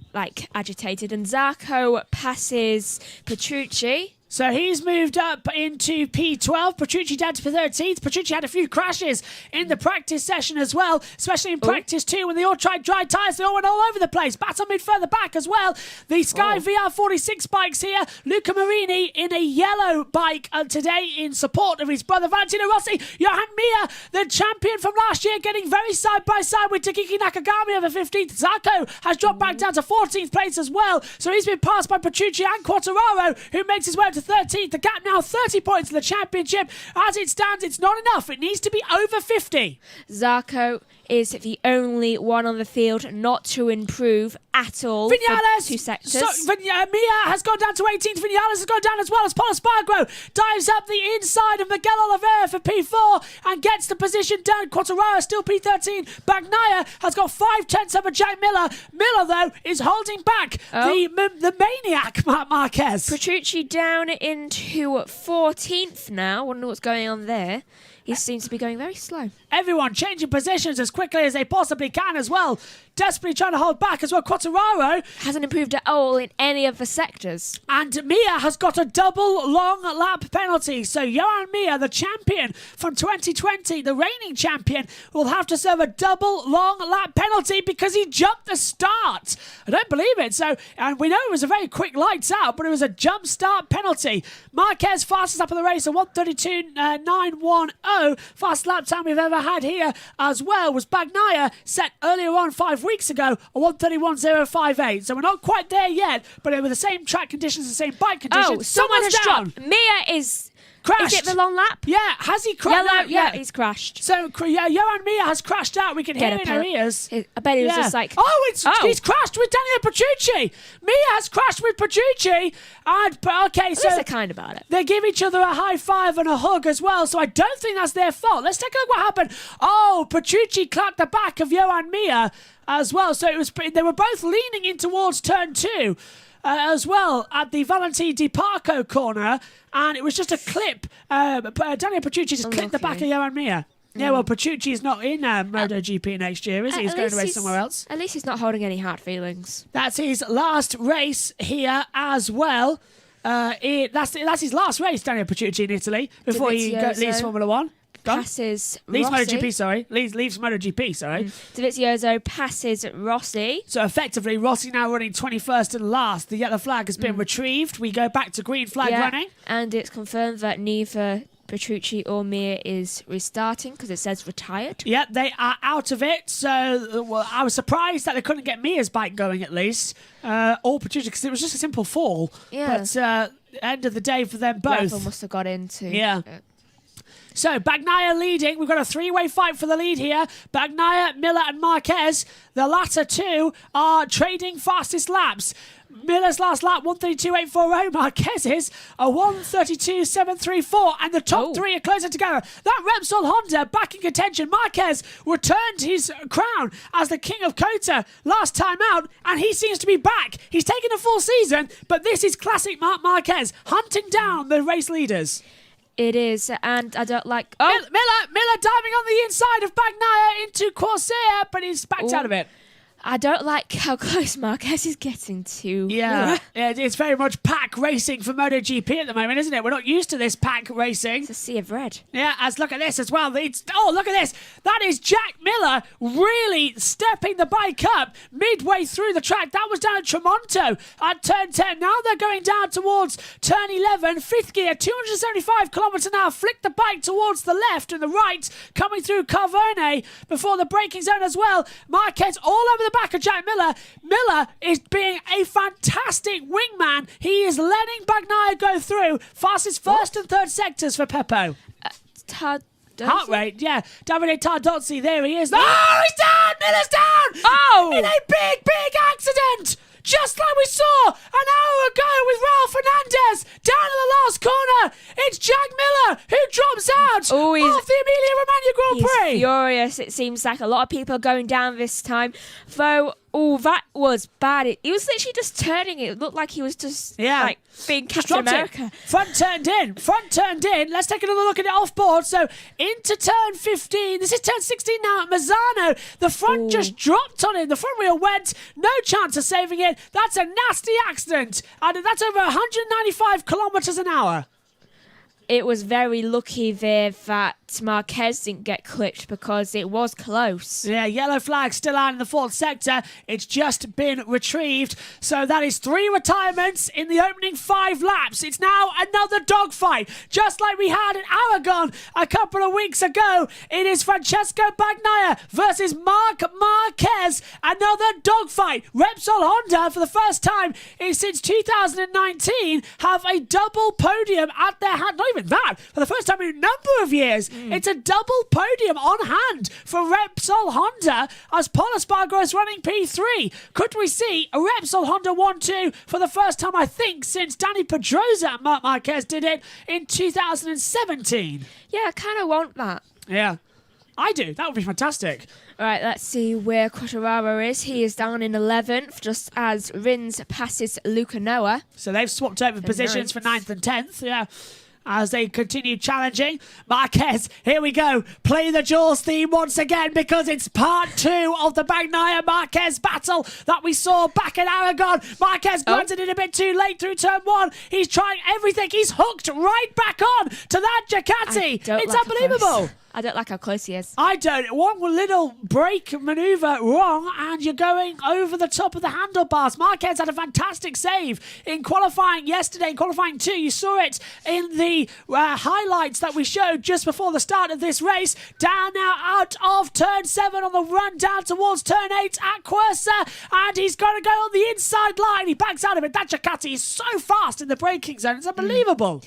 L: agitated. And Zarco passes Petrucci.
A: So he's moved up into P12. Petrucci down to P13. Petrucci had a few crashes in the practice session as well, especially in practice 2 when they all tried dry tyres. They all went all over the place. Battle further back as well. The Sky VR46 bikes here. Luca Marini in a yellow bike today in support of his brother Valentino Rossi. Johan Mir, the champion from last year, getting very side by side with Takiki Nakagami over 15th. Zarco has dropped back down to 14th place as well. So he's been passed by Petrucci and Quartararo, who makes his way up to 13th. The gap now 30 points in the championship. As it stands, it's not enough. It needs to be over 50.
L: Zarco is the only one on the field not to improve at all.
A: Vinales,
L: for 2 sectors.
A: Mia has gone down to 18th. Vinales has gone down as well as Paul Espargaro dives up the inside of Miguel Oliveira for P4 and gets the position down. Quartararo still P13. Bagnaia has got 5 tenths over Jack Miller. Miller, though, is holding back the maniac, Marc Marquez.
L: Petrucci down into 14th now. Wonder what's going on there. He seems to be going very slow.
A: Everyone changing positions as quickly as they possibly can as well. Desperately trying to hold back as well. Quartararo
L: hasn't improved at all in any of the sectors.
A: And Mir has got a double long lap penalty. So Johan Mir, the champion from 2020, the reigning champion, will have to serve a double long lap penalty because he jumped the start. I don't believe it. So, and we know it was a very quick lights out, but it was a jump start penalty. Marquez fastest lap of the race, a 1:32.910. Fast lap time we've ever had here as well was Bagnaia, set earlier on 5 weeks ago, a 1:31.058. So we're not quite there yet, but with the same track conditions, the same bike conditions.
L: Oh, someone has dropped. Mir is crashed. Is it the long lap?
A: Yeah, has he crashed?
L: Yeah, he's crashed.
A: So Johan Mir has crashed out. We can hear it in our ears.
L: I bet he was just like...
A: He's crashed with Daniel Petrucci. Mir has crashed with Petrucci. And, okay, so...
L: they're kind about it.
A: They give each other a high five and a hug as well, so I don't think that's their fault. Let's take a look what happened. Oh, Petrucci clapped the back of Johan Mir as well. So they were both leaning in towards turn 2. As well at the Valentin Di Parco corner, and it was just a clip. Daniel Petrucci just clipped the back of Johan Mir. Yeah, well, Petrucci is not in MotoGP next year, is he? He's going to race somewhere else.
L: At least he's not holding any hard feelings.
A: That's his last race here as well. That's his last race, Daniel Petrucci, in Italy, before he leaves Formula 1.
L: Passes
A: leaves
L: Rossi.
A: MotoGP, sorry. Leaves MotoGP, sorry.
L: Dovizioso passes Rossi.
A: So effectively, Rossi now running 21st and last. The yellow flag has been retrieved. We go back to green flag running.
L: And it's confirmed that neither Petrucci or Mir is restarting because it says retired.
A: Yeah, they are out of it. So I was surprised that they couldn't get Mir's bike going at least. Or Petrucci, because it was just a simple fall.
L: Yeah.
A: But end of the day for them both.
L: Both must have got into.
A: Yeah. So, Bagnaia leading. We've got a three-way fight for the lead here. Bagnaia, Miller and Marquez. The latter two are trading fastest laps. Miller's last lap, 1:32.840. Marquez's a 1:32.734. And the top three are closer together. That Repsol Honda back in contention. Marquez returned his crown as the king of Kota last time out, and he seems to be back. He's taken a full season, but this is classic Marquez hunting down the race leaders.
L: It is, and I don't like...
A: Miller diving on the inside of Bagnaia into Corsair, but he's backed out of it.
L: I don't like how close Marquez is getting to.
A: Yeah, it's very much pack racing for MotoGP at the moment, isn't it? We're not used to this pack racing.
L: It's a sea of red.
A: Yeah, look at this as well. Look at this. That is Jack Miller really stepping the bike up midway through the track. That was down at Tremonto at turn 10. Now they're going down towards turn 11. Fifth gear, 275 kilometers an hour. Flick the bike towards the left and the right, coming through Carvone before the braking zone as well. Marquez all over the back of Jack Miller. Miller is being a fantastic wingman. He is letting Bagnaia go through. Fastest first and third sectors for Peppo. Heart rate, yeah. Davide Tardozzi, there he is. Oh, he's down! Miller's down!
L: Oh!
A: In a big accident! Just like we saw an hour ago with Raul Fernandez down in the last corner. It's Jack Miller who drops out of the Emilia-Romagna Grand Prix.
L: He's furious. It seems like a lot of people are going down this time. Though, that was bad. He was literally just turning it. It looked like he was just like being Captain America.
A: Front turned in. Let's take another look at it off board. So into turn 15. This is turn 16 now at Mazzano. The front just dropped on him. The front wheel went. No chance of saving it. That's a nasty accident. And that's over 195 kilometers an hour.
L: It was very lucky there that Marquez didn't get clipped because it was close.
A: Yeah, yellow flag still out in the fourth sector. It's just been retrieved. So that is 3 retirements in the opening 5 laps. It's now another dogfight. Just like we had in Aragon a couple of weeks ago. It is Francesco Bagnaia versus Marc Marquez. Another dogfight. Repsol Honda, for the first time since 2019, have a double podium at their hand. Not even that. For the first time in a number of years. It's a double podium on hand for Repsol Honda as Pol Espargaro is running P3. Could we see a Repsol Honda 1-2 for the first time, I think, since Danny Pedrosa and Marc Marquez did it in 2017?
L: Yeah, I kind of want that.
A: Yeah, I do. That would be fantastic.
L: All right, let's see where Quartararo is. He is down in 11th, just as Rins passes Luca Noah.
A: So they've swapped over positions for 9th and 10th, yeah. As they continue challenging. Marquez, here we go. Play the Jaws theme once again because it's part 2 of the Bagnaia-Marquez battle that we saw back in Aragon. Marquez grunted it a bit too late through turn 1. He's trying everything. He's hooked right back on to that Ducati. It's unbelievable.
L: I don't like how close he is.
A: I don't. One little brake manoeuvre wrong and you're going over the top of the handlebars. Marquez had a fantastic save in qualifying yesterday, in qualifying 2. You saw it in the highlights that we showed just before the start of this race. Down now out of turn 7 on the run down towards turn 8 at Quersa. And he's got to go on the inside line. He backs out of it. That Ducati is so fast in the braking zone. It's unbelievable.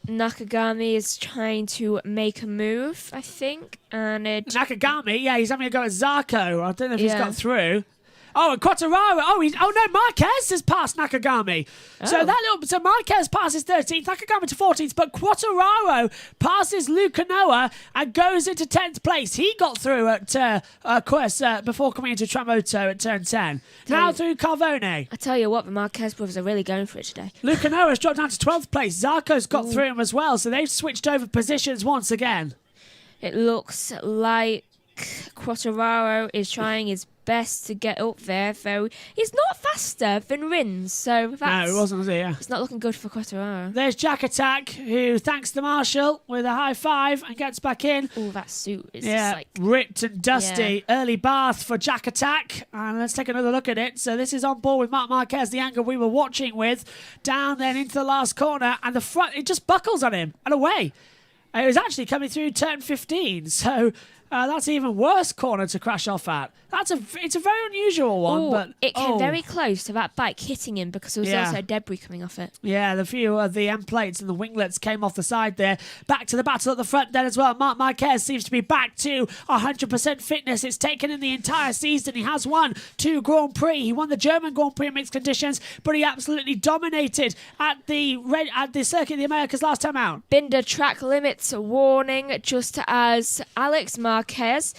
L: Nakagami is trying to make a move, I think, and
A: Nakagami, yeah, he's having a go at Zarco. I don't know if he's got through. Oh, and Quartararo. Oh no, Marquez has passed Nakagami. So Marquez passes 13th, Nakagami to 14th, but Quartararo passes Luca Noah and goes into 10th place. He got through at Quersa before coming into Tramoto at turn 10. Now through Carvone.
L: I tell you what, the Marquez brothers are really going for it today.
A: Luca Noah's dropped down to 12th place. Zarco's got through him as well, so they've switched over positions once again.
L: It looks like Quartararo is trying his best to get up there, though he's not faster than Rins, so that's...
A: No, it wasn't, was it? Yeah.
L: It's not looking good for Quartararo.
A: There's Jack Attack, who thanks the marshal with a high five and gets back in.
L: Oh, that suit is just like...
A: ripped and dusty. Yeah. Early bath for Jack Attack, and let's take another look at it. So this is on board with Marc Marquez, the angle we were watching with, down then into the last corner, and the front, it just buckles on him, and away. It was actually coming through turn 15, so... That's an even worse corner to crash off at. It's a very unusual one, but
L: it came very close to that bike hitting him because there was also debris coming off it.
A: Yeah, the few of the end plates and the winglets came off the side there. Back to the battle at the front then as well. Marc Marquez seems to be back to 100% fitness. It's taken in the entire season. He has won 2 Grand Prix. He won the German Grand Prix in mixed conditions, but he absolutely dominated at the Circuit of the Americas last time out.
L: Binder track limits warning just as Alex Marquez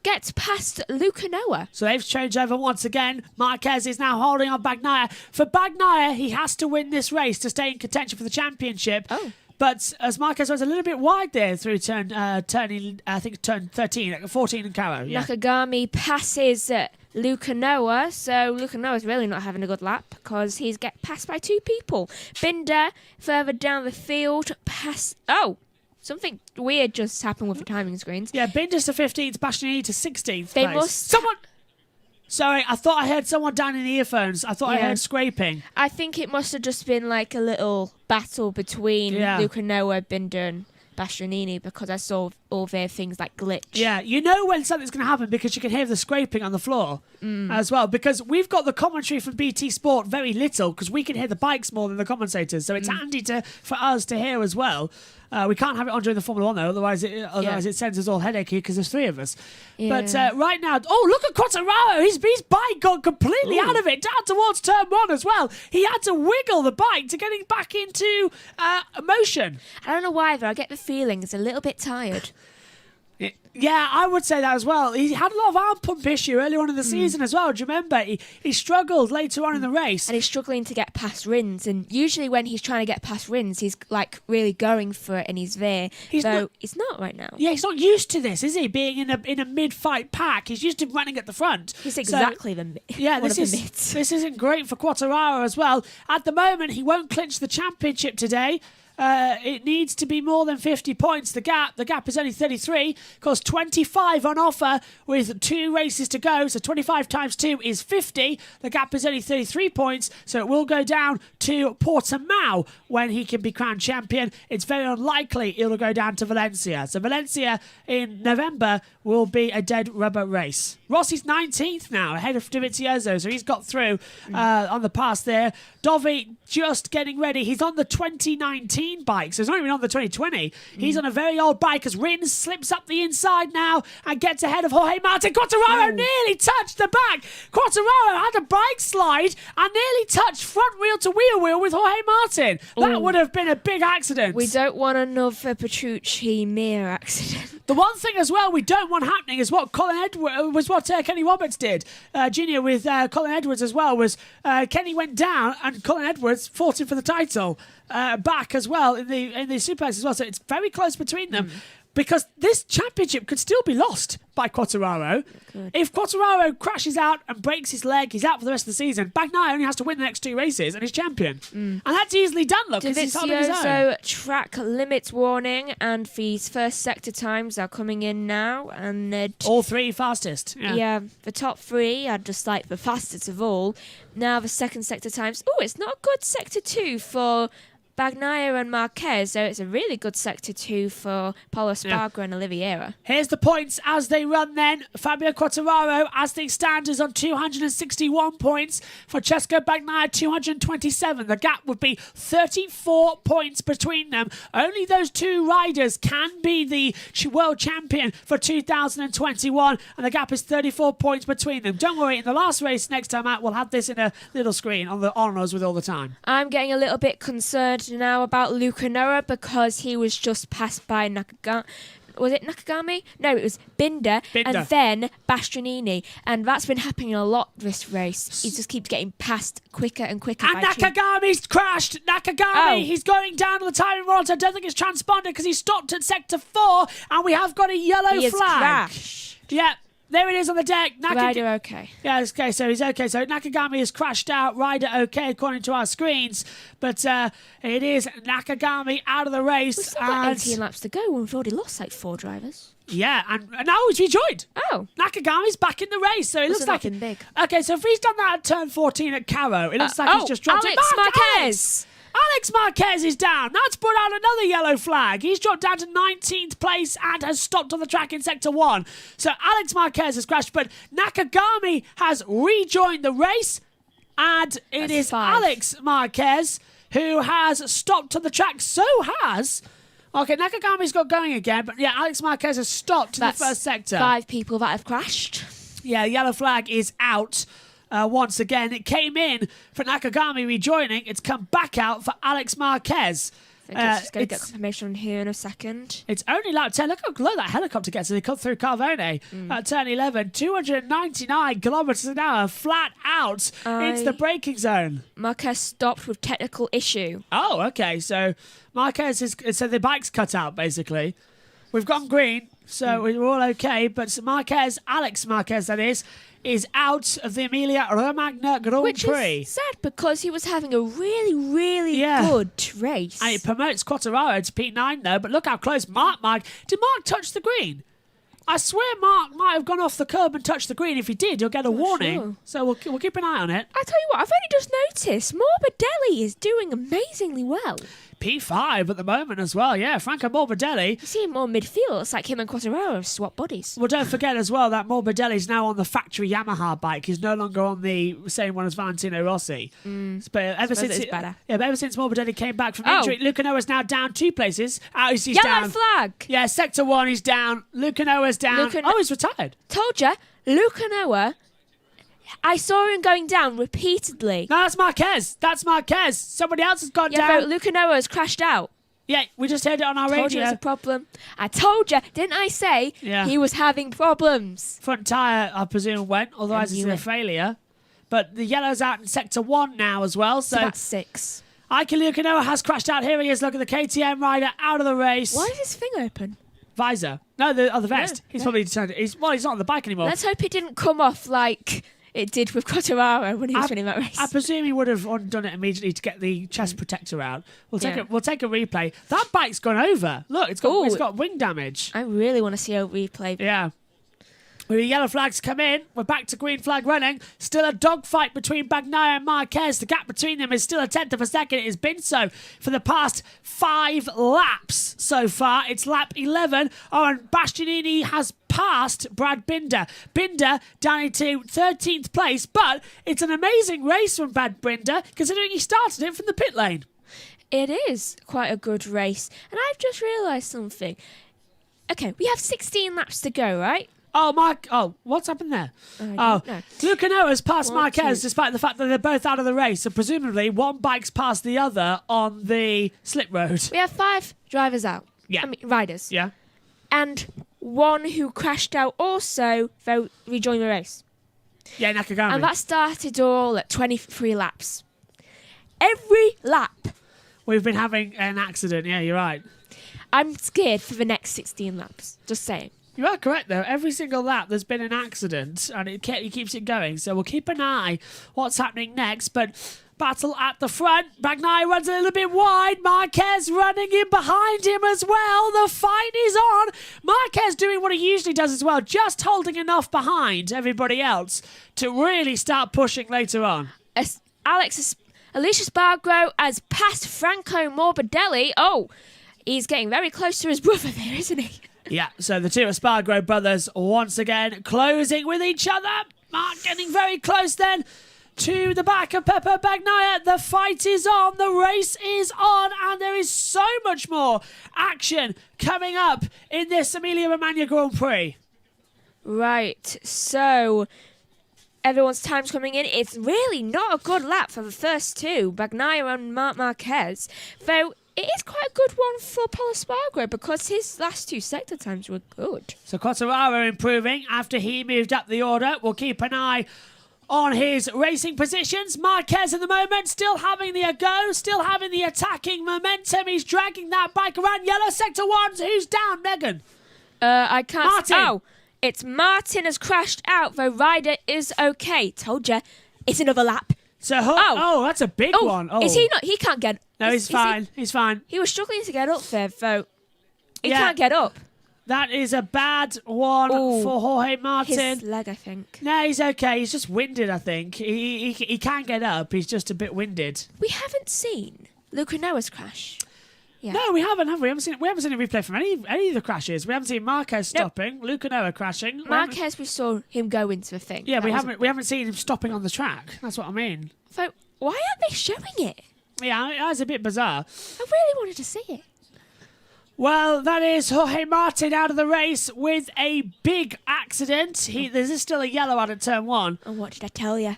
L: gets past Luca Noah.
A: So they've changed over once again. Marquez is now holding on Bagnaia. For Bagnaia, he has to win this race to stay in contention for the championship. But as Marquez was a little bit wide there through turn 13 at 14 and Caro. Yeah.
L: Nakagami passes Luca Noah, so Luca Noah's really not having a good lap because he's get passed by 2 people. Binder further down the field, something weird just happened with the timing screens.
A: Yeah, Binder's to 15th, Bastianini to 16th. Sorry, I thought I heard someone down in the earphones. I thought I heard scraping.
L: I think it must have just been like a little battle between Luca Noah, Binder and Bastianini because I saw all their things like glitch.
A: Yeah, you know when something's going to happen because you can hear the scraping on the floor as well. Because we've got the commentary from BT Sport very little because we can hear the bikes more than the commentators. So it's handy for us to hear as well. We can't have it on during the Formula 1 though, otherwise it sends us all headache here because there's 3 of us.
L: Yeah.
A: But right now, look at Quartararo. His bike got completely out of it, down towards turn 1 as well. He had to wiggle the bike to getting back into motion.
L: I don't know why, but I get the feeling he's a little bit tired.
A: Yeah, I would say that as well. He had a lot of arm pump issue earlier on in the season as well. Do you remember? He struggled later on in the race.
L: And he's struggling to get past Rins. And usually when he's trying to get past Rins, he's like really going for it and he's there. He's not right now.
A: Yeah, he's not used to this, is he? Being in a mid-fight pack. He's used to running at the front.
L: He's exactly
A: this isn't great for Quartararo as well. At the moment, he won't clinch the championship today. It needs to be more than 50 points. The gap is only 33, because 25 on offer with 2 races to go. So 25 times 2 is 50. The gap is only 33 points, so it will go down to Portimao when he can be crowned champion. It's very unlikely it'll go down to Valencia. So Valencia in November will be a dead rubber race. Rossi's 19th now, ahead of Dovizioso, so he's got through on the pass there. Dovi just getting ready. He's on the 2019 bike, so he's not even on the 2020. He's on a very old bike as Rins slips up the inside now and gets ahead of Jorge Martin. Quartararo nearly touched the back. Quartararo had a bike slide and nearly touched front wheel to wheel with Jorge Martin. That would have been a big accident.
L: We don't want another Petrucci Mir accident.
A: The one thing as well we don't want happening is what Kenny Roberts did, Junior, with Colin Edwards as well. Was Kenny went down and Colin Edwards fought him for the title back as well in the Superbikes as well. So it's very close between them. Because this championship could still be lost by Quartararo. If Quartararo crashes out and breaks his leg, he's out for the rest of the season. Bagnaia only has to win the next 2 races and he's champion. And that's easily done, look, because he's holding his own.
L: So track limits warning, and these first sector times are coming in now. And
A: all 3 fastest.
L: Yeah, the top 3 are just like the fastest of all. Now the second sector times. Oh, it's not a good sector 2 for Bagnaia and Marquez, so it's a really good sector 2 for Paulo Espargaro and Oliveira.
A: Here's the points as they run then. Fabio Quartararo, as things stand, is on 261 points. Francesco Bagnaia, 227. The gap would be 34 points between them. Only those 2 riders can be the world champion for 2021, and the gap is 34 points between them. Don't worry, in the last race next time out, we'll have this in a little screen on us with all the time.
L: I'm getting a little bit concerned now about Luca Noah because he was just passed by Nakagami. Was it Nakagami? No, it was Binder. And then Bastianini. And that's been happening a lot this race. He just keeps getting passed quicker and quicker.
A: And Nakagami's crashed. Nakagami, he's going down on the timing rods. I don't think it's transponded because he stopped at sector 4 and we have got a yellow flag.
L: He has crashed.
A: Yeah. There it is on the deck.
L: Rider okay.
A: Yeah, okay, so he's okay. So Nakagami has crashed out. Rider okay, according to our screens. But it is Nakagami out of the race.
L: We've still got 18 laps to go when we've already lost like 4 drivers.
A: Yeah, and now he's rejoined.
L: Oh.
A: Nakagami's back in the race, so it looks like
L: big.
A: Okay, so if he's done that at turn 14 at Caro, it looks like he's just dropped
L: Alex Marquez.
A: Alex Marquez is down. That's brought out another yellow flag. He's dropped down to 19th place and has stopped on the track in Sector 1. So Alex Marquez has crashed, but Nakagami has rejoined the race. And it is Alex Marquez who has stopped on the track. So has... Okay, Nakagami's got going again, but yeah, Alex Marquez has stopped in the first sector.
L: 5 people that have crashed.
A: Yeah, the yellow flag is out once again. It came in for Nakagami rejoining. It's come back out for Alex Marquez.
L: I think it's just going to get confirmation on here in a second.
A: It's only lap 10. Look how low that helicopter gets as they cut through Carvone at turn 11. 299 kilometres an hour, flat out. It's the braking zone.
L: Marquez stopped with technical issue.
A: Oh, okay. So Marquez so the bike's cut out, basically. We've gone green, so we're all okay. But Marquez, Alex Marquez, that is out of the Emilia Romagna Grand
L: Which
A: Prix.
L: is sad because he was having a really, really good race.
A: And it promotes Quartararo to P9 though, but look how close Mark. Did Mark touch the green? I swear Mark might have gone off the curb and touched the green. If he did, you'll get a warning.
L: Sure.
A: So we'll keep an eye on it.
L: I tell you what, I've only just noticed Morbidelli is doing amazingly well.
A: P5 at the moment as well, yeah. Franco Morbidelli.
L: You see him more midfield. It's like him and Quartararo have swapped bodies.
A: Well, don't forget as well that Morbidelli's now on the factory Yamaha bike. He's no longer on the same one as Valentino Rossi. But ever since Morbidelli came back from injury, Luca Noah's now down 2 places. He's
L: Yellow
A: down.
L: flag.
A: Yeah, Sector 1 he's down. Luca Noah's down. He's retired.
L: Told ya, Luca Noah. I saw him going down repeatedly.
A: No, that's Marquez. That's Marquez. Somebody else has gone down.
L: Yeah, but Luca Noah has crashed out.
A: Yeah, we just heard it on our radio.
L: Told you it's a problem. I told you, didn't I say he was having problems?
A: Front tyre, I presume, went, otherwise it's a failure. But the yellow's out in Sector 1 now as well. So
L: that's 6.
A: Ike Luca Noah has crashed out. Here he is. Look at the KTM rider out of the race.
L: Why is his thing open?
A: Visor. No, the vest. He's probably turned it. He's not on the bike anymore.
L: Let's hope it didn't come off like it did with Quartararo when he was winning that race.
A: I presume he would have done it immediately to get the chest protector out. We'll take a replay. That bike's gone over. Look, it's got wing damage.
L: I really want to see a replay.
A: Yeah. With the yellow flags come in, we're back to green flag running. Still a dogfight between Bagnaia and Marquez. The gap between them is still a tenth of a second. It has been so for the past 5 laps so far. It's lap 11. Oh, and Bastianini has passed Brad Binder. Binder down into 13th place, but it's an amazing race from Brad Binder considering he started it from the pit lane.
L: It is quite a good race. And I've just realised something. Okay, we have 16 laps to go, right?
A: Oh, what's happened there? Luca Noah's passed Marquez despite the fact that they're both out of the race. So presumably one bike's passed the other on the slip road.
L: We have 5 drivers out.
A: Yeah.
L: I mean, riders.
A: Yeah.
L: And one who crashed out also rejoined the race.
A: Yeah, Nakagami.
L: And that started all at 23 laps. Every lap.
A: We've been having an accident. Yeah, you're right.
L: I'm scared for the next 16 laps. Just saying.
A: You are correct, though. Every single lap there's been an accident, and it keeps it going. So we'll keep an eye what's happening next. But battle at the front. Bagnaia runs a little bit wide. Marquez running in behind him as well. The fight is on. Marquez doing what he usually does as well, just holding enough behind everybody else to really start pushing later on.
L: Alicia Spargo has passed Franco Morbidelli. Oh, he's getting very close to his brother there, isn't he?
A: Yeah, so the two Espargaro brothers once again closing with each other. Mark getting very close then to the back of Peppo Bagnaia. The fight is on, the race is on, and there is so much more action coming up in this Emilia-Romagna Grand Prix.
L: Right, so everyone's time's coming in. It's really not a good lap for the first two, Bagnaia and Marc Marquez, though it is quite a good one for Pol Espargaro because his last 2 sector times were good.
A: So Quartararo improving after he moved up the order. We'll keep an eye on his racing positions. Marquez at the moment still having the go, still having the attacking momentum. He's dragging that bike around. Yellow sector 1. Who's down, Megan?
L: I can't...
A: Martin.
L: Oh, it's Martin has crashed out. The rider is okay. Told you. It's another lap.
A: So, that's a big one. Oh.
L: Is he not? He can't get...
A: No, he's fine. He's fine.
L: He was struggling to get up there, though. He can't get up.
A: That is a bad one for Jorge Martin.
L: His leg, I think.
A: No, he's okay. He's just winded, I think. He can get up. He's just a bit winded.
L: We haven't seen Luca Noah's crash. Yeah.
A: No, we haven't, have we? We haven't seen a replay from any of the crashes. We haven't seen Marquez stopping, Luca Noah crashing.
L: Marquez, we saw him go into a thing.
A: Yeah, we haven't seen him stopping on the track. That's what I mean.
L: So why aren't they showing it?
A: Yeah, that's a bit bizarre.
L: I really wanted to see it.
A: Well, that is Jorge Martin out of the race with a big accident. There's still a yellow out at turn 1.
L: And what did I tell you?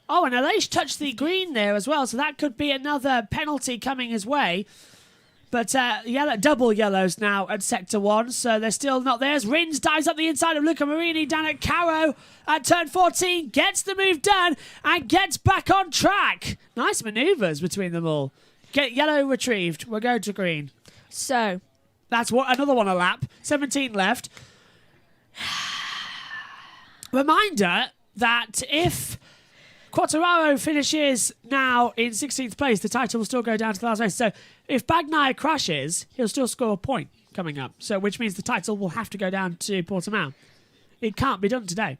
A: Oh, and Aleix touched the green there as well, so that could be another penalty coming his way. But double yellows now at Sector 1, so they're still not there. Rins dives up the inside of Luca Marini down at Caro at turn 14, gets the move done and gets back on track. Nice manoeuvres between them all. Get yellow retrieved. We'll go to green.
L: So,
A: that's another one a lap. 17 left. Reminder that if Quartararo finishes now in 16th place, the title will still go down to the last race. So if Bagnaia crashes, he'll still score a point coming up. So which means the title will have to go down to Portimao. It can't be done today.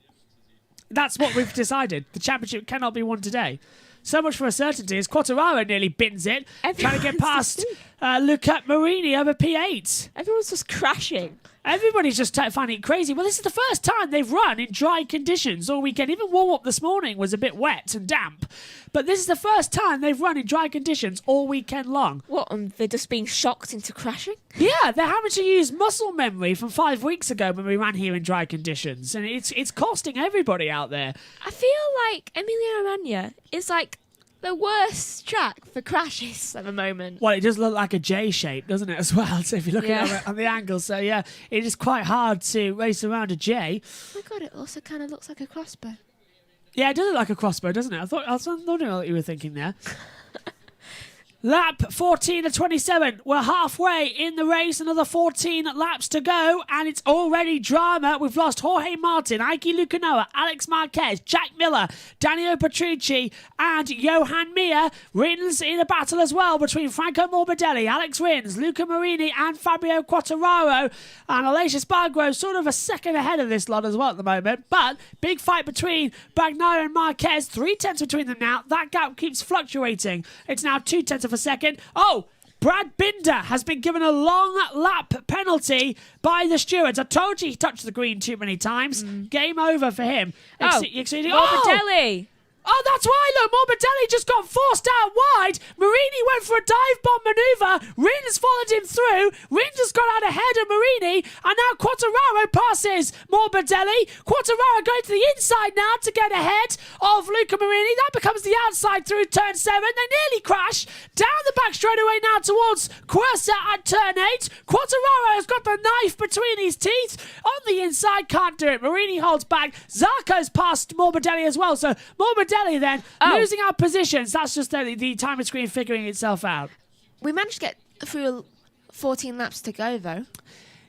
A: That's what we've decided. The championship cannot be won today. So much for a certainty as Quartararo nearly bins it, trying to get past Luca Marini over P8.
L: Everyone's just crashing.
A: Everybody's just finding it crazy. Well, this is the first time they've run in dry conditions all weekend. Even warm-up this morning was a bit wet and damp. But this is the first time they've run in dry conditions all weekend long.
L: What, they're just being shocked into crashing?
A: Yeah, they're having to use muscle memory from 5 weeks ago when we ran here in dry conditions. And it's costing everybody out there.
L: I feel like Emilia-Romagna is like the worst track for crashes at the moment.
A: Well, it does look like a J shape, doesn't it, as well? So if you look at it on the angle. So, yeah, it is quite hard to race around a J.
L: Oh, my God, it also kind of looks like a crossbow.
A: Yeah, it does look like a crossbow, doesn't it? I was wondering what you were thinking there. Lap 14 of 27. We're halfway in the race. Another 14 laps to go, and it's already drama. We've lost Jorge Martin, Aiki Lucanoa, Alex Marquez, Jack Miller, Daniel Petrucci, and Johan Mir. Rins in a battle as well between Franco Morbidelli, Alex Rins, Luca Marini, and Fabio Quartararo. And Aleix Espargaro sort of a second ahead of this lot as well at the moment. But big fight between Bagnaia and Marquez. 3/10 between them now. That gap keeps fluctuating. It's now 2/10 of a second. Oh, Brad Binder has been given a long lap penalty by the stewards. I told you he touched the green too many times. Game over for him.
L: Morbidelli.
A: Oh, that's why, look, Morbidelli just got forced out wide. Marini went for a dive bomb manoeuvre. Rins followed him through. Rins just got out ahead of Marini, and now Quartararo passes Morbidelli. Quartararo going to the inside now to get ahead of Luca Marini. That becomes the outside through turn 7. They nearly crash down the back straightaway now towards Quersa at turn 8. Quartararo has got the knife between his teeth. On the inside, can't do it. Marini holds back. Zarco's passed Morbidelli as well, so Morbidelli then losing our positions. That's just the timer screen figuring itself out.
L: We managed to get through 14 laps to go, though.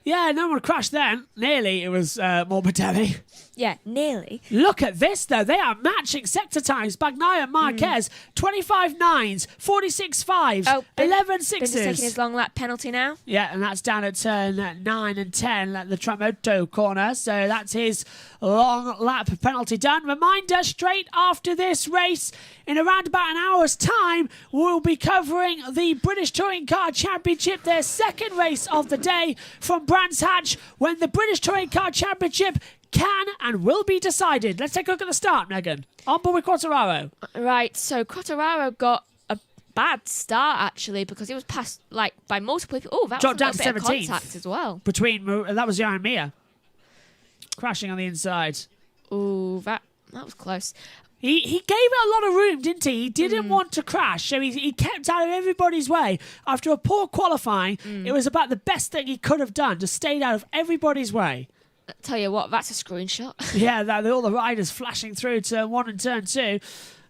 A: Yeah, no one crashed then. Nearly, it was Morbidelli.
L: Yeah, nearly.
A: Look at this, though. They are matching sector times. Bagnaia and Marquez, 25 9s, 46 5s, 11 6s.
L: Binder's taking his long lap penalty now.
A: Yeah, and that's down at turn 9 and 10 at the Tramoto corner. So that's his long lap penalty done. Reminder, straight after this race, in around about an hour's time, we'll be covering the British Touring Car Championship, their second race of the day from Brands Hatch, when the British Touring Car Championship can and will be decided. Let's take a look at the start, Megan. On board with Quartararo.
L: Right, so Quartararo got a bad start, actually, because he was passed by multiple people. Oh, that
A: dropped
L: was a
A: down
L: bit
A: to 17th
L: of contact as well.
A: That was Johan Mir crashing on the inside.
L: Oh, that was close.
A: He gave it a lot of room, didn't he? He didn't want to crash, so he kept out of everybody's way. After a poor qualifying, it was about the best thing he could have done, just stayed out of everybody's way.
L: I'll tell you what, that's a screenshot.
A: Yeah, all the riders flashing through turn 1 and turn 2.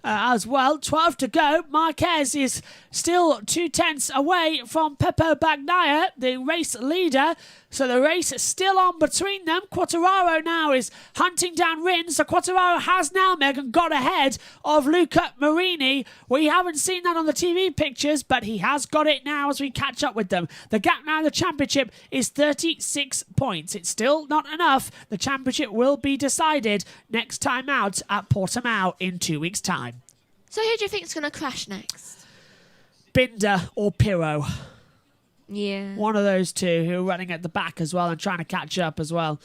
A: As well, 12 to go. Marquez is still 2/10 away from Peppo Bagnaia, the race leader. So the race is still on between them. Quartararo now is hunting down Rins. So Quartararo has now, Megan, got ahead of Luca Marini. We haven't seen that on the TV pictures, but he has got it now as we catch up with them. The gap now in the championship is 36 points. It's still not enough. The championship will be decided next time out at Portimao in 2 weeks' time.
L: So who do you think is going to crash next?
A: Binder or Pirro.
L: Yeah.
A: One of those two who are running at the back as well and trying to catch up as well.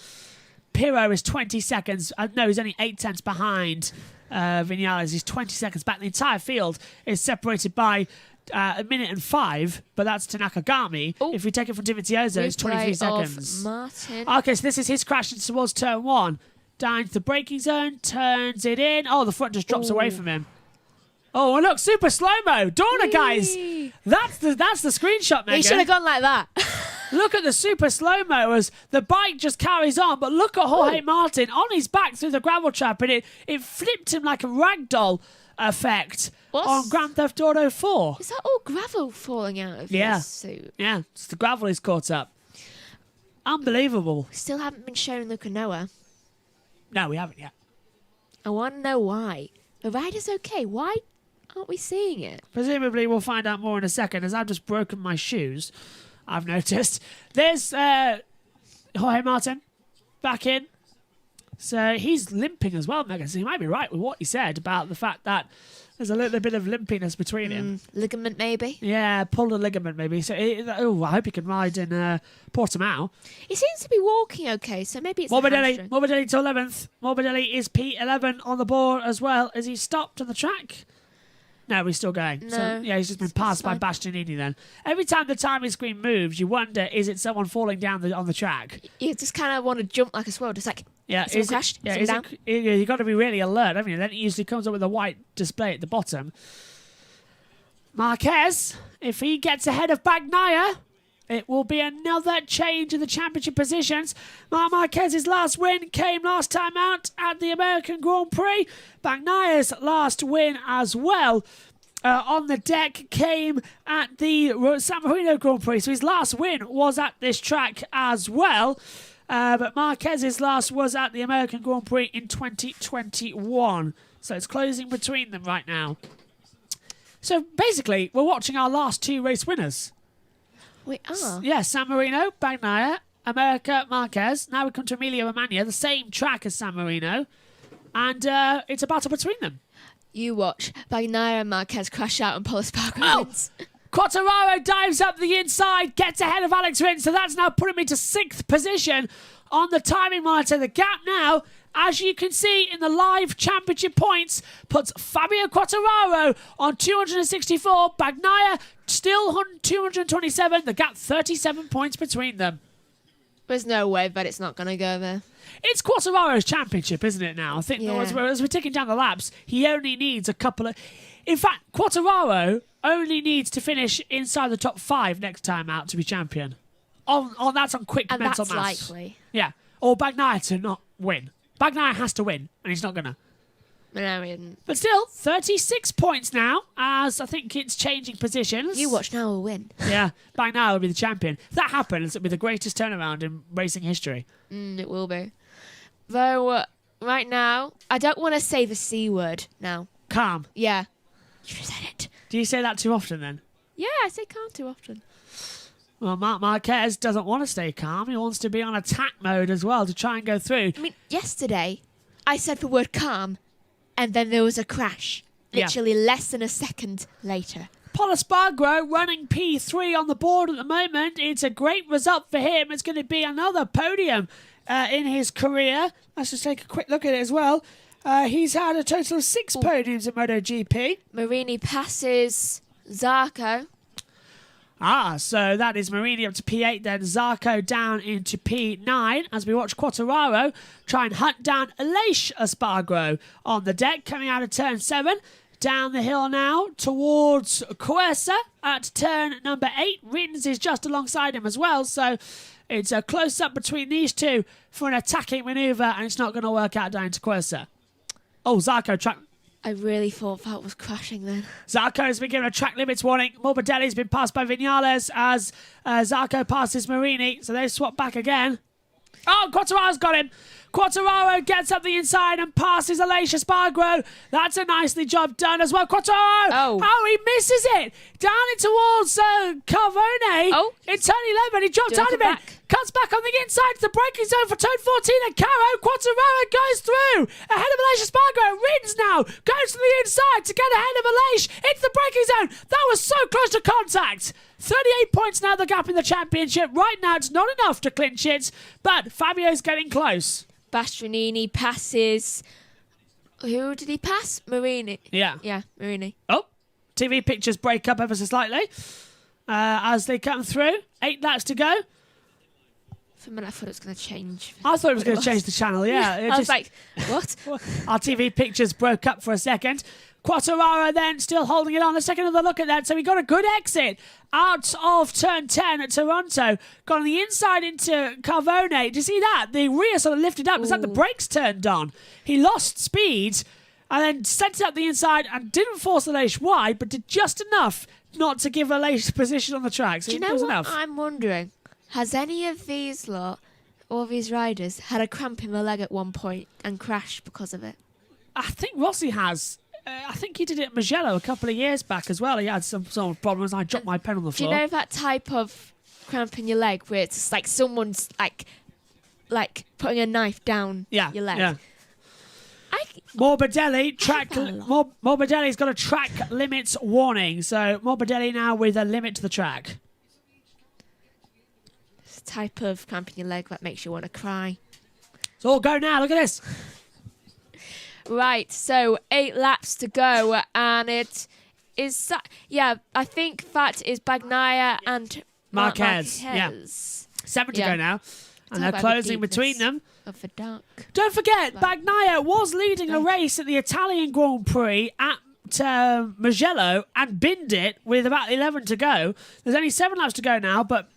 A: Pirro is 20 seconds. No, he's only 8 tenths behind Vinales. He's 20 seconds back. The entire field is separated by a minute and 5, but that's to Nakagami. If we take it from Dovizioso, it's 23 seconds.
L: Martin.
A: Okay, so this is his crash towards turn 1. Down to the braking zone, turns it in. Oh, the front just drops away from him. Oh, and look, super slow-mo. Dorna, guys. That's the screenshot, Megan.
L: He should have gone like that.
A: Look at the super slow-mo as the bike just carries on, but look at Jorge Martin on his back through the gravel trap, and it flipped him like a ragdoll effect on Grand Theft Auto 4.
L: Is that all gravel falling out of his suit?
A: Yeah, it's the gravel is caught up. Unbelievable.
L: Still haven't been shown Luca Noah.
A: No, we haven't yet.
L: I want to know why. The rider's okay. Why aren't we seeing it?
A: Presumably we'll find out more in a second, as I've just broken my shoes, I've noticed. There's Jorge Martin back in. So he's limping as well, Megan. So he might be right with what he said about the fact that there's a little bit of limpiness between him.
L: Ligament, maybe?
A: Yeah, pulled a ligament, maybe. So, I hope he can ride in Portimao.
L: He seems to be walking okay, so maybe it's
A: Morbidelli to 11th. Morbidelli is P11 on the board as well. Is he stopped on the track? No, he's still going.
L: No.
A: So, yeah, he's just been passed by Bastianini then. Every time the timing screen moves, you wonder, is it someone falling down on the track?
L: You just kind of want to jump like a squirrel, just like,
A: is
L: crashed,
A: you got to be really alert, haven't you? Then it usually comes up with a white display at the bottom. Marquez, if he gets ahead of Bagnaia, it will be another change in the championship positions. Marc Marquez's last win came last time out at the American Grand Prix. Bagnaia's last win as well on the deck came at the San Marino Grand Prix. So his last win was at this track as well. But Marquez's last was at the American Grand Prix in 2021. So it's closing between them right now. So basically, we're watching our last 2 race winners.
L: We are?
A: Yeah, San Marino, Bagnaia, America, Marquez. Now we come to Emilia-Romagna, the same track as San Marino. And it's a battle between them.
L: You watch Bagnaia and Marquez crash out and Paul Espargaro wins.
A: Quartararo dives up the inside, gets ahead of Alex Rins, so that's now putting me to 6th position on the timing monitor. The gap now, as you can see in the live championship points, puts Fabio Quartararo on 264, Bagnaia still 227, the gap 37 points between them.
L: There's no way that it's not going to go there.
A: It's Quartararo's championship, isn't it now? I think as we're taking down the laps, he only needs a couple of... In fact, Quartararo only needs to finish inside the top 5 next time out to be champion. That's on quick
L: and
A: mental
L: that's
A: maths.
L: Likely.
A: Yeah. Or Bagnaia to not win. Bagnaia has to win, and he's not going to.
L: No, he didn't.
A: But still, 36 points now, as I think it's changing positions.
L: You watch now, we'll win.
A: Yeah, Bagnaia will be the champion. If that happens, it'll be the greatest turnaround in racing history.
L: It will be. Though, right now, I don't want to say the C word now.
A: Calm.
L: Yeah. You said it.
A: Do you say that too often then?
L: Yeah, I say calm too often.
A: Well, Marc Marquez doesn't want to stay calm. He wants to be on attack mode as well to try and go through.
L: I mean, yesterday, I said the word calm, and then there was a crash. Literally less than a second later.
A: Paul Espargaro running P3 on the board at the moment. It's a great result for him. It's going to be another podium in his career. Let's just take a quick look at it as well. He's had a total of 6 podiums in MotoGP.
L: Marini passes Zarco.
A: So that is Marini up to P8, then Zarco down into P9 as we watch Quartararo try and hunt down Aleix Espargaro on the deck, coming out of turn 7. Down the hill now towards Cuersa at turn number 8. Rins is just alongside him as well, so it's a close-up between these two for an attacking manoeuvre, and it's not going to work out down to Cuersa. Oh, Zarco track...
L: I really thought that was crashing then.
A: Zarco has been given a track limits warning. Morbidelli's been passed by Vinales as Zarco passes Marini, so they swap back again. Oh, Quartararo's got him. Quartararo gets up the inside and passes Aleix Espargaro. That's a nicely job done as well. Quartararo! Oh, he misses it! Down in towards Carvone.
L: Oh.
A: In turn 11, he dropped out a bit. Cuts back on the inside to the braking zone for turn 14 and Caro. Quartararo goes through. Ahead of Aleix Espargaro. Rins now. Goes to the inside to get ahead of Aleix. Into the braking zone. That was so close to contact. 38 points now the gap in the championship. Right now it's not enough to clinch it, but Fabio's getting close.
L: Bastianini passes. Who did he pass? Marini.
A: Yeah.
L: Yeah, Marini.
A: Oh, TV pictures break up ever so slightly as they come through. 8 laps to go.
L: For a minute I thought it was going to change.
A: I thought it was going to change the channel, yeah.
L: I was like, what?
A: Our TV pictures broke up for a second. Quartararo then still holding it on. Let's take another look at that. So we got a good exit out of turn 10 at Toronto. Got on the inside into Carvone. Did you see that? The rear sort of lifted up. Was that the brakes turned on? He lost speed and then sent it up the inside and didn't force Aleix wide, but did just enough not to give Aleix position on the track. So
L: Do you know
A: was
L: what
A: enough.
L: I'm wondering? Has any of these all these riders, had a cramp in the leg at one point and crashed because of it?
A: I think Rossi has. I think he did it at Mugello a couple of years back as well. He had some sort of problems. I dropped my pen on the floor.
L: Do you know that type of cramp in your leg where it's like someone's like putting a knife down your leg?
A: Yeah. Morbidelli Morbidelli's got a track limits warning. So Morbidelli now with a limit to the track.
L: It's a type of cramp in your leg that makes you want to cry.
A: It's all go now. Look at this.
L: Right, so 8 laps to go, and it is... I think that is Bagnaia and
A: Marquez. Yeah. 7 to go now. And they're closing between them.
L: Of the dark.
A: Don't forget, Bagnaia was leading a race at the Italian Grand Prix at Mugello and binned it with about 11 to go. There's only 7 laps to go now, but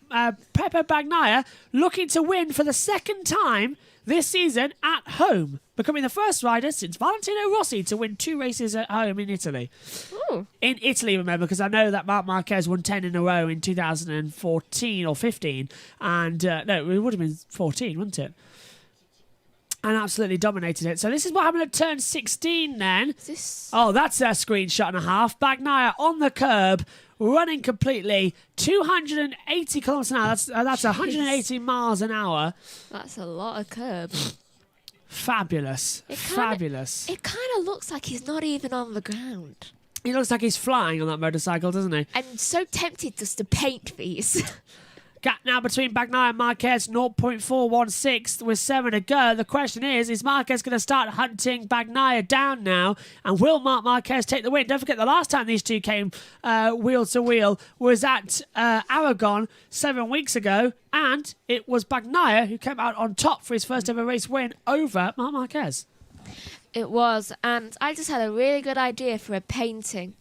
A: Pepe Bagnaia looking to win for the second time this season at home, becoming the first rider since Valentino Rossi to win 2 races at home in Italy.
L: Ooh.
A: In Italy, remember, because I know that Marc Marquez won 10 in a row in 2014 or 15. And, no, it would have been 14, wouldn't it? And absolutely dominated it. So this is what happened at turn 16 then. Oh, that's a screenshot and a half. Bagnaia on the curb, running completely. 280 kilometers an hour. That's 180 miles an hour.
L: That's a lot of curb.
A: Fabulous. Fabulous.
L: It kind of looks like he's not even on the ground.
A: He looks like he's flying on that motorcycle, doesn't he?
L: I'm so tempted just to paint these.
A: Gap now between Bagnaia and Marquez, 0.416 with 7 to go. The question is Marquez going to start hunting Bagnaia down now? And will Marc Marquez take the win? Don't forget, the last time these two came wheel to wheel was at Aragon 7 weeks ago. And it was Bagnaia who came out on top for his first ever race win over Marc Marquez.
L: It was. And I just had a really good idea for a painting.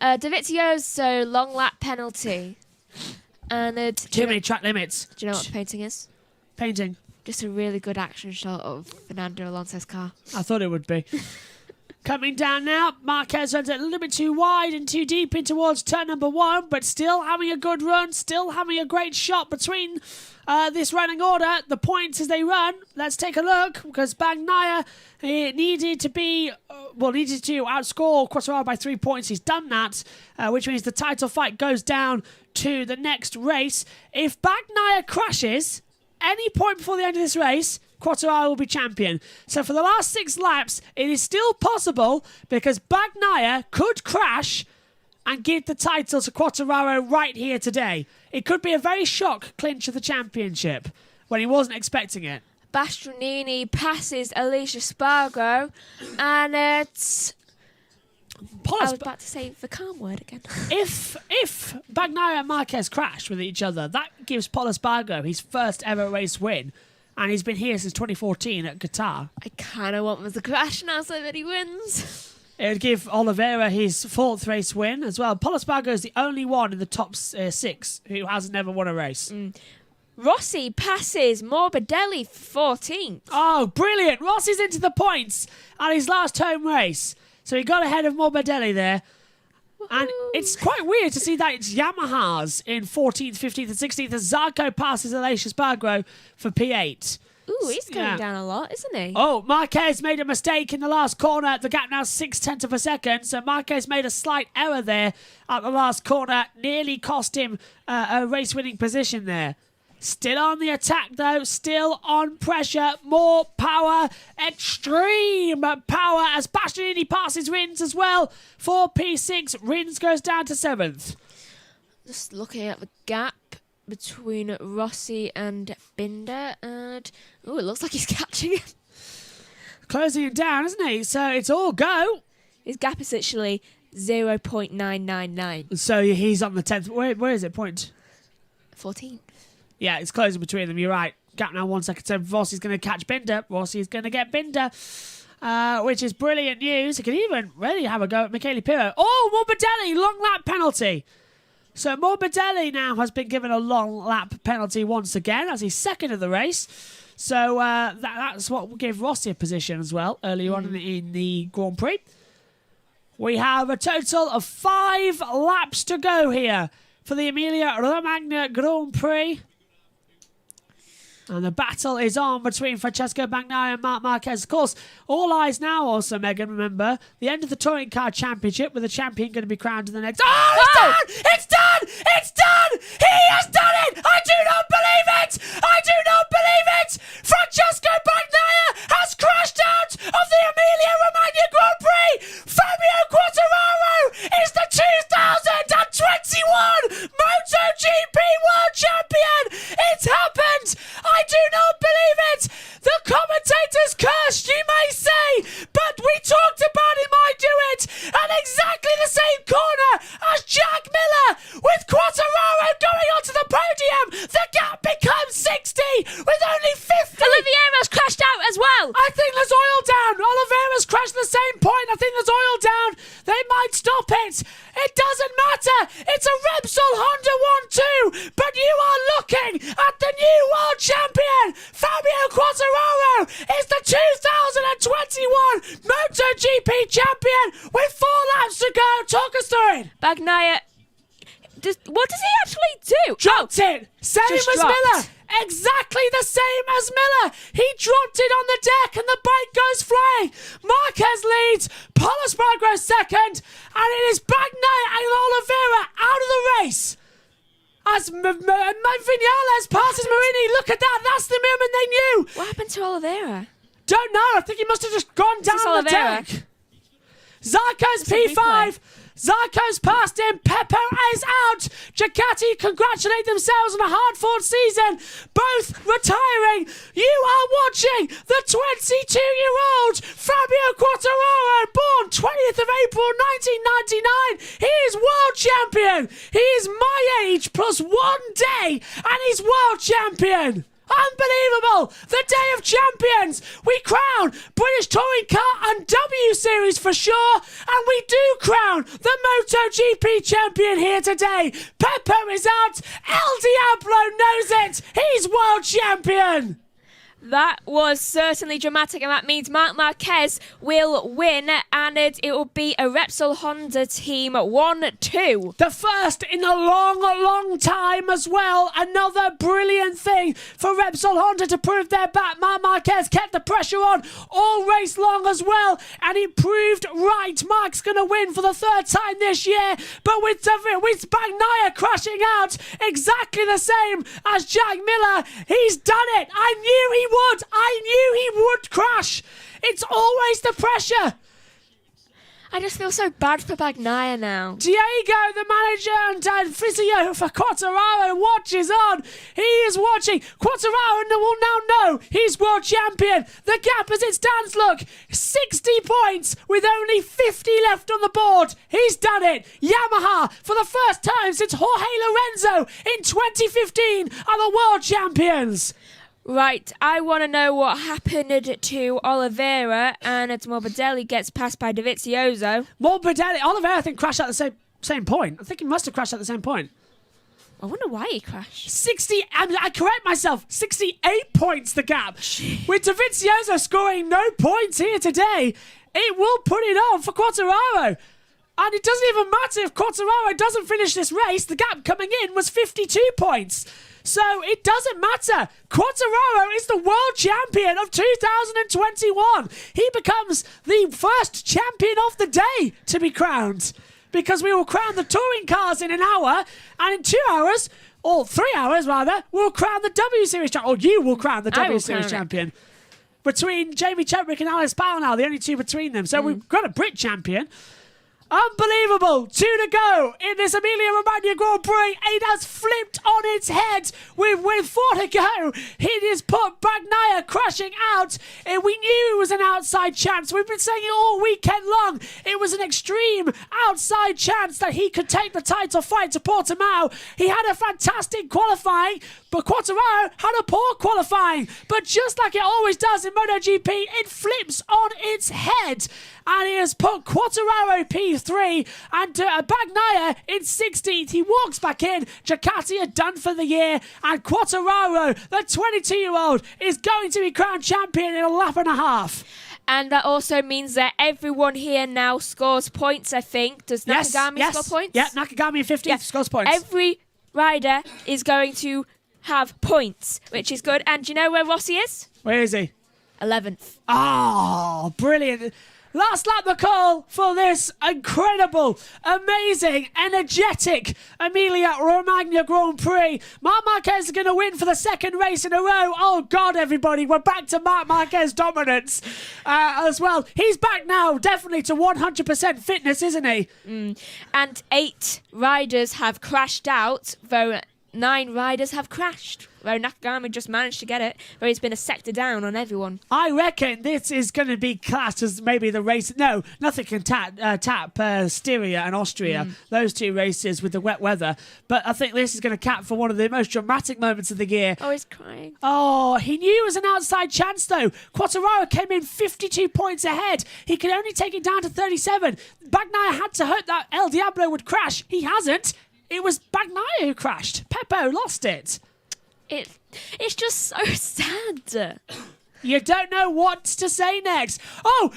L: Dovizioso long lap penalty. And
A: too many track limits.
L: Do you know what painting is?
A: Painting.
L: Just a really good action shot of Fernando Alonso's car.
A: I thought it would be. Coming down now, Marquez runs it a little bit too wide and too deep in towards turn number 1, but still having a good run, still having a great shot between this running order. The points as they run. Let's take a look, because Bagnaia needed to outscore Quartararo by 3 points. He's done that, which means the title fight goes down to the next race. If Bagnaia crashes any point before the end of this race, Quartararo will be champion. So for the last 6 laps, it is still possible, because Bagnaia could crash and give the title to Quartararo right here today. It could be a very shock clinch of the championship when he wasn't expecting it.
L: Bastianini passes Aleix Espargaro, and it's... I was about to say the calm word again.
A: If Bagnaia and Marquez crash with each other, that gives Pol Espargaro his first ever race win, and he's been here since 2014 at Qatar.
L: I kind of want him to crash now so that he wins.
A: It would give Oliveira his 4th race win as well. Pol Espargaro is the only one in the top 6 who has never won a race.
L: Rossi passes Morbidelli 14th.
A: Oh, brilliant. Rossi's into the points at his last home race. So he got ahead of Morbidelli there. And it's quite weird to see that it's Yamahas in 14th, 15th and 16th as Zarco passes Aleix Espargaro for P8.
L: Ooh, he's going down a lot, isn't he?
A: Oh, Marquez made a mistake in the last corner. The gap now 0.6 of a second. So Marquez made a slight error there at the last corner. Nearly cost him a race-winning position there. Still on the attack, though. Still on pressure. More power. Extreme power as Bastianini passes Rins as well. For P6, Rins goes down to 7th.
L: Just looking at the gap between Rossi and Binder. And, it looks like he's catching him.
A: Closing it down, isn't he? So it's all go.
L: His gap is actually 0.999.
A: So he's on the 10th. Where is it? Point?
L: 14.
A: Yeah, it's closing between them. You're right. Gap now 1 second. So Rossi's going to catch Binder. Rossi's going to get Binder, which is brilliant news. He can even really have a go at Michele Pirro. Oh, Morbidelli, long lap penalty. So Morbidelli now has been given a long lap penalty once again as he's second of the race. So that's what will give Rossi a position as well earlier on in the Grand Prix. We have a total of 5 laps to go here for the Emilia-Romagna Grand Prix. And the battle is on between Francesco Bagnaia and Marc Marquez. Of course, all eyes now also, Megan, remember, the end of the Touring Car Championship with the champion going to be crowned in the next... Oh, it's done! It's done! It's done! He has done it! I do not believe it! I do not believe it! Francesco Bagnaia has crashed out of the Emilia-Romagna Grand Prix! Fabio Quartararo is the 2021 MotoGP World Champion! It's happened! I do not believe it! The commentators cursed, you may say, but we talked about he might do it at exactly the same corner as Jack Miller, with Quartararo going onto the podium. The gap becomes 60 with only 50.
L: Oliveira's crashed out as well.
A: I think there's oil down. Oliveira's crashed at the same point. I think there's oil down. They might stop it. It doesn't matter. It's a Repsol Honda 1-2, but you are looking at the new world champion. Fabio Quartararo is the 2021 MotoGP champion with 4 laps to go. Talk us through it.
L: Bagnaia, what does he actually do?
A: Dropped it. Same as
L: dropped.
A: Miller. Exactly the same as Miller. He dropped it on the deck and the bike goes flying. Marquez leads. Paul Espargaro second. And it is Bagnaia and Oliveira out of the race. As Vinales passes Marini. Look at that. That's the moment they knew.
L: What happened to Oliveira?
A: Don't know. I think he must have just gone down the
L: Oliveira?
A: deck. Zarco's P5. Zarco's past him. Pepper is out. Ducati congratulate themselves on a hard-fought season. Both retiring. You are watching the 22-year-old Fabio Quartararo, born 20th of April 1999. He is world champion. He is my age plus 1 day, and he's world champion. Unbelievable! The Day of Champions! We crown British Touring Car and W Series for sure, and we do crown the MotoGP champion here today. Pepper is out. El Diablo knows it. He's world champion.
L: That was certainly dramatic, and that means Marc Marquez will win, and it will be a Repsol Honda team 1-2.
A: The first in a long, long time as well. Another brilliant thing for Repsol Honda to prove their back. Marc Marquez kept the pressure on all race long as well, and he proved right. Marc's going to win for the 3rd time this year, but with Bagnaia crashing out exactly the same as Jack Miller, he's done it. I knew he would. I knew he would crash. It's always the pressure.
L: I just feel so bad for Bagnaia now.
A: Diego, the manager and physio for Quartararo, watches on. He is watching. Quartararo will now know he's world champion. The gap as it stands, look, 60 points with only 50 left on the board. He's done it. Yamaha, for the first time since Jorge Lorenzo in 2015, are the world champions.
L: Right, I want to know what happened to Oliveira, and it's Morbidelli gets passed by Dovizioso.
A: Oliveira, I think, crashed at the same point. I think he must have crashed at the same point.
L: I wonder why he crashed.
A: 60, I correct myself, 68 points the gap. Jeez. With Dovizioso scoring no points here today, it will put it on for Quartararo. And it doesn't even matter if Quartararo doesn't finish this race. The gap coming in was 52 points. So it doesn't matter. Quartararo is the world champion of 2021. He becomes the first champion of the day to be crowned, because we will crown the touring cars in an hour, and in 2 hours, or 3 hours rather, we'll crown the W Series champion, or you will crown the W Series champion. Between Jamie Chadwick and Alice Powell now, the only two between them. So we've got a Brit champion. Unbelievable. 2 to go in this Emilia-Romagna Grand Prix. It has flipped on its head with 4 to go. It has put Bagnaia crashing out. And we knew it was an outside chance. We've been saying it all weekend long. It was an extreme outside chance that he could take the title fight to Portimao. He had a fantastic qualifying, but Quartararo had a poor qualifying. But just like it always does in MotoGP, it flips on its head. And he has put Quartararo P3 and Bagnaia in 16th. He walks back in. Ducati are done for the year. And Quartararo, the 22-year-old, is going to be crowned champion in a lap and a half.
L: And that also means that everyone here now scores points, I think. Does Nakagami score points?
A: Yeah, Nakagami in 15th scores points.
L: Every rider is going to have points, which is good. And do you know where Rossi is?
A: Where is he?
L: 11th.
A: Oh, brilliant. Last lap the call for this incredible, amazing, energetic Emilia-Romagna Grand Prix. Marc Marquez is going to win for the second race in a row. Oh, God, everybody. We're back to Marc Marquez dominance as well. He's back now, definitely to 100% fitness, isn't he?
L: And 8 riders have crashed out, though 9 riders have crashed. Though Nakagami just managed to get it, where he's been a sector down on everyone.
A: I reckon this is going to be classed as maybe the race. No, nothing can tap Styria and Austria, those 2 races with the wet weather. But I think this is going to cap for one of the most dramatic moments of the year.
L: Oh, he's crying.
A: Oh, he knew it was an outside chance, though. Quartararo came in 52 points ahead. He could only take it down to 37. Bagnaia had to hope that El Diablo would crash. He hasn't. It was Bagnaia who crashed. Peppo lost it.
L: It's just so sad.
A: You don't know what to say next. Oh,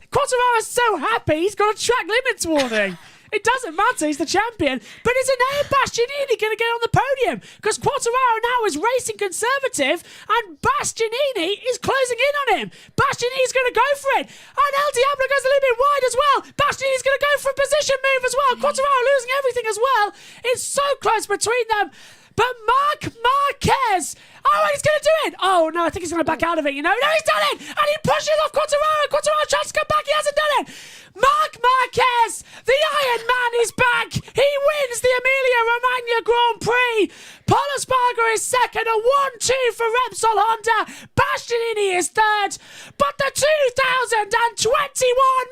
A: Quartararo's so happy he's got a track limits warning. It doesn't matter, he's the champion. But is Enea Bastianini going to get on the podium? Because Quartararo now is racing conservative and Bastianini is closing in on him. Bastianini's going to go for it. And El Diablo goes a little bit wide as well. Bastianini's going to go for a position move as well. Quartararo losing everything as well. It's so close between them. But Marc Marquez, he's going to do it. Oh, no, I think he's going to back out of it, you know. No, he's done it. And he pushes off Quartararo. Quartararo tries to come back. He hasn't done it. Marc Marquez, the Iron Man, is back. He wins the Emilia-Romagna Grand Prix. Paul Espargaro is second, a 1-2 for Repsol Honda. Bastianini is third. But the 2021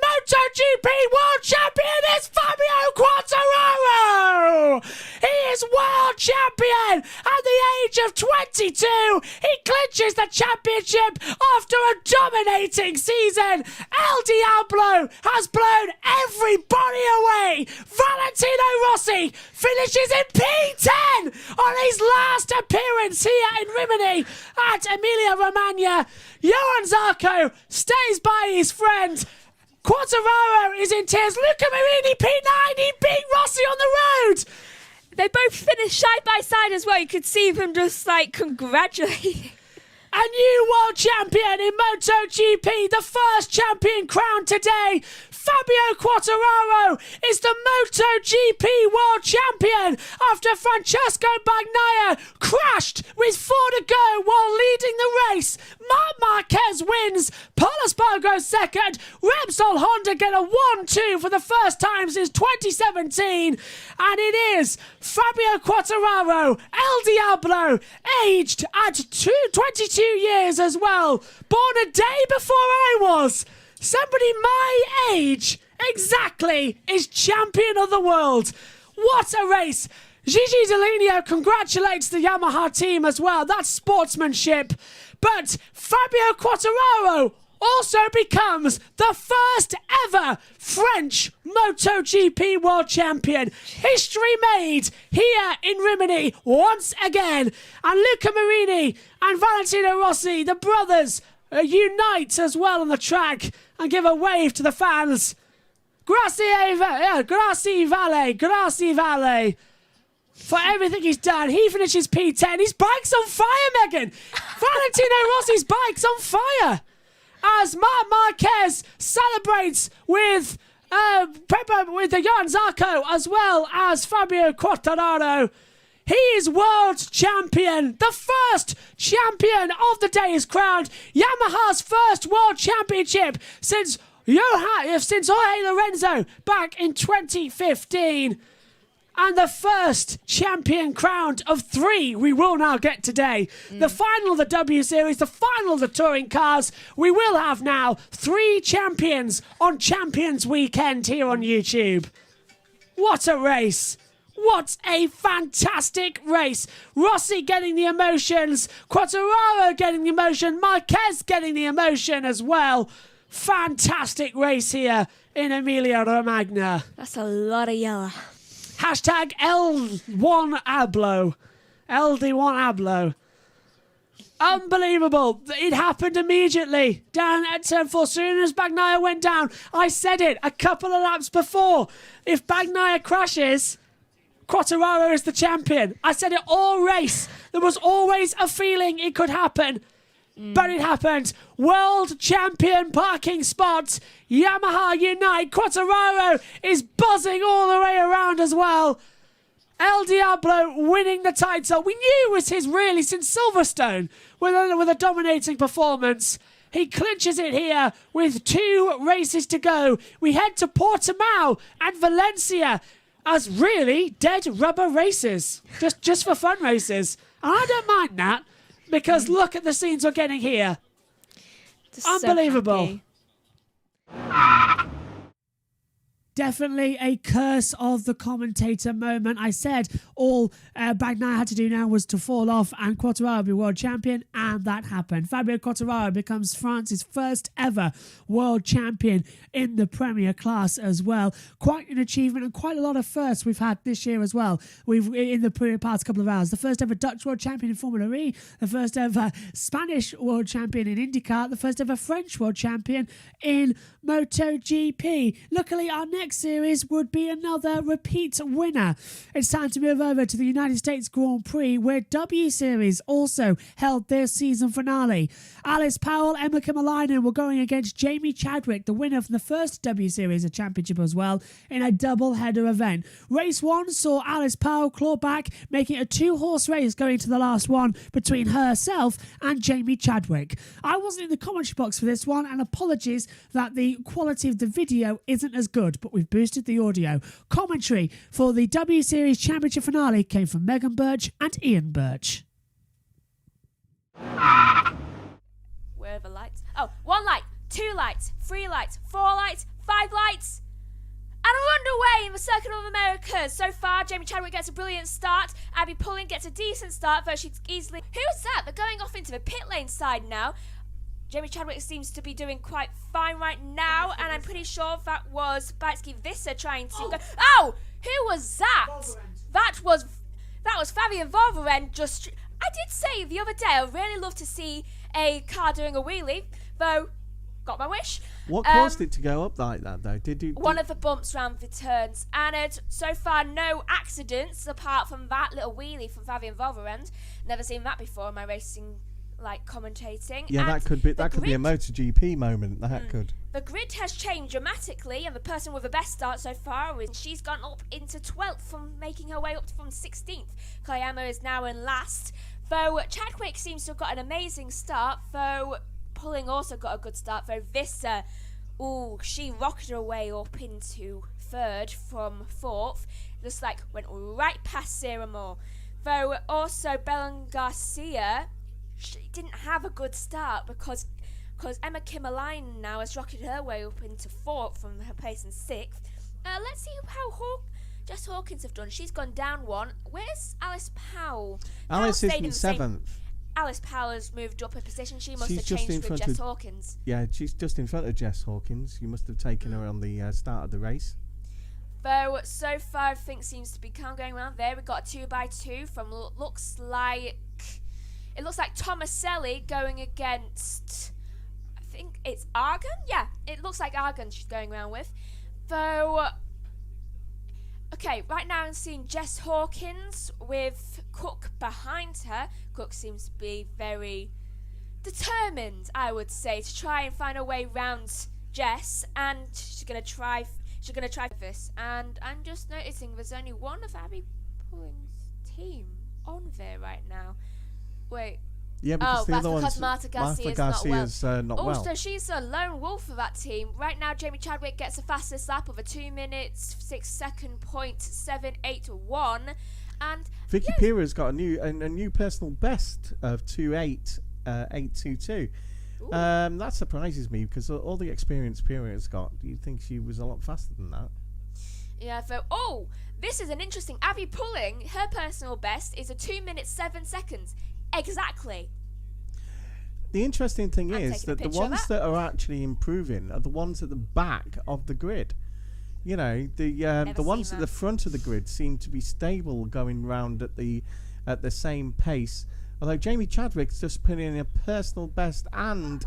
A: MotoGP World Champion is Fabio Quartararo. He is world champion at the age of 22. He clinches the championship after a dominating season. El Diablo has blown everybody away. Valentino Rossi finishes in P10 on his last appearance here in Rimini at Emilia-Romagna. Johan Zarco stays by his friend. Quartararo is in tears. Luca Marini, P9, he beat Rossi on the road.
L: They both finished side by side as well. You could see them just congratulating.
A: A new world champion in MotoGP, the first champion crowned today. Fabio Quartararo is the MotoGP world champion after Francesco Bagnaia crashed with 4 to go while leading the race. Marc Marquez wins. Paul Espargaro second. Repsol Honda get a 1-2 for the first time since 2017. And it is Fabio Quartararo, El Diablo, aged at 22 years as well. Born a day before I was. Somebody my age, exactly, is champion of the world. What a race. Gigi Dall'Igna congratulates the Yamaha team as well. That's sportsmanship. But Fabio Quartararo also becomes the first ever French MotoGP world champion. History made here in Rimini once again. And Luca Marini and Valentino Rossi, the brothers, unite as well on the track and give a wave to the fans. Grazie Vale. for everything he's done. He finishes P10. His bike's on fire, Megan. Valentino Rossi's bike's on fire. As Marc Marquez celebrates with Johan Zarco as well as Fabio Quartararo. He is world champion. The first champion of the day is crowned. Yamaha's first world championship since Jorge Lorenzo back in 2015. And the first champion crowned of 3 we will now get today. The final of the W Series, the final of the touring cars. We will have now 3 champions on Champions Weekend here on YouTube. What a race. What a fantastic race. Rossi getting the emotions. Quartararo getting the emotion. Marquez getting the emotion as well. Fantastic race here in Emilia-Romagna.
L: That's a lot of yellow.
A: Hashtag L1Ablo. LD1Ablo. Unbelievable. It happened immediately. Down at turn 4, as soon as Bagnaia went down. I said it a couple of laps before. If Bagnaia crashes, Quartararo is the champion. I said it all race. There was always a feeling it could happen. But it happened. World champion parking spot. Yamaha unite. Quartararo is buzzing all the way around as well. El Diablo winning the title. We knew it was his really since Silverstone with a dominating performance. He clinches it here with 2 races to go. We head to Portimao and Valencia as really dead rubber races. Just for fun races. And I don't mind that. Because look at the scenes we're getting here.
L: Just
A: unbelievable.
L: So
A: Definitely a curse of the commentator moment. I said all Bagnaia had to do now was to fall off and Quartararo be world champion, and that happened. Fabio Quartararo becomes France's first ever world champion in the Premier class as well. Quite an achievement and quite a lot of firsts we've had this year as well. We've in the past couple of hours. The first ever Dutch world champion in Formula E, the first ever Spanish world champion in IndyCar, the first ever French world champion in MotoGP. Luckily, our next series would be another repeat winner. It's time to move over to the United States Grand Prix, where W Series also held their season finale. Alice Powell, Emma Kimalainen were going against Jamie Chadwick, the winner from the first W Series of Championship as well, in a double-header event. Race 1 saw Alice Powell claw back, making a 2-horse race going to the last one between herself and Jamie Chadwick. I wasn't in the commentary box for this one, and apologies that the quality of the video isn't as good, but we've boosted the audio. Commentary for the W Series Championship finale came from Megan Burch and Ian Burch.
L: Where are the lights? Oh, 1 light, 2 lights, 3 lights, 4 lights, 5 lights. And we're underway in the Circuit of America. So far, Jamie Chadwick gets a brilliant start. Abby Pullen gets a decent start, though she's easily... Who's that? They're going off into the pit lane side now. Jamie Chadwick seems to be doing quite fine right now, and I'm pretty sure that was Batsky Visser trying to go... Oh! Who was that? That was Fabian Volveren just... I did say the other day I'd really love to see a car doing a wheelie, though got my wish.
T: What caused it to go up like that, though?
L: One of the bumps round the turns, and so far no accidents apart from that little wheelie from Fabian Volveren. Never seen that before in my racing... like commentating.
T: Yeah,
L: and
T: that could be a MotoGP moment. That could.
L: The grid has changed dramatically, and the person with the best start so far she's gone up into 12th from making her way up from 16th. Kayama is now in last. Though Chadwick seems to have got an amazing start, though Pulling also got a good start. Though Visser, she rocketed her way up into 3rd from 4th. Just like went right past Sarah Moore. Though also Belen Garcia, she didn't have a good start because Emma Kimalainen now has rocketed her way up into 4th from her place in 6th. Let's see how Jess Hawkins have done. She's gone down 1. Where's Alice Powell?
T: Alice is in 7th.
L: Alice Powell has moved up a position. She must have changed with Jess Hawkins.
T: Yeah, she's just in front of Jess Hawkins. You must have taken her on the start of the race.
L: Though so far, things seems to be going around there. We've got a 2x2 from looks like Tomaselli going against, I think it's Argon? Yeah, it looks like Argon she's going around with. Though Okay, right now I'm seeing Jess Hawkins with Cook behind her. Cook seems to be very determined, I would say, to try and find a way round Jess, and she's gonna try this. And I'm just noticing there's only one of Abby Pulling's team on there right now. Wait.
T: Yeah, because the
L: that's
T: other
L: because
T: one's
L: Marta Garcia's
T: not well.
L: Also, she's a lone wolf for that team. Right now, Jamie Chadwick gets the fastest lap of a 2 minutes 6 second .781, and
T: Vicky Pira's got a new personal best of 2.8.822. That surprises me because all the experience Pira's got, you'd think she was a lot faster than that.
L: Yeah, so this is an interesting. Abby Pulling, her personal best is a 2 minutes 7 seconds. Exactly.
T: The interesting thing
L: I'm
T: is
L: taking a
T: that the
L: picture of
T: ones that are actually improving are the ones at the back of the grid. You know, the ones at the front of the grid seem to be stable, going round at the same pace. Although Jamie Chadwick's just put in a personal best and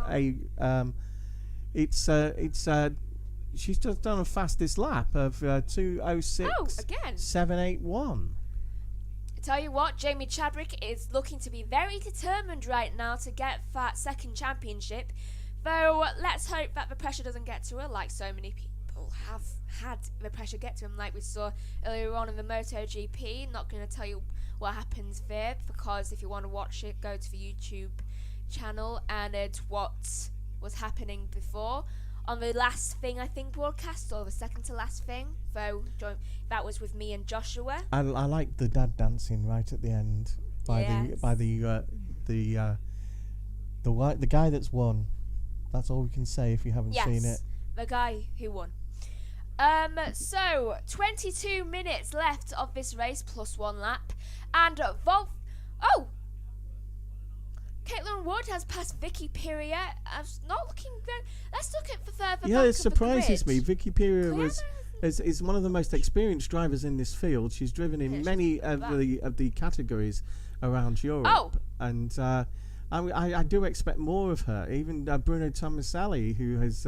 T: she's just done a fastest lap of 2:06.781.
L: Tell you what, Jamie Chadwick is looking to be very determined right now to get that second championship. Though let's hope that the pressure doesn't get to her, like so many people have had the pressure get to him, like we saw earlier on in the MotoGP. Not going to tell you what happens there, because if you want to watch it, go to the YouTube channel and it's what was happening before. On the last thing, I think, broadcast, or the second to last thing, though that was with me and Joshua.
T: I like the dad dancing right at the end by the guy that's won. That's all we can say if you haven't seen it.
L: The guy who won. So 22 minutes left of this race plus 1 lap, and Caitlin Wood has passed Vicky Piria. I'm not looking good. Let's look at the further back.
T: Yeah, it surprises
L: of the
T: me.
L: grid.
T: Vicky Piria is one of the most experienced drivers in this field. She's driven in many of the categories around Europe, and I do expect more of her. Even Bruno Tomaselli, who has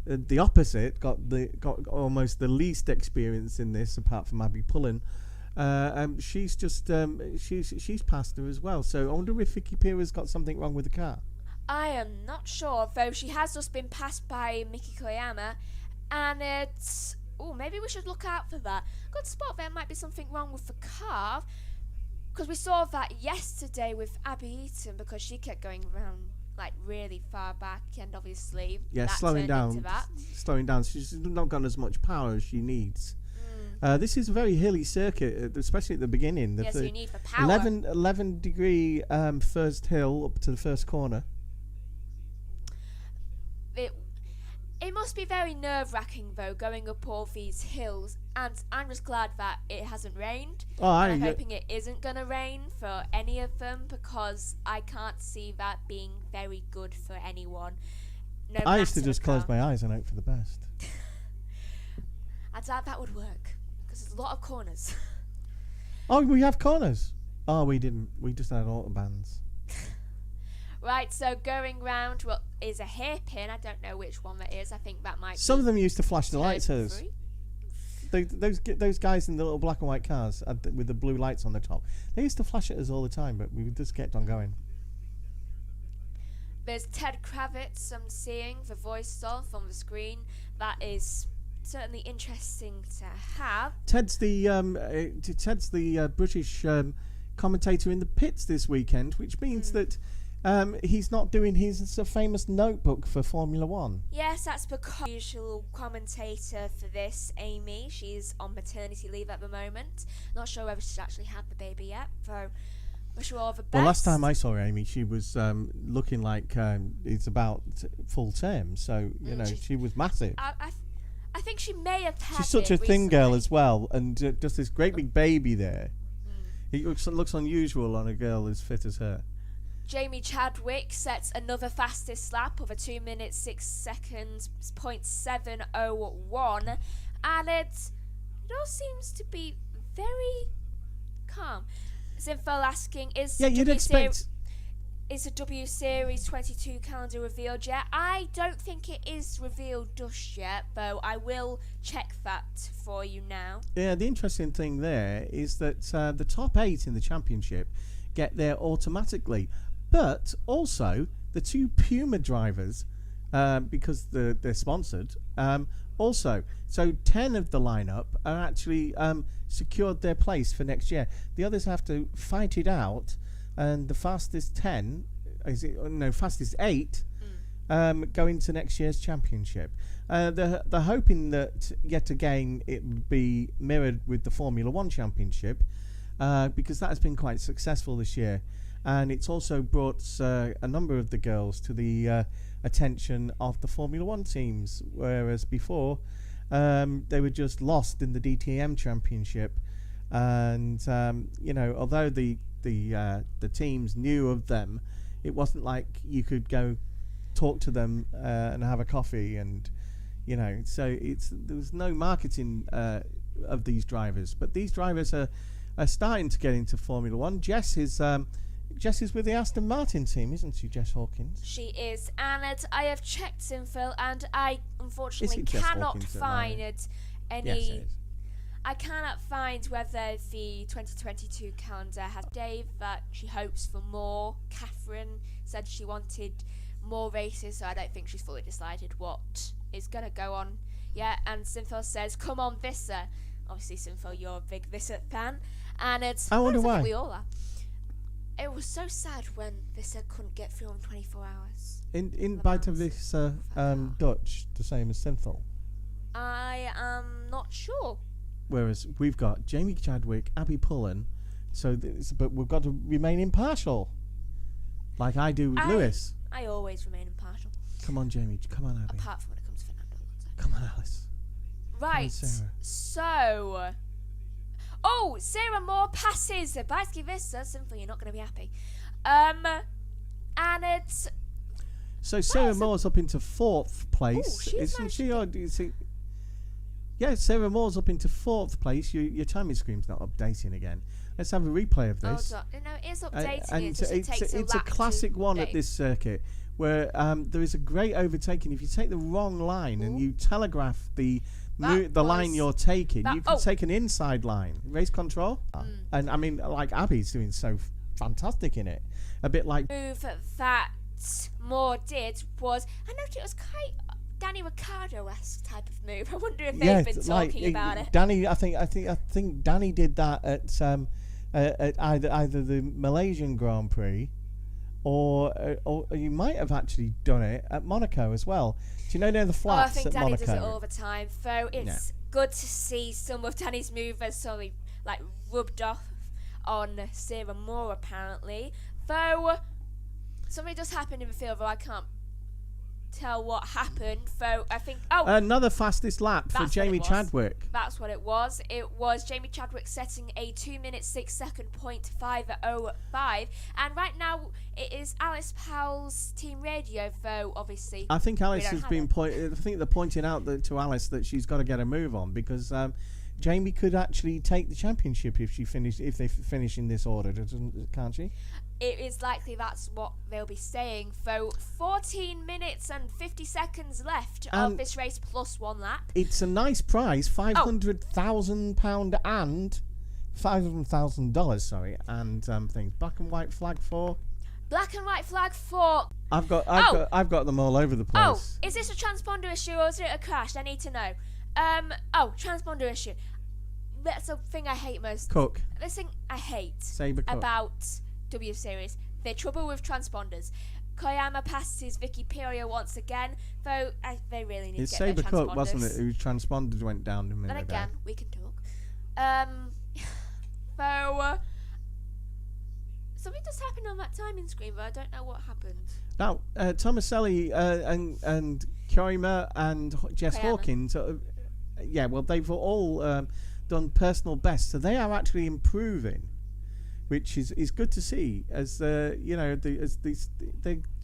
T: the opposite, got almost the least experience in this, apart from Abby Pullen. She's just she's passed her as well. So I wonder if Vicky Pira's got something wrong with the car.
L: I am not sure, though she has just been passed by Miki Koyama, and it's maybe we should look out for that. Good spot. There might be something wrong with the car, because we saw that yesterday with Abby Eaton, because she kept going around like really far back, and obviously
T: slowing down. She's not got as much power as she needs. This is a very hilly circuit, especially at the beginning.
L: So you need the power.
T: 11 degree first hill up to the first corner.
L: It must be very nerve-wracking, though, going up all these hills, and I'm just glad that it hasn't rained. I'm hoping it isn't going to rain for any of them, because I can't see that being very good for anyone.
T: I used to just close my eyes and hope for the best.
L: I doubt that would work, because there's a lot of corners.
T: Oh, we have corners. Oh, we didn't. We just had autobahns.
L: Right, so going round is a hairpin. I don't know which one that is. I think that might.
T: Some of them used to flash the lights at us. Those guys in the little black and white cars with the blue lights on the top. They used to flash at us all the time, but we just kept on going.
L: There's Ted Kravitz. I'm seeing the voice of on the screen. That is certainly interesting to have.
T: Ted's the British commentator in the pits this weekend, which means that he's not doing his famous notebook for Formula 1.
L: Yes, that's because the usual commentator for this, Amy. She's on maternity leave at the moment. Not sure whether she's actually had the baby yet, so wish her all the best.
T: Well, last time I saw Amy, she was looking like it's about full term, so you know she was massive.
L: I think she may have had.
T: She's such a thin girl as well, and just this great big baby there. It looks unusual on a girl as fit as her.
L: Jamie Chadwick sets another fastest lap of a 2 minutes 6 seconds .701, and it all seems to be very calm. Zinfo asking, is
T: you'd expect
L: is the W Series 22 calendar revealed yet? I don't think it is revealed just yet, but I will check that for you now.
T: Yeah, the interesting thing there is that the top 8 in the championship get there automatically, but also the 2 Puma drivers, because they're sponsored, also. So 10 of the lineup are actually secured their place for next year. The others have to fight it out, and the fastest 8 go into next year's championship. They're hoping that yet again it would be mirrored with the Formula 1 championship, because that has been quite successful this year, and it's also brought a number of the girls to the attention of the Formula 1 teams, whereas before they were just lost in the DTM championship. And although the teams knew of them, it wasn't like you could go talk to them and have a coffee, and so there was no marketing of these drivers. But these drivers are starting to get into Formula 1. Jess is with the Aston Martin team, isn't she, Jess Hawkins?
L: She is, and I have checked info, and I unfortunately cannot find any.
T: Yes, it is.
L: I cannot find whether the 2022 calendar has Dave that she hopes for more. Catherine said she wanted more races, so I don't think she's fully decided what is going to go on yet. And Synthil says, "Come on, Visser." Obviously, Synthil, you're a big Visser fan, and
T: I wonder why.
L: We all are. It was so sad when Visser couldn't get through in 24 hours.
T: In bite of this Dutch, the same as Synthil.
L: I am not sure.
T: Whereas we've got Jamie Chadwick, Abby Pullen, but we've got to remain impartial, like I do with Lewis.
L: I always remain impartial.
T: Come on, Jamie. Come on, Abby.
L: Apart from when it comes to Fernando.
T: Come on, Alice.
L: Right.
T: Sarah.
L: So, Sarah Moore passes Baisky Vista. Simply, you're not going to be happy. And it's.
T: So Sarah Moore's up into 4th place, isn't she? Or do you see? Yeah, Sarah Moore's up into 4th place. Your timing screen's not updating again. Let's have a replay of this.
L: No, it is updating.
T: It's a classic one at this circuit where there is a great overtaking. If you take the wrong line and you telegraph the line you're taking, you can take an inside line. Race control. And I mean, like Abby's doing so fantastic in it. A bit like
L: move that Moore did was, I noticed it was quite Danny Ricciardo-esque type of move. I wonder if they've been talking about it.
T: Danny, I think Danny did that at either the Malaysian Grand Prix, or you might have actually done it at Monaco as well. Do you know the flats at Monaco?
L: I think Danny does it all the time. So it's good to see some of Danny's movers rubbed off on Sarah Moore apparently. Though something just happened in the field, though I can't tell what happened. So I think
T: another fastest lap for Jamie Chadwick.
L: That's what it was. It was Jamie Chadwick setting a 2 minute 6 second .505, and right now it is Alice Powell's team radio. Though obviously,
T: I think Alice has been I think they're pointing out to Alice that she's got to get a move on, because Jamie could actually take the championship if they finish in this order, can't she?
L: It is likely that's what they'll be saying. So 14 minutes and 50 seconds left of this race plus 1 lap.
T: It's a nice prize, £500,000 and $500,000, sorry, and things. Black and white flag for.
L: Black and white flag for.
T: I've got them all over the place.
L: Is this a transponder issue or is it a crash? I need to know. Transponder issue. That's the thing I hate most.
T: Cook.
L: This thing I hate
T: Saber Cook.
L: About W Series. The trouble with transponders. Koyama passes Vicky Pirio once again, though they really need to get
T: Saber
L: their transponders.
T: Cook, wasn't it, whose transponders went down a minute
L: Then again,
T: ago.
L: we can talk. So something just happened on that timing screen, but I don't know what happened.
T: Now, Tomaselli and Koyama and Jess Hawkins, they've all done personal best, so they are actually improving, which is good to see. As they're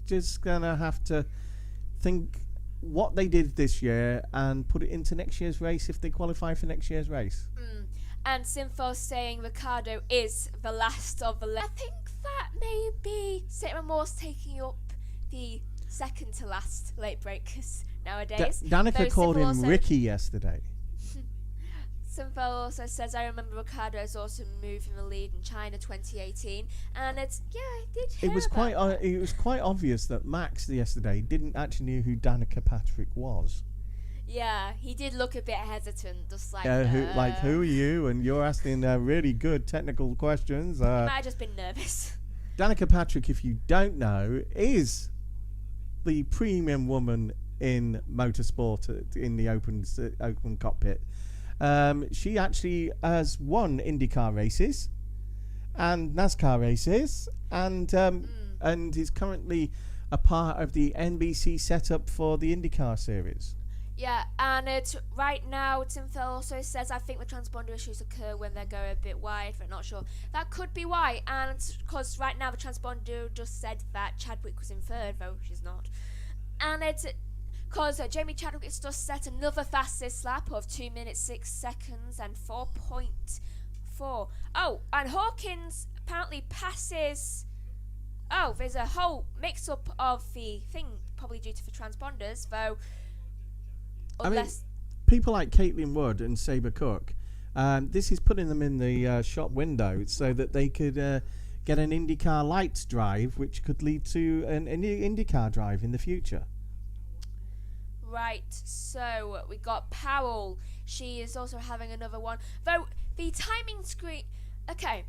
T: just gonna have to think what they did this year and put it into next year's race if they qualify for next year's race.
L: And Synthos saying Ricardo is the last of the. I think that maybe Cinnamon Morse taking up the second to last late breakers nowadays.
T: Danica called him
L: also,
T: Ricky yesterday.
L: Simple also says, I remember Ricciardo's also moving the lead in China 2018, and it's I did hear
T: It was quite obvious that Max yesterday didn't actually know who Danica Patrick was.
L: Yeah, he did look a bit hesitant, just like
T: who are you? And you're asking really good technical questions.
L: He might have just been nervous.
T: Danica Patrick, if you don't know, is the premium woman in motorsport in the open cockpit. She actually has won IndyCar races and NASCAR races, and is currently a part of the NBC setup for the IndyCar series.
L: Yeah, and it's right now, Timfell also says, I think the transponder issues occur when they go a bit wide, but not sure. That could be why, and because right now the transponder just said that Chadwick was in third, though she's not. And it's because Jamie Chadwick has just set another fastest lap of 2 minutes 6 seconds and 4.4. Oh, and Hawkins apparently passes. Oh, there's a whole mix-up of the thing, probably due to the transponders, though. Unless
T: people like Caitlin Wood and Sabre Cook, this is putting them in the shop window so that they could get an IndyCar Lights drive, which could lead to an IndyCar drive in the future.
L: Right, so we got Powell. She is also having another one. Though the timing screen. Okay.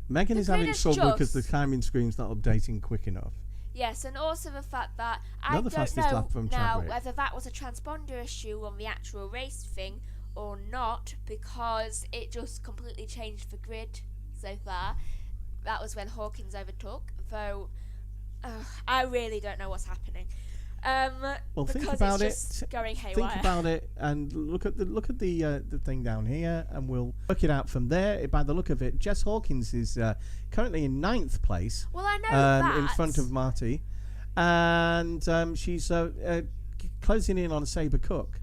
T: Megan is having trouble because the timing screen's not updating quick enough.
L: Yes, and also the fact that
T: Another
L: I don't know now
T: Chadwick.
L: whether that was a transponder issue on the actual race thing or not, because it just completely changed the grid so far. That was when Hawkins overtook, though I really don't know what's happening.
T: Well,
L: because
T: think about
L: it's just going haywire.
T: Think about it, and look at the thing down here, and we'll work it out from there. By the look of it, Jess Hawkins is currently in 9th place.
L: Well, I know that
T: in front of Marty, and she's closing in on Sabre Cook,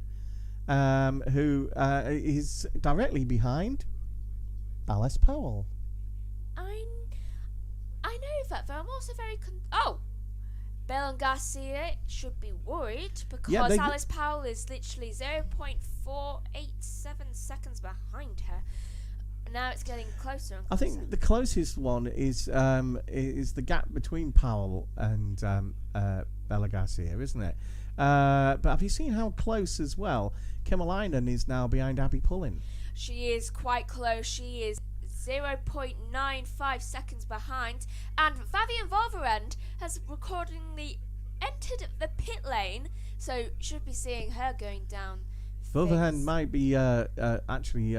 T: who is directly behind Alice Powell.
L: I know that, though. I'm also very Bell and Garcia should be worried because Alice Powell is literally 0.487 seconds behind her. Now it's getting closer and closer.
T: I think the closest one is the gap between Powell and Bella Garcia, isn't it? But have you seen how close as well? Kimmelainen is now behind Abby Pullen.
L: She is quite close. She is 0.95 seconds behind, and Fabian Volverend has accordingly entered the pit lane, so should be seeing her going down.
T: Volverend might be actually.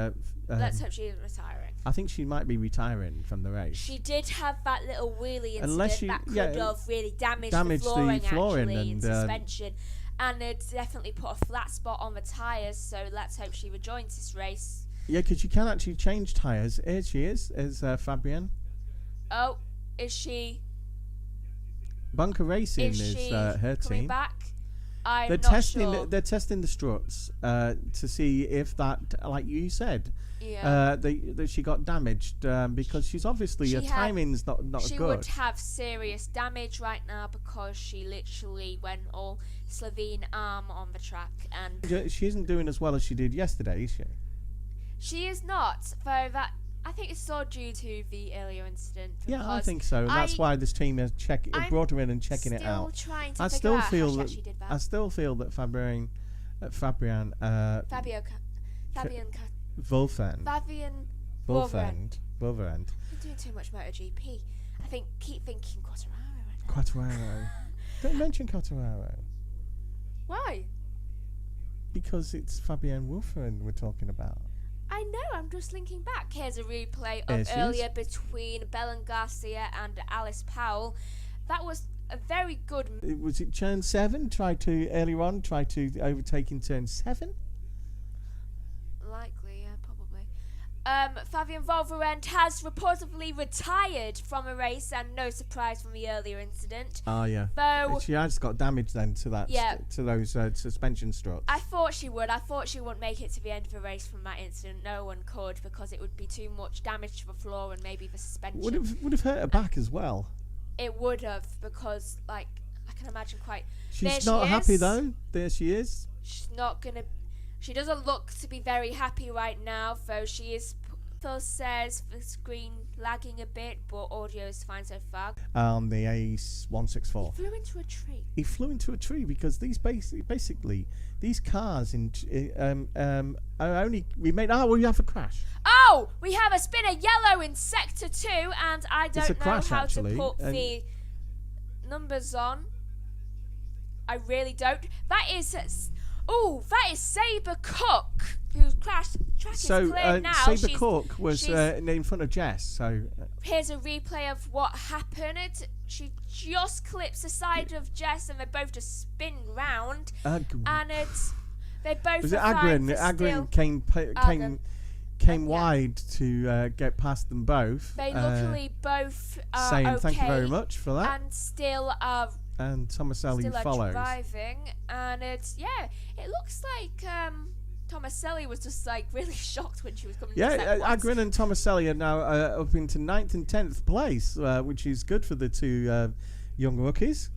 L: Let's hope she is retiring.
T: I think she might be retiring from the race.
L: She did have that little wheelie incident that could have really damaged the flooring and suspension, and it definitely put a flat spot on the tyres. So let's hope she rejoins this race.
T: Yeah, because you can actually change tyres. Here she is Fabienne.
L: Oh, is she?
T: Bunker Racing is her
L: coming
T: team.
L: Back? I'm
T: they're
L: not
T: testing.
L: sure.
T: They're testing the struts to see if that, like you said, that she got damaged because she's obviously her timing's not
L: she
T: good.
L: Would have serious damage right now because she literally went all Slovene arm on the track, and
T: she isn't doing as well as she did yesterday, is she?
L: She is not, though. That I think it's all due to the earlier incident.
T: Yeah, I think so. And that's why this team has brought her in and checking it out. I still feel that Fabian Wolfend.
L: I'm doing too much MotoGP. I keep thinking Quartararo right now.
T: Quartararo. Don't mention Quartararo.
L: Why?
T: Because it's Fabian Wolfend we're talking about.
L: I know, I'm just linking back. Here's a replay of earlier between Belen Garcia and Alice Powell. That was a very good...
T: Was it turn 7? Tried to overtake in turn 7?
L: Likely, yeah, probably. Fabian Volverend has reportedly retired from a race, and no surprise from the earlier incident.
T: Oh, yeah.
L: Though
T: She has got damage then to that, to those suspension struts.
L: I thought she would. I thought she wouldn't make it to the end of the race from that incident. No one could, because it would be too much damage to the floor and maybe the suspension.
T: Would have hurt her back as well.
L: It would have, because I can imagine quite.
T: She's not happy though. There she is.
L: She's not gonna. She doesn't look to be very happy right now, though she is. Phil says the screen lagging a bit, but audio is fine so far.
T: On the A164.
L: He flew into a tree.
T: He flew into a tree because these basically these cars are only we have a crash.
L: Oh, we have a spinner yellow in sector 2, and I don't know
T: crash,
L: how
T: actually,
L: to put the numbers on. I really don't. That is Saber Cook, who's crashed. Track is clear now.
T: Saber Cook was in front of Jess. So
L: here's a replay of what happened. She just clips the side of Jess, and they both just spin round. And they both.
T: Was it Agrin? Agrin came wide to get past them both.
L: They luckily both are
T: saying
L: okay,
T: thank you very much for that.
L: And still are.
T: And Tomaselli follows.
L: Driving, and it looks like Tomaselli was just really shocked when she was coming.
T: Agrin and Tomaselli are now up into 9th and 10th place, which is good for the two young rookies.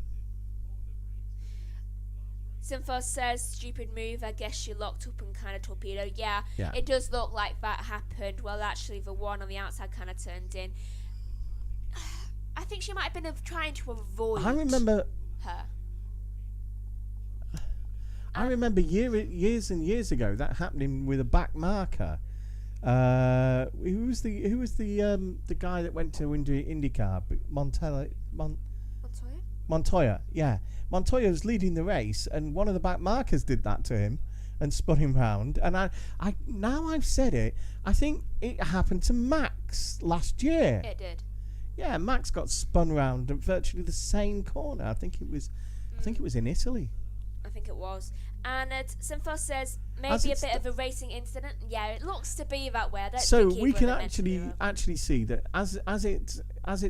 L: Sinfos says, stupid move, I guess she locked up and kind of torpedoed. Yeah, it does look like that happened. Well, actually, the one on the outside kind of turned in. I think she might have been trying to avoid her.
T: I remember years and years ago that happening with a back marker. Who was the guy that went to IndyCar? Montoya. Yeah, Montoya was leading the race, and one of the back markers did that to him and spun him round. And now I've said it. I think it happened to Max last year.
L: It did.
T: Yeah, Max got spun round at virtually the same corner. I think it was in Italy.
L: I think it was. And Sinfos says maybe a bit of a racing incident. Yeah, it looks to be that way.
T: So we can actually see that as it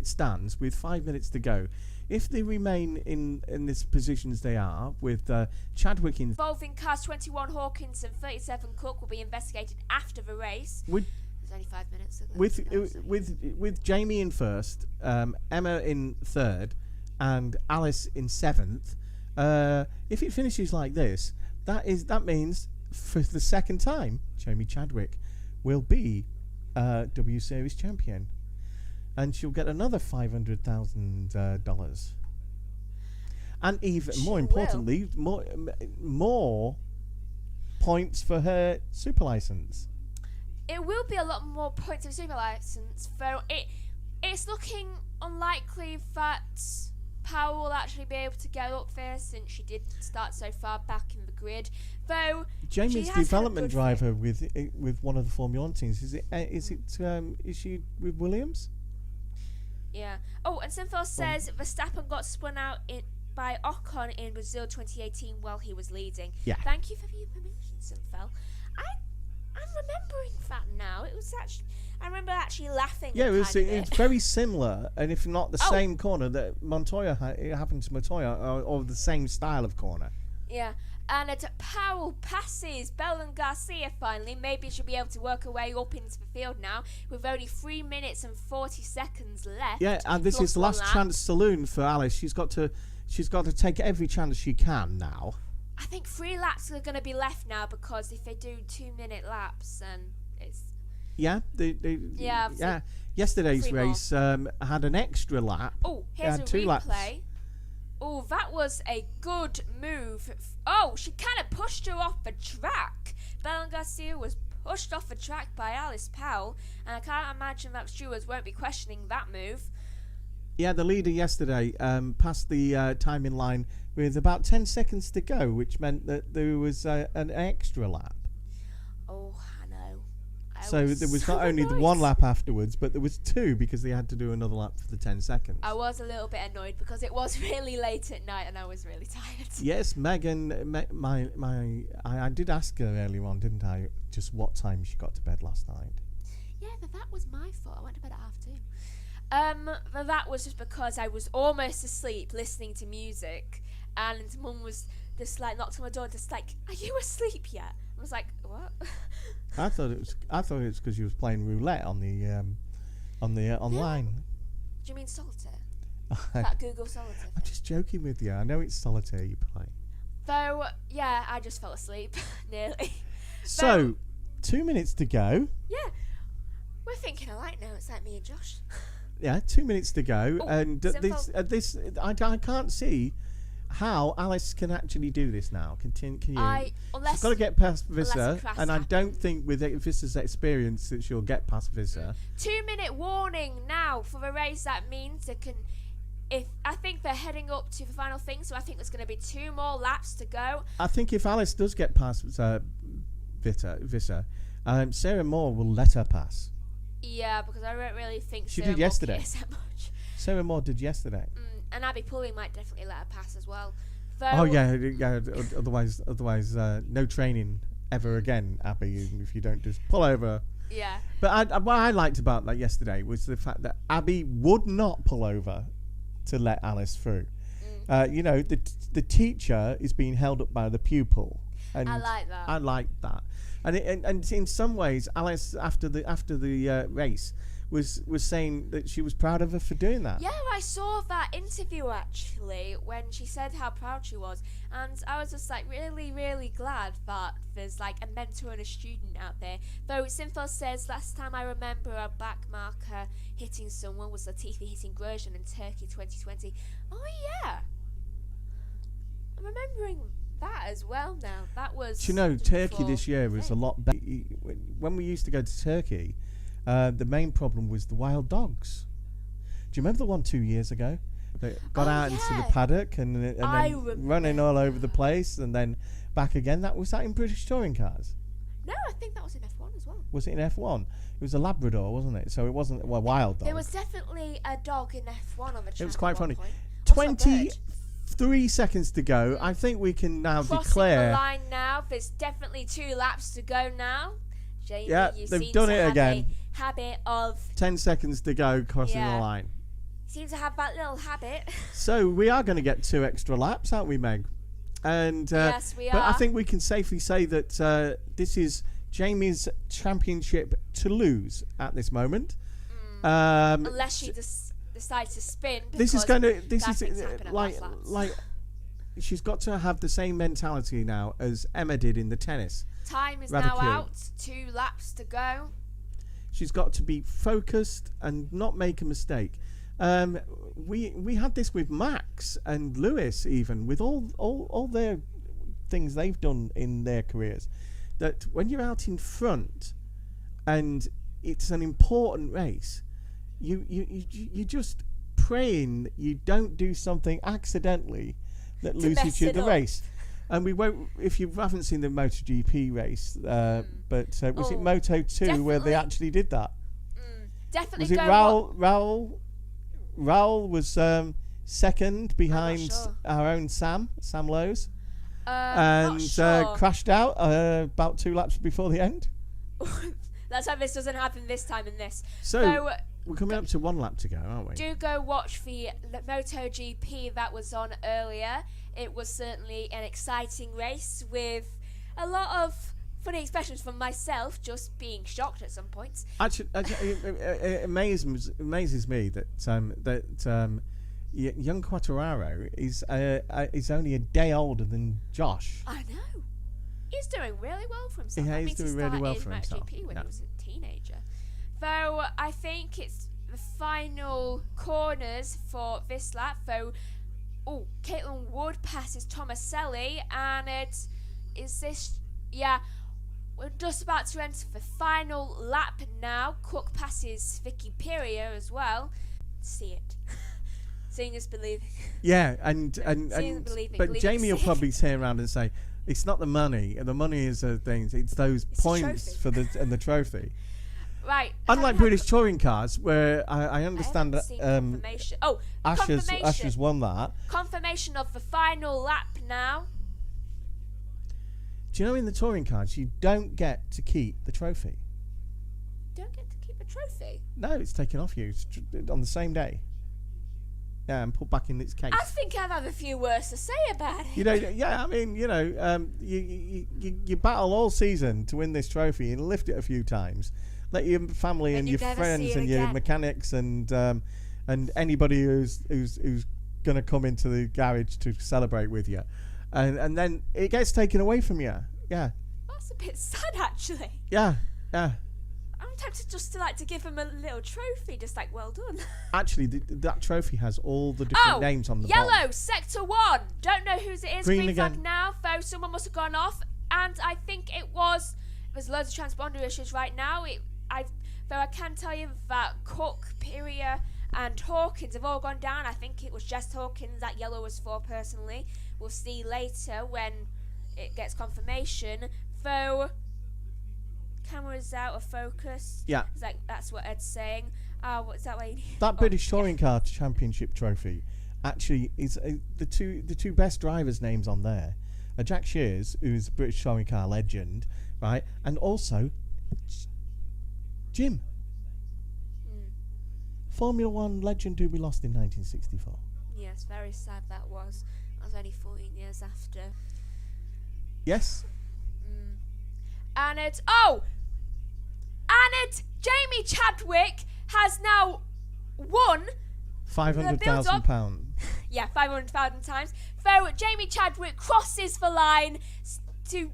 T: stands with 5 minutes to go, if they remain in this position as they are with Chadwick
L: involving cars 21 Hawkins and 37 Cook will be investigated after the race. There's only 5 minutes ago.
T: With Jamie in first, Emma in third, and Alice in seventh. If it finishes like this, that means for the second time, Jamie Chadwick will be W Series champion, and she'll get another $500,000, and even more importantly, more points for her super license.
L: It will be a lot more points of super license, though it's looking unlikely that Powell will actually be able to get up there, since she did start so far back in the grid. Though
T: Jamie's development driver with one of the Formula 1 teams, is she with Williams?
L: Yeah. Oh, and Sinfos says Verstappen got spun out by Ocon in Brazil 2018 while he was leading.
T: Yeah.
L: Thank you for the information, Sinfel. I'm remembering that now. It was actually, I remember actually laughing.
T: Yeah, it's very similar, and if not the same corner that Montoya it happened to Montoya, or the same style of corner.
L: Yeah, and Powell passes Belen Garcia finally. Maybe she'll be able to work her way up into the field now with only 3 minutes and 40 seconds left.
T: Yeah, and this is the last chance saloon for Alice. She's got to take every chance she can now.
L: I think 3 laps are going to be left now, because if they do 2-minute laps, then it's...
T: Yeah, Yesterday's race had an extra lap.
L: Oh, here's a replay. Laps. Oh, that was a good move. Oh, she kind of pushed her off the track. Belen Garcia was pushed off the track by Alice Powell, and I can't imagine that stewards won't be questioning that move.
T: Yeah, the leader yesterday passed the timing line with about 10 seconds to go, which meant that there was an extra lap.
L: Oh, I know.
T: So there was not only the 1 lap afterwards, but there was 2, because they had to do another lap for the 10 seconds.
L: I was a little bit annoyed because it was really late at night and I was really tired.
T: Yes, Megan, I did ask her earlier on, didn't I, just what time she got to bed last night.
L: Yeah, that was my fault. I went to bed at 2:30. But that was just because I was almost asleep listening to music, and Mum was just like knocked on my door, just like, "Are you asleep yet?" I was like, "What?"
T: I thought it was because you was playing roulette on the online.
L: Do you mean solitaire? That Google solitaire.
T: I'm just joking with you. I know it's solitaire you play.
L: So yeah, I just fell asleep nearly.
T: So 2 minutes to go.
L: Yeah, we're thinking alike now. It's like me and Josh.
T: Yeah, 2 minutes to go, and I can't see how Alice can actually do this now. Can you? She's got to get past Visser, and I don't think with Visser's experience that she'll get past Visser.
L: 2-minute warning now for the race. That means it can. If I think they're heading up to the final thing, so I think there's going to be 2 more laps to go.
T: I think if Alice does get past Visser, Sarah Moore will let her pass.
L: Yeah, because I don't really think
T: she
L: Sarah
T: did yesterday.
L: Moore cares that much.
T: Sarah Moore did yesterday.
L: And Abby Pulley might definitely let her pass as well.
T: Oh yeah. Otherwise, no training ever again, Abby. If you don't just pull over.
L: Yeah.
T: But what I liked about that yesterday was the fact that Abby would not pull over to let Alice through. The teacher is being held up by the pupil. And
L: I like that.
T: I like that. And in some ways, Alice after the race was saying that she was proud of her for doing that.
L: Yeah, I saw that interview actually when she said how proud she was, and I was just like really, really glad that there's like a mentor and a student out there. Though Synthos says last time I remember a back marker hitting someone was Latifi hitting Grosjean in Turkey 2020. Oh yeah, I'm remembering that as well now. That was.
T: Do you know, Turkey this year was a lot better. When we used to go to Turkey, the main problem was the wild dogs. Do you remember the one 2 years ago? That got out into the paddock and then running all over the place and then back again. Was that in British touring cars?
L: No, I think that was in F1 as well.
T: Was it in F1? It was a Labrador, wasn't it? So it wasn't a wild dog.
L: There was definitely a dog in F1 on the track.
T: It was quite funny.
L: Point.
T: 23 seconds to go. I think we can now declare.
L: The line now. There's definitely 2 laps to go now. Jamie,
T: they've done it again.
L: Habit of
T: 10 seconds to go crossing the line.
L: Seem to have that little habit.
T: So we are going to get 2 extra laps, aren't we, Meg? And
L: yes, we are.
T: But I think we can safely say that this is Jamie's championship to lose at this moment.
L: Unless she decides to spin.
T: This is going to. This is like. She's got to have the same mentality now as Emma did in the tennis.
L: Time is now out. 2 laps to go.
T: She's got to be focused and not make a mistake. We had this with Max and Lewis, even with all their things they've done in their careers. That when you're out in front and it's an important race, you just praying that you don't do something accidentally that loses you the race. And we won't, if you haven't seen the MotoGP race, but was it Moto2 where they actually did that?
L: Definitely.
T: Was it Raul was second behind our own Sam Lowe's, and crashed out about 2 laps before the end.
L: Let's hope this doesn't happen this time in this.
T: So we're coming up to 1 lap to go, aren't we?
L: Do go watch the MotoGP that was on earlier. It was certainly an exciting race with a lot of funny expressions from myself, just being shocked at some points.
T: Actually, it amazes me that young Quartararo is only a day older than Josh.
L: I know. He's doing really well for himself.
T: Yeah, he's doing really well for himself.
L: MotoGP when he was a teenager. Though I think it's the final corners for this lap. Though, Caitlin Wood passes Tomaselli, and we're just about to enter the final lap now. Cook passes Vicky Piria as well. See it. Seeing is believing.
T: Yeah, but Jamie will
L: safe.
T: probably turn around and say, "It's not the money. The money is the things. It's those points for the trophy."
L: Right.
T: Unlike British touring cars, where I understand that
L: confirmation.
T: Asher's won that.
L: Confirmation of the final lap now.
T: Do you know in the touring cars you don't get to keep the trophy?
L: Don't get to keep trophy?
T: No, it's taken off you on the same day. Yeah, and put back in its case.
L: I think I've had a few words to say about it.
T: You know, yeah, I mean, you know, you battle all season to win this trophy and lift it a few times. Let your family and your friends and your mechanics and anybody who's going to come into the garage to celebrate with you, and then it gets taken away from you. Yeah.
L: That's a bit sad, actually.
T: Yeah.
L: I'm tempted just to give him a little trophy, just like, well done.
T: Actually, that trophy has all the different names on the
L: yellow,
T: bottom.
L: Sector 1. Don't know whose it is.
T: Green
L: flag
T: again.
L: now, though someone must have gone off. And I think there's loads of transponder issues right now. Though I can tell you that Cook, Piria, and Hawkins have all gone down. I think it was just Hawkins that yellow was for, personally. We'll see later when it gets confirmation. Though camera's out of focus.
T: Yeah.
L: It's like, that's what Ed's saying. What's that way?
T: That British Touring Car Championship trophy actually is the two best drivers' names on there are Jack Shears, who's a British Touring Car legend, right, and also Jim, Formula One legend who we lost in 1964.
L: Yes, very sad that was. That was only 14 years after.
T: Yes.
L: And Jamie Chadwick has now won
T: £500,000.
L: Yeah, 500,000 times. So Jamie Chadwick crosses the line to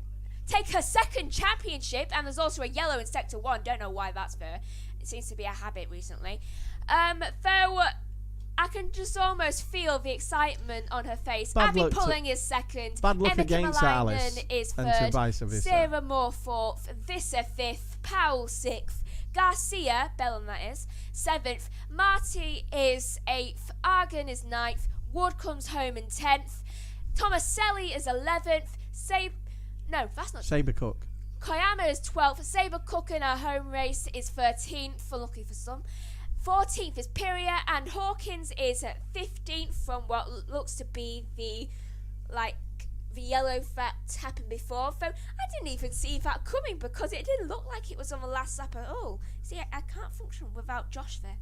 L: take her second championship, and there's also a yellow in Sector 1. Don't know why that's there. It seems to be a habit recently. Though I can just almost feel the excitement on her face. Abby Pulling is second.
T: Bad luck
L: Emma
T: against Alice
L: is
T: and
L: third.
T: vice versa.
L: Sarah Moore fourth. Visser fifth. Powell sixth. Garcia, Bellum that is, 7th. Marty is 8th. Argan is 9th. Wood comes home in 10th. Tomaselli is 11th. Sabre
T: Cook.
L: Koyama is 12th. Sabre Cook in her home race is 13th, unlucky for some. 14th is Piria, and Hawkins is at 15th from what looks to be the yellow that happened before. Though I didn't even see that coming because it didn't look like it was on the last lap at all. See, I can't function without Josh there.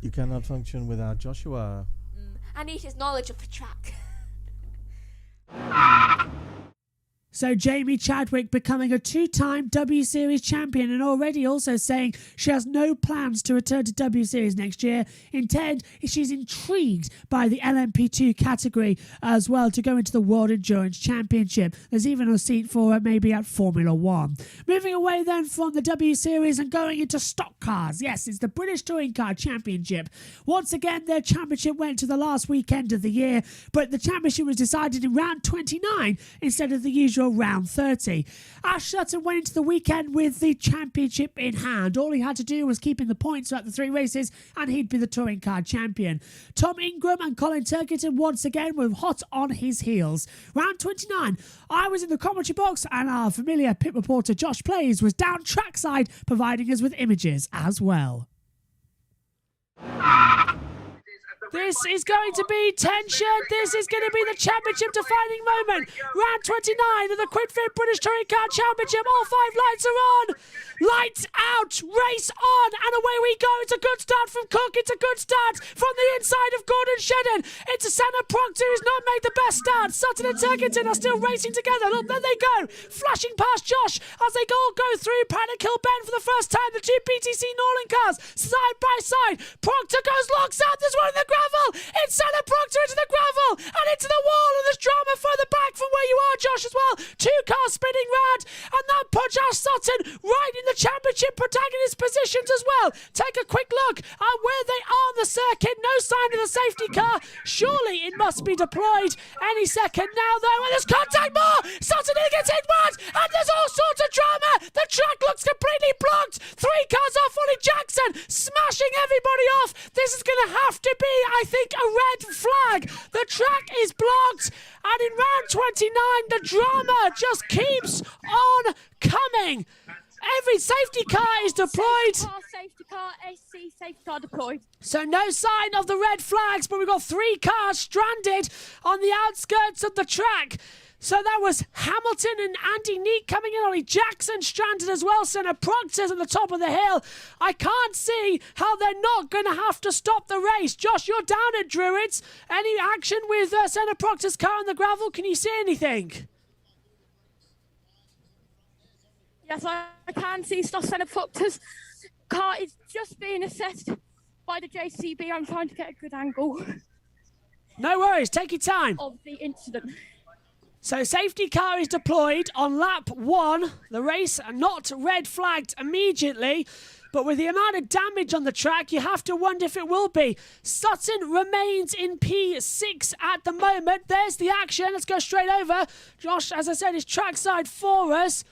T: You cannot function without Joshua.
L: I need his knowledge of the track.
A: So Jamie Chadwick becoming a 2-time W Series champion and already also saying she has no plans to return to W Series next year. Instead, she's intrigued by the LMP2 category as well to go into the World Endurance Championship. There's even a seat for her maybe at Formula 1. Moving away then from the W Series and going into stock cars. Yes, it's the British Touring Car Championship. Once again, their championship went to the last weekend of the year, but the championship was decided in round 29 instead of the usual round 30. Ash Sutton went into the weekend with the championship in hand. All he had to do was keep in the points throughout the 3 races and he'd be the touring car champion. Tom Ingram and Colin Turkington once again were hot on his heels. Round 29, I was in the commentary box and our familiar pit reporter Josh Playz was down trackside providing us with images as well. This is going to be tension. This is going to be the championship defining moment. Round 29 of the Quidfit British Touring Car Championship. All 5 lights are on. Lights out. Race on. And away we go. It's a good start from Cook. It's a good start from the inside of Gordon Shedden. It's a Senna Proctor who's not made the best start. Sutton and Turkington are still racing together. Look, there they go. Flashing past Josh as they all go through Paddock Hill Bend for the first time. The 2 BTC Norland cars side by side. Proctor goes locks out. There's one in the gravel. It's Senna Proctor into the gravel and into the wall, and there's drama further back from where you are, Josh, as well. 2 cars spinning round, and that puts Ash Sutton right in the championship protagonist positions as well. Take a quick look at where they are on the circuit. No sign of the safety car. Surely it must be deployed any second now, though. And there's contact more. Sutton gets hit once, and there's all sorts of drama. The track looks completely blocked. 3 cars off Ollie Jackson, smashing everybody off. This is going to have to be, I think, a red flag. The track is blocked, and in round 29 the drama just keeps on coming. Every safety car is deployed.
L: Safety car, SC, safety car deployed.
A: So no sign of the red flags, but we've got 3 cars stranded on the outskirts of the track. So that was Hamilton and Andy Neat coming in. Ollie Jackson stranded as well. Senna Proctor's at the top of the hill. I can't see how they're not going to have to stop the race. Josh, you're down at Druids. Any action with Senna Proctor's car on the gravel? Can you see anything?
U: Yes, I can see Senna Proctor's car is just being assessed by the JCB. I'm trying to get a good angle.
A: No worries, take your time.
U: Of the incident.
A: So safety car is deployed on lap 1. The race not red flagged immediately, but with the amount of damage on the track, you have to wonder if it will be. Sutton remains in P6 at the moment. There's the action. Let's go straight over. Josh, as I said, is trackside for us.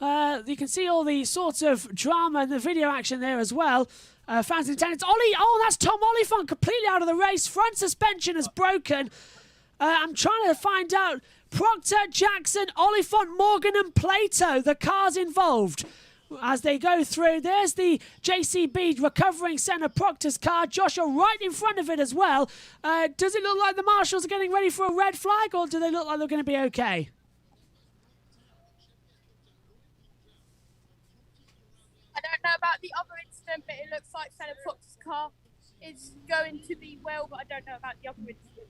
A: You can see all the sorts of drama and the video action there as well. Fans and attendants. Ollie, oh, that's Tom Oliphant completely out of the race. Front suspension is broken. I'm trying to find out. Proctor, Jackson, Oliphant, Morgan and Plato, the cars involved. As they go through, there's the JCB recovering Senna Proctor's car. Joshua right in front of it as well. Does it look like the marshals are getting ready for a red flag, or do they look like they're going to be okay?
U: I don't know about the other incident, but it looks like Senna Proctor's car is going to be well, but I don't know about the other incident.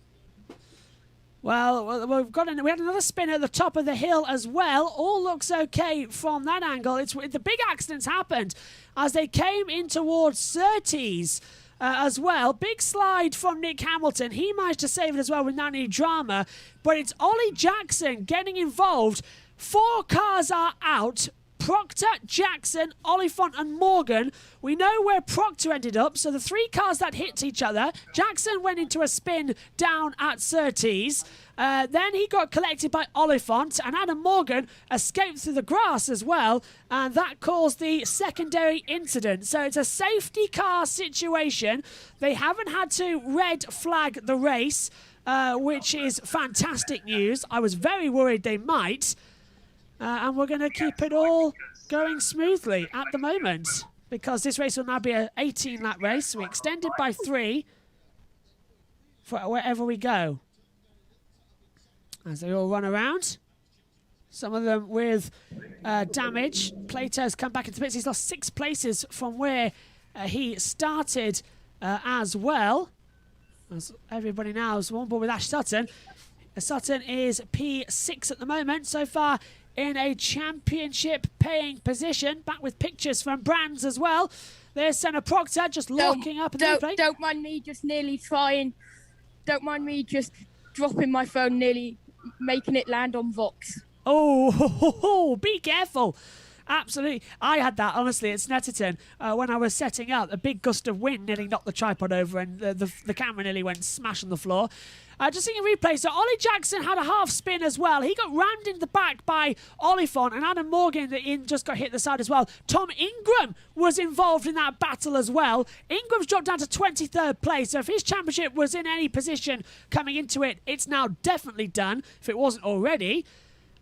A: Well, we had another spin at the top of the hill as well. All looks okay from that angle. The big accidents happened as they came in towards Surtees as well. Big slide from Nick Hamilton. He managed to save it as well with not any drama. But it's Ollie Jackson getting involved. 4 cars are out. Proctor, Jackson, Oliphant and Morgan. We know where Proctor ended up, so the 3 cars that hit each other. Jackson went into a spin down at Surtees. Then he got collected by Oliphant, and Adam Morgan escaped through the grass as well, and that caused the secondary incident. So it's a safety car situation. They haven't had to red flag the race, which is fantastic news. I was very worried they might. And we're going to keep it all going smoothly at the moment, because this race will now be an 18-lap race. We extended by 3 for wherever we go. As they all run around, some of them with damage. Plato's come back into pits. He's lost 6 places from where he started as well. As everybody now is on board with Ash Sutton. Sutton is P6 at the moment. So far, in a championship paying position. Back with pictures from Brands as well. There's Senna Proctor just locking up.
U: Don't mind me just nearly trying. Don't mind me just dropping my phone, nearly making it land on Vox.
A: Oh, be careful. Absolutely. I had that, honestly, at Snetterton when I was setting up. A big gust of wind nearly knocked the tripod over and the camera nearly went smash on the floor. Just seeing a replay. So Ollie Jackson had a half spin as well. He got rammed in the back by Oliphant, and Adam Morgan just got hit the side as well. Tom Ingram was involved in that battle as well. Ingram's dropped down to 23rd place. So if his championship was in any position coming into it, it's now definitely done, if it wasn't already.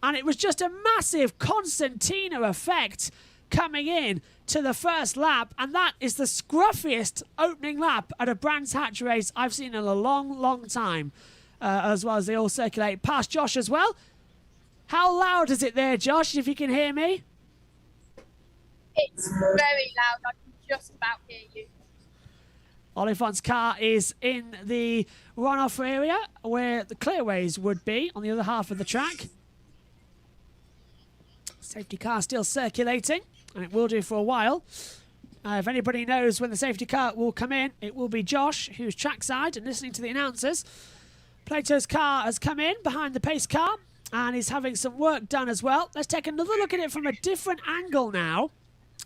A: And it was just a massive concertina effect coming in to the first lap, and that is the scruffiest opening lap at a Brands Hatch race I've seen in a long, long time, as well as they all circulate past Josh as well. How loud is it there, Josh, if you can hear me?
U: It's very loud. I can just about hear you.
A: Oliphant's car is in the runoff area where the clearways would be on the other half of the track. Safety car still circulating, and it will do for a while. If anybody knows when the safety car will come in, it will be Josh, who's trackside and listening to the announcers. Plato's car has come in behind the pace car and is having some work done as well. Let's take another look at it from a different angle now.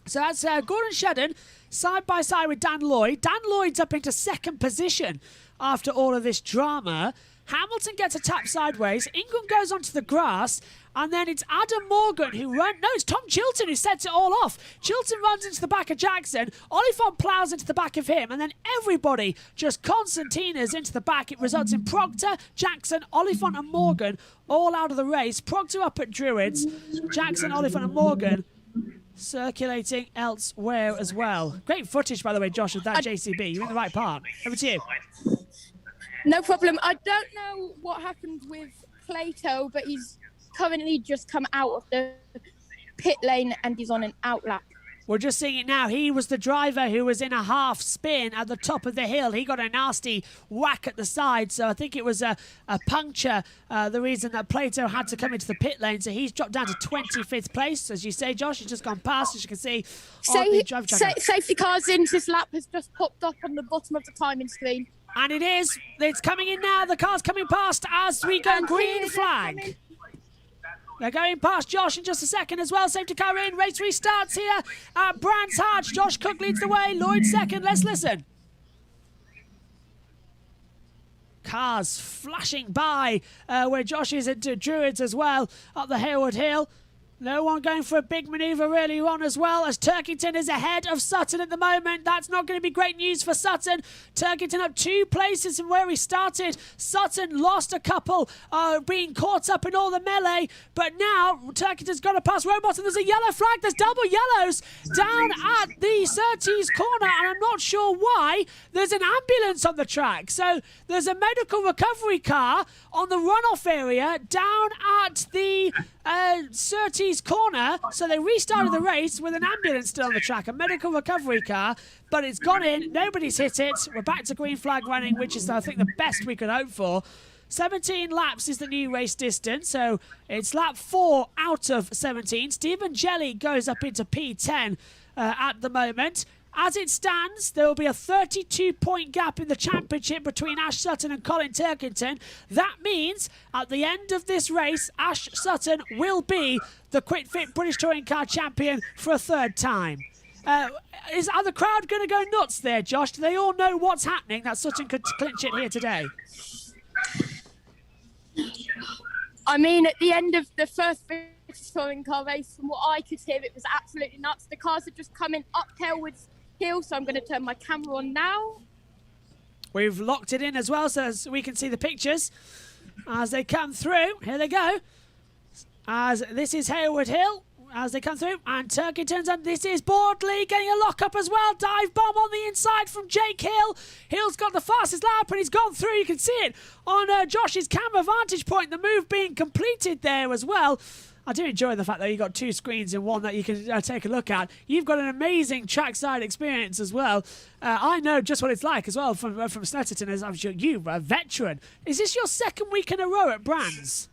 A: So that's Gordon Shedden side by side with Dan Lloyd. Dan Lloyd's up into 2nd position after all of this drama. Hamilton gets a tap sideways. Ingram goes onto the grass. And then it's Adam Morgan who runs. No, it's Tom Chilton who sets it all off. Chilton runs into the back of Jackson. Oliphant plows into the back of him. And then everybody just concertinas into the back. It results in Proctor, Jackson, Oliphant and Morgan all out of the race. Proctor up at Druids. Jackson, Oliphant and Morgan circulating elsewhere as well. Great footage, by the way, Josh, of that JCB. You're in the right part. Over to you.
U: No problem. I don't know what happened with Plato, but he's currently just come out of the pit lane and he's on an out lap.
A: We're just seeing it now. He was the driver who was in a half spin at the top of the hill. He got a nasty whack at the side, so I think it was a puncture, the reason that Plato had to come into the pit lane. So he's dropped down to 25th place. As you say, Josh, he's just gone past, as you can see.
U: Safety cars in this lap has just popped up on the bottom of the timing screen.
A: And it is. It's coming in now. The car's coming past as we go green flag. They're going past Josh in just a second as well. Safety car in. Race restarts here at Brands Hatch. Josh Cook leads the way. Lloyd second. Let's listen. Cars flashing by where Josh is at Druids as well up the Hayward Hill. No one going for a big manoeuvre early on as well, as Turkington is ahead of Sutton at the moment. That's not going to be great news for Sutton. Turkington up 2 places from where he started. Sutton lost a couple, being caught up in all the melee. But now Turkington's got to pass Robot, and there's a yellow flag. There's double yellows down at the Surtees corner, and I'm not sure why. There's an ambulance on the track. So there's a medical recovery car on the runoff area down at the Surtees corner, so they restarted the race with an ambulance still on the track, a medical recovery car, but it's gone in, nobody's hit it. We're back to green flag running, which is I think the best we could hope for. 17 laps is the new race distance, so it's lap 4 out of 17. Stephen Jelly goes up into P10 at the moment. As it stands, there will be a 32-point gap in the championship between Ash Sutton and Colin Turkington. That means at the end of this race, Ash Sutton will be the Quick Fit British Touring Car champion for a 3rd time. Are the crowd going to go nuts there, Josh? Do they all know what's happening, that Sutton could clinch it here today?
U: I mean, at the end of the first British Touring Car race, from what I could hear, it was absolutely nuts. The cars are just coming up Tailwood's hill, so I'm going to turn my camera on now.
A: We've locked it in as well, so as we can see the pictures as they come through. Here they go. As this is Hayward Hill as they come through, and Turkington's, and this is Boardley getting a lock-up as well. Dive bomb on the inside from Jake Hill. Hill's got the fastest lap, and he's gone through. You can see it on Josh's camera vantage point, the move being completed there as well. I do enjoy the fact that you've got 2 screens in one that you can take a look at. You've got an amazing trackside experience as well. I know just what it's like as well from Snetterton, as I'm sure you're a veteran. Is this your 2nd week in a row at Brands?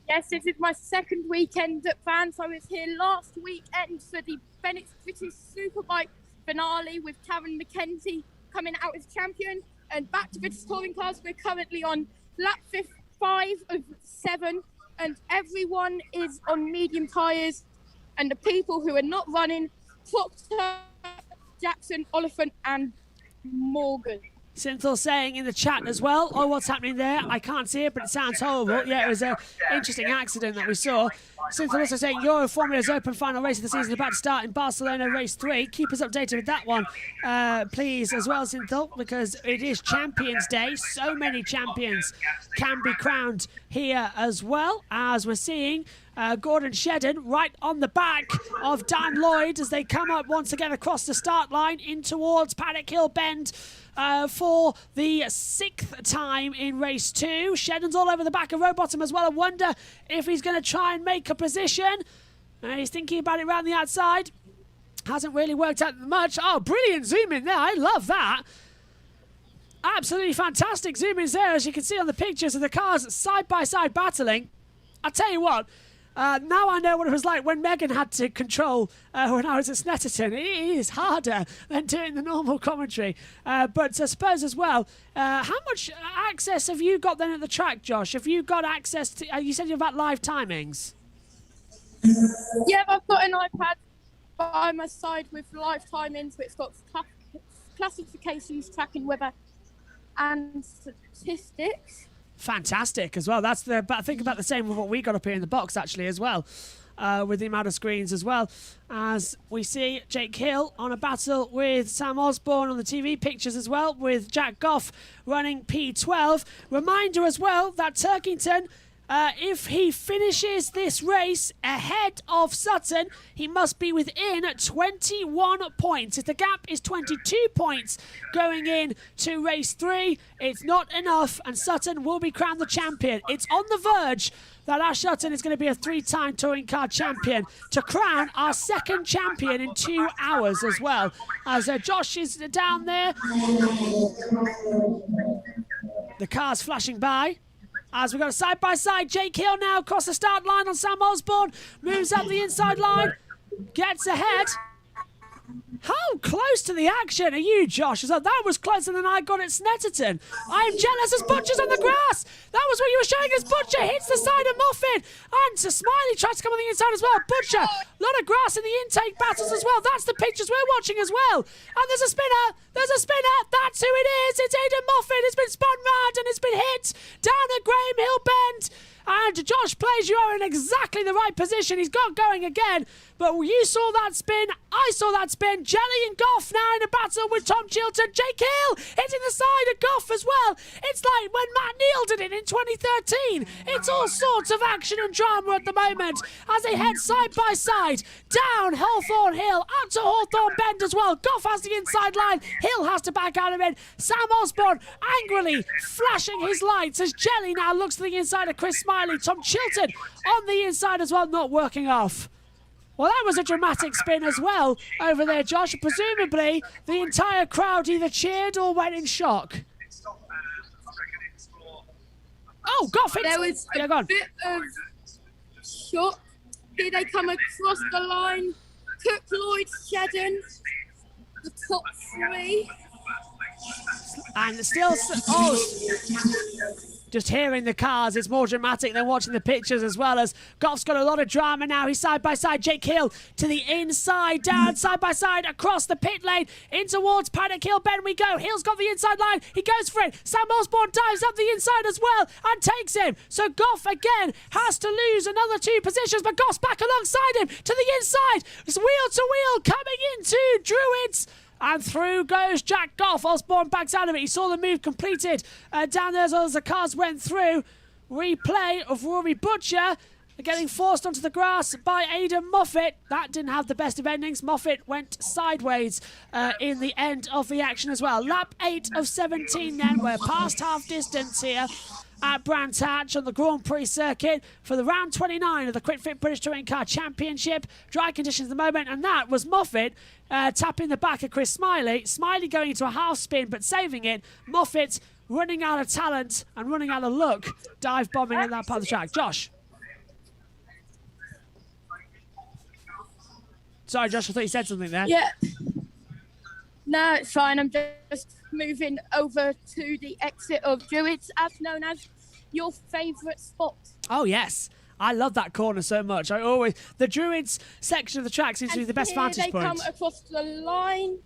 U: Yes, this is my 2nd weekend at Brands. I was here last weekend for the Bennett's British Superbike finale with Taryn McKenzie coming out as champion. And back to British Touring Cars, we're currently on lap 5 of 7, and everyone is on medium tyres, and the people who are not running, Proctor, Jackson, Oliphant and Morgan.
A: Synthil saying in the chat as well, oh, what's happening there? I can't see it, but it sounds horrible. Yeah, it was an interesting accident that we saw. Synthil also saying Euro Formula's open final race of the season about to start in Barcelona race 3. Keep us updated with that one, please, as well, Synthil, because it is Champions Day. So many champions can be crowned here as well, as we're seeing Gordon Shedden right on the back of Dan Lloyd as they come up once again across the start line in towards Paddock Hill Bend for the 6th time in race 2. Shedden's all over the back of Rowbottom as well. I wonder if he's going to try and make a position. He's thinking about it around the outside. Hasn't really worked out much. Oh, brilliant zoom in there. I love that. Absolutely fantastic zoom ins there, as you can see on the pictures of the cars side by side battling. I'll tell you what. Now I know what it was like when Megan had to control when I was at Snetterton. It is harder than doing the normal commentary. But I suppose as well, how much access have you got then at the track, Josh? Have you got access to, you said you've got live timings?
U: Yeah, I've got an iPad by my side with live timings, which got classifications, tracking weather and statistics.
A: Fantastic as well. But I think about the same with what we got up here in the box actually as well, with the amount of screens as well. As we see Jake Hill on a battle with Sam Osborne on the TV pictures as well, with Jack Goff running P12. Reminder as well that Turkington If he finishes this race ahead of Sutton, he must be within 21 points. If the gap is 22 points going in to race 3, it's not enough, and Sutton will be crowned the champion. It's on the verge that Ash Sutton is going to be a 3-time touring car champion, to crown our second champion in 2 hours as well. As Josh is down there. The car's flashing by. As we've got a side-by-side, Jake Hill now across the start line on Sam Osborne. Moves up the inside line. Gets ahead. How close to the action are you, Josh? So that was closer than I got at Snetterton. I'm jealous as Butcher's on the grass. That was what you were showing us. Butcher hits the side of Moffat. And Smiley tries to come on the inside as well. Butcher, a lot of grass in the intake battles as well. That's the pictures we're watching as well. And there's a spinner. There's a spinner. That's who it is. It's Aidan Moffat. It's been spun round and it's been hit down at Graham Hill Bend. And Josh Playz, you are in exactly the right position. He's got going again. But you saw that spin. I saw that spin. Jelly and Goff now in a battle with Tom Chilton. Jake Hill hitting the side of Goff as well. It's like when Matt Neal did it in 2013. It's all sorts of action and drama at the moment as they head side by side down Hawthorne Hill, out to Hawthorne Bend as well. Goff has the inside line. Hill has to back out of it. Sam Osborne angrily flashing his lights as Jelly now looks to the inside of Chris Smiley. Tom Chilton on the inside as well, not working off. Well, that was a dramatic spin as well over there, Josh. Presumably, the entire crowd either cheered or went in shock. Oh, Goff!
U: There was a bit of shock. Here they come across the line. Cook, Lloyd, Shedden, the top 3.
A: And still... Just hearing the cars, it's more dramatic than watching the pictures as well, as Goff's got a lot of drama now. He's side by side. Jake Hill to the inside, down, side by side, across the pit lane, in towards Paddock Hill Bend we go. Hill's got the inside line. He goes for it. Sam Osborne dives up the inside as well and takes him. So Goff again has to lose another 2 positions, but Goff's back alongside him to the inside. It's wheel to wheel coming into Druids. And through goes Jack Goff. Osborne backs out of it. He saw the move completed down there as the cars went through. Replay of Rory Butcher getting forced onto the grass by Aidan Moffat. That didn't have the best of endings. Moffat went sideways in the end of the action as well. Lap 8 of 17 then. We're past half distance here at Brands Hatch on the Grand Prix circuit for the round 29 of the Quick Fit British Touring Car Championship. Dry conditions at the moment, and that was Moffat tapping the back of Chris Smiley. Smiley going into a half spin but saving it. Moffat running out of talent and running out of luck, dive bombing at that part of the track. Josh. Sorry, Josh, I thought you said something there.
U: Yeah. No, it's fine. I'm just moving over to the exit of Druids, as known as your favourite spot.
A: Oh, yes. I love that corner so much. The Druids section of the track seems to be the best vantage point.
U: They come across the line.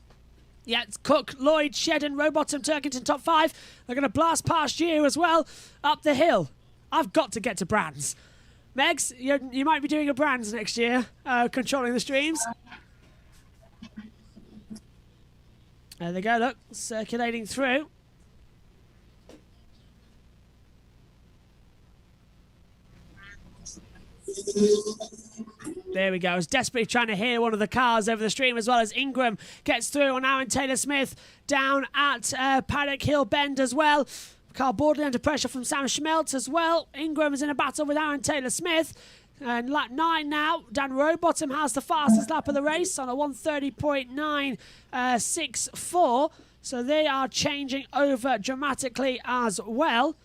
A: Yeah, it's Cook, Lloyd, Shedden, Rowbottom, Turkington, top 5. They're going to blast past you as well up the hill. I've got to get to Brands. Megs, you might be doing a Brands next year, controlling the streams. There they go, look, circulating through. There we go. I was desperately trying to hear one of the cars over the stream as well as Ingram gets through on Aaron Taylor-Smith down at Paddock Hill Bend as well. Car borderline under pressure from Sam Schmeltz as well. Ingram is in a battle with Aaron Taylor-Smith. And lap 9 now. Dan Rowbottom has the fastest lap of the race on a 1:30.964. So they are changing over dramatically as well.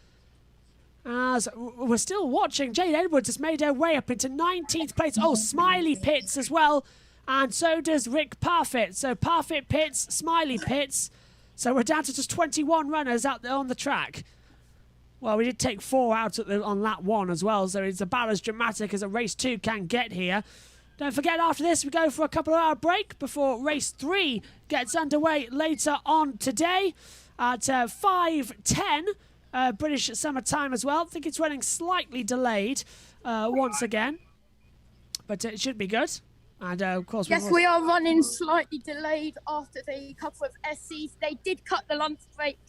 A: As we're still watching, Jade Edwards has made her way up into 19th place. Oh, Smiley pits as well. And so does Rick Parfitt. So Parfitt pits, Smiley pits. So we're down to just 21 runners out there on the track. Well, we did take 4 out on lap 1 as well, so it's about as dramatic as a race 2 can get here. Don't forget, after this, we go for a couple of hour break before race 3 gets underway later on today at 5:10 British summer time as well. I think it's running slightly delayed once again, but it should be good. And of course,
U: yes, we are running slightly delayed after the couple of SCs. They did cut the lunch break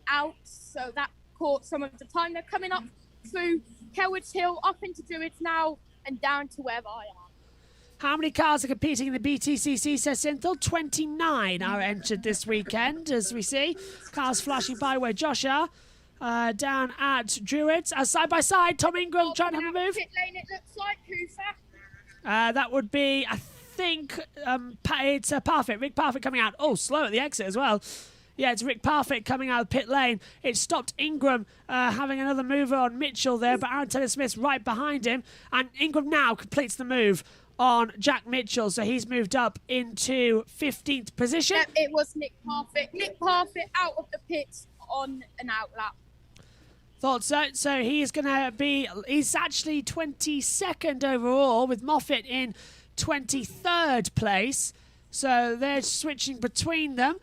U: out, so that caught some of the time. They're coming up through Kelwood's Hill, up into Druids now, and down to wherever I am.
A: How many cars are competing in the BTCC, says Synthel? 29 are entered this weekend, as we see. Cars flashing by where Josh are. Down at Druids. Side by side, Tom Ingram trying to have a move.
U: Pit lane, it looks like. Who's
A: that? That would be, I think, it's Parfit. Rick Parfit coming out. Oh, slow at the exit as well. Yeah, it's Rick Parfit coming out of pit lane. It stopped Ingram having another mover on Mitchell there, but Aaron Taylor-Smith's right behind him. And Ingram now completes the move on Jack Mitchell, so he's moved up into 15th position.
U: Yep, it was Nick Parfit. Nick Parfit out of the pits on an outlap.
A: Thought so. So he's going to be... He's actually 22nd overall, with Moffat in 23rd place. So they're switching between them.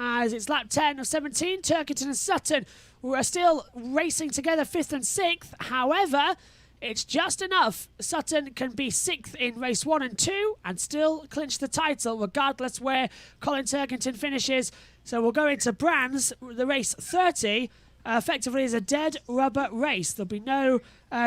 A: As it's lap 10 of 17, Turkington and Sutton are still racing together 5th and 6th. However, it's just enough. Sutton can be 6th in race 1 and 2 and still clinch the title regardless where Colin Turkington finishes. So we'll go into Brands. The race 30 effectively is a dead rubber race. There'll be no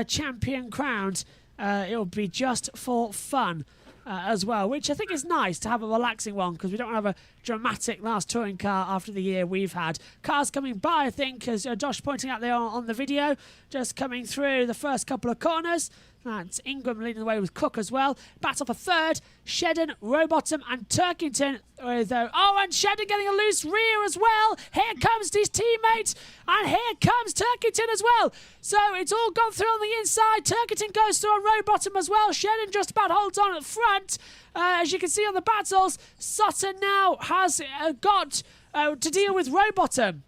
A: champion crowned. It'll be just for fun. As well, which I think is nice to have a relaxing one because we don't have a dramatic last touring car after the year we've had. Cars coming by, I think, as Josh pointing out there on the video, just coming through the first couple of corners. That's Ingram leading the way with Cook as well. Battle for third, Shedden, Rowbottom and Turkington. And Shedden getting a loose rear as well. Here comes his teammate and here comes Turkington as well. So it's all gone through on the inside. Turkington goes through on Rowbottom as well. Shedden just about holds on at front. As you can see on the battles, Sutton now has got to deal with Rowbottom.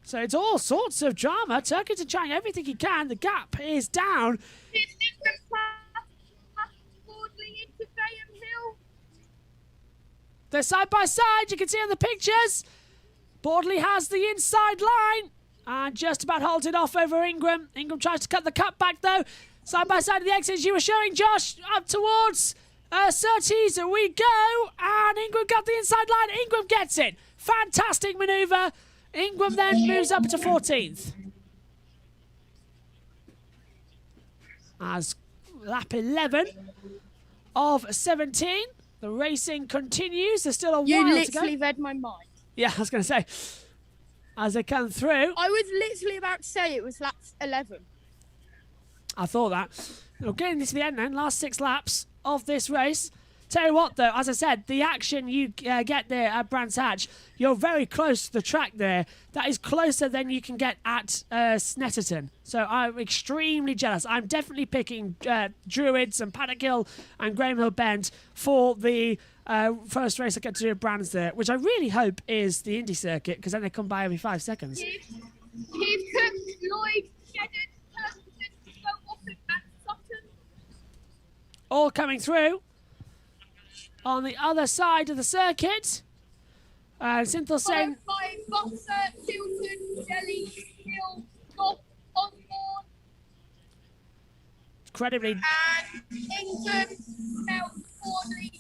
A: So it's all sorts of drama. Turkington trying everything he can. The gap is down. They're side by side. You can see on the pictures. Bordley has the inside line and just about holds it off over Ingram. Ingram tries to cut the cut back though. Side by side of the exits you were showing, Josh, up towards Surtees we go. And Ingram got the inside line. Ingram gets it. Fantastic manoeuvre. Ingram then moves up to 14th. As lap 11 of 17, the racing continues. There's still a while to go.
U: You literally read my mind.
A: Yeah, I was going to say, as they come through.
U: I was literally about to say it was lap 11.
A: I thought that. We're getting to the end then, last 6 laps of this race. Tell you what, though, as I said, the action you get there at Brands Hatch, you're very close to the track there. That is closer than you can get at Snetterton. So I'm extremely jealous. I'm definitely picking Druids and Paddock Hill and Graham Hill Bend for the first race I get to do at Brands there, which I really hope is the Indy circuit, because then they come by every 5 seconds.
U: Here's Cook, Lloyd, Shedden, Turkington, Rowbottom and Sutton.
A: All coming through. On the other side of the circuit, Synthel saying...
U: By Boxer, Tilton, Jelly, Hill, Goff, Osborne.
A: Incredibly...
U: And Ingram, Mel, Fordley,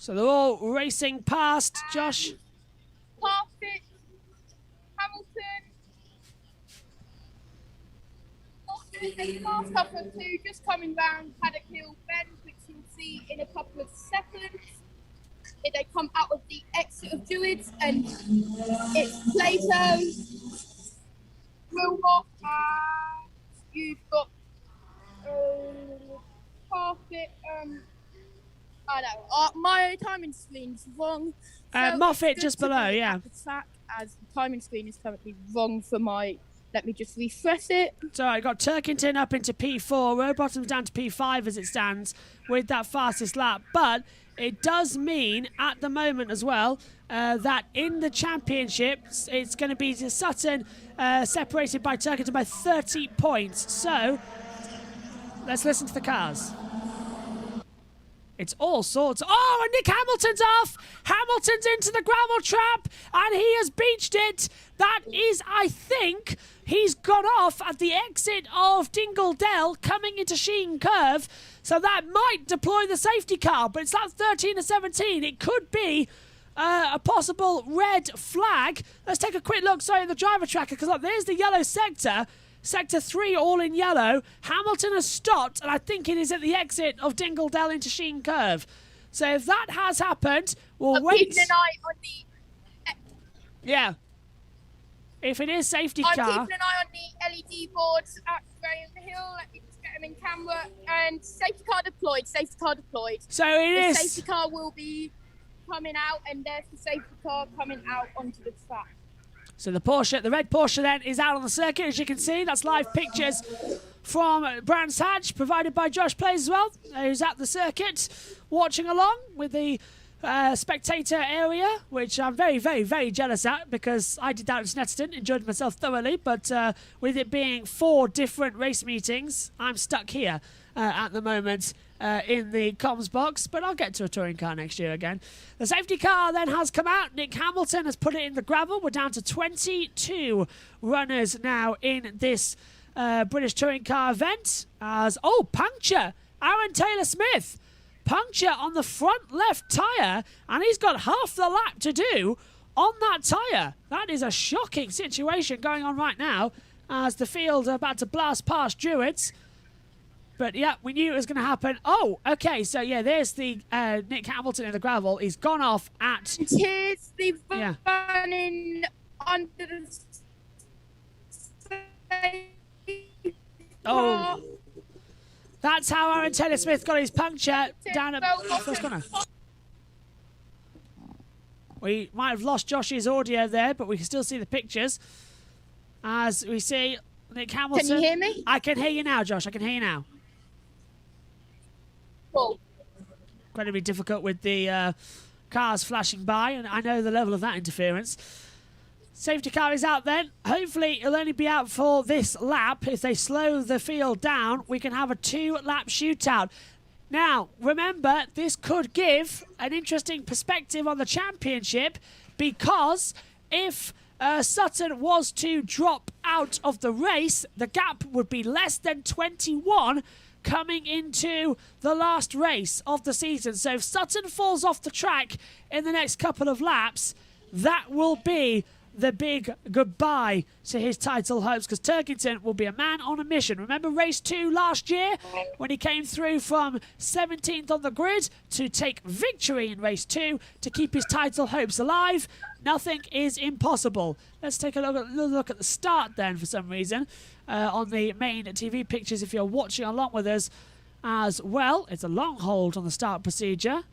A: So they're all racing past, Josh.
U: Parfit, Hamilton. The last couple of two just coming round Paddock Hill Bend, which you'll see in a couple of seconds. They come out of the exit of Druids, and it's Playz, Wilrock, and you've got Parfit. I know my timing screen's wrong. So
A: Moffat just below, yeah.
U: The track, as the timing screen is currently wrong for my. Let me just refresh it.
A: So I got Turkington up into P4, Rowbottom's down to P5 as it stands with that fastest lap. But it does mean at the moment as well that in the championship it's going to be Sutton separated by Turkington by 30 points. So let's listen to the cars. It's all sorts. Oh, and Nick Hamilton's off. Hamilton's into the gravel trap, and he has beached it. That is, I think, he's gone off at the exit of Dingle Dell coming into Sheen Curve. So that might deploy the safety car, but it's lap 13 to 17. It could be a possible red flag. Let's take a quick look, in the driver tracker, because look, there's the yellow sector. Sector 3 all in yellow. Hamilton has stopped, and I think it is at the exit of Dingledale into Sheen Curve. So if that has happened, we'll wait.
U: Keeping an eye on the...
A: Yeah. If it is safety car...
U: I'm keeping an eye on the LED boards at Graham Hill. Let me just get them in camera. And safety car deployed, safety car deployed.
A: So it is...
U: The safety car will be coming out, and there's the safety car coming out onto the track.
A: So the Porsche, the red Porsche then, is out on the circuit, as you can see. That's live pictures from Brands Hatch, provided by Josh Playz as well, who's at the circuit, watching along with the spectator area, which I'm very, very, very jealous at, because I did that in Snetterton, enjoyed myself thoroughly, but with it being 4 different race meetings, I'm stuck here at the moment in the comms box, but I'll get to a touring car next year again. The safety car then has come out. Nick Hamilton has put it in the gravel. We're down to 22 runners now in this British touring car event. Puncture! Aaron Taylor-Smith. Puncture on the front left tyre, and he's got half the lap to do on that tyre. That is a shocking situation going on right now as the field are about to blast past Druids. But yeah, we knew it was going to happen. Oh, okay, so yeah, there's the Nick Hamilton in the gravel. He's gone off at...
U: Here's the running under the...
A: Oh, that's how Aaron Taylor-Smith got his puncture down at first corner. We might have lost Josh's audio there, but we can still see the pictures. As we see Nick Hamilton.
U: Can you hear me?
A: I can hear you now, Josh. I can hear you now.
U: Cool.
A: Incredibly difficult with the cars flashing by, and I know the level of that interference. Safety car is out then. Hopefully it'll only be out for this lap. If they slow the field down, we can have a 2-lap shootout. Now, remember, this could give an interesting perspective on the championship, because if Sutton was to drop out of the race, the gap would be less than 21 coming into the last race of the season. So if Sutton falls off the track in the next couple of laps, that will be the big goodbye to his title hopes, because Turkington will be a man on a mission. Remember race 2 last year when he came through from 17th on the grid to take victory in race 2 to keep his title hopes alive? Nothing is impossible. Let's take a look at the start then for some reason on the main TV pictures if you're watching along with us as well. It's a long hold on the start procedure.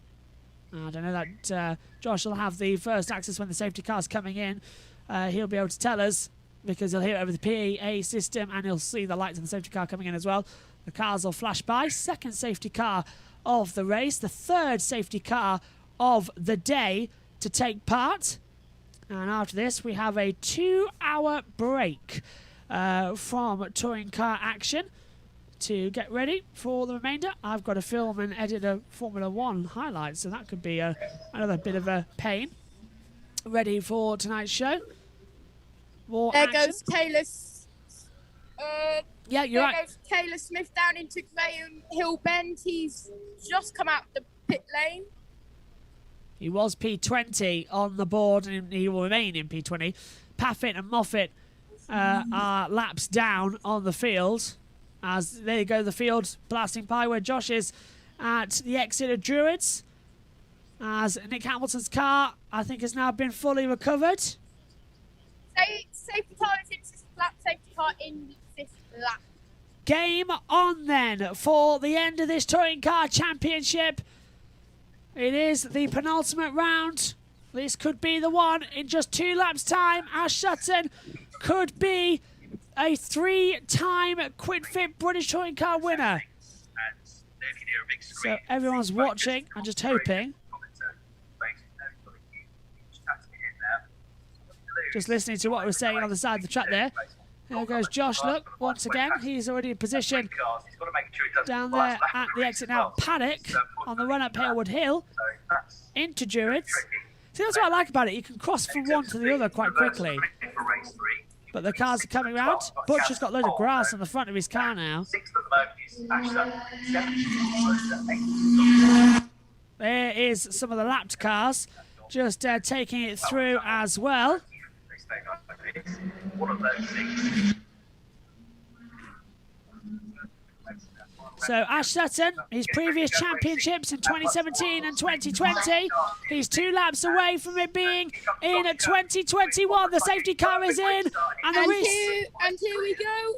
A: I don't know that Josh will have the first access when the safety car's coming in. He'll be able to tell us, because he'll hear it over the PA system, and he'll see the lights of the safety car coming in as well. The cars will flash by. Second safety car of the race. The third safety car of the day to take part. And after this, we have a 2-hour break from touring car action to get ready for the remainder. I've got to film and edit a Formula 1 highlight, so that could be another bit of a pain. Ready for tonight's show. More
U: there
A: action.
U: Goes Taylor.
A: Yeah, you're right.
U: There goes Taylor-Smith down into Graham Hill Bend. He's just come out the pit lane.
A: He was P20 on the board, and he will remain in P20. Paffett and Moffat are laps down on the field. As there you go, the field blasting by where Josh is at the exit of Druids. As Nick Hamilton's car, I think, has now been fully recovered.
U: Safety car is in this lap. Safety car in this lap.
A: Game on then for the end of this touring car championship. It is the penultimate round. This could be the one in just 2 laps' time. Ash Sutton could be a 3-time QuidFit British touring car winner. So everyone's watching and just hoping. Just listening to what we're saying on the side of the track there. There goes Josh, look, once again, he's already in position down there at the exit now. Paddock on the run up Halewood Hill into Druids. See, that's what I like about it. You can cross from one to the other quite quickly. But the cars are coming round. Burch has got loads of grass on the front of his car now. There is some of the lapped cars. just taking it through as well. So Ash Sutton, his previous championships in 2017 and 2020, he's 2 laps away from it being in 2021. The safety car is in, and
U: here we go.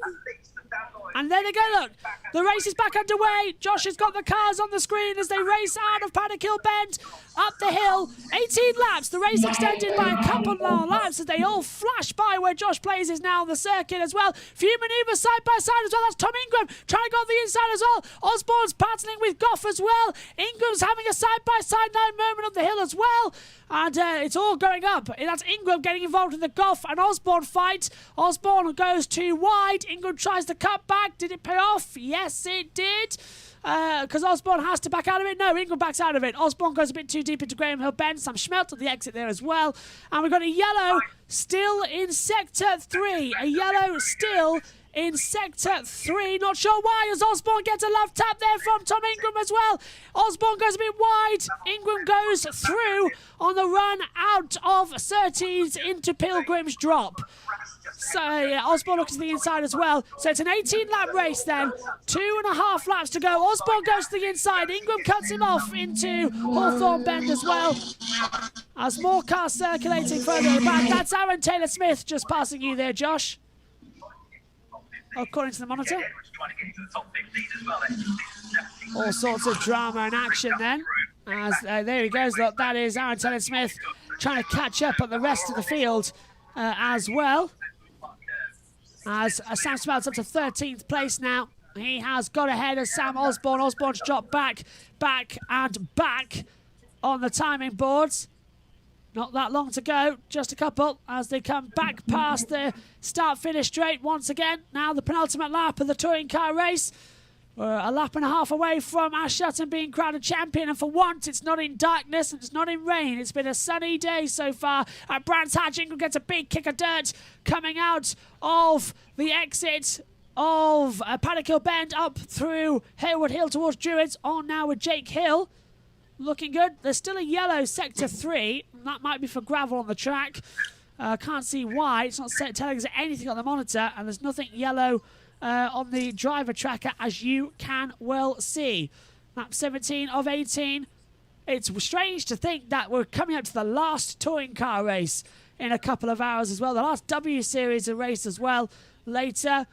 A: And there they go, look. The race is back underway. Josh has got the cars on the screen as they race out of Paddock Hill Bend, up the hill. 18 laps. The race extended by a couple more laps as they all flash by where Josh Playz is now on the circuit as well. Few manoeuvres side by side as well. That's Tom Ingram trying to go on the inside as well. Osborne's battling with Goff as well. Ingram's having a side-by-side moment up the hill as well. And it's all going up. That's Ingram getting involved in the Goff and Osborne fight. Osborne goes too wide. Ingram tries to cut back. Did it pay off? Yes, it did. Because Osborne has to back out of it. No, Ingram backs out of it. Osborne goes a bit too deep into Graham Hill Bend. Sam Schmeldt at the exit there as well. And we've got a yellow still in Sector 3. A yellow still in Sector 3. Not sure why, as Osborne gets a love tap there from Tom Ingram as well. Osborne goes a bit wide. Ingram goes through on the run out of Surtees into Pilgrim's Drop. So, yeah, Osborne looks to the inside as well. So it's an 18-lap race then. 2.5 laps to go. Osborne goes to the inside. Ingram cuts him off into Hawthorne Bend as well. As more cars circulating further at the back. That's Aaron Taylor-Smith just passing you there, Josh. According to the monitor. All sorts of drama and action then. As there he goes, look, that is Aaron Taylor-Smith trying to catch up at the rest of the field as well. As Sam Schmelt's up to 13th place now. He has got ahead of Sam Osborne. Osborne's dropped back and back on the timing boards. Not that long to go, just a couple as they come back past the start-finish straight once again. Now the penultimate lap of the touring car race. We're a lap and a half away from Ash Sutton being crowned champion, and for once it's not in darkness and it's not in rain. It's been a sunny day so far at Brands Hatch. Ingram gets a big kick of dirt coming out of the exit of Paddock Hill Bend up through Hayward Hill towards Druids, on now with Jake Hill. Looking good. There's still a yellow Sector 3. That might be for gravel on the track. Can't see why. It's not telling us anything on the monitor, and there's nothing yellow on the driver tracker, as you can well see. Lap 17 of 18. It's strange to think that we're coming up to the last touring car race in a couple of hours as well. The last W Series of race as well. Later,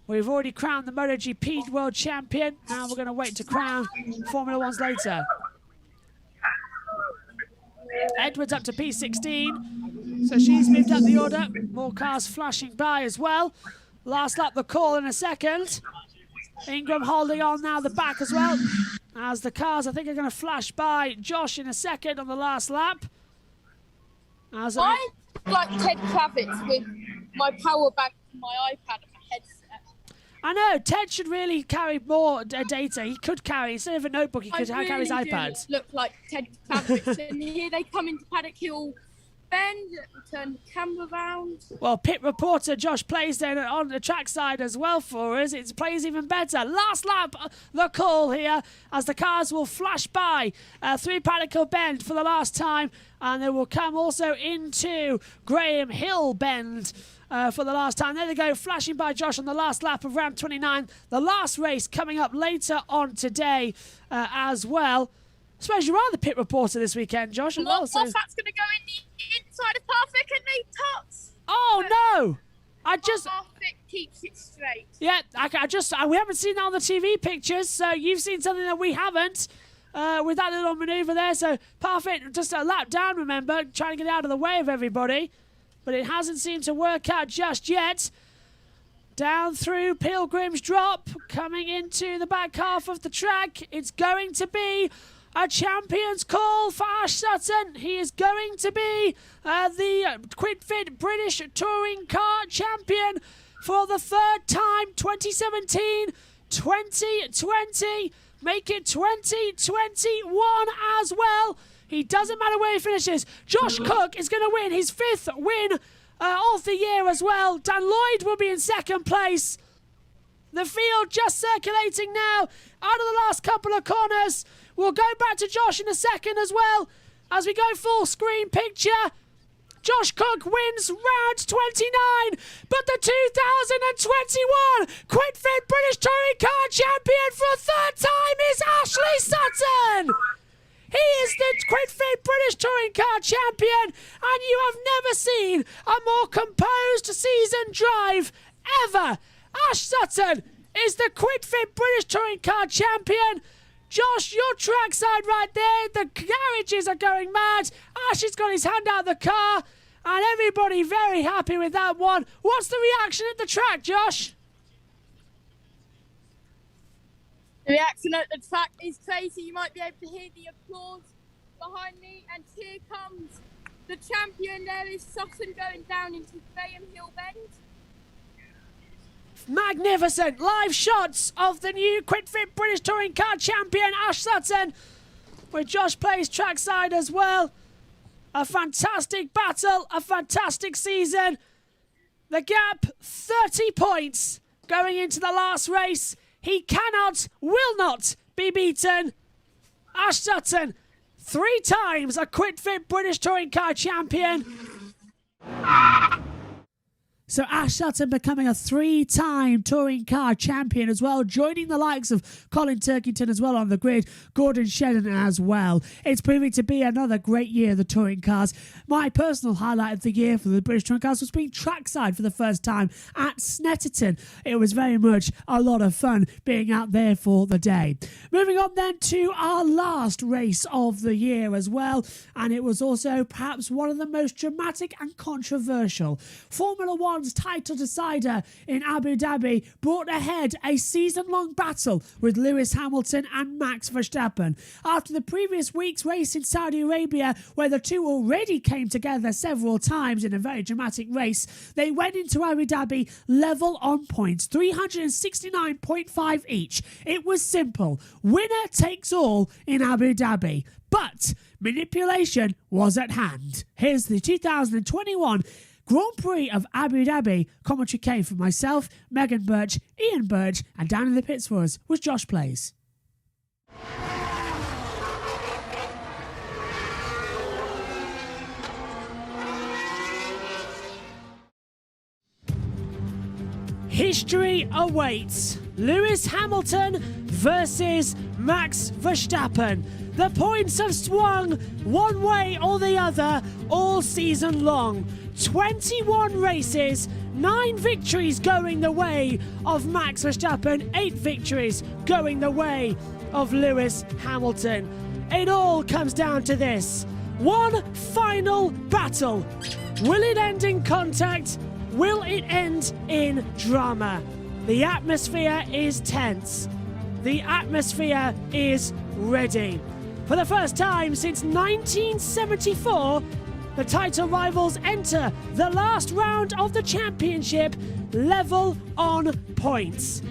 A: we've already crowned the MotoGP World Champion. Now we're going to wait to crown Formula Ones later. Edwards up to P16, so she's moved up the order. More cars flashing by as well. Last lap the call in a second. Ingram holding on now the back as well, as the cars I think are going to flash by Josh in a second on the last lap. As
U: I like Ted Kravitz with my power bank, my iPad and my headset.
A: I know, Ted should really carry more data. He could carry, instead of a notebook, he could carry his iPad.
U: Look like Ted Kravitz. And here they come into Paddock Hill Bend. Turn the camera round.
A: Well, pit reporter Josh Playz then on the track side as well for us. It plays even better. Last lap, the call here, as the cars will flash by through Paddock Hill Bend for the last time. And they will come also into Graham Hill Bend for the last time. There they go, flashing by Josh on the last lap of round 29. The last race coming up later on today as well. I suppose you are the pit reporter this weekend, Josh.
U: Moffat's going to go in the inside of Parfitt and they tots.
A: Oh, no!
U: Parfitt keeps it straight.
A: Yeah, we haven't seen that on the TV pictures, so you've seen something that we haven't. With that little manoeuvre there, so Parfitt just a lap down, remember, trying to get out of the way of everybody. But it hasn't seemed to work out just yet. Down through Pilgrim's Drop, coming into the back half of the track. It's going to be a champion's call for Ash Sutton. He is going to be the QuidFit British Touring Car Champion for the third time, 2017, 2020. Make it 2021 as well. He doesn't matter where he finishes. Josh Cook is going to win his 5th win of the year as well. Dan Lloyd will be in 2nd place. The field just circulating now out of the last couple of corners. We'll go back to Josh in a second as well, as we go full screen picture. Josh Cook wins round 29, but the 2021 QuidFit British Touring Car Champion for a third time is Ashley Sutton. He is the QuidFit British Touring Car Champion, and you have never seen a more composed season drive ever. Ash Sutton is the QuidFit British Touring Car Champion. Josh, your trackside right there. The garages are going mad. Ash has got his hand out the car, and everybody very happy with that one. What's the reaction at the track, Josh?
U: The reaction at the track is crazy. You might be able to hear the applause behind me. And here comes the champion. There is Sutton going down into Graham Hill Bend.
A: Magnificent live shots of the new QuidFit British Touring Car Champion Ash Sutton, with Josh Playz trackside as well. A fantastic battle, a fantastic season. The gap, 30 points going into the last race. He cannot, will not be beaten. Ash Sutton, 3 times a QuidFit British Touring Car Champion. So Ash Sutton becoming a 3-time touring car champion as well, joining the likes of Colin Turkington as well on the grid, Gordon Shedden as well. It's proving to be another great year of the touring cars. My personal highlight of the year for the British touring cars was being trackside for the first time at Snetterton. It was very much a lot of fun being out there for the day. Moving on then to our last race of the year as well, and it was also perhaps one of the most dramatic and controversial. Formula One's title decider in Abu Dhabi brought ahead a season-long battle with Lewis Hamilton and Max Verstappen. After the previous week's race in Saudi Arabia, where the two already came together several times in a very dramatic race, they went into Abu Dhabi level on points, 369.5 each. It was simple. Winner takes all in Abu Dhabi. But manipulation was at hand. Here's the 2021 Grand Prix of Abu Dhabi. Commentary came from myself, Megan Burch, Ian Burch, and down in the pits for us was Josh Playz. History awaits. Lewis Hamilton versus Max Verstappen. The points have swung one way or the other all season long. 21 races, 9 victories going the way of Max Verstappen, 8 victories going the way of Lewis Hamilton. It all comes down to this. One final battle. Will it end in contact? Will it end in drama? The atmosphere is tense. The atmosphere is ready. For the first time since 1974, the title rivals enter the last round of the championship level on points.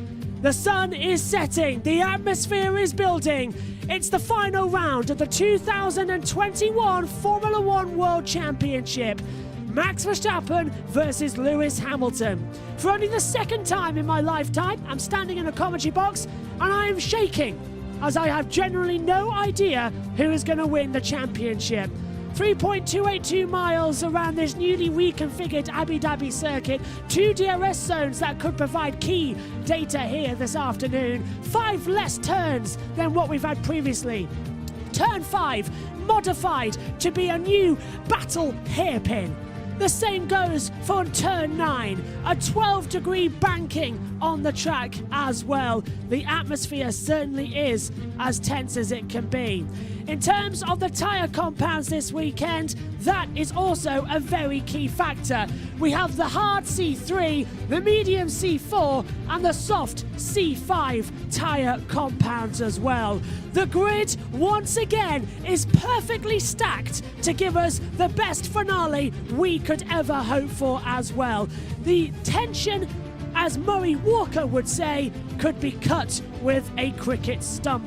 A: The sun is setting, the atmosphere is building. It's the final round of the 2021 Formula One World Championship. Max Verstappen versus Lewis Hamilton. For only the second time in my lifetime, I'm standing in a commentary box and I am shaking, as I have generally no idea who is going to win the championship. 3.282 miles around this newly reconfigured Abu Dhabi circuit, 2 DRS zones that could provide key data here this afternoon, 5 less turns than what we've had previously. Turn 5 modified to be a new battle hairpin. The same goes for turn 9, a 12-degree banking on the track as well. The atmosphere certainly is as tense as it can be. In terms of the tyre compounds this weekend, that is also a very key factor. We have the hard C3, the medium C4 and the soft C5 tyre compounds as well. The grid, once again, is perfectly stacked to give us the best finale we could ever hope for as well. The tension, as Murray Walker would say, could be cut with a cricket stump.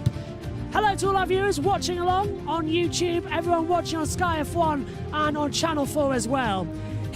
A: Hello to all our viewers watching along on YouTube, everyone watching on Sky F1 and on Channel 4 as well.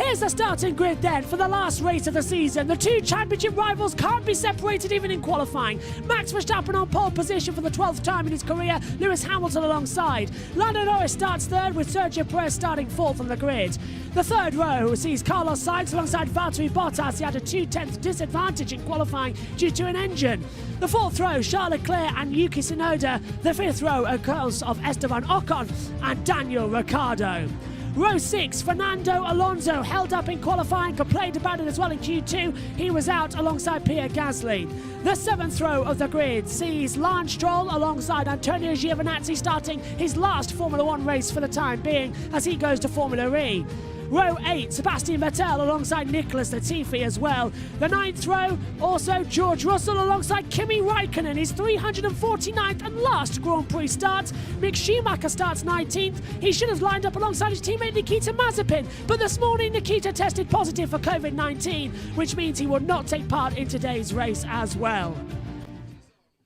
A: Here's the starting grid then for the last race of the season. The two championship rivals can't be separated even in qualifying. Max Verstappen on pole position for the 12th time in his career, Lewis Hamilton alongside. Lando Norris starts third with Sergio Perez starting fourth on the grid. The third row sees Carlos Sainz alongside Valtteri Bottas. He had a 2/10 disadvantage in qualifying due to an engine. The fourth row, Charles Leclerc and Yuki Tsunoda. The fifth row, a cross of Esteban Ocon and Daniel Ricciardo. Row 6, Fernando Alonso held up in qualifying, complained about it as well in Q2. He was out alongside Pierre Gasly. The 7th row of the grid sees Lance Stroll alongside Antonio Giovinazzi starting his last Formula 1 race for the time being as he goes to Formula E. Row 8, Sebastian Vettel alongside Nicholas Latifi as well. The 9th row, also George Russell alongside Kimi Raikkonen, his 349th and last Grand Prix start. Mick Schumacher starts 19th. He should have lined up alongside his teammate Nikita Mazepin, but this morning Nikita tested positive for COVID-19, which means he will not take part in today's race as well.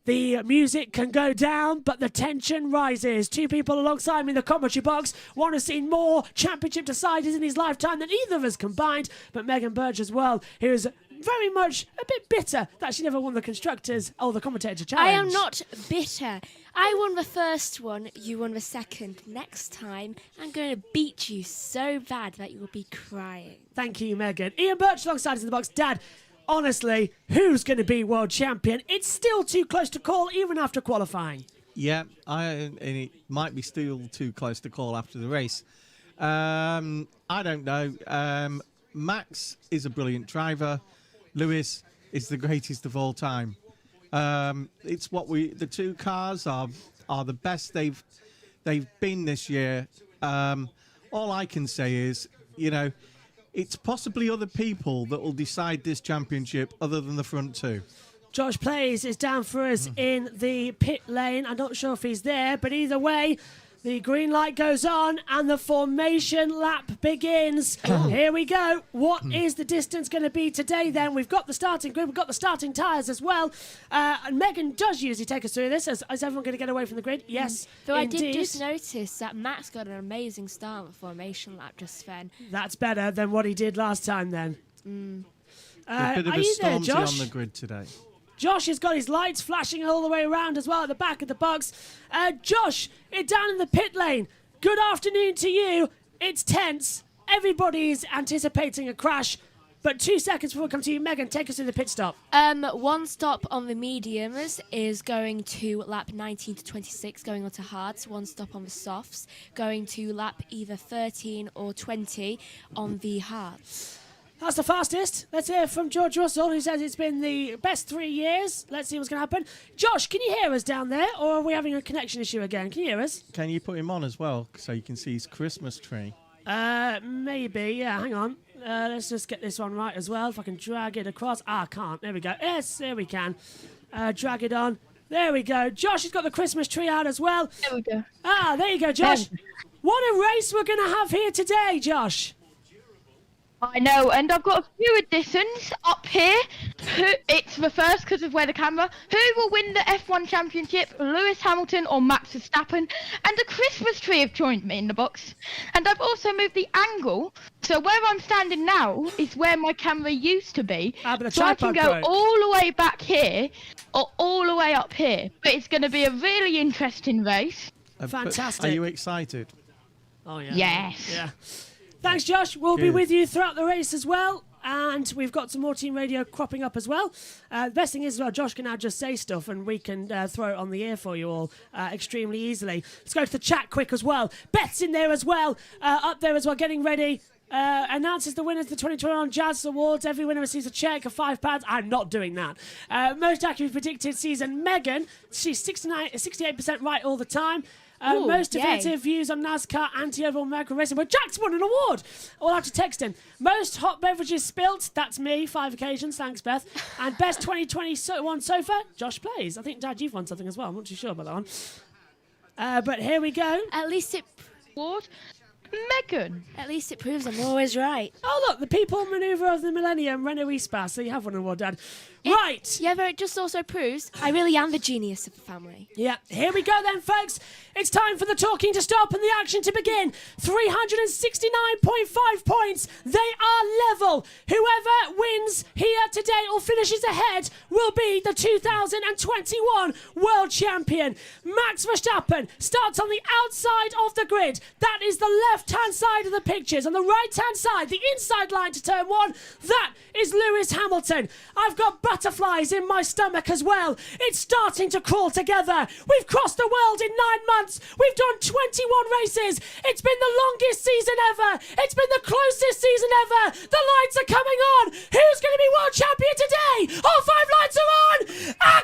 A: The music can go down, but the tension rises. Two people alongside me in the commentary box. One has seen more championship deciders in his lifetime than either of us combined, but Megan Burch as well, who is very much a bit bitter that she never won the Constructors or the Commentator Challenge.
L: I am not bitter. I won the first one, you won the second. Next time, I'm going to beat you so bad that you will be crying.
A: Thank you, Megan. Ian Burch alongside us in the box. Dad, honestly, who's going to be world champion? It's still too close to call, even after qualifying.
T: Yeah, and it might be still too close to call after the race. I don't know. Max is a brilliant driver. Lewis is the greatest of all time. It's what the two cars are the best they've been this year. All I can say is, it's possibly other people that will decide this championship other than the front two.
A: Josh Playz is down for us in the pit lane. I'm not sure if he's there, but either way, the green light goes on and the formation lap begins. Here we go. What is the distance going to be today then? We've got the starting grid, we've got the starting tyres as well. And Megan does usually take us through this. Is everyone going to get away from the grid? Yes,
L: Though
A: indeed.
L: I did just notice that Max got an amazing start with formation lap just then.
A: That's better than what he did last time then.
T: A bit of
A: are
T: a
A: you there,
T: stormzy
A: Josh?
T: on the grid today.
A: Josh has got his lights flashing all the way around as well at the back of the box. Josh, down in the pit lane. Good afternoon to you. It's tense. Everybody's anticipating a crash. But 2 seconds before we come to you, Megan, take us to the pit stop.
L: One stop on the mediums is going to lap 19 to 26, going on to hards. One stop on the softs, going to lap either 13 or 20 on the hards.
A: That's the fastest. Let's hear from George Russell, who says it's been the best 3 years. Let's see what's going to happen. Josh, can you hear us down there, or are we having a connection issue again? Can you hear us?
T: Can you put him on as well so you can see his Christmas tree?
A: Maybe. Yeah, hang on. Let's just get this one right as well. If I can drag it across. I can't. There we go. Yes, there we can. Drag it on. There we go. Josh has got the Christmas tree out as well.
U: There we go.
A: There you go, Josh. What a race we're going to have here today, Josh.
U: I know, and I've got a few additions up here. It's the first because of where the camera. Who will win the F1 Championship, Lewis Hamilton or Max Verstappen? And the Christmas tree have joined me in the box. And I've also moved the angle, so where I'm standing now is where my camera used to be. So I can go all the way back here or all the way up here. But it's going to be a really interesting race.
A: Fantastic.
T: Are you excited?
A: Oh, yeah.
U: Yes.
A: Yeah. Thanks, Josh. We'll be with you throughout the race as well. And we've got some more team radio cropping up as well. The best thing is, Josh can now just say stuff and we can throw it on the air for you all extremely easily. Let's go to the chat quick as well. Beth's in there as well, up there as well, getting ready. Announces the winners of the 2021 Jazz Awards. Every winner receives a cheque of £5. I'm not doing that. Most accurately predicted season, Megan. She's 68% right all the time. Most definitive views on NASCAR anti-overall American racing. But Jack's won an award. I'll have to text him. Most hot beverages spilt. That's me. 5 occasions. Thanks, Beth. And best 2021 sofa. Josh Playz. I think, Dad, you've won something as well. I'm not too sure about that one. But here we go.
L: At least it...
U: Award. Megan.
L: At least it proves I'm always right.
A: Oh, look. The people maneuver of the millennium. Renault Espas. So you have won an award, Dad. Right.
L: Yeah, but it just also proves I really am the genius of the family.
A: Yeah, here we go then, folks. It's time for the talking to stop and the action to begin. 369.5 points. They are level. Whoever wins here today or finishes ahead will be the 2021 World Champion. Max Verstappen starts on the outside of the grid. That is the left-hand side of the pictures. On the right-hand side, the inside line to turn 1, that is Lewis Hamilton. I've got butterflies in my stomach as well. It's starting to crawl together. We've crossed the world in 9 months. We've done 21 races. It's been the longest season ever. It's been the closest season ever. The lights are coming on. Who's going to be world champion today? All 5 lights are on.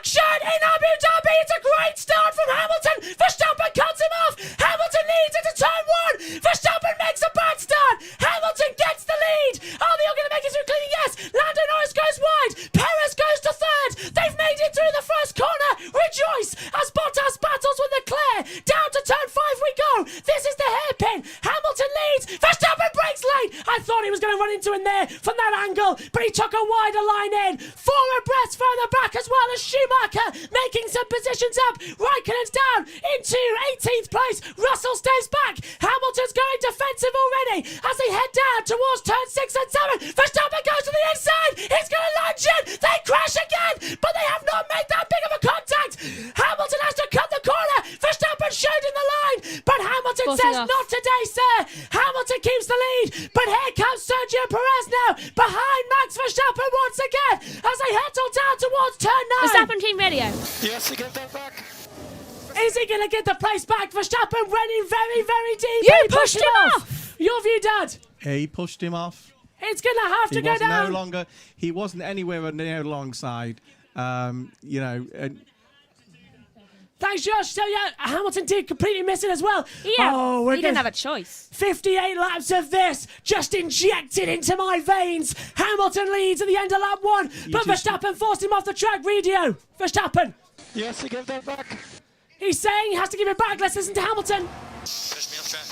A: Action in Abu Dhabi. It's a great start from Hamilton. Verstappen cuts him off. Hamilton leads into turn 1. Verstappen makes a bad start. Hamilton gets the lead. Are they all going to make it through clean? Yes. Lando Norris goes wide. Perez goes to 3rd. They've made it through the first corner. Rejoice as Bottas battles with Leclerc. Down to turn 5 we go. This is the hairpin. Hamilton leads. Verstappen breaks late. I thought he was going to run into him there from that angle, but he took a wider line in. 4 abreast further back as well as Schumacher making some positions up. Raikkonen's down into 18th place. Russell stays back. Hamilton's going defensive already as they head down towards turn 6 and 7. Verstappen goes to the inside. He's going to lunge in. They crash again, but they have not made that big of a contact. Hamilton has to cut the corner. Verstappen showed in the line, but Hamilton says not today, sir. Hamilton keeps the lead, but here comes Sergio Perez now behind Max Verstappen once again as they hurtle down towards turn 9.
L: Verstappen team radio.
C: Yes, he gets that back.
A: Is he going to get the place back? Verstappen went in very, very deep.
L: You pushed him off.
A: Your view, Dad?
T: He pushed him off.
A: It's going to have to go down.
T: He wasn't anywhere near alongside.
A: Thanks, Josh. So, yeah, Hamilton did completely miss it as well.
L: Yeah, he didn't have a choice.
A: 58 laps of this just injected into my veins. Hamilton leads at the end of lap 1, but Verstappen forced him off the track. Radio, Verstappen.
C: Yes, he gave that back.
A: He's saying he has to give it back. Let's listen to Hamilton.
N: Push me off track.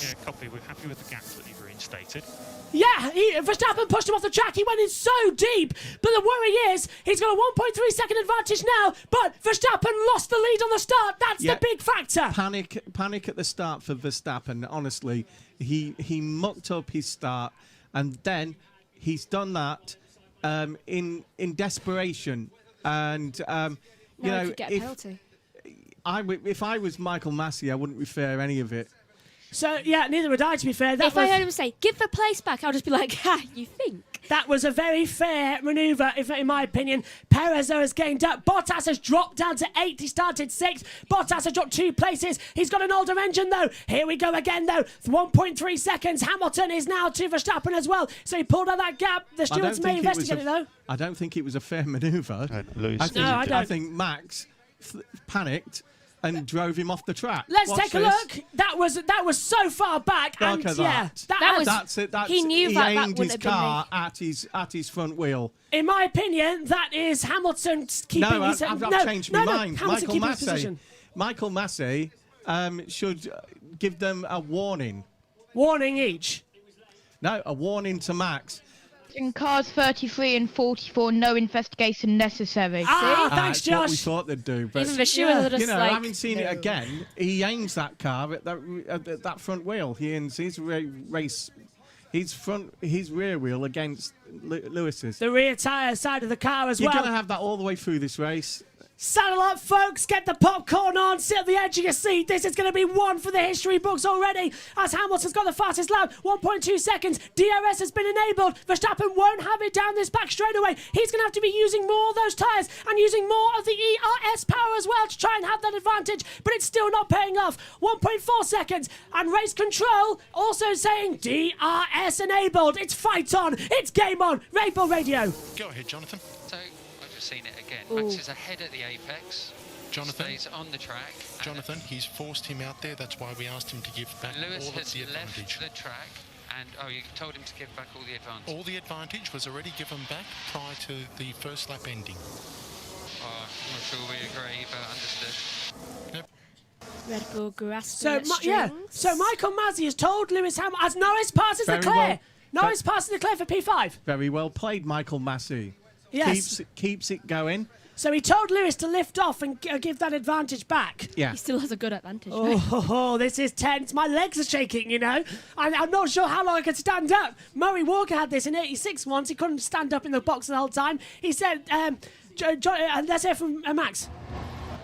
N: Yeah, copy. We're happy with the gap that you've reinstated.
A: Yeah, Verstappen pushed him off the track. He went in so deep. But the worry is he's got a 1.3 second advantage now. But Verstappen lost the lead on the start. That's the big factor.
T: Panic at the start for Verstappen. Honestly, he mucked up his start, and then he's done that in desperation. And you know,
L: could get a penalty.
T: If I was Michael Massey, I wouldn't refer any of it.
A: So, yeah, neither would I, to be fair.
L: If I heard him say, give the place back, I'll just be like, ha, you think?
A: That was a very fair manoeuvre, in my opinion. Perez, though, has gained up. Bottas has dropped down to 8th. He started 6th. Bottas has dropped 2 places. He's got an older engine, though. Here we go again, though. 1.3 seconds. Hamilton is now to Verstappen as well. So he pulled out that gap. The stewards may investigate it, though.
T: I don't think it was a fair manoeuvre. I think Max panicked and drove him off the track.
A: Let's take a look. That was so far back, and
T: that's it.
L: He knew
T: he
L: that
T: aimed
L: would
T: his car at his front wheel.
A: In my opinion, that is Hamilton keeping his...
T: I've changed my mind.
A: Hamilton
T: Michael Massey should give them a warning.
A: Warning each?
T: No, a warning to Max.
E: In cars 33 and 44, no investigation necessary.
A: Thanks, Josh.
T: What we thought they'd do. But,
L: even the stewards are just like,
T: having seen it again, he aims that car at that front wheel. He aims his race, his rear wheel against Lewis's.
A: The rear tyre side of the car as well.
T: You're going to have that all the way through this race.
A: Saddle up, folks. Get the popcorn on. Sit at the edge of your seat. This is going to be one for the history books already, as Hamilton's got the fastest lap. 1.2 seconds. DRS has been enabled. Verstappen won't have it down this back straightaway. He's going to have to be using more of those tyres and using more of the ERS power as well to try and have that advantage, but it's still not paying off. 1.4 seconds. And race control also saying DRS enabled. It's fight on. It's game on. Rainbow Radio.
N: Go ahead, Jonathan.
V: So, I've just seen it again. Max is ahead at the apex.
N: Jonathan,
V: stays on the track.
N: Jonathan, he's forced him out there. That's why we asked him to give back
V: Lewis
N: all of the advantage.
V: Left the track, and you told him to give back all the advantage.
N: All the advantage was already given back prior to the first lap ending.
V: I'm not sure we agree, but understood.
N: Yep.
L: Red Bull grasping
A: So,
L: at strings.
A: So Michael Massey has told Lewis Hamilton as Norris passes Leclerc. Norris passes Leclerc for P5.
T: Very well played, Michael Massey.
A: Yes.
T: Keeps it going.
A: So he told Lewis to lift off and give that advantage back.
T: Yeah.
L: He still has a good advantage.
A: Oh, this is tense. My legs are shaking, you know. I'm not sure how long I can stand up. Murray Walker had this in 86 once. He couldn't stand up in the box the whole time. He said, let's hear from Max.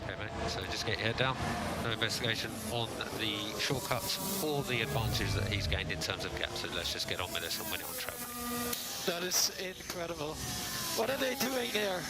V: Okay, mate, so just get your head down. No investigation on the shortcuts or the advantage that he's gained in terms of gaps. So let's just get on with this and win it on track, mate.
I: That is incredible. What are they doing there?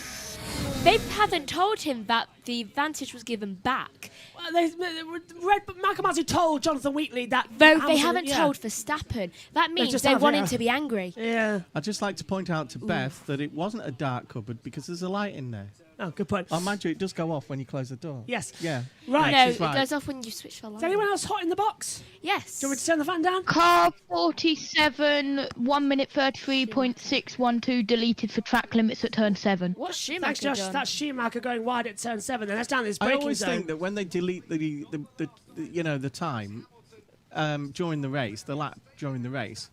L: They haven't told him that the advantage was given back.
A: Macamazzi told Jonathan Wheatley that...
L: Though they haven't told Verstappen. That means they want him to be angry.
A: Yeah.
T: I'd just like to point out to Beth that it wasn't a dark cupboard because there's a light in there.
A: Oh, good point.
T: Oh, mind you, it does go off when you close the door.
A: Yes.
T: Yeah.
A: Right.
L: No, it goes off when you switch the light.
A: Is anyone else hot in the box?
L: Yes.
A: Do you want me to turn the fan down?
E: Car 47, 1 minute 33.612 deleted for track limits at turn 7.
L: What's Schumacher
A: Thanks, Josh.
L: done?
A: That's Schumacher going wide at turn 7. Then that's down this braking
T: I always
A: zone.
T: think that when they delete the time during the race, the lap during the race,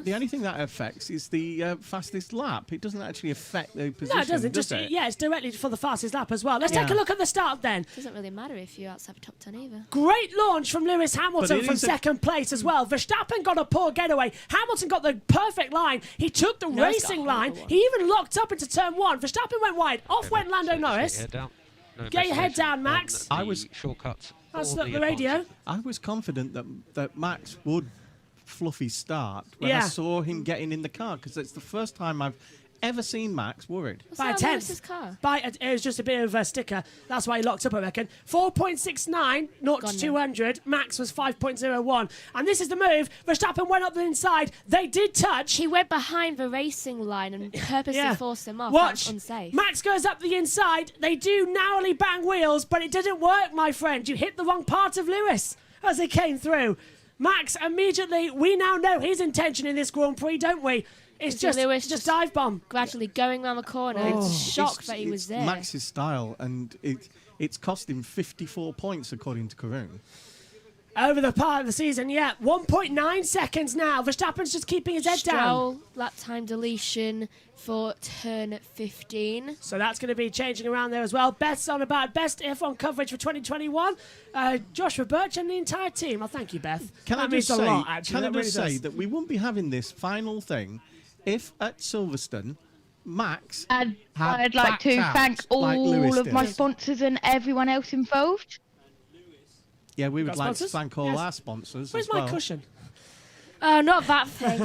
T: the only thing that affects is the fastest lap. It doesn't actually affect the position.
A: No, it doesn't.
T: Does it?
A: Yeah, it's directly for the fastest lap as well. Let's take a look at the start then.
L: Doesn't really matter if you're outside the top 10 either.
A: Great launch from Lewis Hamilton from second place as well. Verstappen got a poor getaway. Hamilton got the perfect line. He took the racing line. He even locked up into turn 1. Verstappen went wide. Off went Lando Norris. Get your head down, Max.
T: I was
V: shortcuts.
A: That's the radio.
T: I was confident that Max would fluff his start when I saw him getting in the car because it's the first time I've ever seen Max worried.
A: By a tenth. It was just a bit of a sticker. That's why he locked up, I reckon. 4.69, 0 to 200. Max was 5.01. And this is the move. Verstappen went up the inside. They did touch.
L: He went behind the racing line and purposely forced him off.
A: Watch.
L: That's unsafe.
A: Max goes up the inside. They do narrowly bang wheels, but it didn't work, my friend. You hit the wrong part of Lewis as they came through. Max, immediately, we now know his intention in this Grand Prix, don't we? It's just
L: Lewis
A: just dive bomb.
L: Gradually going around the corner. It's shocked that he was there.
T: Max's style, and it's cost him 54 points, according to Karun.
A: Over the part of the season, 1.9 seconds now. Verstappen's just keeping his head down.
L: Lap time deletion for turn 15.
A: So that's going to be changing around there as well. Beth's on about best F1 coverage for 2021. Joshua Burch and the entire team. Thank you, Beth.
T: Can I
A: just
T: say that we wouldn't be having this final thing if at Silverstone, Max
E: I'd like to thank all of my sponsors and everyone else involved.
T: Yeah, we would
A: Got
T: like
A: sponsors?
T: to thank all our sponsors.
A: Where's
T: as well.
A: my cushion?
L: Oh, not that thing.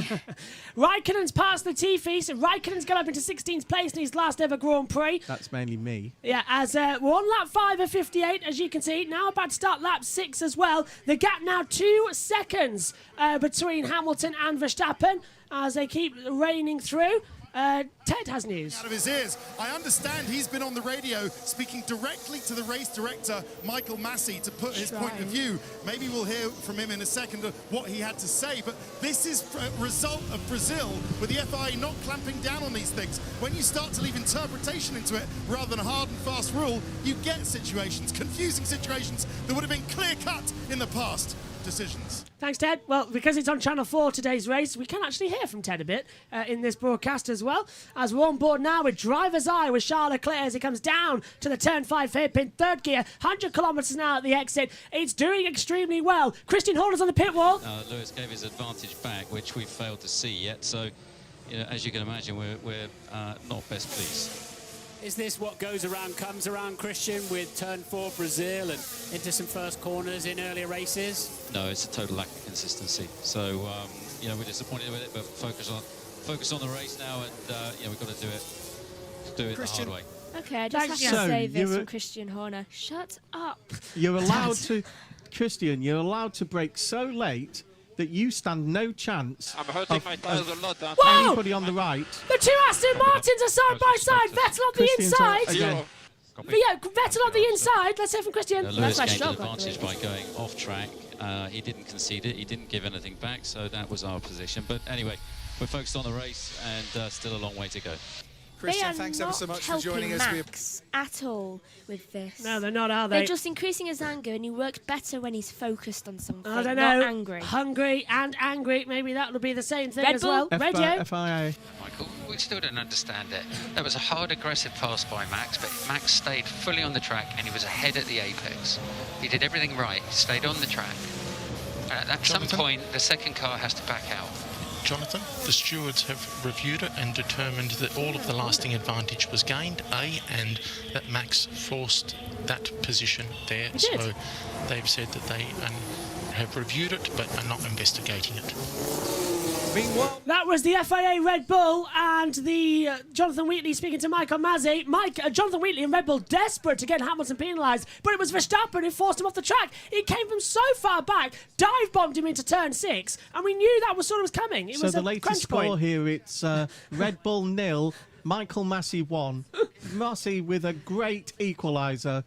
A: Raikkonen's passed the Tiffy, so Raikkonen's got up into 16th place in his last ever Grand Prix.
T: That's mainly me.
A: Yeah, as we're on lap 5 of 58, as you can see. Now about to start lap 6 as well. The gap now 2 seconds between Hamilton and Verstappen as they keep raining through. Ted has news.
F: Out of his ears. I understand he's been on the radio speaking directly to the race director, Michael Massey, to put his point of view. Maybe we'll hear from him in a second of what he had to say, but this is a result of Brazil with the FIA not clamping down on these things. When you start to leave interpretation into it rather than a hard and fast rule, you get situations, confusing situations that would have been clear-cut in the past. Decisions.
A: Thanks, Ted. Well, because it's on Channel 4 today's race, we can actually hear from Ted a bit in this broadcast as well. As we're on board now with driver's eye with Charles Leclerc as he comes down to the turn 5 hairpin, third gear, 100 kilometres now at the exit. It's doing extremely well. Christian Horner's on the pit wall.
G: Lewis gave his advantage back, which we've failed to see yet. So, as you can imagine, we're not best pleased.
W: Is this what goes around comes around, Christian, with turn 4 Brazil and into some first corners in earlier races?
G: No, it's a total lack of consistency. So, we're disappointed with it, but focus on the race now, and we've got to do it the hard way.
L: Okay, I just have to say this from Christian Horner. Shut up.
T: You're allowed to, Christian, you're allowed to brake so late that you stand no chance.
I: I'm hurting my tires a lot.
T: Anybody on the right.
A: The two Aston Martins are side by side. Vettel on the inside. Vettel on the inside. Let's hear from Christian.
G: Lewis gained an advantage by going off track. He didn't concede it. He didn't give anything back, so that was our position. But anyway, we're focused on the race and still a long way to go.
L: Christian, thanks ever so much for joining us. Max at all with this.
A: No, they're not, are they?
L: They're just increasing his anger, and he works better when he's focused on something,
A: I don't know.
L: not angry.
A: Hungry and angry. Maybe that will be the same thing
L: Red
A: as
L: Bull.
A: well. Radio.
T: FIA.
V: Michael, we still don't understand it. That was a hard, aggressive pass by Max, but Max stayed fully on the track and he was ahead at the apex. He did everything right. He stayed on the track. And at some point, the second car has to back out.
D: Jonathan, the stewards have reviewed it and determined that all of the lasting advantage was gained, and that Max forced that position there. So they've said that they have reviewed it but are not investigating it.
A: That was the FIA Red Bull and the Jonathan Wheatley speaking to Michael Mazzi. Jonathan Wheatley and Red Bull desperate to get Hamilton penalised, but it was Verstappen who forced him off the track. He came from so far back, dive bombed him into turn 6, and we knew that was coming. It was
T: the
A: a
T: latest
A: crunch
T: score
A: point.
T: here, it's Red Bull 0, Michael Massey 1. Massey with a great equaliser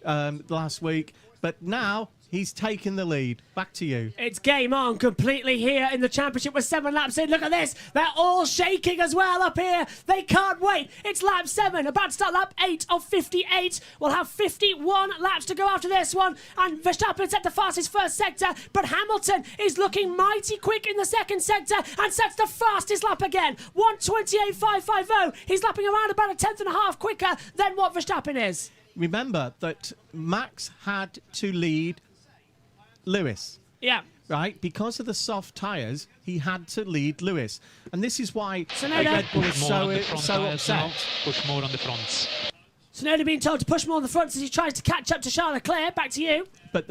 T: last week, but now he's taken the lead. Back to you.
A: It's game on completely here in the championship with 7 laps in. Look at this. They're all shaking as well up here. They can't wait. It's lap 7. About to start lap 8 of 58. We'll have 51 laps to go after this one. And Verstappen set the fastest first sector. But Hamilton is looking mighty quick in the second sector and sets the fastest lap again. 1:28.550. He's lapping around about a tenth and a half quicker than what Verstappen is.
T: Remember that Max had to lead Lewis.
A: Yeah.
T: Right? Because of the soft tyres, he had to lead Lewis. And this is why
A: Sonoda.
T: Red Bull is so upset.
N: Push more on the fronts.
A: Sonoda being told to push more on the front as he tries to catch up to Charles Leclerc. Back to you.
T: But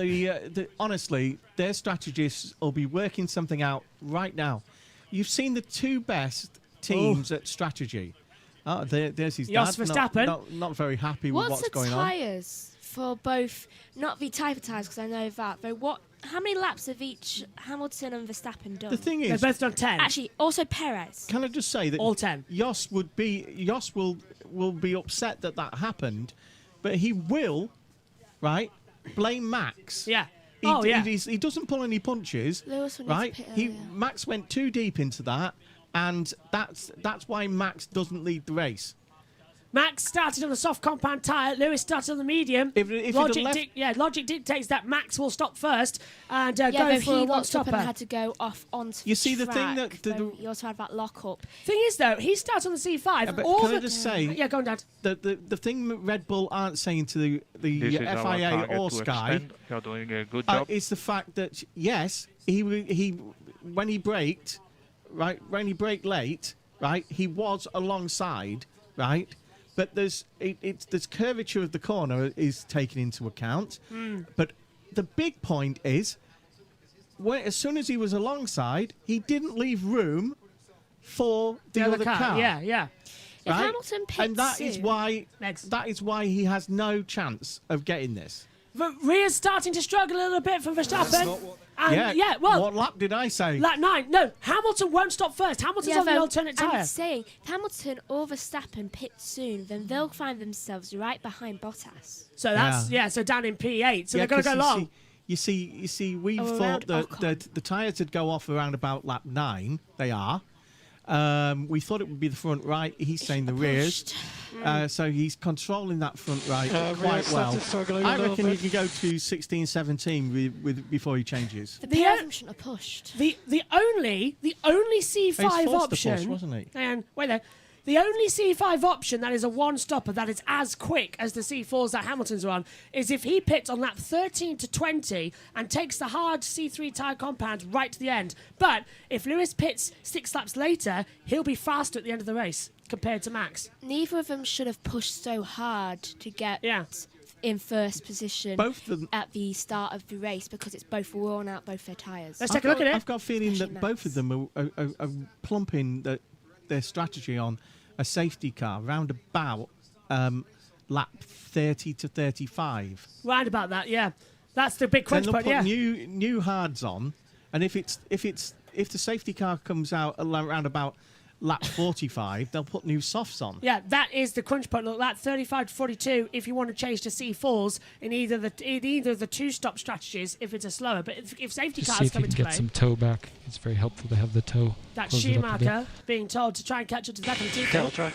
T: honestly, their strategists will be working something out right now. You've seen the two best teams at strategy. Oh, there's his
A: Jos
T: dad.
A: Verstappen.
T: Not very happy with what's going on.
L: What's the tyres for both, not the type of tyres, because I know that, but how many laps have each Hamilton and Verstappen done?
T: The thing is,
A: they're both done 10.
L: Actually, also Perez.
T: Can I just say that
A: all 10?
T: Jos will be upset that happened, but he will, right, blame Max.
A: Yeah.
T: He doesn't pull any punches, right? Max went too deep into that, and that's why Max doesn't lead the race.
A: Max started on the soft compound tyre. Lewis started on the medium. Logic dictates that Max will stop first and go for a one-stopper.
L: And had to go off onto
T: you see
L: the
T: the
L: track.
T: thing that
L: He also had that lock-up.
A: Thing is, though, he starts on the C5.
T: Can I just say?
A: Yeah, go on, Dad.
T: The thing Red Bull aren't saying to the FIA or Sky
N: You're doing a good job.
T: is the fact that yes, he when he braked, right, when he braked late, right, he was alongside, right. But there's curvature of the corner is taken into account. But the big point is, as soon as he was alongside, he didn't leave room for the other car.
A: Yeah.
L: If Hamilton pits
T: and that is why he has no chance of getting this.
A: Rhea's starting to struggle a little bit for Verstappen.
T: What lap did I say?
A: Lap 9. No, Hamilton won't stop first. Hamilton's on the alternate tyre.
L: I'm saying, if Hamilton or Verstappen pit soon, then they'll find themselves right behind Bottas.
A: So that's so down in P8. So they're going to go long.
T: You see, we thought that the tyres would go off around about lap 9. They are. We thought it would be the front right. He's saying the rears. So he's controlling that front right quite well. I reckon he can go to 16, 17 before he changes.
L: The PRs shouldn't have pushed.
A: The only C5 option.
T: Push, wasn't he?
A: And wait there. The only C5 option that is a one-stopper that is as quick as the C4s that Hamilton's are on is if he pits on lap 13 to 20 and takes the hard C3 tyre compound right to the end. But if Lewis pits 6 laps later, he'll be faster at the end of the race compared to Max.
L: Neither of them should have pushed so hard to get in first position at the start of the race because it's both worn out, both their tyres.
A: Let's take a look at it.
T: I've got a feeling that both of them are plumping their strategy on a safety car round about lap 30 to 35.
A: Round about that, yeah. That's the big crunch point,
T: yeah. New hards on, and if the safety car comes out around about lap 45, they'll put new softs on.
A: Yeah, that is the crunch point. Look, that 35 to 42, if you want to change to C4s in either of the two-stop strategies, if it's a slower. But if safety cars come into play...
H: get some toe back. It's very helpful to have the toe.
A: That's Schumacher being told to try and catch up to that.
K: I'll try.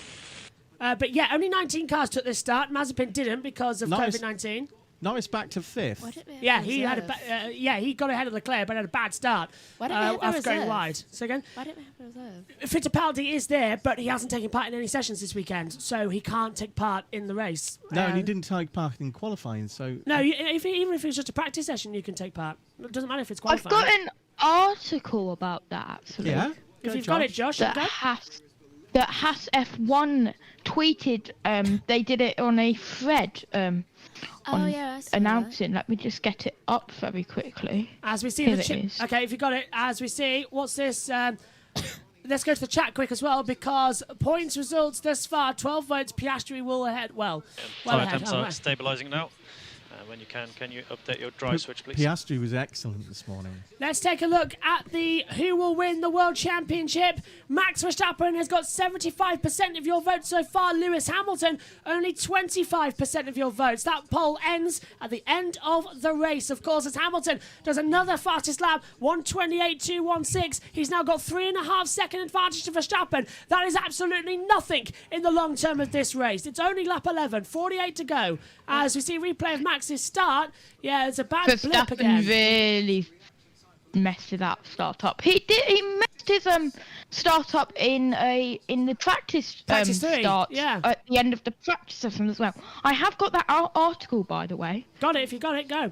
A: But yeah, only 19 cars took this start. Mazepin didn't because of COVID-19.
T: Norris back to 5th.
A: Yeah, he had he got ahead of Leclerc, but had a bad start.
L: Why don't we have a
A: after going
L: reserve?
A: wide. So again,
L: Why don't we have a reserve?
A: Fittipaldi is there, but he hasn't taken part in any sessions this weekend, so he can't take part in the race.
T: No, and he didn't take part in qualifying, so...
A: No, even if it's just a practice session, you can take part. It doesn't matter if it's qualifying.
E: I've got an article about that, actually.
A: Yeah? If you've got it, Josh,
E: that Haas F1 tweeted, they did it on a thread announcing. Let me just get it up very quickly.
A: As we see
E: Here
A: the
E: it is.
A: okay, if you got it, as we see, what's this? Let's go to the chat quick as well, because points results thus far, 12 votes, Piastri will ahead. Well ahead.
B: Stabilising now. When you can you update your drive switch, please?
T: Piastri was excellent this morning.
A: Let's take a look at the who will win the World Championship. Max Verstappen has got 75% of your votes so far. Lewis Hamilton, only 25% of your votes. That poll ends at the end of the race. Of course, as Hamilton does another fastest lap, 1:28.216. He's now got 3.5 second advantage to Verstappen. That is absolutely nothing in the long term of this race. It's only lap 11, 48 to go. As we see a replay of Max's start, yeah, it's a bad blip again.
E: Verstappen really messed with that start-up. He messed his start-up in the practice start at the end of the practice session as well. I have got that article, by the way.
A: Got it. If you got it, go.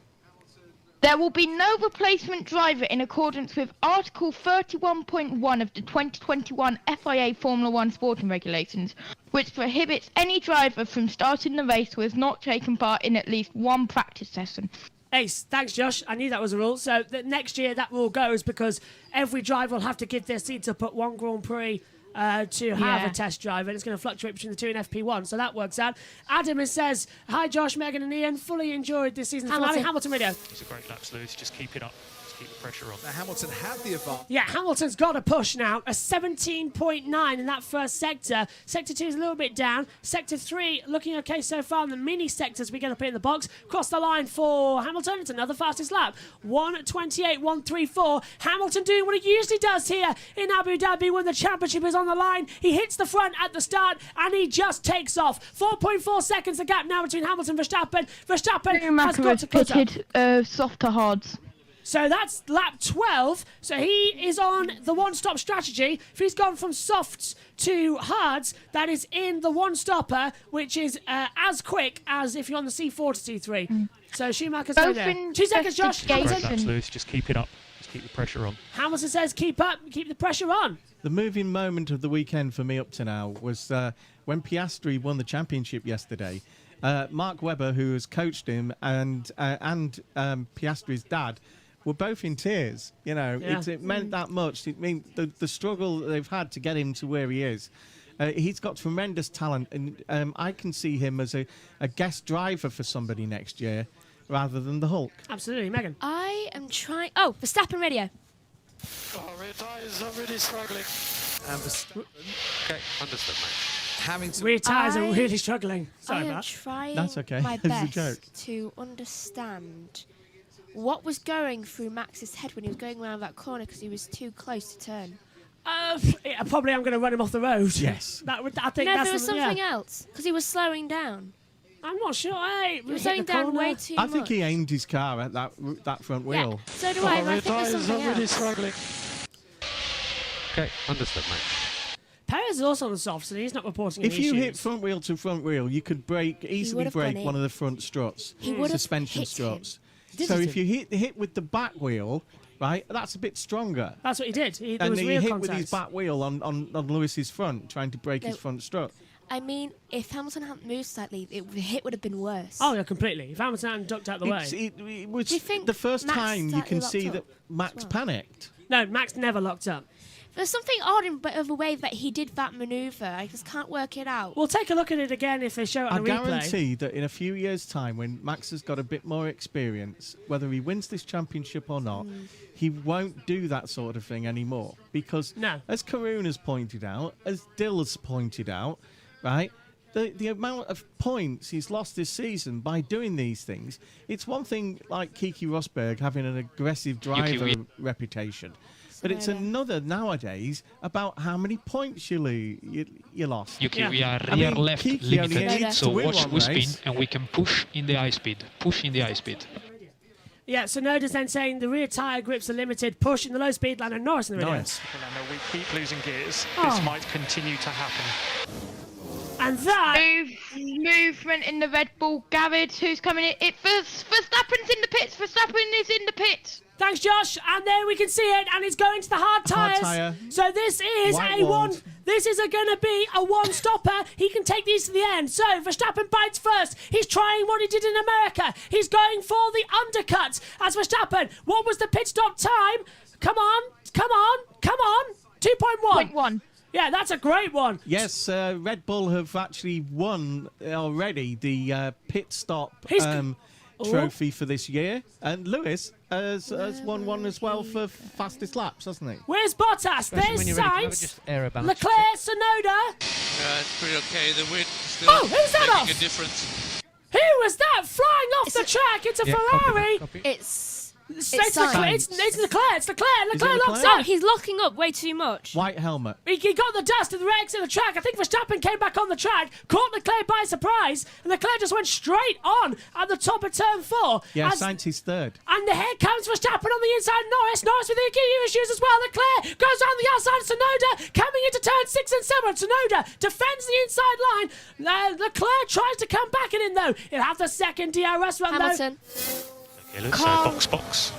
E: There will be no replacement driver in accordance with Article 31.1 of the 2021 FIA Formula 1 sporting regulations, which prohibits any driver from starting the race who has not taken part in at least one practice session.
A: Ace, thanks Josh. I knew that was a rule. So next year that rule goes because every driver will have to give their seats up at one Grand Prix to have a test drive, and it's going to fluctuate between the 2 and FP1, so that works out. Adam says, hi Josh, Megan and Ian, fully enjoyed this season's finale. Hamilton radio.
N: It's a great lap, Lewis, just keep it up. Just keep the pressure on.
H: Now Hamilton had the advantage.
A: Yeah, Hamilton's got a push now, a 17.9 in that first sector. Sector 2 is a little bit down. Sector 3 looking okay so far in the mini sectors we get up in the box. Cross the line for Hamilton, it's another fastest lap. 1:28.134. Hamilton doing what he usually does here in Abu Dhabi when the championship is on the line. He hits the front at the start and he just takes off. 4.4 seconds the gap now between Hamilton and Verstappen. Verstappen has got to close up.
E: Soft to hards.
A: So that's lap 12. So he is on the one-stop strategy. If he's gone from softs to hards, that is in the one-stopper, which is as quick as if you're on the C4 to C3. So Schumacher's going there. 2 seconds, Josh.
N: Hamilton. Lewis, just keep it up. Just keep the pressure on.
A: Hamilton says keep up, keep the pressure on.
T: The moving moment of the weekend for me up to now was when Piastri won the championship yesterday. Mark Webber, who has coached him, and Piastri's dad were both in tears. You know, it meant that much. It means the struggle that they've had to get him to where he is. He's got tremendous talent, and I can see him as a guest driver for somebody next year rather than the Hulk.
A: Absolutely, Megan.
L: I am trying... Oh, Verstappen radio.
B: Rear tyres are really struggling. Okay, understood, mate.
H: Hamilton.
A: Rear tyres are really struggling. Sorry
L: I
A: about
L: am
A: that.
L: trying
T: That's okay.
L: my
T: It was a
L: best
T: joke.
L: to understand what was going through Max's head when he was going around that corner because he was too close to turn.
A: Probably I'm going to run him off the road.
T: Yes.
A: I think
L: No,
A: that's
L: there was something else because he was slowing down.
A: I'm not sure.
L: He was slowing down way too much.
T: I think he aimed his car at that front wheel.
L: So do I. But I think there's something else.
B: Struggling. Okay, understood, mate.
A: Perez is also on the softs, and he's not reporting any
T: If you
A: issues.
T: hit front wheel to front wheel, you could easily
L: would've
T: break
L: gone
T: one
L: in.
T: of the front struts,
L: He would've
T: suspension
L: hit
T: struts.
A: Did
T: So
A: he?
T: if you hit with the back wheel, right, that's a bit stronger.
A: That's what he did. There
T: And
A: was
T: he
A: rear
T: hit
A: contact.
T: with his back wheel on Lewis's front, trying to break his
L: No.
T: front strut.
L: I mean, if Hamilton hadn't moved slightly, the hit would have been worse.
A: Oh, yeah, completely. If Hamilton hadn't ducked out the way.
T: It was
L: Do you think
T: the first
L: Max
T: time you
L: slightly
T: can
L: locked
T: see
L: up
T: that Max panicked.
A: No, Max never locked up.
L: There's something odd in of a way that he did that manoeuvre. I just can't work it out.
A: We'll take a look at it again if they show it on
T: I
A: a replay.
T: guarantee that in a few years' time, when Max has got a bit more experience, whether he wins this championship or not, he won't do that sort of thing anymore. Because, as Karun has pointed out, as Dill has pointed out, right, the amount of points he's lost this season by doing these things, it's one thing like Keke Rosberg having an aggressive driver reputation. but it's another nowadays about how many points you lost.
H: Yuki, we are rear left limited, so watch wheel spin and we can push in the high speed. Push in the high speed.
A: Yeah, so Noda's then saying the rear tyre grips are limited, push in the low speed line, and Norris in the rear.
N: We keep losing gears.
A: Oh.
N: This might continue to happen.
A: And that...
E: Movement in the Red Bull garage. Who's coming in? Verstappen's in the pits. Verstappen is in the pits.
A: Thanks, Josh. And there we can see it, and it's going to the hard tyres.
T: tyre.
A: So this is
T: White
A: a
T: walled.
A: one. This is going to be a one-stopper. He can take these to the end. So Verstappen bites first. He's trying what he did in America. He's going for the undercut as Verstappen. What was the pit stop time? Come on, come on, come on. 2.1.
E: 0.1.
A: Yeah, that's a great one.
T: Yes, Red Bull have actually won already the pit stop trophy for this year. And Lewis has won one as well for fastest laps, hasn't he?
A: Where's Bottas? There's Sainz. Leclerc, Sonoda.
J: It's pretty okay. The wind still
A: who's that
J: making
A: off?
J: a difference.
A: Who was that flying off the track? It's a Ferrari. It's Leclerc. It's Leclerc. Leclerc locks up.
L: He's locking up way too much.
T: White helmet.
A: He got the dust and the wrecks of the track. I think Verstappen came back on the track, caught Leclerc by surprise, and Leclerc just went straight on at the top of turn 4.
T: Yeah, Sainz is third.
A: And here comes Verstappen on the inside. Norris with the EQ issues as well. Leclerc goes on the outside. Sonoda coming into turn 6 and 7. Sonoda defends the inside line. Leclerc tries to come back in though. He'll have the second DRS run
L: Hamilton.
N: Box.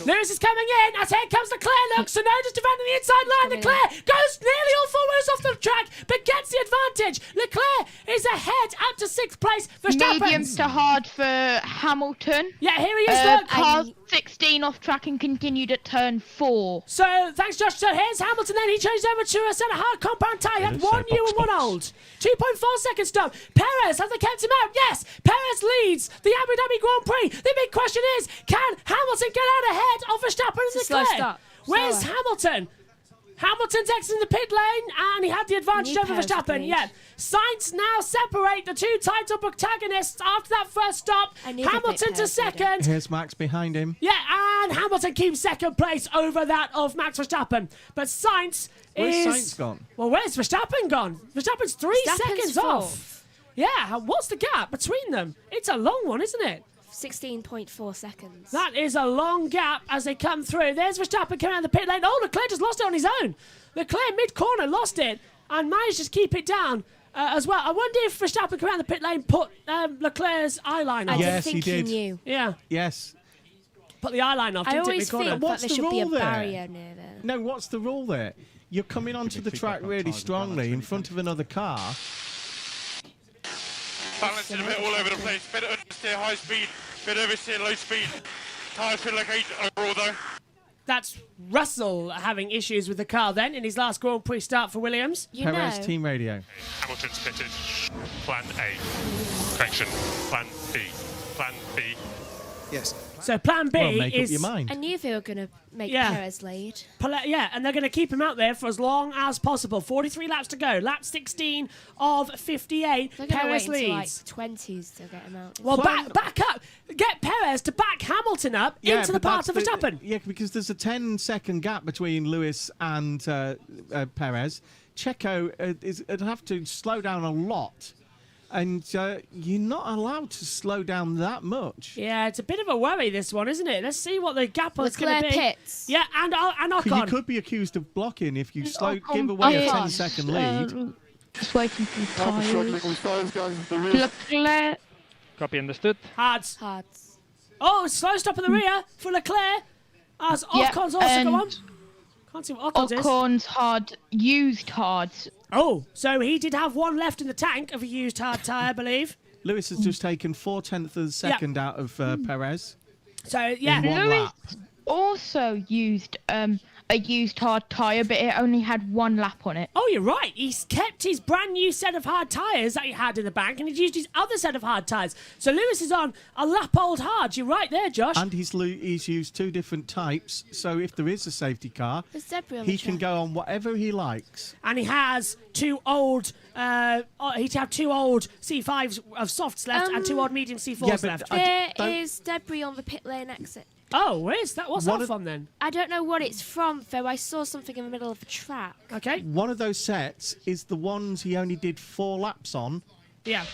A: Lewis is coming in as here comes Leclerc. Look, Sonoda's defending the inside line. Leclerc goes nearly all 4 wheels off the track, but gets the advantage. Leclerc is ahead up to 6th place. Verstappen.
E: Medium to hard for Hamilton.
A: Yeah, here he is. Look.
E: Car 16 off track and continued at turn 4.
A: So, thanks, Josh. So, here's Hamilton then. He changed over to a set of hard compound tyre. He had one new and one old. 2.4 second stop. Perez, have they kept him out? Yes. Perez leads the Abu Dhabi Grand Prix. The big question is, can Hamilton get out ahead of Verstappen and Leclerc? Where's Hamilton? Hamilton's exiting the pit lane, and he had the advantage over Verstappen. Yeah. Sainz now separate the two title protagonists after that first stop. Hamilton to second.
T: Here's Max behind him.
A: Yeah, and Hamilton keeps second place over that of Max Verstappen. But Sainz
T: Where's Sainz gone?
A: Well, where's Verstappen gone? Verstappen's 3 seconds off. Yeah, what's the gap between them? It's a long one, isn't it?
L: 16.4 seconds.
A: That is a long gap as they come through. There's Verstappen coming out of the pit lane. Oh, Leclerc just lost it on his own. Leclerc mid-corner lost it and managed to keep it down as well. I wonder if Verstappen coming out of the pit lane put Leclerc's eyeline off.
T: Yes, he did.
L: Knew.
A: Yeah.
T: Yes.
A: Put the eyeline off.
L: I always
A: think
L: that there should be a barrier near there.
T: No, what's the rule there? You're coming onto the track really strongly in front of another car.
M: Balancing a bit all over the place. Bit understeer high speed, bit oversteer low speed. Tyres feel like 8 overall though.
A: That's Russell having issues with the car then in his last Grand Prix start for Williams.
T: Perez team radio.
N: Hamilton's pitted. Plan A. Correction. Plan B. Plan B.
C: Yes.
A: So plan B
T: well, make
A: is...
T: up your mind.
L: I knew they were going to make Perez lead.
A: Yeah, and they're going to keep him out there for as long as possible. 43 laps to go. Lap 16 of 58.
L: They're going to
A: Perez
L: wait until
A: leads.
L: like 20s to get him out.
A: Well, back up. Get Perez to back Hamilton up into the path of Verstappen.
T: Yeah, because there's a 10-second gap between Lewis and Perez. Checo would have to slow down a lot. And you're not allowed to slow down that much.
A: Yeah, it's a bit of a worry, this one, isn't it? Let's see what the gap is going to be.
L: Pits.
A: Yeah, and Ocon.
T: You could be accused of blocking if you give away a 10-second lead.
E: Just waiting for the tyres. Leclerc.
B: Copy, understood.
A: Hards.
L: Hards.
A: Oh, slow stop in the rear for Leclerc. As Ocon's also come on. Can't see what Ocon's is.
E: Ocon's used hards.
A: Oh, so he did have one left in the tank of a used hard tyre, I believe.
T: Lewis has just taken 4/10 of a second out of Perez.
A: So, yeah.
E: Lewis also used a used hard tyre, but it only had 1 lap on it.
A: Oh, you're right. He's kept his brand new set of hard tyres that he had in the bank, and he's used his other set of hard tyres. So Lewis is on a lap old hard. You're right there, Josh.
T: And he's used 2 different types, so if there is a safety car, he can go on whatever he likes.
A: And he has 2 old, he'd have 2 old C5s of softs left and 2 old medium C4s left.
L: There is debris on the pit lane exit.
A: Oh, where's that? What's that from then?
L: I don't know what it's from, though. I saw something in the middle of the track.
A: Okay.
T: One of those sets is the ones he only did 4 laps on.
A: Yeah.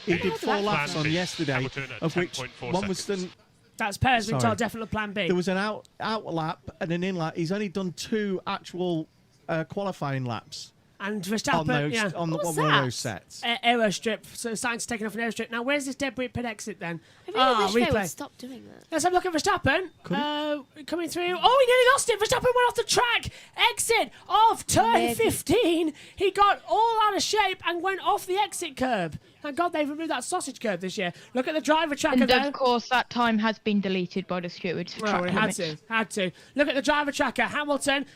T: He did 4 laps on yesterday, of which one was done.
A: That's Perez been told definitely plan B.
T: There was an out lap and an in lap. He's only done 2 actual qualifying laps.
A: And Verstappen,
T: on one of those sets.
A: Aerostrip. So Sainz taking off an aerostrip. Now, where's this debris at pit exit then?
L: I really wish they would stop doing that.
A: Let's have a look at Verstappen. Coming through. Oh, he nearly lost it. Verstappen went off the track. Exit of turn 15. He got all out of shape and went off the exit curb. Thank God they've removed that sausage curb this year. Look at the driver tracker
E: And
A: there.
E: of course, that time has been deleted by the stewards.
A: Well, we had to. Look at the driver tracker. Hamilton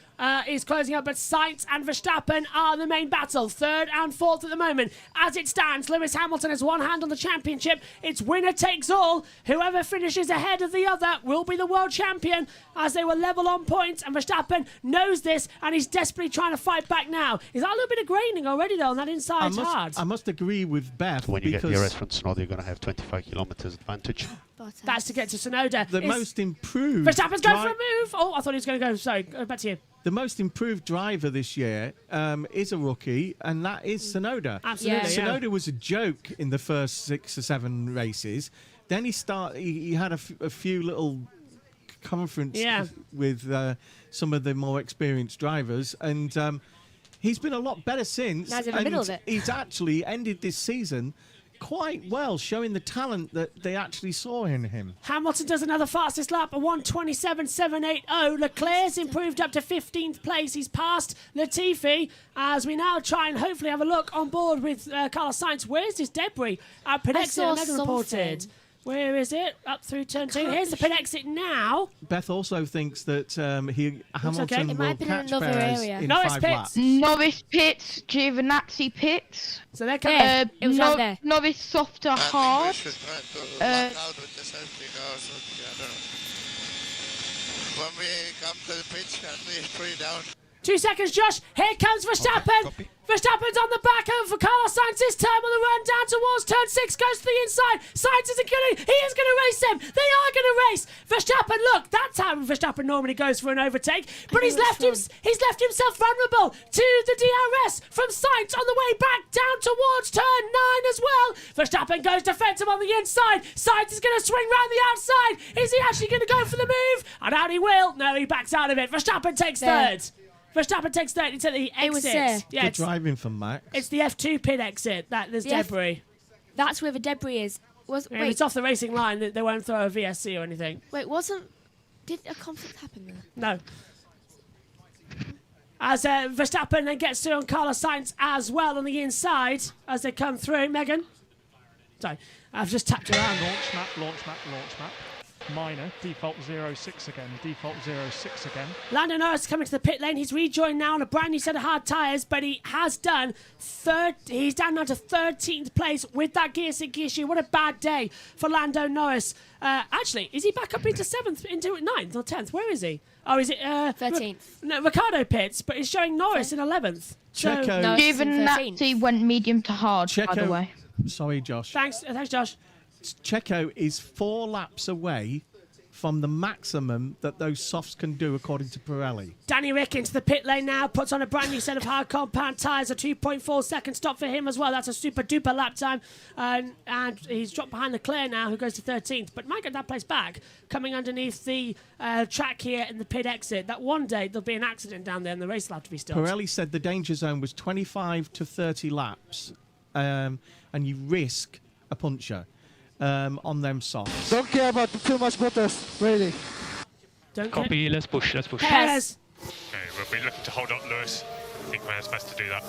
A: is closing up, but Sainz and Verstappen are the main battle. 3rd and 4th at the moment. As it stands, Lewis Hamilton has one hand on the championship. It's winner takes all. Whoever finishes ahead of the other will be the world champion, as they were level on points, and Verstappen knows this, and he's desperately trying to fight back now. Is that a little bit of graining already, though, on that inside hard?
T: I must agree with Beth.
O: When you get your restaurant Tsunoda, you're going to have 25 kilometers advantage.
A: That's to get to Tsunoda.
T: The most improved...
A: Verstappen's going for a move. Oh, I thought he was going to go. Sorry, back to you.
T: The most improved driver this year is a rookie, and that is Tsunoda.
A: Absolutely,
T: Tsunoda was a joke in the first 6 or 7 races. Then he had a few little conference with some of the more experienced drivers, and he's been a lot better since.
L: Now he's in the middle of it.
T: He's actually ended this season quite well, showing the talent that they actually saw in him.
A: Hamilton does another fastest lap, a 1:27.780. Leclerc's improved up to 15th place. He's passed Latifi, as we now try and hopefully have a look on board with Carlos Sainz. Where's this debris? Pit exit, Megan reported. Where is it? Up through turn 2. Here's the pit exit now.
T: Beth also thinks that Hamilton will catch
L: another
T: Perez
L: area.
T: in
A: Norris
T: 5
A: pits.
T: laps.
E: Norris pits, Giovinazzi pits.
A: So they're coming.
L: It was right there.
E: Norris softer hard.
J: When we come to the pitch and we free down.
A: 2 seconds, Josh. Here comes Verstappen. Verstappen's on the back of for Carlos Sainz this time on the run down towards turn 6. Goes to the inside. Sainz isn't going to. He is going to race them. They are going to race. Verstappen, look, that's how Verstappen normally goes for an overtake. But he's left himself vulnerable to the DRS from Sainz on the way back down towards turn 9 as well. Verstappen goes defensive on the inside. Sainz is going to swing round the outside. Is he actually going to go for the move? I doubt he will. No, he backs out of it. Verstappen takes 3rd. Verstappen takes 30 to the exit.
T: Good driving from Max.
A: It's the F2 pit exit. There's debris.
L: That's where the debris is.
A: If it's off the racing line, they won't throw a VSC or anything.
L: Wait, did a conflict happen there?
A: No. As Verstappen then gets through on Carlos Sainz as well on the inside as they come through. Megan? Sorry, I've just tapped around.
P: Launch map. Minor, default 06 again,
A: Lando Norris coming to the pit lane. He's rejoined now on a brand new set of hard tyres, but he has done he's down now to 13th place with that gear sync issue. What a bad day for Lando Norris. Actually, is he back up into 7th, into 9th or 10th? Where is he? Oh, is it
L: 13th?
A: No, Ricciardo pits, but it's showing Norris in 11th.
T: Checo.
E: Giovinazzi went medium to hard, by the way.
T: Sorry, Josh.
A: Thanks, Josh.
T: Checo is 4 laps away from the maximum that those softs can do, according to Pirelli.
A: Danny Rick into the pit lane now, puts on a brand new set of hard compound tyres, a 2.4 second stop for him as well. That's a super duper lap time. And he's dropped behind Leclerc now, who goes to 13th, but might get that place back. Coming underneath the track here in the pit exit, that one day there'll be an accident down there and the race will have to be stopped.
T: Pirelli said the danger zone was 25 to 30 laps, and you risk a puncture. On them softs.
J: Don't care about too much butters, really.
H: Copy, let's push.
A: Perez.
N: Okay, we'll be looking to hold up Lewis. I think Perez best to do that.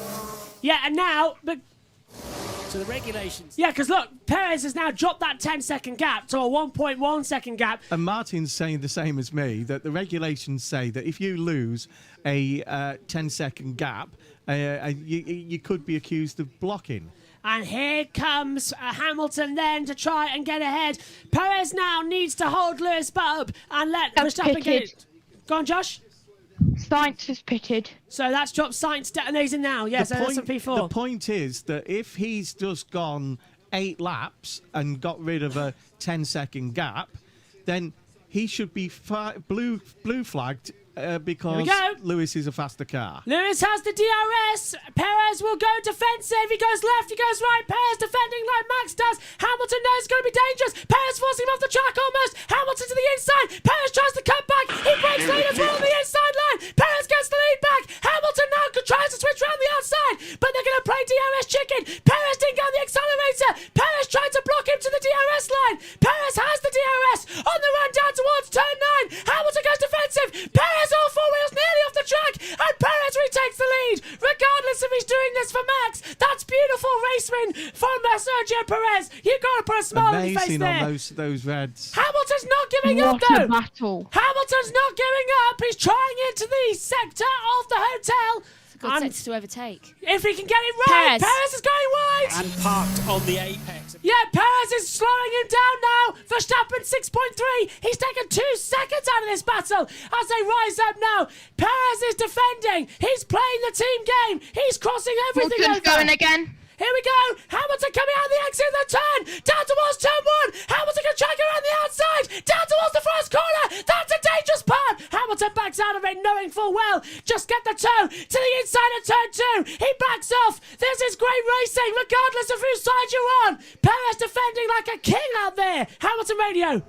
A: Yeah, and now...
W: To the regulations.
A: Yeah, because look, Perez has now dropped that 10-second gap to a 1.1 second gap.
T: And Martin's saying the same as me, that the regulations say that if you lose a 10-second gap, you could be accused of blocking.
A: And here comes Hamilton then to try and get ahead. Perez now needs to hold Lewis up and let Verstappen get it. Go on, Josh.
E: Sainz is pitted.
A: So that's dropped Sainz down. He's in now. Yes, that's a P4.
T: The point is that if he's just gone 8 laps and got rid of a 10-second gap, then he should be blue flagged because Lewis is a faster car.
A: Lewis has the DRS. Perez will go defensive. He goes left, he goes right. Perez defending like Max does. Hamilton knows it's going to be dangerous. Perez forcing him off the track almost. Hamilton to the inside. Perez tries to cut back. He breaks lead as well on the inside line. Perez gets the lead back. Hamilton now tries to switch around the outside, but they're going to play DRS chicken. Perez didn't go on the accelerator. Perez tried to block him to the DRS line. Perez has the DRS on the run down towards turn 9. Hamilton goes defensive. Perez all four wheels nearly off the track, and Perez retakes the lead, regardless if he's doing this for Max. That's beautiful racing from Sergio Perez. You've got to put a smile on your face there.
T: Amazing on those reds.
A: Hamilton's not giving up though.
E: What a battle.
A: Hamilton's not giving up. He's trying into the sector of the hotel.
L: Good sector to overtake.
A: If he can get it right, Perez is going wide.
W: And parked on the apex.
A: Yeah, Perez is slowing him down now. Verstappen 6.3. He's taken 2 seconds out of this battle as they rise up now. Perez is defending. He's playing the team game. He's crossing everything over.
E: Going again.
A: Here we go. Hamilton coming out of the exit of the turn. Down towards turn 1. Hamilton can try and go around the outside. Down towards the first corner. That's a dangerous part. Hamilton backs out of it knowing full well. Just get the toe to the inside of turn 2. He backs off. This is great racing regardless of whose side you're on. Perez defending like a king out there. Hamilton radio.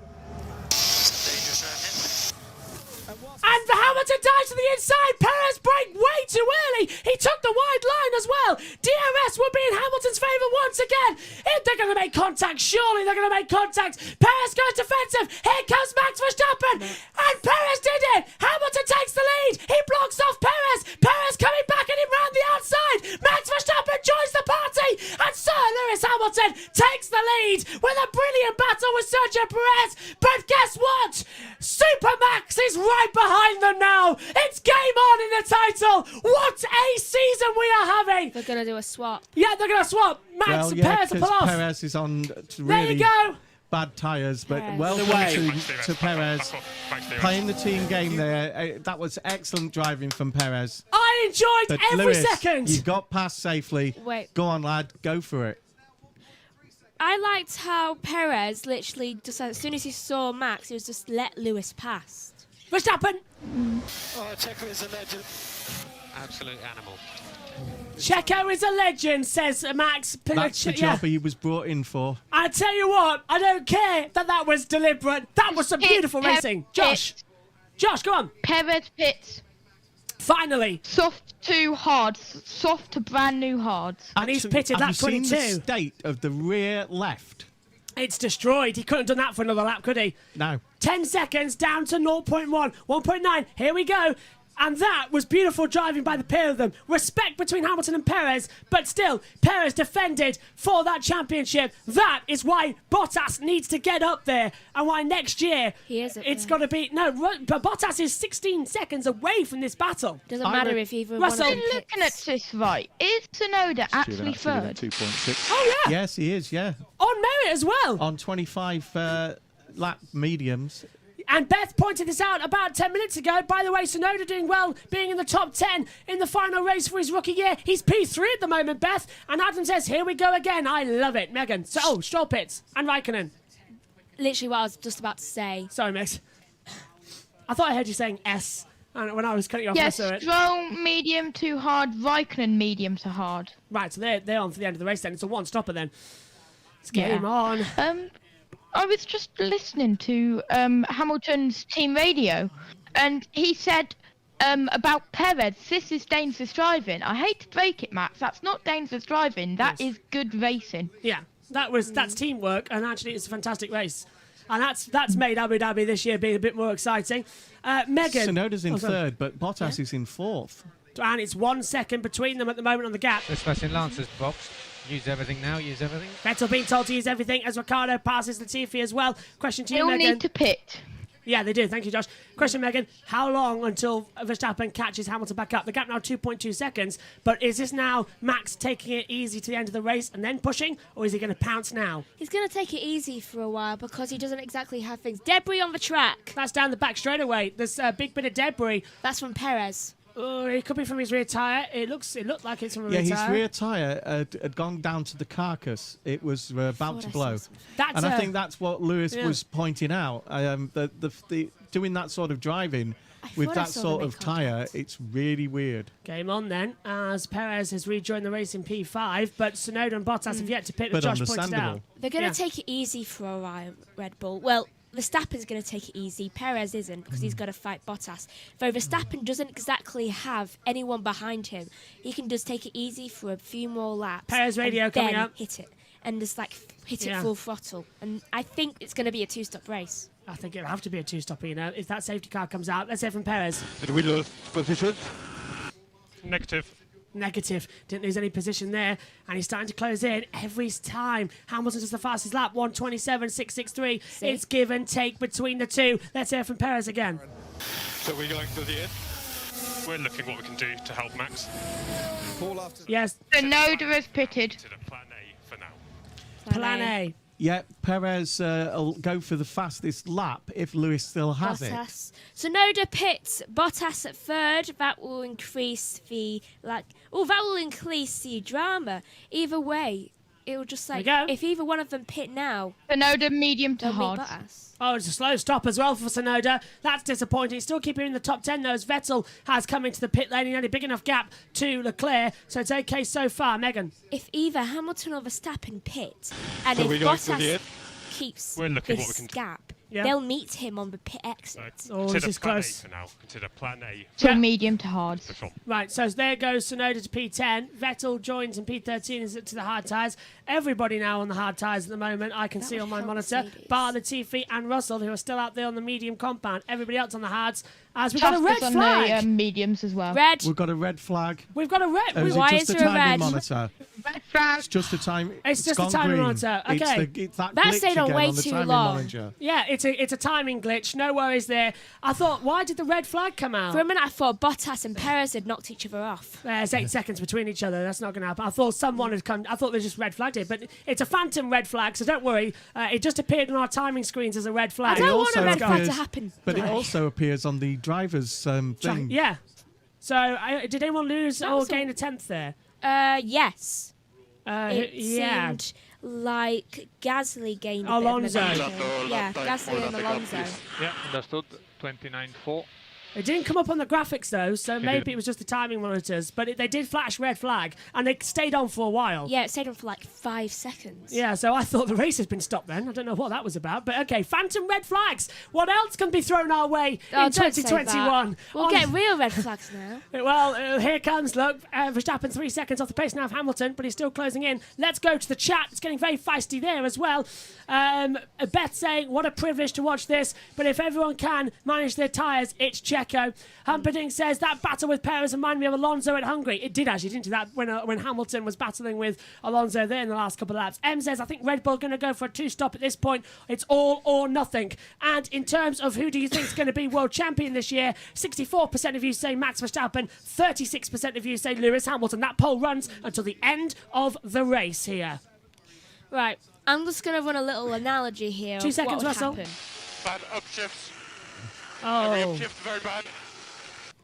A: And Hamilton dives to the inside. Perez braked way too early. He took the wide line as well. DRS will be in Hamilton's favour once again. If they're going to make contact, surely they're going to make contact. Perez goes defensive. Here comes Max Verstappen. And Perez did it. Hamilton takes the lead. He blocks off Perez. Perez coming back at him round the outside. Max Verstappen joins the party. And Sir Lewis Hamilton takes the lead with a brilliant battle with Sergio Perez. But guess what? Super Max is right behind them now. It's game on in the title. What a season we are having.
L: They're going to do a swap.
A: Yeah, they're going to swap. Max and Perez will pull off.
T: Perez is on
A: there
T: really
A: you go.
T: Bad tyres, but well done to Perez. Playing the team game there. That was excellent driving from Perez.
A: I enjoyed
T: but
A: every
T: Lewis,
A: second.
T: You got past safely.
L: Wait.
T: Go on, lad. Go for it.
L: I liked how Perez literally, just as soon as he saw Max, he was just let Lewis pass.
A: Verstappen.
W: Oh, Checo is a legend.
H: Absolute animal.
A: Checo is a legend, says Max.
T: That's the job he was brought in for.
A: I tell you what, I don't care that was deliberate. That was some beautiful racing. Josh, go on.
E: Perez pits.
A: Finally.
E: Soft to hard. Soft to brand new hards.
A: And he's pitted lap 22.
T: Have you seen the state of the rear left?
A: It's destroyed. He couldn't have done that for another lap, could he?
T: No.
A: 10 seconds down to 0.1. 1.9. Here we go. And that was beautiful driving by the pair of them. Respect between Hamilton and Perez, but still, Perez defended for that championship. That is why Bottas needs to get up there, and why next year it's got to be... No, but Bottas is 16 seconds away from this battle.
L: Doesn't matter if either
A: Russell,
L: one of them
E: looking at this right, is Tsunoda actually third?
T: 2.6.
A: Oh, yeah.
T: Yes, he is, yeah.
A: On merit as well.
T: On 25 lap mediums.
A: And Beth pointed this out about 10 minutes ago. By the way, Tsunoda doing well, being in the top 10 in the final race for his rookie year. He's P3 at the moment, Beth. And Adam says, here we go again. I love it. Megan. So, Stroll pits and Raikkonen.
L: Literally what I was just about to say.
A: Sorry, Mix. I thought I heard you saying S when I was cutting you off.
E: Yes, Stroll medium to hard, Raikkonen medium to hard.
A: Right, so they're on for the end of the race then. It's a one-stopper then. Let's get him on.
E: I was just listening to Hamilton's team radio, and he said about Perez, this is dangerous driving. I hate to break it, Max. That's not dangerous driving. That is good racing.
A: Yeah, that's teamwork, and actually it's a fantastic race. And that's made Abu Dhabi this year being a bit more exciting. Megan.
T: Tsunoda's in third, but Bottas is in fourth.
A: And it's 1 second between them at the moment on the gap.
Q: This Sebastian Lance's box. Use everything now, use everything.
A: Vettel being told to use everything as Ricciardo passes Latifi as well. Question to you, Megan.
E: They'll need to pit.
A: Yeah, they do. Thank you, Josh. Question, Megan. How long until Verstappen catches Hamilton back up? The gap now 2.2 seconds. But is this now Max taking it easy to the end of the race and then pushing? Or is he going to pounce now?
L: He's going to take it easy for a while because he doesn't exactly have things. Debris on the track.
A: That's down the back straightaway. There's a big bit of debris.
L: That's from Perez.
A: Oh, it could be from his rear tyre. It looked like it's from a rear tyre.
T: Yeah, his rear tyre had gone down to the carcass. It was about to blow. And I think that's what Lewis was pointing out. The doing that sort of driving with that sort of tyre, it's really weird.
A: Game on then, as Perez has rejoined the race in P5, but Tsunoda and Bottas have yet to pit, as Josh pointed out.
L: They're going to take it easy for a while, Red Bull. Well, Verstappen's going to take it easy. Perez isn't, because he's got to fight Bottas. Though Verstappen doesn't exactly have anyone behind him. He can just take it easy for a few more laps.
A: Perez radio
L: and
A: coming
L: then
A: up.
L: hit it. And just hit it full throttle. And I think it's going to be a two-stop race.
A: I think it'll have to be a two-stopper, if that safety car comes out. Let's hear from Perez.
N: Did we lose position? Negative.
A: Didn't lose any position there, and he's starting to close in every time. Hamilton does the fastest lap, 1:27.663. It's give and take between the two. Let's hear from Perez again.
N: So we're going to the end. We're looking what we can do to help Max.
A: Yes.
E: Tsunoda has pitted.
N: Plan A for now.
A: Plan A.
T: Yeah, Perez will go for the fastest lap if Lewis still has it.
L: Tsunoda pits Bottas at third. That will increase the drama. Either way, it will just if either one of them pit now.
E: Tsunoda medium to hard.
A: Oh, it's a slow stop as well for Tsunoda. That's disappointing. Still keeping in the top 10 though, as Vettel has come into the pit lane. He had a big enough gap to Leclerc, so it's okay so far. Megan.
L: If either Hamilton or Verstappen pit, and if Bottas keeps this gap, they'll meet him on the pit exit.
A: Oh, this is close.
N: For now. Consider plan A.
E: So medium to hard.
A: Right, so there goes Tsunoda to P10. Vettel joins in P13 is to the hard tyres. Everybody now on the hard tyres at the moment, I can see on my monitor, bar Latifi and Russell, who are still out there on the medium compound. Everybody else on the hards. As we've got a red flag.
E: On the mediums as well.
L: Red.
T: We've got a red flag.
A: We've got a red.
L: Why is there a red?
T: Monitor?
E: Red flag.
T: It's just a time.
A: It's just a timing monitor. Okay.
T: It's that
L: stayed on way too long.
T: Manager.
A: Yeah, it's a timing glitch. No worries there. I thought, why did the red flag come out?
L: For a minute, I thought Bottas and Perez had knocked each other off.
A: There's 8 seconds between each other. That's not going to happen. I thought someone had come. I thought they just red flagged it, but it's a phantom red flag. So don't worry. It just appeared on our timing screens as a red flag.
L: I don't want a red flag to happen.
T: But it also appears on the driver's thing.
A: Yeah. So did anyone lose or gain a 10th there?
L: Yes. It seemed like Gasly gained a
A: Alonso.
L: bit of momentum. Yeah, Gasly and Alonso.
N: Yeah, understood. 29.4.
A: It didn't come up on the graphics though, so maybe it was just the timing monitors. But they did flash red flag, and they stayed on for a while.
L: Yeah, it stayed on for like 5 seconds.
A: Yeah, so I thought the race has been stopped then. I don't know what that was about. But okay, phantom red flags. What else can be thrown our way in 2021?
L: We'll get real red flags now.
A: Well, here comes, look, Verstappen 3 seconds off the pace now of Hamilton, but he's still closing in. Let's go to the chat. It's getting very feisty there as well. Beth saying, what a privilege to watch this, but if everyone can manage their tyres, it's Checo. Humperdinck says, that battle with Perez reminded me of Alonso at Hungary. It did actually, didn't it? That when Hamilton was battling with Alonso there in the last couple of laps. M says, I think Red Bull are going to go for a 2-stop at this point. It's all or nothing. And in terms of who do you think is going to be world champion this year, 64% of you say Max Verstappen, 36% of you say Lewis Hamilton. That poll runs until the end of the race here.
L: Right, I'm just going to run a little analogy here.
A: 2 seconds, Russell.
N: Bad upshifts.
A: Oh.
N: Upshift very bad.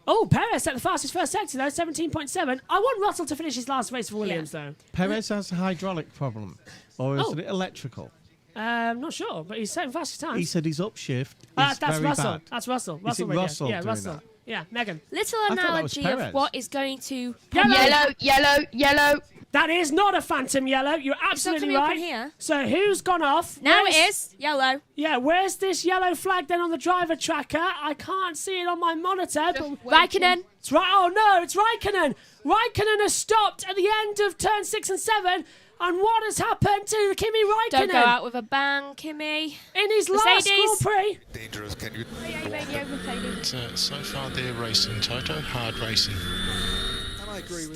A: Oh, Perez set the fastest first sector though, 17.7. I want Russell to finish his last race for Williams though.
T: Perez has a hydraulic problem, or is it electrical?
A: I'm not sure, but he's setting fastest times.
T: He said his upshift
A: that's
T: very
A: Russell.
T: bad.
A: That's Russell.
T: Is it Russell
A: Yeah,
T: doing
A: Russell.
T: that?
A: Yeah, Megan.
L: Little analogy of what is going to...
E: Yellow.
A: That is not a phantom yellow. You're absolutely right.
L: Here.
A: So who's gone off?
L: Now it is yellow.
A: Yeah, where's this yellow flag then on the driver tracker? I can't see it on my monitor. But
L: Raikkonen.
A: It's right. Oh no, it's Raikkonen. Raikkonen has stopped at the end of turn 6 and 7. And what has happened to Kimi Raikkonen?
L: Don't go out with a bang, Kimi.
A: In his last Grand Prix.
M: Dangerous, can you...
D: So far they're racing, Toto, hard racing.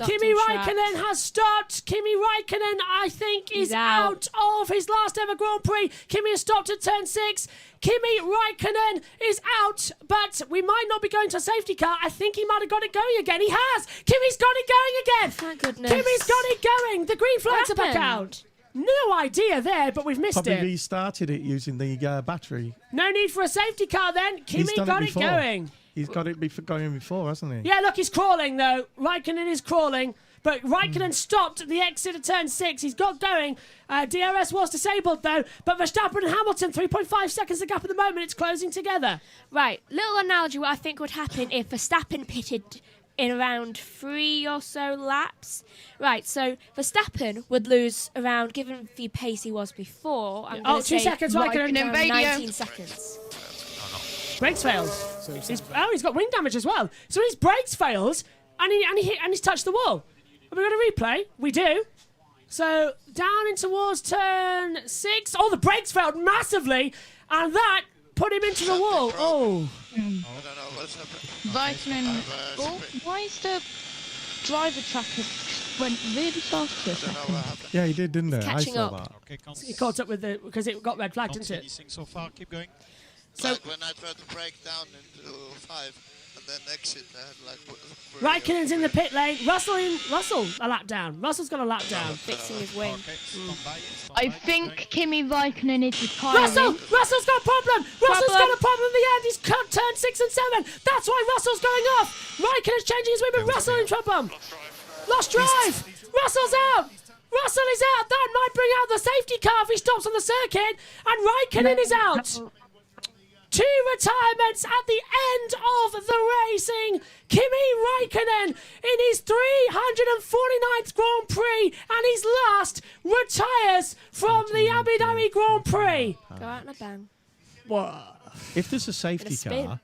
A: Kimi Raikkonen has stopped. Kimi Raikkonen, I think, is out of his last ever Grand Prix. Kimi has stopped at turn 6. Kimi Raikkonen is out, but we might not be going to a safety car. I think he might have got it going again. He has. Kimi's got it going again.
L: Thank goodness.
A: Kimi's got it going. The green flags are back out. No idea there, but we've missed
T: Probably
A: it.
T: restarted it using the battery.
A: No need for a safety car then. Kimi got it going.
T: He's got it going before, hasn't he?
A: Yeah, look, he's crawling, though. Raikkonen is crawling. But Raikkonen stopped at the exit of turn 6. He's got going. DRS was disabled, though. But Verstappen and Hamilton, 3.5 seconds the gap at the moment. It's closing together.
L: Right, little analogy what I think would happen if Verstappen pitted in around 3 or so laps. Right, so Verstappen would lose around, given the pace he was before.
A: 2 seconds, Raikkonen.
L: 19 seconds.
A: Brakes fails. He's got wing damage as well. So his brakes fails, and he's touched the wall. Have we got a replay? We do. So down in towards turn 6. Oh, the brakes failed massively, and that put him into the wall. Oh.
E: Raikkonen. Why is the driver tracker went really fast for a second?
T: Yeah, he did, didn't it?
L: Catching
T: I saw
L: up.
T: that.
A: He caught up with because it got red flagged, didn't it?
J: So far, keep going.
A: So
J: like when I tried to break down into 5 and then exit, I had like.
A: Raikkonen's in the pit lane. Russell a lap down. Russell's got a lap down.
L: Fixing his wing.
E: I think Kimi Raikkonen is retiring.
A: Russell's got a problem. Russell's got a problem at the end. He's cut turn 6 and 7. That's why Russell's going off. Raikkonen's changing his wing, but Russell in trouble. Lost drive. Russell's out. Russell is out. That might bring out the safety car if he stops on the circuit. And Raikkonen is out. 2 retirements at the end of the racing. Kimi Raikkonen in his 349th Grand Prix and his last retires from the Abu Dhabi Grand Prix.
L: Go out in a bang.
A: What?
T: If there's a safety car,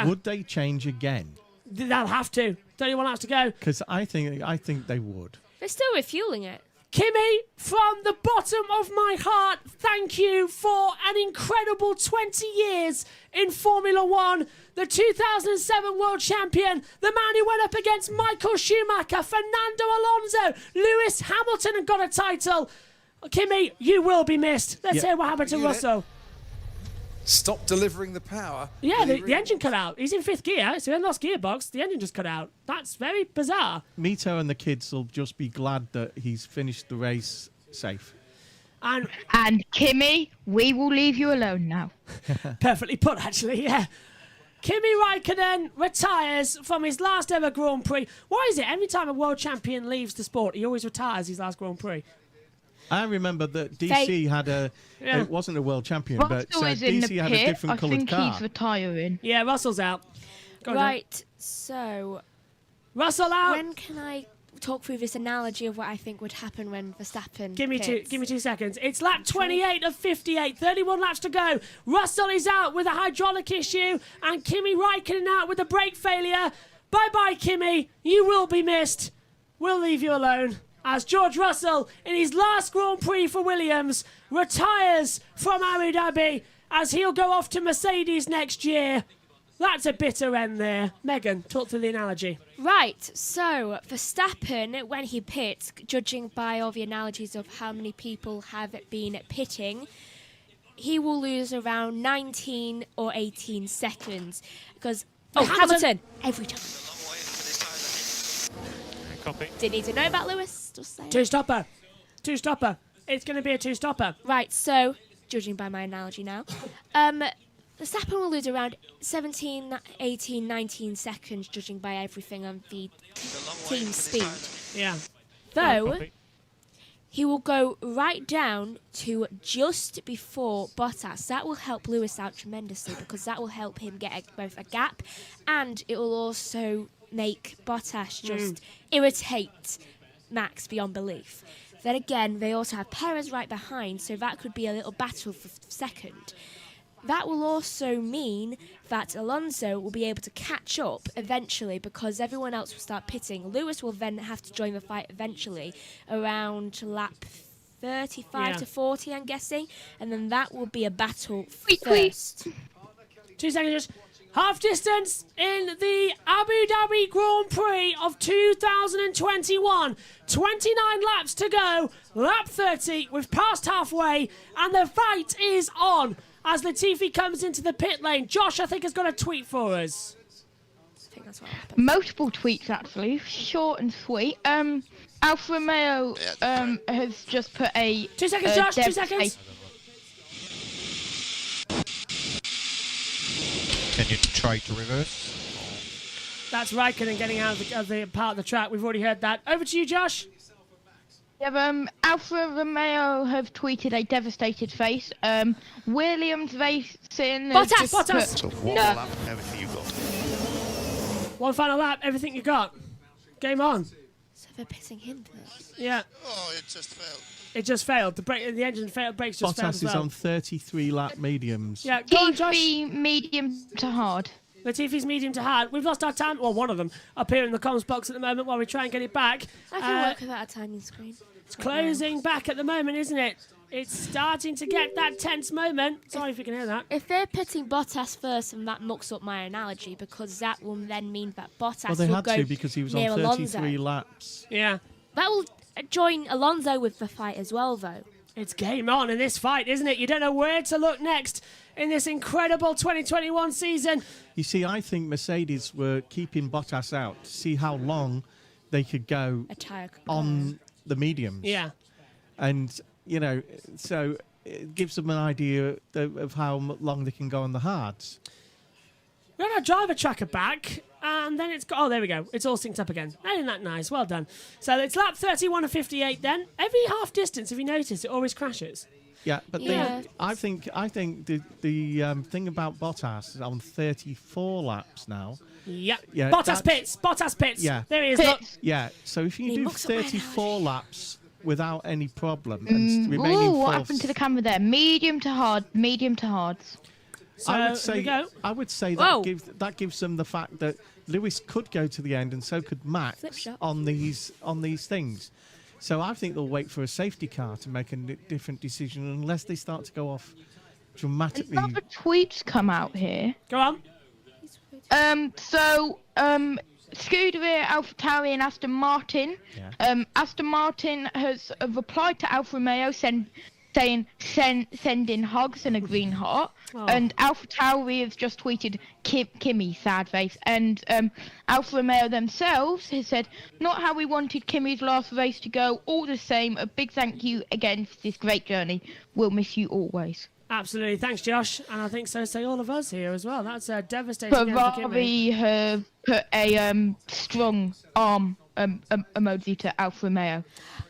T: would they change again?
A: They'll have to. Don't anyone else to go?
T: Because I think they would.
L: They're still refueling it.
A: Kimi, from the bottom of my heart, thank you for an incredible 20 years in Formula One. The 2007 World Champion, the man who went up against Michael Schumacher, Fernando Alonso, Lewis Hamilton and got a title. Kimi, you will be missed. Let's hear what happened to Russell.
R: Stop delivering the power.
A: Yeah, the engine cut out. He's in 5th gear, so he lost gearbox. The engine just cut out. That's very bizarre.
T: Mito and the kids will just be glad that he's finished the race safe.
E: And Kimi, we will leave you alone now.
A: Perfectly put, actually, yeah. Kimi Raikkonen retires from his last ever Grand Prix. Why is it every time a world champion leaves the sport, he always retires his last Grand Prix?
T: I remember that DC had a... Yeah. It wasn't a world champion, but DC had a different coloured car.
E: I think he's retiring.
A: Yeah, Russell's out.
L: Right, so...
A: Russell out!
L: When can I talk through this analogy of what I think would happen when Verstappen
A: Give me
L: pits?
A: 2 seconds. It's lap 28 of 58. 31 laps to go. Russell is out with a hydraulic issue, and Kimi Raikkonen out with a brake failure. Bye-bye, Kimi. You will be missed. We'll leave you alone. As George Russell, in his last Grand Prix for Williams, retires from Abu Dhabi as he'll go off to Mercedes next year. That's a bitter end there. Megan, talk through the analogy.
L: Right, so Verstappen, when he pits, judging by all the analogies of how many people have been pitting, he will lose around 19 or 18 seconds. Because, Hamilton, every time.
N: Copy.
L: Didn't need to know about Lewis. Just saying.
A: Two-stopper. It's going to be a two-stopper.
L: Right, so, judging by my analogy now, Verstappen will lose around 17, 18, 19 seconds, judging by everything on the team speed.
A: Yeah.
L: Though, he will go right down to just before Bottas. That will help Lewis out tremendously because that will help him get both a gap and it will also make Bottas just irritate Max beyond belief. Then again, they also have Perez right behind, so that could be a little battle for second. That will also mean that Alonso will be able to catch up eventually because everyone else will start pitting. Lewis will then have to join the fight eventually around lap 35 to 40, I'm guessing, and then that will be a battle first.
A: 2 seconds. Half distance in the Abu Dhabi Grand Prix of 2021. 29 laps to go. Lap 30. We've passed halfway. And the fight is on as Latifi comes into the pit lane. Josh, I think, has got a tweet for us.
L: I think that's what happened.
E: Multiple tweets, actually. Short and sweet. Alfa Romeo has just put a...
A: 2 seconds, Josh. 2 seconds.
Q: Can you try to reverse?
A: That's Raikkonen getting out of the part of the track. We've already heard that. Over to you, Josh.
E: Yeah, Alfa Romeo have tweeted a devastated face. Williams racing.
A: Bottas!
O: So one lap, everything you got.
A: One final lap, everything you got. Game on.
L: So they're pissing him first.
A: Yeah.
J: Oh, it just failed.
A: It just failed. The engine failed. Brakes just failed as
T: Bottas is
A: well.
T: on 33 lap mediums.
A: Yeah, go on, Josh.
E: medium to hard.
A: Latifi's medium to hard. We've lost our time. Well, one of them up here in the comms box at the moment while we try and get it back.
L: I can work without a timing screen.
A: It's closing back at the moment, isn't it? It's starting to get that tense moment. Sorry if you can hear that.
L: If they're putting Bottas first, and that mucks up my analogy, because that will then mean that Bottas
T: Well, they
L: will
T: had
L: go
T: to because he was on
L: near
T: 33
L: Alonso.
T: laps.
A: Yeah.
L: That will join Alonso with the fight as well, though.
A: It's game on in this fight, isn't it? You don't know where to look next in this incredible 2021 season.
T: You see, I think Mercedes were keeping Bottas out to see how long they could go on the mediums.
A: Yeah.
T: And, you know, so it gives them an idea of how long they can go on the hards.
A: We got our driver tracker back, and then it's got... Oh, there we go. It's all synced up again. Isn't that nice? Well done. So it's lap 31 of 58 then. Every half distance, if you notice, it always crashes.
T: Yeah, but I think the thing about Bottas is on 34 laps now.
A: Yep.
T: Yeah,
A: Bottas pits.
T: Yeah.
A: There he is. Look.
T: Yeah, so if you
A: He
T: do
A: mucks up my
T: 34 laps without any problem and remaining
E: Ooh, what
T: fourth,
E: happened to the camera there? Medium to hard. Medium to hards.
A: So,
T: I
A: here
T: would say
E: Whoa.
T: that gives them the fact that Lewis could go to the end and so could Max on these things. So I think they'll wait for a safety car to make a different decision unless they start to go off dramatically.
E: Another tweets come out here.
A: Go on.
E: Scuderia, AlphaTauri and Aston Martin.
T: Yeah.
E: Aston Martin has replied to Alfa Romeo saying send in hugs and a green heart.
A: Oh.
E: And AlphaTauri has just tweeted Kimi, sad face. And Alfa Romeo themselves has said, not how we wanted Kimi's last race to go. All the same, a big thank you again for this great journey. We'll miss you always.
A: Absolutely. Thanks, Josh. And I think so say all of us here as well. That's a devastating game for Kimi.
E: Ferrari have put a strong arm emoji to Alfa Romeo.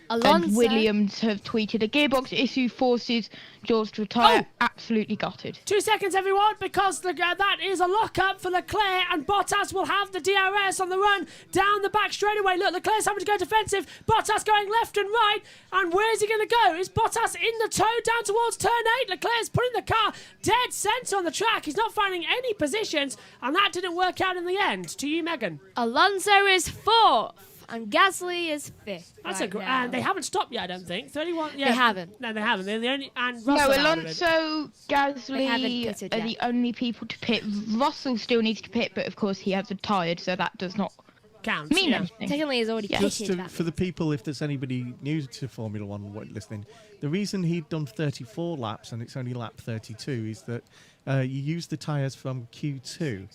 L: Alonso.
E: And Williams have tweeted a gearbox issue forces George to retire. Absolutely gutted.
A: 2 seconds, everyone, because that is a lock-up for Leclerc, and Bottas will have the DRS on the run down the back straightaway. Look, Leclerc's having to go defensive. Bottas going left and right, and where's he going to go? Is Bottas in the toe down towards turn 8? Leclerc's putting the car dead centre on the track. He's not finding any positions, and that didn't work out in the end. To you, Megan.
L: Alonso is 4th. And Gasly is 5th.
A: That's
L: right now.
A: and they haven't stopped yet, I don't think. 31. Yeah,
L: They haven't.
A: No, they haven't. They're the only. And Russell
E: No, Alonso, Gasly are the only people to pit. Russell still needs to pit, but of course he hasn't tired, so that does not
A: count.
E: Mean anything.
L: Technically, he's already pitted.
T: For the people, if there's anybody new to Formula One listening, the reason he'd done 34 laps and it's only lap 32 is that you use the tyres from Q2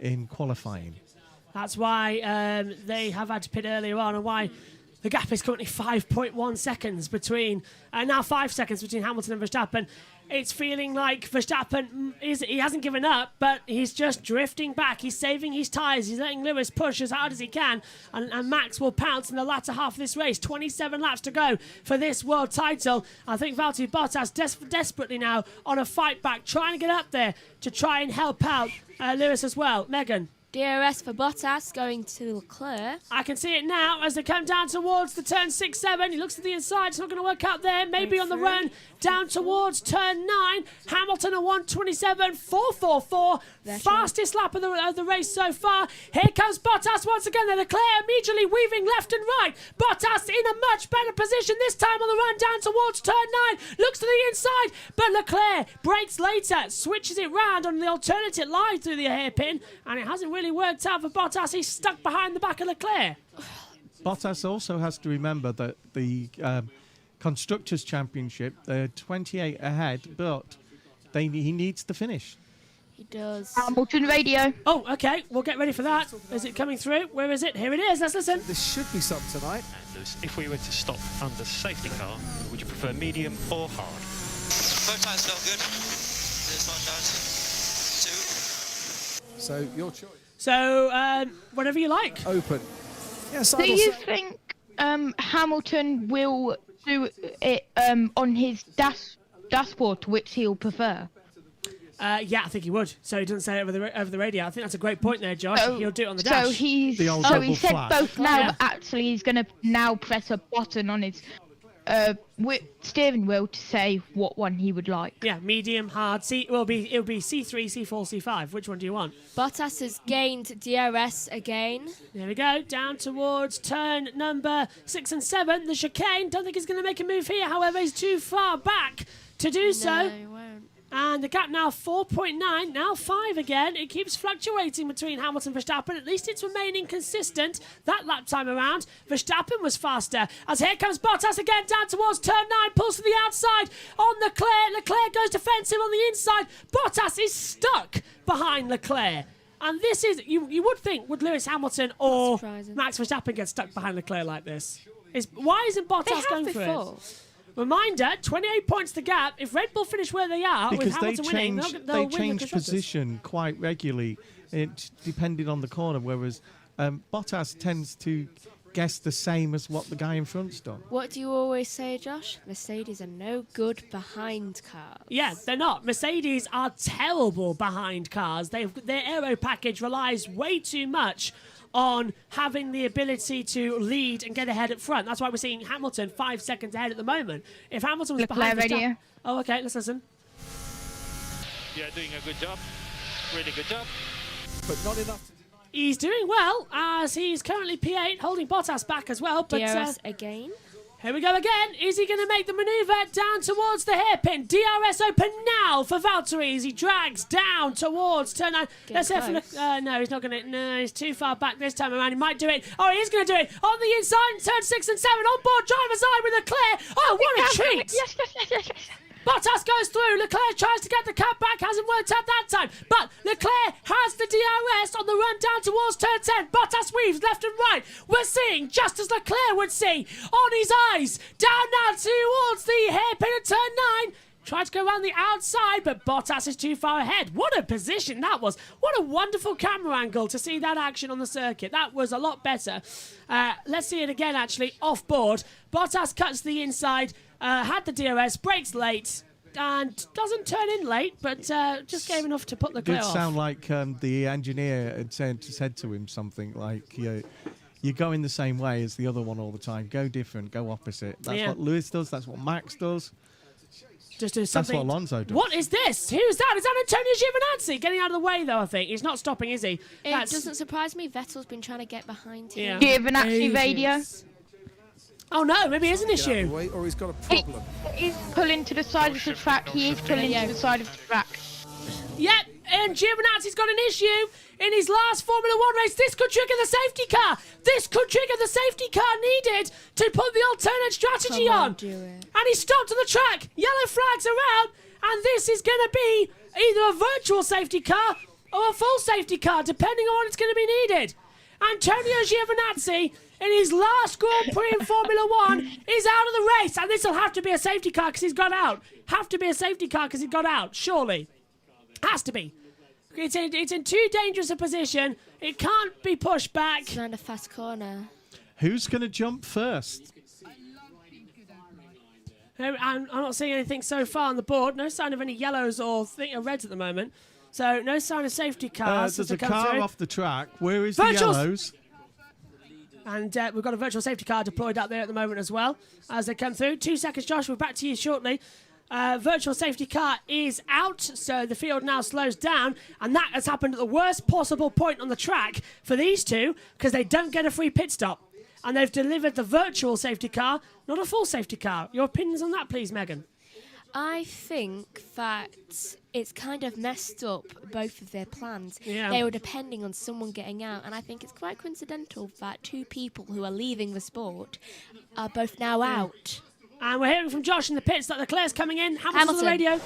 T: in qualifying.
A: That's why they have had to pit earlier on, and why the gap is currently 5.1 seconds between, now 5 seconds between Hamilton and Verstappen. It's feeling like Verstappen he hasn't given up, but he's just drifting back. He's saving his tyres. He's letting Lewis push as hard as he can, and Max will pounce in the latter half of this race. 27 laps to go for this world title. I think Valtteri Bottas desperately now on a fight back, trying to get up there to try and help out Lewis as well. Megan.
L: DRS for Bottas going to Leclerc.
A: I can see it now as they come down towards the turn 6-7. He looks to the inside. It's not going to work out there. Maybe on the run down towards turn 9. Hamilton at 1:27, 4:44. Fastest lap of the race so far. Here comes Bottas once again. Then Leclerc immediately weaving left and right. Bottas in a much better position this time on the run down towards turn 9. Looks to the inside, but Leclerc brakes later, switches it round on the alternate line through the hairpin, and it hasn't really worked out for Bottas. He's stuck behind the back of Leclerc.
T: Bottas also has to remember that the Constructors' Championship, they're 28 ahead, but he needs to finish.
L: He does.
E: Hamilton radio.
A: Oh, okay. We'll get ready for that. Is it coming through? Where is it? Here it is. Let's listen.
R: This should be some tonight.
B: Anders, if we were to stop under safety car, would you prefer medium or hard?
I: Both times felt good. There's much out. 2.
R: So your choice.
A: So, whatever you like.
R: Open. Yes,
E: Do you think Hamilton will do it on his dashboard, which he'll prefer?
A: Yeah, I think he would. So he doesn't say it over the radio. I think that's a great point there, Josh. He'll do it on the
E: So
A: dash.
E: he said both now, but actually he's going to now press a button on his steering wheel to say what one he would like.
A: Yeah, medium, hard. It'll be C3, C4, C5. Which one do you want?
L: Bottas has gained DRS again.
A: There we go. Down towards turn number 6 and 7. The chicane. Don't think he's going to make a move here. However, he's too far back to do so.
L: He won't.
A: And the gap now 4.9, now 5 again. It keeps fluctuating between Hamilton and Verstappen. At least it's remaining consistent that lap time around. Verstappen was faster. As here comes Bottas again down towards turn 9. Pulls to the outside on Leclerc. Leclerc goes defensive on the inside. Bottas is stuck behind Leclerc. And this is, you would think, would Lewis Hamilton or Max Verstappen get stuck behind Leclerc like this? Why isn't Bottas going for it? Reminder, 28 points the gap. If Red Bull finish where they are,
T: because
A: with Hamilton winning, they'll win
T: change
A: the constructors.
T: position quite regularly, depending on the corner, whereas Bottas tends to guess the same as what the guy in front's done.
L: What do you always say, Josh? Mercedes are no good behind cars.
A: Yeah, they're not. Mercedes are terrible behind cars. Their aero package relies way too much on having the ability to lead and get ahead at front. That's why we're seeing Hamilton 5 seconds ahead at the moment. If Hamilton was behind Verstappen... Oh, okay, let's listen.
B: Yeah, doing a good job. Really good job.
R: But not enough.
A: He's doing well, as he's currently P8, holding Bottas back as well. But
L: DRS again.
A: Here we go again. Is he going to make the manoeuvre down towards the hairpin? DRS open now for Valtteri as he drags down towards turn 9. Let's hear from no, he's not going to. No, he's too far back this time around. He might do it. Oh, he is going to do it on the inside. Turn 6 and 7 on board driver's eye with Leclerc. Oh, what a treat!
E: Yes.
A: Bottas goes through. Leclerc tries to get the cut back. Hasn't worked out that time. But Leclerc has the DRS on the run down towards turn 10. Bottas weaves left and right. We're seeing, just as Leclerc would see, on his eyes, down now towards the hairpin at turn 9. Tried to go around the outside, but Bottas is too far ahead. What a position that was. What a wonderful camera angle to see that action on the circuit. That was a lot better. Let's see it again, actually, off board. Bottas cuts the inside, had the DRS, brakes late, and doesn't turn in late, but just gave enough to put the clear off.
T: It did sound like the engineer had said to him something like, you're going the same way as the other one all the time. Go different, go opposite. That's what Lewis does, that's what Max does.
A: Just do something.
T: That's what Alonso does.
A: What is this? Who's that? Is that Antonio Giovinazzi? Getting out of the way, though, I think. He's not stopping, is he?
L: It doesn't surprise me. Vettel's been trying to get behind him.
E: Giovinazzi radio.
A: Oh, no, maybe it's an issue.
R: Or he's got a problem.
E: He's pulling to the side of the track. He is pulling to the side of the track.
A: Yep, and Giovinazzi's got an issue in his last Formula 1 race. This could trigger the safety car. This could trigger the safety car needed to put the alternate strategy on. And he stopped on the track. Yellow flags are out. And this is going to be either a virtual safety car or a full safety car, depending on what it's going to be needed. Antonio Giovinazzi, in his last Grand Prix in Formula 1, is out of the race. And this will have to be a safety car because he's got out. Have to be a safety car because he got out, surely. Has to be. It's in too dangerous a position. It can't be pushed back.
L: It's around a fast corner.
T: Who's going to jump first?
A: I'm not seeing anything so far on the board. No sign of any yellows or reds at the moment. So no sign of safety cars.
T: There's a car off the track. Where is the yellows?
A: And we've got a virtual safety car deployed out there at the moment as well as they come through. 2 seconds, Josh. We're back to you shortly. Virtual safety car is out, so the field now slows down, and that has happened at the worst possible point on the track for these two because they don't get a free pit stop. And they've delivered the virtual safety car, not a full safety car. Your opinions on that, please, Megan?
L: I think that it's kind of messed up both of their plans.
A: Yeah.
L: They were depending on someone getting out, and I think it's quite coincidental that 2 people who are leaving the sport are both now out.
A: And we're hearing from Josh in the pits that Leclerc's coming in. Hamilton on the radio.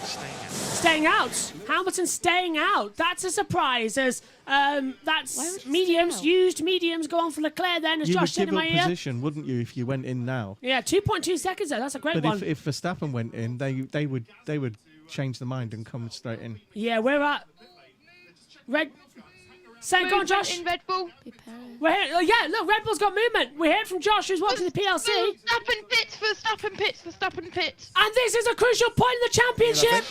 A: Staying out. Hamilton staying out. That's a surprise as that's mediums, used mediums go on for Leclerc then as Josh said in my ear.
T: You would give up position, wouldn't you, if you went in now?
A: Yeah, 2.2 seconds though. That's a great one.
T: But if Verstappen went in, they would change their mind and come straight in.
A: Yeah, we're at red. Say, go on, Josh.
E: In Red Bull.
A: We're here. Oh, yeah, look, Red Bull's got movement. We're here from Josh, who's watching the PLC.
E: Verstappen pits.
A: And this is a crucial point in the championship.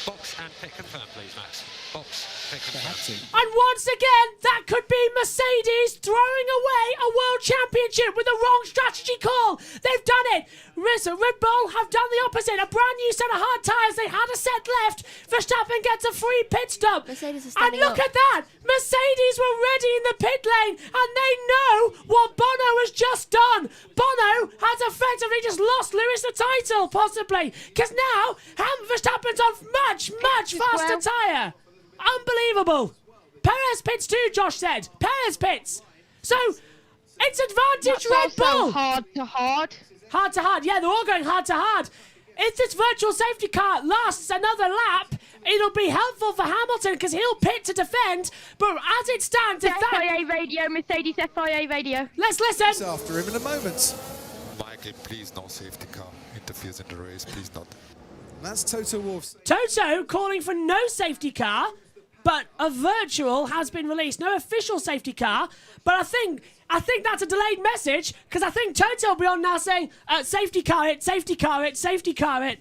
B: Box and pick confirm, please, Max. Box, pick confirm.
A: And once again, that could be Mercedes throwing away a world championship with the wrong strategy call. They've done it. Red Bull have done the opposite. A brand new set of hard tyres. They had a set left. Verstappen gets a free pit stop. And look at that. Mercedes were ready in the pit lane, and they know what Bono has just done. Bono has effectively just lost Lewis the title, possibly, because now Verstappen's on much faster tyre. Unbelievable. Perez pits too, Josh said. Perez pits. So, it's advantage Red Bull.
E: Hard to hard.
A: Hard to hard. Yeah, they're all going hard to hard. If this virtual safety car lasts another lap, it'll be helpful for Hamilton because he'll pit to defend. But as it stands, if that...
E: FIA radio, Mercedes FIA radio.
A: Let's listen.
R: He's after him in a moment.
F: Michael, please no safety car interferes in the race, please not.
R: That's Toto Wolff's.
A: Toto calling for no safety car, but a virtual has been released. No official safety car, but I think that's a delayed message because I think Toto will be on now saying safety car it, safety car it, safety car it.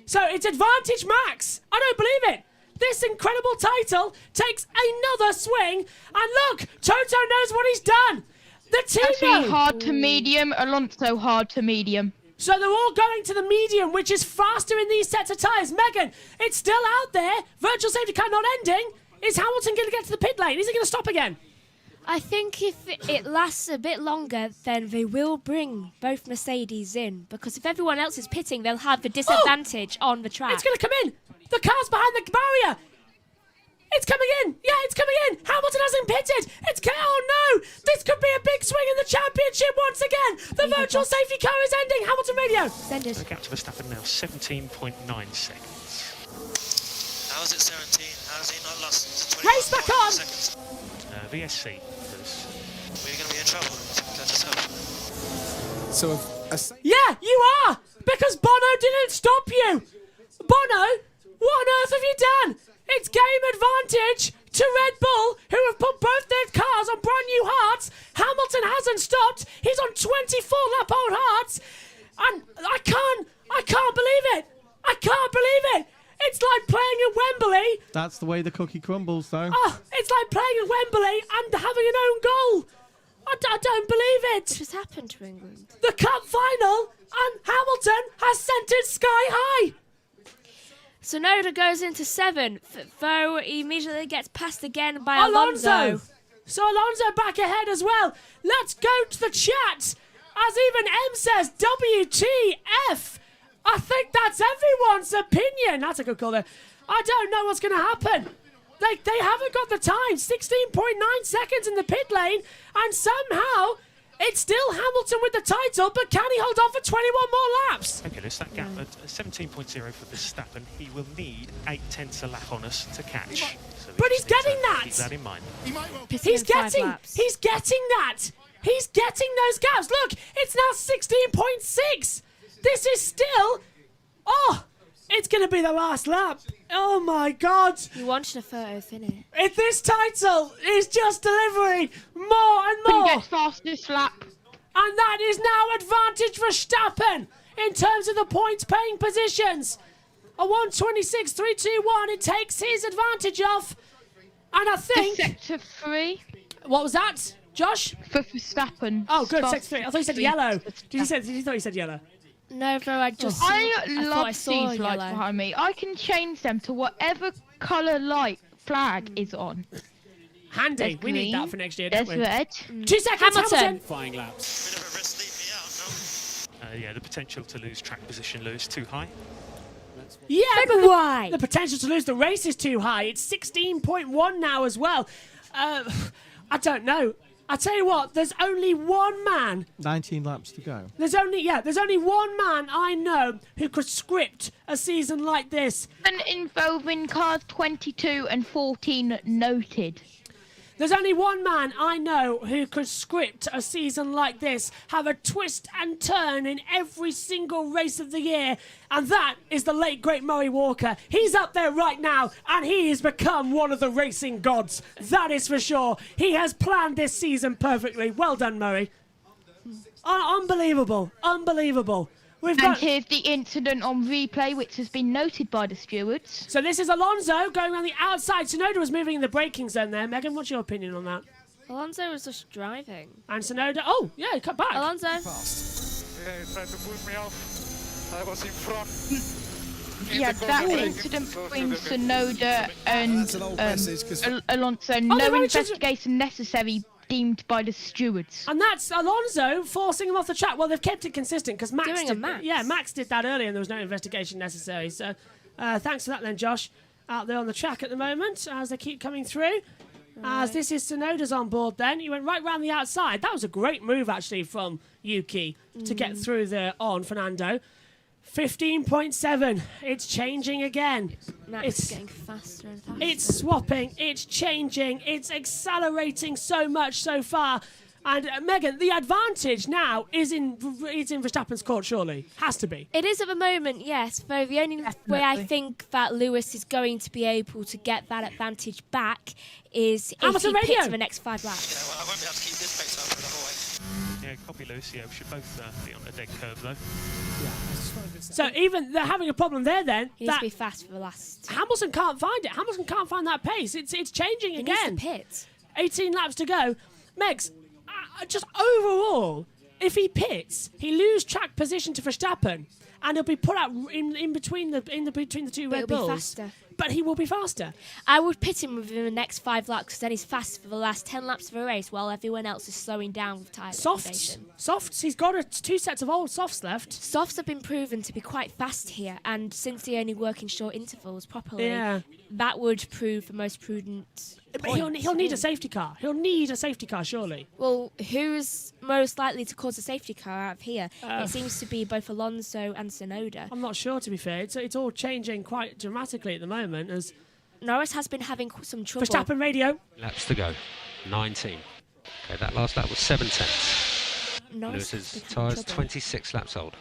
A: So it's advantage Max. I don't believe it. This incredible title takes another swing, and look, Toto knows what he's done. The team
E: Actually, hard to medium, Alonso hard to medium.
A: So they're all going to the medium, which is faster in these sets of tyres. Megan, it's still out there. Virtual safety car not ending. Is Hamilton going to get to the pit lane? Is he going to stop again?
L: I think if it lasts a bit longer, then they will bring both Mercedes in. Because if everyone else is pitting, they'll have the disadvantage on the track.
A: It's going to come in. The car's behind the barrier. It's coming in. Yeah, it's coming in. Hamilton hasn't pitted. Oh no. This could be a big swing in the championship once again. The virtual safety car is ending. Hamilton radio.
L: Send it.
B: The gap to Verstappen now 17.9 seconds.
J: How is it 17? How has he not lost 20
A: Race back on.
J: seconds?
B: VSC.
J: We're going to be in trouble. Let us hope.
R: So,
A: yeah, you are. Because Bono didn't stop you. Bono, what on earth have you done? It's game advantage to Red Bull, who have put both their cars on brand new hards. Hamilton hasn't stopped. He's on 24-lap-old hards. And I can't believe it. I can't believe it. It's like playing at Wembley.
T: That's the way the cookie crumbles, though.
A: Oh, it's like playing at Wembley and having an own goal. I don't believe it.
L: What has happened to England?
A: The cup final, and Hamilton has sent it sky high.
L: Sonoda goes into 7th, though he immediately gets passed again by Alonso.
A: So Alonso back ahead as well. Let's go to the chat. As even M says, WTF. I think that's everyone's opinion. That's a good call there. I don't know what's going to happen. They haven't got the time. 16.9 seconds in the pit lane, and somehow it's still Hamilton with the title, but can he hold on for 21 more laps?
B: Okay, there's that gap at 17.0 for Verstappen. He will need 0.8 a lap on us to catch. So
A: but he's getting that.
B: Keep that in mind.
A: He's getting that. He's getting those gaps. Look, it's now 16.6. This is still... Oh, it's going to be the last lap. Oh, my God.
L: You wanted a photo finish.
A: If this title is just delivering more and more.
E: Get fastest lap.
A: And that is now advantage for Verstappen in terms of the points-paying positions. A 1:26.321, it takes his advantage off. And I think...
E: Sector 3.
A: What was that, Josh?
E: For Verstappen.
A: Oh, good, sector 3. I thought you said yellow. You thought you said yellow?
L: No, bro, I love
E: these lights behind me. I can change them to whatever colour light flag is on.
A: Handy.
E: There's
A: we need that for next year, don't we?
E: red.
A: 2 seconds, Hamilton.
W: Flying laps.
B: Yeah, the potential to lose track position, Lewis, too high.
A: Yeah,
L: but why?
A: The potential to lose the race is too high. It's 16.1 now as well. I don't know. I tell you what, there's only one man.
T: 19 laps to go.
A: There's only one man I know who could script a season like this.
E: And involving cars 22 and 14 noted.
A: There's only one man I know who could script a season like this, have a twist and turn in every single race of the year, and that is the late, great Murray Walker. He's up there right now, and he has become one of the racing gods. That is for sure. He has planned this season perfectly. Well done, Murray. Unbelievable. Unbelievable.
E: Here's the incident on replay, which has been noted by the stewards.
A: So this is Alonso going around the outside. Tsunoda was moving in the braking zone there. Megan, what's your opinion on that?
L: Alonso was just driving.
A: And Tsunoda, oh, yeah, he cut back.
L: Alonso.
N: Yeah, he tried to push me off. I was in front.
E: Yeah, that incident between Tsunoda and Alonso, no investigation necessary deemed by the stewards.
A: And that's Alonso forcing him off the track. Well, they've kept it consistent because Max
L: Doing
A: did,
L: a Max.
A: Yeah, Max did that earlier and there was no investigation necessary. So thanks for that then, Josh. Out there on the track at the moment as they keep coming through. As this is Tsunoda's on board then. He went right round the outside. That was a great move actually from Yuki to get through there on Fernando. 15.7. It's changing again.
L: It's getting faster and faster.
A: It's swapping. It's changing. It's accelerating so much so far. And Megan, the advantage now is in Verstappen's court, surely. Has to be.
L: It is at the moment, yes. Though the only way I think that Lewis is going to be able to get that advantage back is if he picks in the next 5 laps.
I: Yeah, well, I won't be able to keep this pace up otherwise.
B: Yeah, copy Lewis. Yeah, we should both be on a dead curve though.
A: So even they're having a problem there then.
L: He needs to be fast for the last.
A: Hamilton can't find it. Hamilton can't find that pace. It's changing again.
L: He needs to pit.
A: 18 laps to go. Megs, just overall, if he pits, he loses track position to Verstappen, and he'll be put out in between the two Red Bulls.
L: Be faster.
A: But he will be faster.
L: I would pit him within the next 5 laps because then he's fast for the last 10 laps of the race while everyone else is slowing down with tyre degradation.
A: Softs. He's got 2 sets of old softs left.
L: Softs have been proven to be quite fast here, and since they only work in short intervals properly, that would prove the most prudent.
A: But he'll need a safety car. He'll need a safety car, surely.
L: Well, who's most likely to cause a safety car out of here? It seems to be both Alonso and Tsunoda.
A: I'm not sure, to be fair. It's all changing quite dramatically at the moment. As
L: Norris has been having some trouble.
A: Verstappen radio.
G: Laps to go. 19. Okay, that last lap was 7 tenths. Lewis's tyres 26 laps old.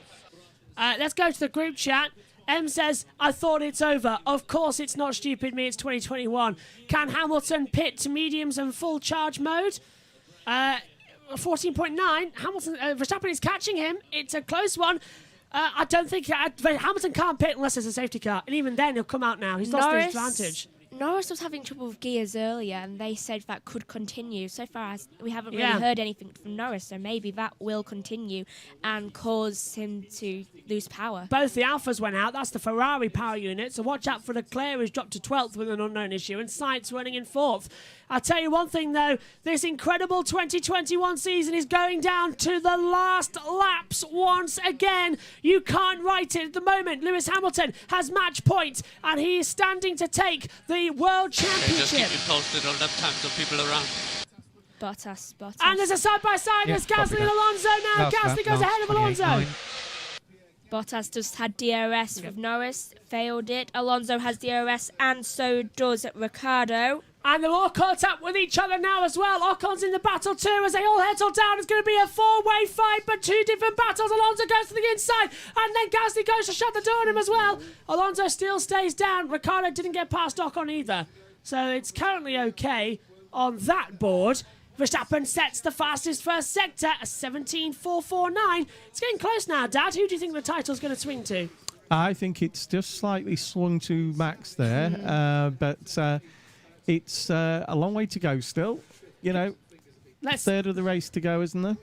A: Let's go to the group chat. M says, I thought it's over. Of course it's not stupid me, it's 2021. Can Hamilton pit to mediums and full charge mode? 14.9. Verstappen is catching him. It's a close one. I don't think Hamilton can't pit unless there's a safety car. And even then, he'll come out now. He's lost his advantage.
L: Norris was having trouble with gears earlier, and they said that could continue. So far, we haven't really heard anything from Norris, so maybe that will continue and cause him to lose power.
A: Both the Alphas went out. That's the Ferrari power unit. So watch out for Leclerc, who's dropped to 12th with an unknown issue, and Sainz running in 4th. I'll tell you one thing, though. This incredible 2021 season is going down to the last laps once again. You can't write it at the moment. Lewis Hamilton has match point, and he is standing to take the World Championship.
S: Just keep me posted on lap times of people around.
L: Bottas.
A: And there's a side-by-side. There's Gasly and Alonso now. Gasly goes ahead of Alonso.
L: Bottas just had DRS with Norris, failed it. Alonso has DRS, and so does Ricciardo.
A: And they're all caught up with each other now as well. Ocon's in the battle too as they all head down. It's going to be a 4-way fight, but 2 different battles. Alonso goes to the inside, and then Gasly goes to shut the door on him as well. Alonso still stays down. Ricciardo didn't get past Ocon either. So it's currently okay on that board. Verstappen sets the fastest first sector, a 17.449. It's getting close now, Dad. Who do you think the title's going to swing to?
T: I think it's just slightly swung to Max there, but it's a long way to go still. You know, third of the race to go, isn't there?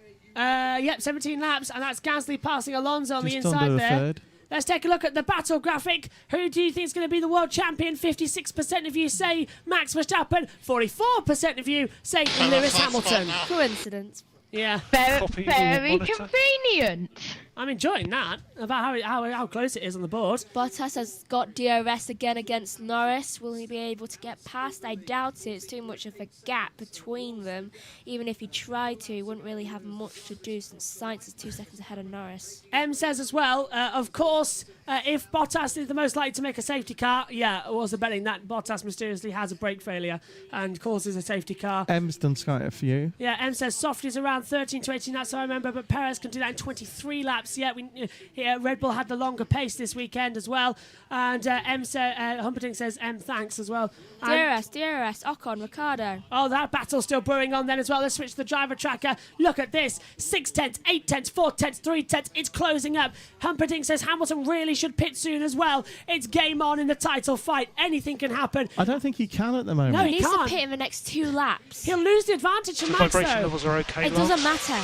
A: Yep, 17 laps, and that's Gasly passing Alonso on
T: just
A: the inside
T: under
A: there.
T: Third.
A: Let's take a look at the battle graphic. Who do you think is going to be the world champion? 56% of you say Max Verstappen. 44% of you say Lewis Hamilton.
L: Coincidence.
A: Yeah.
E: Very convenient.
A: I'm enjoying that, about how close it is on the board.
L: Bottas has got DRS again against Norris. Will he be able to get past? I doubt it. It's too much of a gap between them. Even if he tried to, he wouldn't really have much to do since Sainz is 2 seconds ahead of Norris.
A: M says as well, of course, if Bottas is the most likely to make a safety car, yeah, I was betting that Bottas mysteriously has a brake failure and causes a safety car.
T: M's done quite a few.
A: Yeah, M says soft is around 13 to 18, that's how I remember, but Perez can do that in 23 laps. Yeah, Red Bull had the longer pace this weekend as well. And Humperdinck says M thanks as well.
L: DRS, Ocon, Ricciardo.
A: Oh, that battle's still brewing on then as well. Let's switch to the driver tracker. Look at this. 6 tenths, 8 tenths, 4 tenths, 3 tenths. It's closing up. Humperdinck says Hamilton really should pit soon as well. It's game on in the title fight. Anything can happen.
T: I don't think he can at the moment.
A: No,
L: he needs
A: can't.
L: to pit in the next 2 laps.
A: He'll lose the advantage to Max,
B: vibration
A: though.
B: levels are okay.
L: It doesn't matter.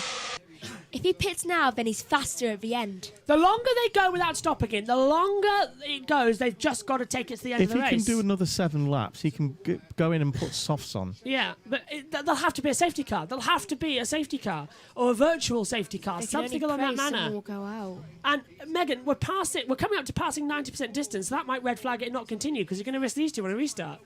L: If he pits now, then he's faster at the end.
A: The longer they go without stopping it, the longer it goes, they've just got to take it to the end of the race.
T: If he can do another 7 laps, he can go in and put softs on.
A: Yeah, but there'll have to be a safety car. There'll have to be a safety car or a virtual safety car, something along that manner.
L: Will go out.
A: And Megan, we're coming up to passing 90% distance. So that might red flag it not continue because you're going to risk these two on a restart.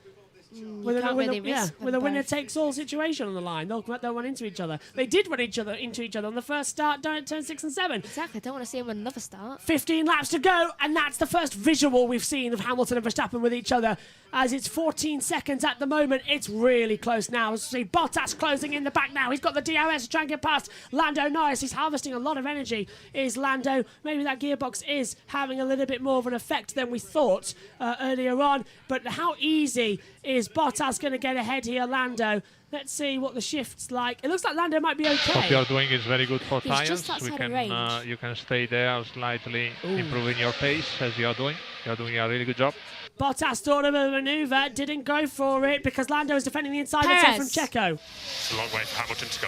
A: With a winner-takes-all situation on the line, they'll run into each other. They did run into each other on the first start down at turn 6 and 7.
L: Exactly, I don't want to see them on another start.
A: 15 laps to go, and that's the first visual we've seen of Hamilton and Verstappen with each other. As it's 14 seconds at the moment, it's really close now. As we see Bottas closing in the back now. He's got the DRS to try and get past Lando Norris. He's harvesting a lot of energy, is Lando. Maybe that gearbox is having a little bit more of an effect than we thought earlier on. But how easy is Bottas going to get ahead here, Lando? Let's see what the shift's like. It looks like Lando might be okay.
K: What you're doing is very good for
L: He's
K: tires.
L: just outside of range.
K: You can stay there, slightly improving your pace as you're doing. You're doing a really good job.
A: Bottas thought of a manoeuvre, didn't go for it because Lando is defending the inside attack from Checo.
N: It's a long way for Hamilton to go.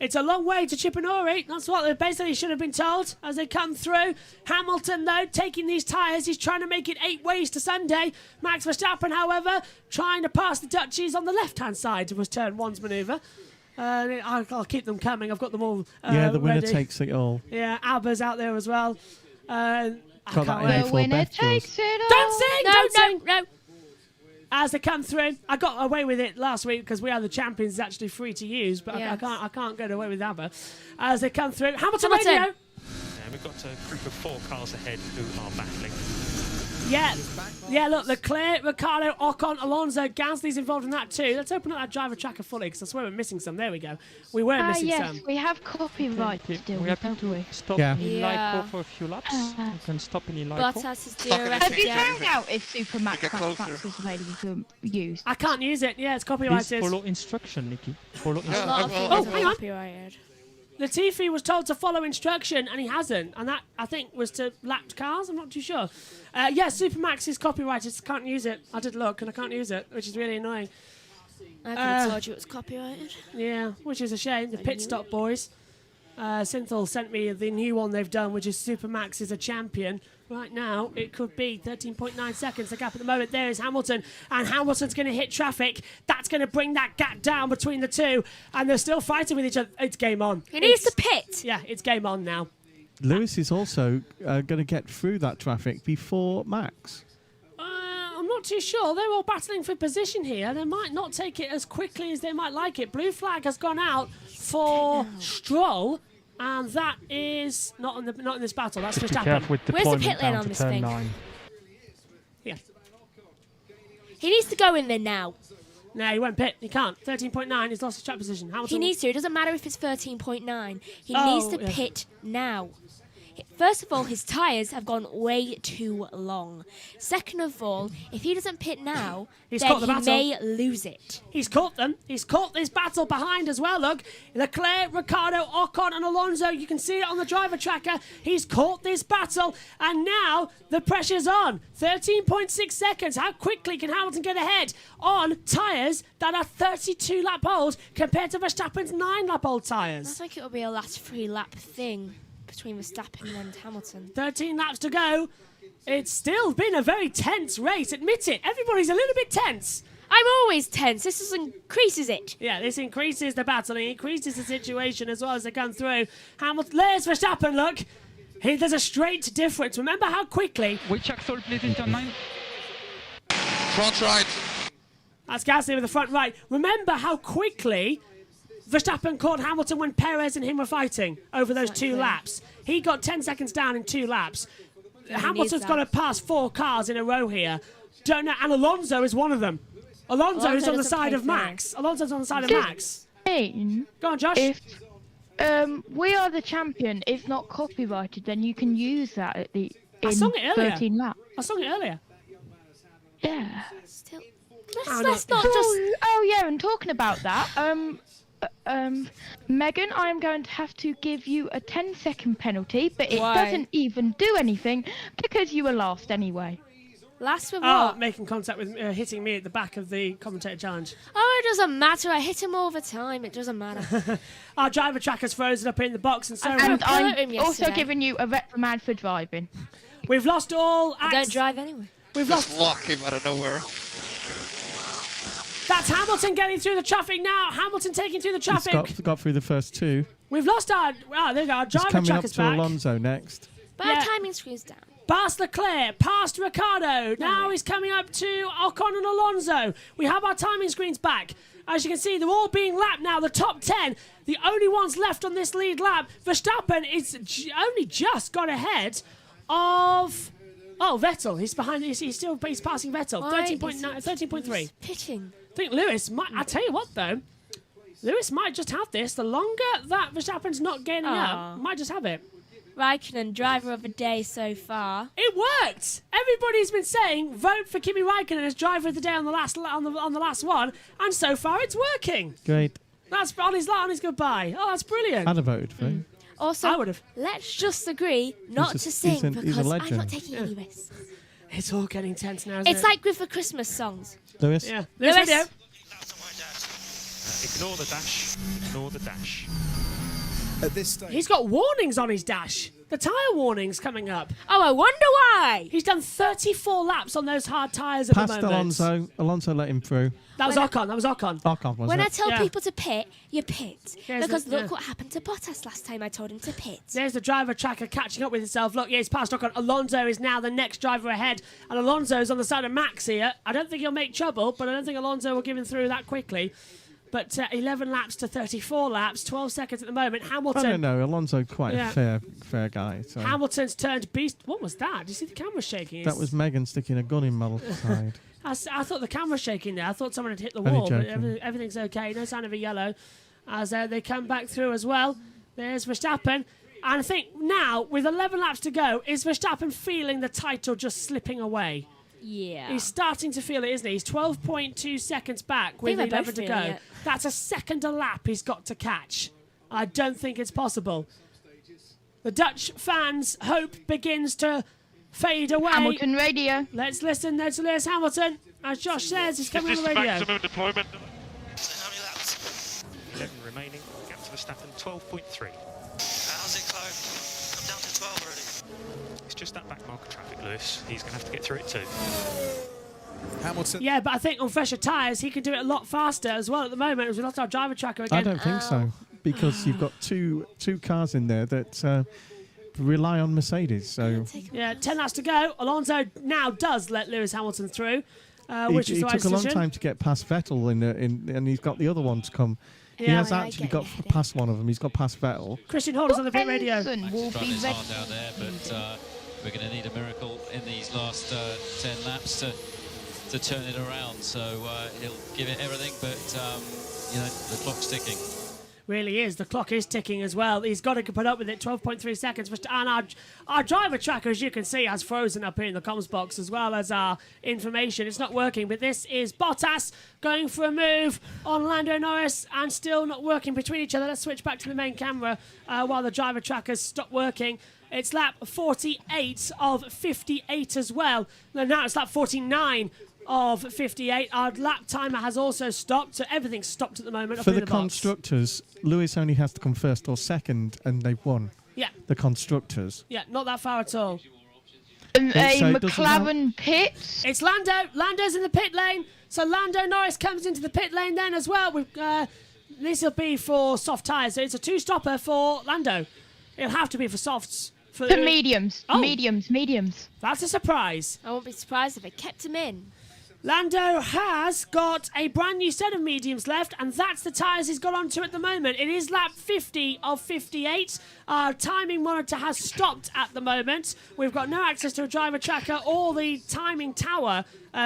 A: It's a long way to Chippenori. That's what they basically should have been told as they come through. Hamilton, though, taking these tyres. He's trying to make it 8 ways to Sunday. Max Verstappen, however, trying to pass the Dutchies on the left-hand side was turn 1's manoeuvre. I'll keep them coming. I've got them all
T: the winner
A: ready.
T: takes it all.
A: Yeah, Alba's out there as well.
T: The
E: winner takes it all.
A: Don't sing!
L: No.
A: As they come through, I got away with it last week because We Are the Champions is actually free to use, but
L: yes.
A: I can't get away with ABBA. As they come through, Hamilton Radio.
B: Yeah, we've got a group of 4 cars ahead who are battling.
A: Yeah, look, Leclerc, Ricciardo, Ocon, Alonso, Gasly's involved in that too. Let's open up that driver tracker fully because I swear we're missing some. There we go. We were missing some.
E: Yes, we have copyright still.
P: We have to stop in LIPO for a few laps. You can stop in LIPO.
L: Bottas is DRS.
E: Have you found out if Super Max is available to use?
A: I can't use it. Yeah, it's copyrighted.
P: Please follow instruction, Nikki. Follow
L: A lot of things are
A: hang on.
L: copyrighted.
A: Latifi was told to follow instruction and he hasn't, and that I think was to lapped cars. I'm not too sure. Yeah, Supermax is copyrighted. So can't use it. I did look and I can't use it, which is really annoying.
L: I could have told you it was copyrighted.
A: Yeah, which is a shame. The pit stop boys. Synthol sent me the new one they've done, which is Supermax is a champion. Right now, it could be 13.9 seconds. The gap at the moment there is Hamilton, and Hamilton's going to hit traffic. That's going to bring that gap down between the two, and they're still fighting with each other. It's game on.
L: He needs to pit.
A: Yeah, it's game on now.
T: Lewis is also going to get through that traffic before Max.
A: I'm not too sure. They're all battling for position here. They might not take it as quickly as they might like it. Blue flag has gone out for Stroll. And that is not in this battle. That's Verstappen.
L: Where's the pit lane on this thing?
P: 9.
A: Yeah.
L: He needs to go in there now.
A: No, he won't pit. He can't. 13.9. He's lost his track position. Hamilton.
L: He needs to. It doesn't matter if it's 13.9. He needs to pit now. First of all, his tyres have gone way too long. Second of all, if he doesn't pit now, then he may lose it.
A: He's caught them. He's caught this battle behind as well, look. Leclerc, Ricciardo, Ocon and Alonso. You can see it on the driver tracker. He's caught this battle. And now the pressure's on. 13.6 seconds. How quickly can Hamilton get ahead on tyres that are 32 lap old compared to Verstappen's 9 lap old tyres?
L: I think it'll be a last 3 lap thing between Verstappen and Hamilton.
A: 13 laps to go. It's still been a very tense race, admit it. Everybody's a little bit tense.
L: I I'm always tense. This just increases it.
A: Yeah, this increases the battle. It increases the situation as well as they come through. Hamilton, there's Verstappen, look. There's a straight difference. Remember how quickly...
C: Which axle, please, in turn 9?
F: Front right.
A: That's Gasly with the front right. Remember how quickly Verstappen caught Hamilton when Perez and him were fighting over those 2 laps. He got 10 seconds down in 2 laps. Hamilton's got to pass 4 cars in a row here. Don't know, and Alonso is one of them. Alonso is on the side of Max. Alonso's on the side of Max.
E: Go
A: on, Josh.
E: If We Are the Champion is not copyrighted, then you can use that at the
A: I sung it earlier.
E: 13 laps.
A: I sung it earlier.
E: Yeah.
L: Still,
A: Oh,
L: let's
A: no.
L: not just.
E: Oh yeah, and talking about that, Megan, I am going to have to give you a 10-second penalty, but it
L: Why?
E: doesn't even do anything because you were last anyway.
L: Last with
A: Oh,
L: what?
A: making contact with hitting me at the back of the commentator challenge.
L: Oh, it doesn't matter. I hit him all the time. It doesn't matter.
A: Our driver tracker's frozen up in the box, and so
E: And I'm
L: him
E: also
L: yesterday.
E: giving you a reprimand for driving.
A: we've lost all.
L: I don't drive anyway.
A: We've lost.
F: Lock him out of nowhere.
A: That's Hamilton getting through the traffic now. Hamilton taking through the traffic.
T: He's got through the first 2.
A: We've lost our. Oh, there you go. Our
T: He's
A: driver
T: coming up
A: tracker's
T: to
A: back.
T: Alonso next.
L: But our timing screw's down.
A: Past Leclerc, past Ricciardo. Now he's coming up to Ocon and Alonso. We have our timing screens back. As you can see, they're all being lapped now. The top 10, the only ones left on this lead lap. Verstappen is only just got ahead of... Oh, Vettel. He's behind. He's passing Vettel. 13.9, 13.3.
L: Pitching.
A: I think Lewis might... I tell you what, though. Lewis might just have this. The longer that Verstappen's not getting up, might just have it.
L: Raikkonen, driver of the day so far.
A: It worked. Everybody's been saying vote for Kimi Raikkonen as driver of the day on the last one, and so far it's working.
T: Great.
A: That's on his goodbye. Oh, that's brilliant.
T: I'd have voted for him.
L: Also,
A: I would have.
L: Let's just agree not to sing
T: he's a
L: because I'm
T: legend.
L: not taking any risks.
A: It's all getting tense now, isn't
L: It's
A: it?
L: like with the Christmas songs.
T: Lewis?
A: Yeah.
L: Lewis.
A: Video.
B: Ignore the dash. Ignore the dash.
R: At this stage.
A: He's got warnings on his dash. The tyre warnings coming up.
L: Oh, I wonder why.
A: He's done 34 laps on those hard tyres at
T: Past
A: the moment.
T: Alonso. Alonso let him through.
A: That was Ocon.
T: Ocon, was
L: When
T: it?
L: I tell
A: Yeah.
L: people to pit, you pit.
A: Here's
L: Because
A: the-
L: look
A: yeah.
L: what happened to Bottas last time I told him to pit.
A: There's the driver tracker catching up with himself. Look, yeah, he's past Ocon. Alonso is now the next driver ahead. And Alonso's on the side of Max here. I don't think he'll make trouble, but I don't think Alonso will give him through that quickly. But 11 laps to 34 laps, 12 seconds at the moment.
T: I
A: Hamilton.
T: don't know. Alonso quite
A: Yeah.
T: a fair guy. So.
A: Hamilton's turned beast. What was that? Did you see the camera shaking?
T: That was Megan sticking a gun in Mel's side.
A: I thought the camera was shaking there. I thought someone had hit the
T: Only
A: wall, but
T: joking.
A: everything's okay. No sign of a yellow. As they come back through as well. There's Verstappen. And I think now, with 11 laps to go, is Verstappen feeling the title just slipping away?
L: Yeah.
A: He's starting to feel it, isn't he? He's 12.2 seconds back with
L: they're
A: 11
L: both
A: to go.
L: feeling it.
A: That's a second a lap he's got to catch. I don't think it's possible. The Dutch fans' hope begins to fade away.
E: Hamilton radio.
A: Let's listen to Lewis Hamilton. As Josh says, he's coming on the radio.
N: Maximum deployment.
B: 11 remaining. Gap to Verstappen, 12.3.
J: How's it close? I'm down to 12 already.
B: It's just that back marker traffic, Lewis. He's going to have to get through it too.
R: Hamilton.
A: Yeah, but I think on fresher tyres, he can do it a lot faster as well at the moment. As we lost our driver tracker again.
T: I don't think so. Because you've got two cars in there that rely on Mercedes. So
A: Yeah, 10 laps to go. Alonso now does let Lewis Hamilton through, which is
T: he
A: the right
T: took a long
A: decision.
T: time to get past Vettel, and he's got the other one to come. He
A: Yeah.
T: has actually got past one of them. He's got past Vettel.
A: Christian Horner's on the pit radio.
E: Will be ready.
U: hard down there, but we're going to need a miracle in these last 10 laps to turn it around. So he'll give it everything, but you know, the clock's ticking.
A: Really is. The clock is ticking as well. He's got to put up with it. 12.3 seconds. And our driver tracker, as you can see, has frozen up here in the comms box, as well as our information. It's not working, but this is Bottas going for a move on Lando Norris and still not working between each other. Let's switch back to the main camera while the driver trackers stop working. It's lap 48 of 58 as well. Now it's lap 49 of 58. Our lap timer has also stopped, so everything's stopped at the moment.
T: For
A: up in
T: the
A: box.
T: constructors, Lewis only has to come first or second, and they've won.
A: Yeah.
T: The constructors.
A: Yeah, not that far at all.
E: A
T: So it doesn't
E: McLaren pits.
A: It's Lando. Lando's in the pit lane. So Lando Norris comes into the pit lane then as well. This will be for soft tyres. So it's a 2-stopper for Lando. It'll have to be for softs.
E: For mediums.
A: Oh.
E: Mediums.
A: That's a surprise.
L: I won't be surprised if it kept him in.
A: Lando has got a brand new set of mediums left, and that's the tyres he's got onto at the moment. It is lap 50 of 58. Our timing monitor has stopped at the moment. We've got no access to a driver tracker or the timing tower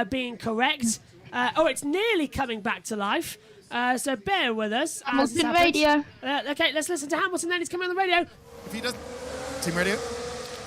A: being correct. It's nearly coming back to life. So bear with us.
E: Hamilton radio.
A: Okay, let's listen to Hamilton then. He's coming on the radio.
R: If he does, team radio.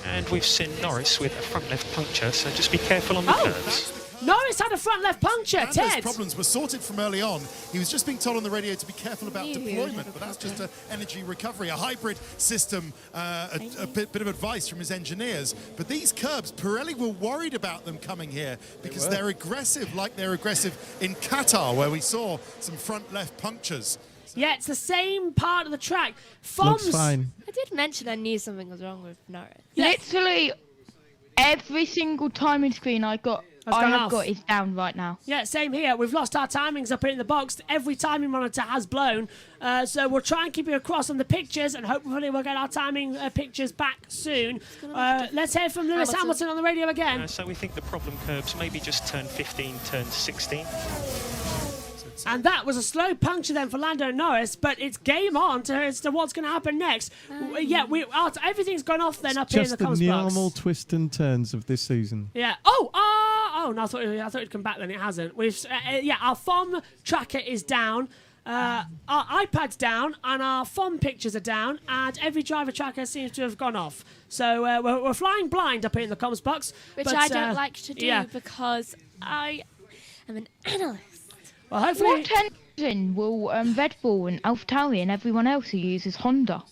B: And we've seen Norris with a front left puncture, so just be careful on the curves.
A: Norris had a front left puncture,
R: Lando's
A: Ted.
R: problems were sorted from early on. He was just being told on the radio to be careful about deployment, but that's just an energy recovery, a hybrid system, a bit of advice from his engineers. But these curbs, Pirelli were worried about them coming here because they're aggressive, like they're aggressive in Qatar, where we saw some front left punctures.
A: Yeah, it's the same part of the track.
T: Looks fine.
L: I did mention I knew something was wrong with Norris.
E: Literally every single timing screen I have got is down right now.
A: Yeah, same here. We've lost our timings up in the box. Every timing monitor has blown. So we'll try and keep you across on the pictures, and hopefully we'll get our timing pictures back soon. Let's hear from Lewis Hamilton on the radio again.
B: So we think the problem curbs maybe just turn 15, turn 16.
A: And that was a slow puncture then for Lando Norris, but it's game on as to what's going to happen next. Everything's gone off then up here in the comms box.
T: Just the normal twists and turns of this season.
A: Yeah. No, I thought it'd come back then. It hasn't. Our FOM tracker is down. Our iPad's down, and our FOM pictures are down, and every driver tracker seems to have gone off. So we're flying blind up here in the comms box.
L: Which I don't like to do because I am an analyst.
A: Well, hopefully...
E: What engine will Red Bull and AlphaTauri and everyone else who uses Honda?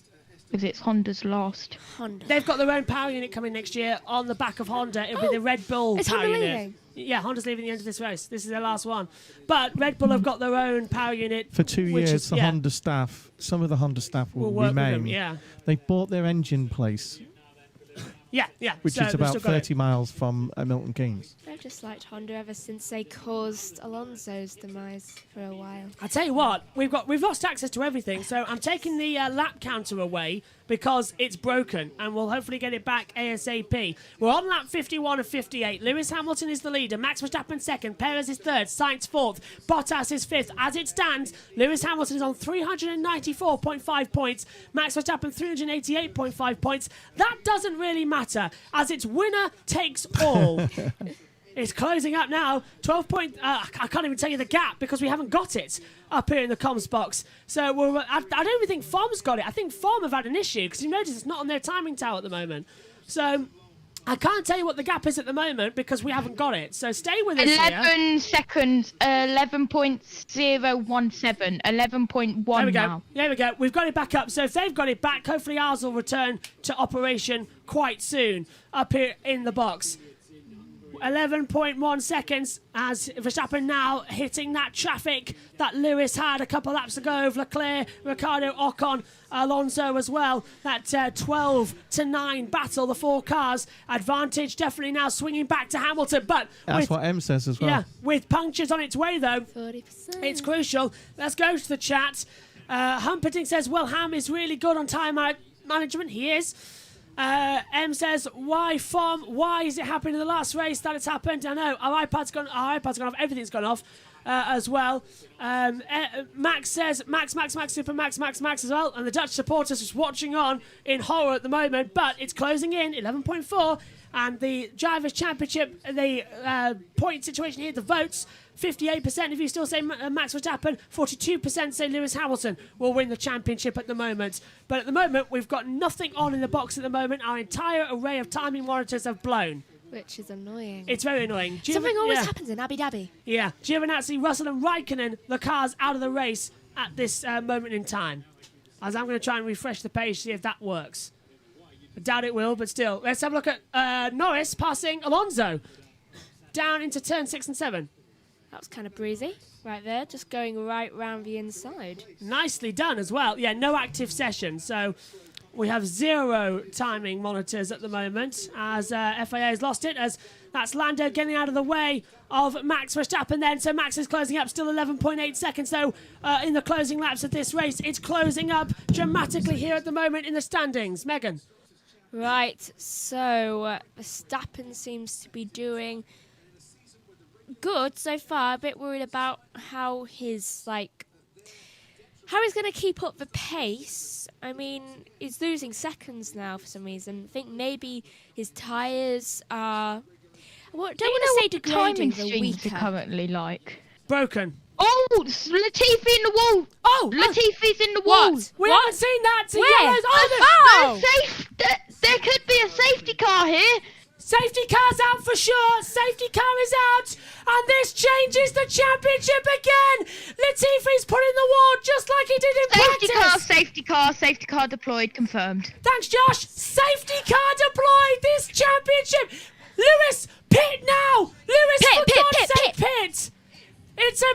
E: Because it's Honda's last.
L: Honda.
A: They've got their own power unit coming next year on the back of Honda. It'll be the Red Bull power unit.
L: Leaving?
A: Yeah, Honda's leaving the end of this race. This is their last one. But Red Bull have got their own power unit.
T: For 2 years, Honda staff, some of the Honda staff will
A: work
T: remain.
A: with them, yeah.
T: They bought their engine place.
A: Yeah.
T: Which is about 30 miles from Milton Keynes.
L: I've just liked Honda ever since they caused Alonso's demise for a while.
A: I tell you what, we've lost access to everything, so I'm taking the lap counter away because it's broken, and we'll hopefully get it back ASAP. We're on lap 51 of 58. Lewis Hamilton is the leader, Max Verstappen second, Perez is third, Sainz fourth, Bottas is fifth. As it stands, Lewis Hamilton is on 394.5 points, Max Verstappen 388.5 points. That doesn't really matter, as it's winner takes all. It's closing up now. 12 point. I can't even tell you the gap because we haven't got it up here in the comms box. So I don't even think FOM's got it. I think FOM have had an issue because you notice it's not on their timing tower at the moment. So I can't tell you what the gap is at the moment because we haven't got it. So stay with us
E: 11 seconds. 11.017. 11.1 now.
A: There we go. We've got it back up. So if they've got it back, hopefully ours will return to operation quite soon up here in the box. 11.1 seconds as Verstappen now hitting that traffic that Lewis had a couple laps ago of Leclerc, Ricciardo, Ocon, Alonso as well. That 12-9 battle, the four cars. Advantage definitely now swinging back to Hamilton. But
T: that's what M says as well.
A: Yeah, with punctures on its way though.
L: 40%.
A: It's crucial. Let's go to the chat. Humperdinck says, well, Ham is really good on time management. He is. M says, why FOM? Why is it happening in the last race that it's happened? I know, our iPad's gone off, everything's gone off as well. Max says, Max, Super Max as well. And the Dutch supporters is watching on in horror at the moment, but it's closing in, 11.4. And the Drivers' Championship, the point situation here, the votes, 58% of you still say Max Verstappen, 42% say Lewis Hamilton will win the championship at the moment. But at the moment, we've got nothing on in the box at the moment. Our entire array of timing monitors have blown.
L: Which is annoying.
A: It's very annoying.
L: Something always happens in Abu Dhabi.
A: Yeah. Giovinazzi, Russell and Raikkonen, the cars out of the race at this moment in time. As I'm going to try and refresh the page, see if that works. I doubt it will, but still. Let's have a look at Norris passing Alonso down into turn 6 and 7.
L: That was kind of breezy right there, just going right round the inside.
A: Nicely done as well. Yeah, no active session, so We have 0 timing monitors at the moment as FIA has lost it, as that's Lando getting out of the way of Max Verstappen then. So Max is closing up, still 11.8 seconds though in the closing laps of this race. It's closing up dramatically here at the moment in the standings. Megan.
L: Right, so Verstappen seems to be doing good so far. A bit worried about how he's going to keep up the pace. I mean, he's losing seconds now for some reason. I think maybe his tyres are... don't want to say degrading,
E: the streams are currently like.
A: Broken.
E: Oh, Latifi in the wall.
A: Oh,
E: Latifi's in the wall.
A: We haven't seen that.
E: Where? There could be a safety car here.
A: Safety car's out for sure. Safety car is out. And this changes the championship again. Latifi's put in the wall just like he did in practice.
E: Safety car deployed, confirmed.
A: Thanks, Josh. Safety car deployed. This championship. Lewis, pit now. Lewis, for God's sake, pit. It's an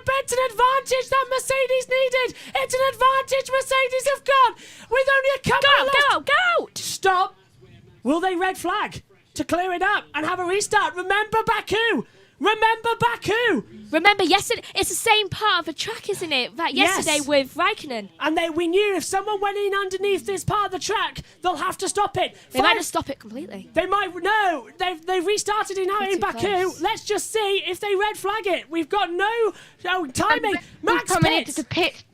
A: advantage that Mercedes needed. It's an advantage Mercedes have got with only a couple
L: Go!
A: Stop. Will they red flag to clear it up and have a restart? Remember Baku.
L: Remember yesterday? It's the same part of the track, isn't it? That yesterday with Raikkonen.
A: And we knew if someone went in underneath this part of the track, they'll have to stop it.
L: They might just stop it completely.
A: They might. No, they've restarted it now in Baku. Close. Let's just see if they red flag it. We've got no timing. Max
E: coming into the pit.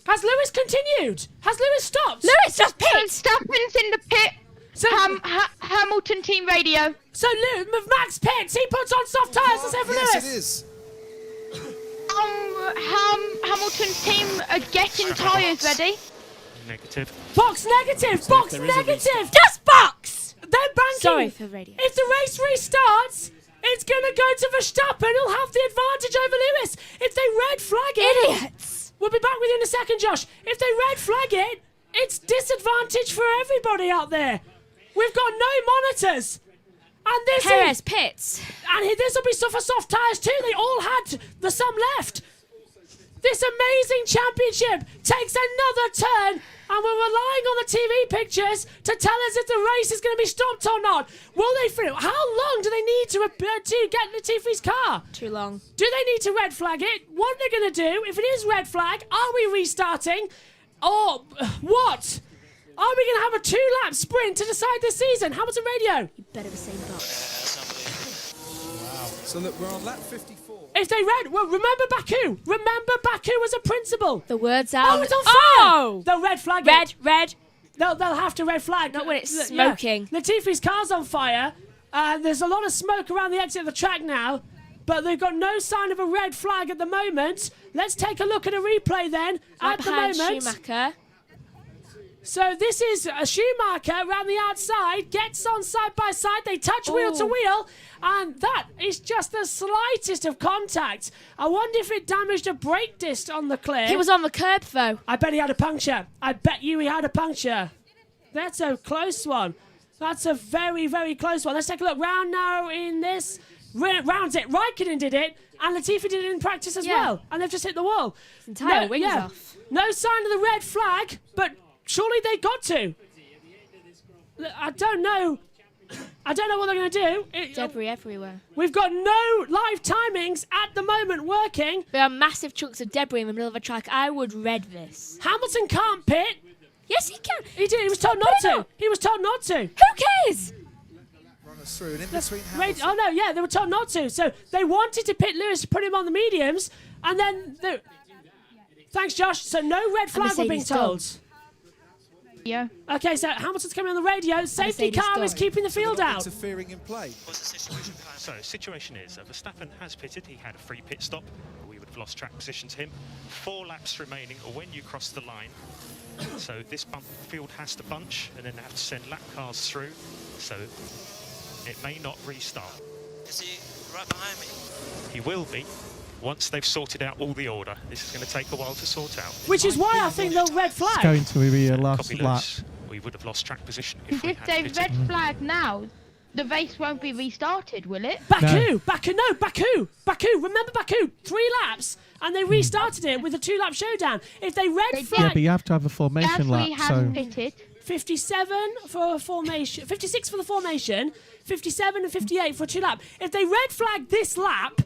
A: Has Lewis continued? Has Lewis stopped?
L: Lewis just pit.
E: Verstappen's in the pit. So Hamilton team radio.
A: So Max pits. He puts on soft tyres. Let's have Lewis.
R: Yes, it is.
E: Hamilton's team are getting tyres ready.
N: Negative.
A: Box negative. Box negative.
L: Just box.
A: They're banking.
L: Sorry for radio.
A: If the race restarts, it's going to go to Verstappen. He'll have the advantage over Lewis. If they red flag it...
L: Idiots.
A: We'll be back with you in a second, Josh. If they red flag it, it's disadvantage for everybody out there. We've got no monitors. And this
L: Perez pits.
A: And this will be for soft tyres too. They all had some left. This amazing championship takes another turn, and we're relying on the TV pictures to tell us if the race is going to be stopped or not. Will they finish? How long do they need to get Latifi's car?
L: Too long.
A: Do they need to red flag it? What are they going to do? If it is red flag, are we restarting? Or what? Are we going to have a 2-lap sprint to decide this season? Hamilton Radio.
L: You better be saying box.
R: Wow. So look, we're on lap 54.
A: If they remember Baku. Remember Baku as a principle.
L: The words out.
A: Oh, it's on fire. They'll red flag it.
L: Red.
A: They'll have to red flag.
L: Not when it's smoking.
A: Yeah. Latifi's car's on fire. There's a lot of smoke around the exit of the track now, but they've got no sign of a red flag at the moment. Let's take a look at a replay then.
L: Right
A: at the moment.
L: Schumacher.
A: So this is a Schumacher around the outside, gets on side by side, they touch wheel to wheel, and that is just the slightest of contact. I wonder if it damaged a brake disc on the clear.
L: He was on the curb though.
A: I bet he had a puncture. I bet you he had a puncture. That's a close one. That's a very, very close one. Let's take a look round now in this. Rounds it. Raikkonen did it, and Latifi did it in practice as well, and they've just hit the wall.
L: His entire wings off.
A: No sign of the red flag, but surely they got to. I don't know what they're going to do.
L: Debris everywhere.
A: We've got no live timings at the moment working.
L: There are massive chunks of debris in the middle of a track. I would red this.
A: Hamilton can't pit.
L: Yes, he can.
A: He did. He was told not to. He was told not to.
L: Who cares?
R: Run us through and in between
A: Oh no, yeah, they were told not to. So they wanted to pit Lewis to put him on the mediums, and then thanks, Josh. So no red flag were being told.
E: Yeah.
A: Okay, so Hamilton's coming on the radio. Safety car is keeping the field out.
R: Interfering in play.
B: What's the situation? So, situation is, Verstappen has pitted. He had a free pit stop. We would have lost track position to him. 4 laps remaining when you cross the line. So this field has to bunch and then have to send lap cars through. So it may not restart.
I: Is he right behind me?
B: He will be. Once they've sorted out all the order, this is going to take a while to sort out.
A: Which is why I think they'll red flag.
T: It's going to be a last lap.
B: We would have lost track position
E: if they red flag now, the race won't be restarted, will it?
A: Baku! Remember Baku? 3 laps, and they restarted it with a 2-lap showdown. If they red flag...
T: Yeah, but you have to have a formation lap.
E: Gasly has pitted.
A: 57 for a formation, 56 for the formation, 57 and 58 for a 2-lap. If they red flag this lap,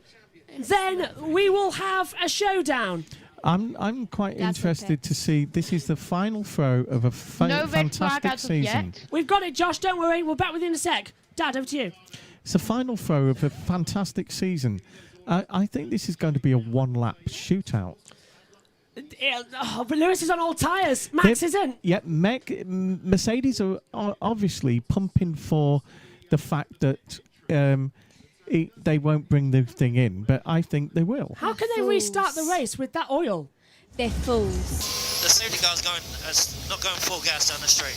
A: then we will have a showdown.
T: I'm quite interested to see. This is the final throw of a fantastic season.
A: We've got it, Josh. Don't worry. We're back with you in a sec. Dad, over to you.
T: It's the final throw of a fantastic season. I think this is going to be a 1-lap shootout.
A: But Lewis is on all tyres. Max isn't.
T: Yeah, Mercedes are obviously pumping for the fact that they won't bring the thing in, but I think they will.
A: How can they restart the race with that oil?
L: They're fools.
C: The safety car's not going full gas down the straight.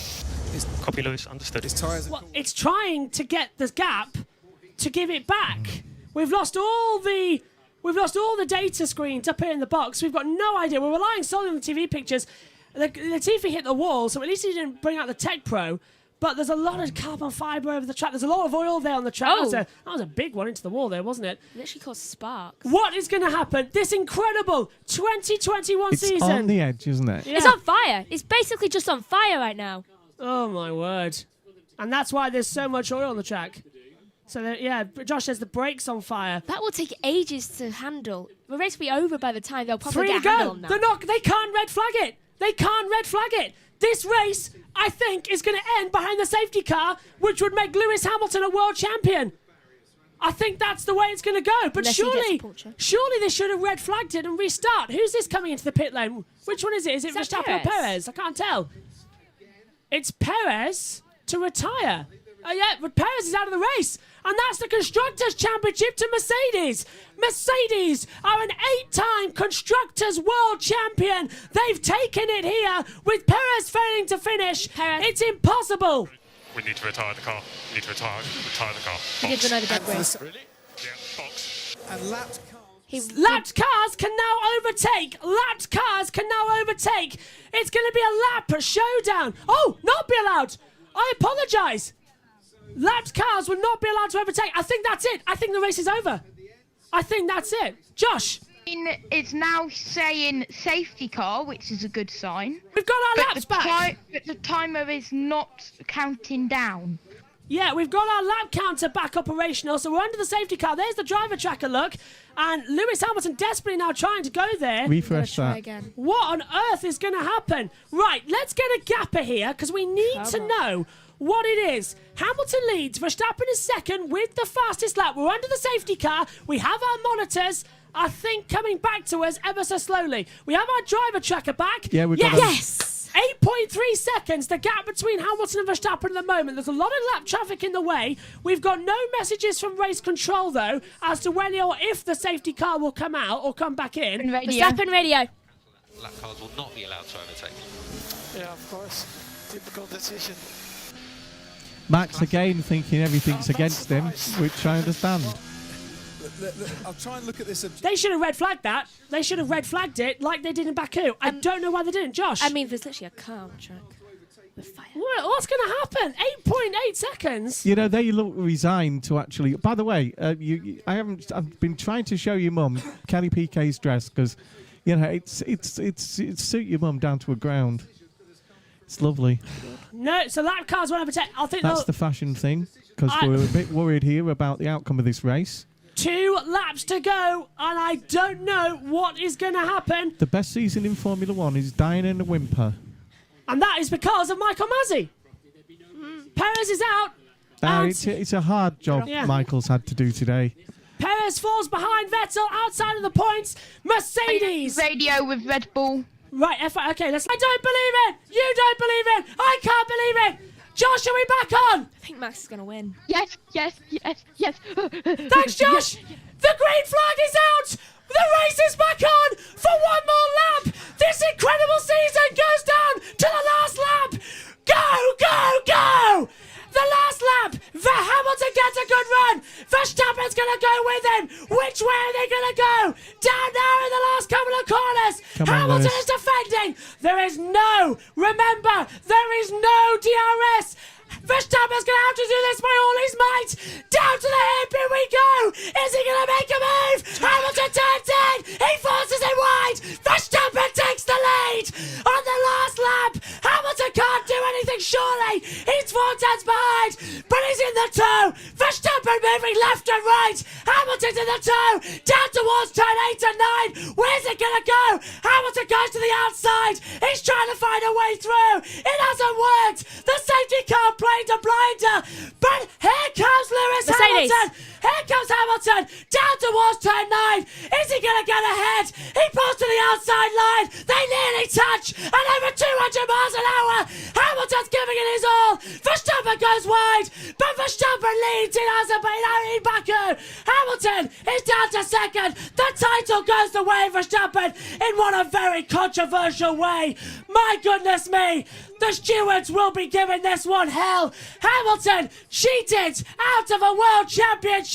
B: Copy, Lewis. Understood.
A: It's trying to get the gap to give it back. We've lost all the data screens up here in the box. We've got no idea. We're relying solely on the TV pictures. The TV hit the wall, so at least he didn't bring out the Tech Pro. But there's a lot of carbon fibre over the track. There's a lot of oil there on the track.
L: Oh.
A: That was a big one into the wall there, wasn't it?
L: Literally caused sparks.
A: What is going to happen? This incredible 2021 season.
T: It's on the edge, isn't it?
L: Yeah. It's on fire. It's basically just on fire right now.
A: Oh, my word. And that's why there's so much oil on the track. So, Josh says the brake's on fire.
L: That will take ages to handle. The race will be over by the time they'll probably
A: 3
L: get
A: to
L: a handle on
A: go.
L: that.
A: They can't red flag it. They can't red flag it. This race, I think, is going to end behind the safety car, which would make Lewis Hamilton a world champion. I think that's the way it's going to go. But surely they should have red flagged it and restart. Who's this coming into the pit lane? Which one is it? Is it Verstappen or Perez? I can't tell. It's Perez to retire. But Perez is out of the race. And that's the Constructors' Championship to Mercedes. Mercedes are an 8-time Constructors' World Champion. They've taken it here with Perez failing to finish. It's impossible.
N: We need to retire the car. We need to retire the car.
L: He did run over that race.
N: Really? Yeah, box.
R: And
A: Lapped cars can now overtake. Lapped cars can now overtake. It's going to be a lap showdown. Oh, not be allowed. I apologise. Lapped cars will not be allowed to overtake. I think that's it. I think the race is over. I think that's it. Josh.
E: It's now saying safety car, which is a good sign.
A: We've got our laps back.
E: But the timer is not counting down.
A: Yeah, we've got our lap counter back operational, so we're under the safety car. There's the driver tracker look. And Lewis Hamilton desperately now trying to go there.
T: Refresh that.
L: Again.
A: What on earth is going to happen? Right, let's get a gapper here, because we need to know what it is. Hamilton leads, Verstappen is second with the fastest lap. We're under the safety car. We have our monitors, I think, coming back to us ever so slowly. We have our driver tracker back.
T: Yeah, we've got
A: Yes! 8.3 seconds, the gap between Hamilton and Verstappen at the moment. There's a lot of lap traffic in the way. We've got no messages from race control, though, as to when or if the safety car will come out or come back in.
L: Verstappen radio.
G: Lap cars will not be allowed to overtake.
J: Yeah, of course. Typical decision.
T: Max again thinking everything's against him, which I understand.
R: I'll try and look at this.
A: They should have red flagged that. They should have red flagged it like they did in Baku. I don't know why they didn't, Josh.
L: I mean, there's literally a car on the track. With fire.
A: What's going to happen? 8.8 seconds.
T: You know, they look resigned to actually. By the way, I've been trying to show your mum Kelly Piquet's dress because, you know, it's suit your mum down to a ground. It's lovely.
A: No, so lap cars won't overtake. I think
T: that's the fashion thing because we're a bit worried here about the outcome of this race.
A: 2 laps to go, and I don't know what is going to happen.
T: The best season in Formula One is dying in a whimper.
A: And that is because of Michael Masi. Perez is out.
T: It's a hard job Michael's had to do today.
A: Perez falls behind Vettel outside of the points. Mercedes.
E: Radio with Red Bull.
A: Right, okay, let's... I don't believe it. You don't believe it. I can't believe it. Josh, are we back on?
L: I think Max is going to win.
E: Yes.
A: Thanks, Josh. The green flag is out. The race is back on for one more lap. This incredible season goes down to the last lap. Go. The last lap. Hamilton gets a good run. Verstappen's going to go with him. Which way are they going to go? Down now in the last couple of corners. Hamilton is defending. There is no DRS. Verstappen's going to have to do this by all his might. Down to the hip, here we go. Is he going to make a move? Hamilton turns in. He forces it wide. Verstappen takes the lead on the last lap. Hamilton can't do anything short He's 4 tenths behind, but he's in the 2. Verstappen moving left and right. Hamilton's in the 2, down towards turn 8 and 9. Where's it going to go? Hamilton goes to the outside. He's trying to find a way through. It hasn't worked. The safety car played a blinder, but here comes Lewis Hamilton. Here comes Hamilton, down towards turn 9. Is he going to get ahead? He pulls to the outside line. They nearly touch, and over 200 miles an hour. Hamilton's giving it his all. Verstappen goes wide, but Verstappen leads in Azerbaijan in Baku. Hamilton is down to second. The title goes the way of Verstappen in what a very controversial way. My goodness me. The stewards will be giving this one hell. Hamilton cheated out of a world championship.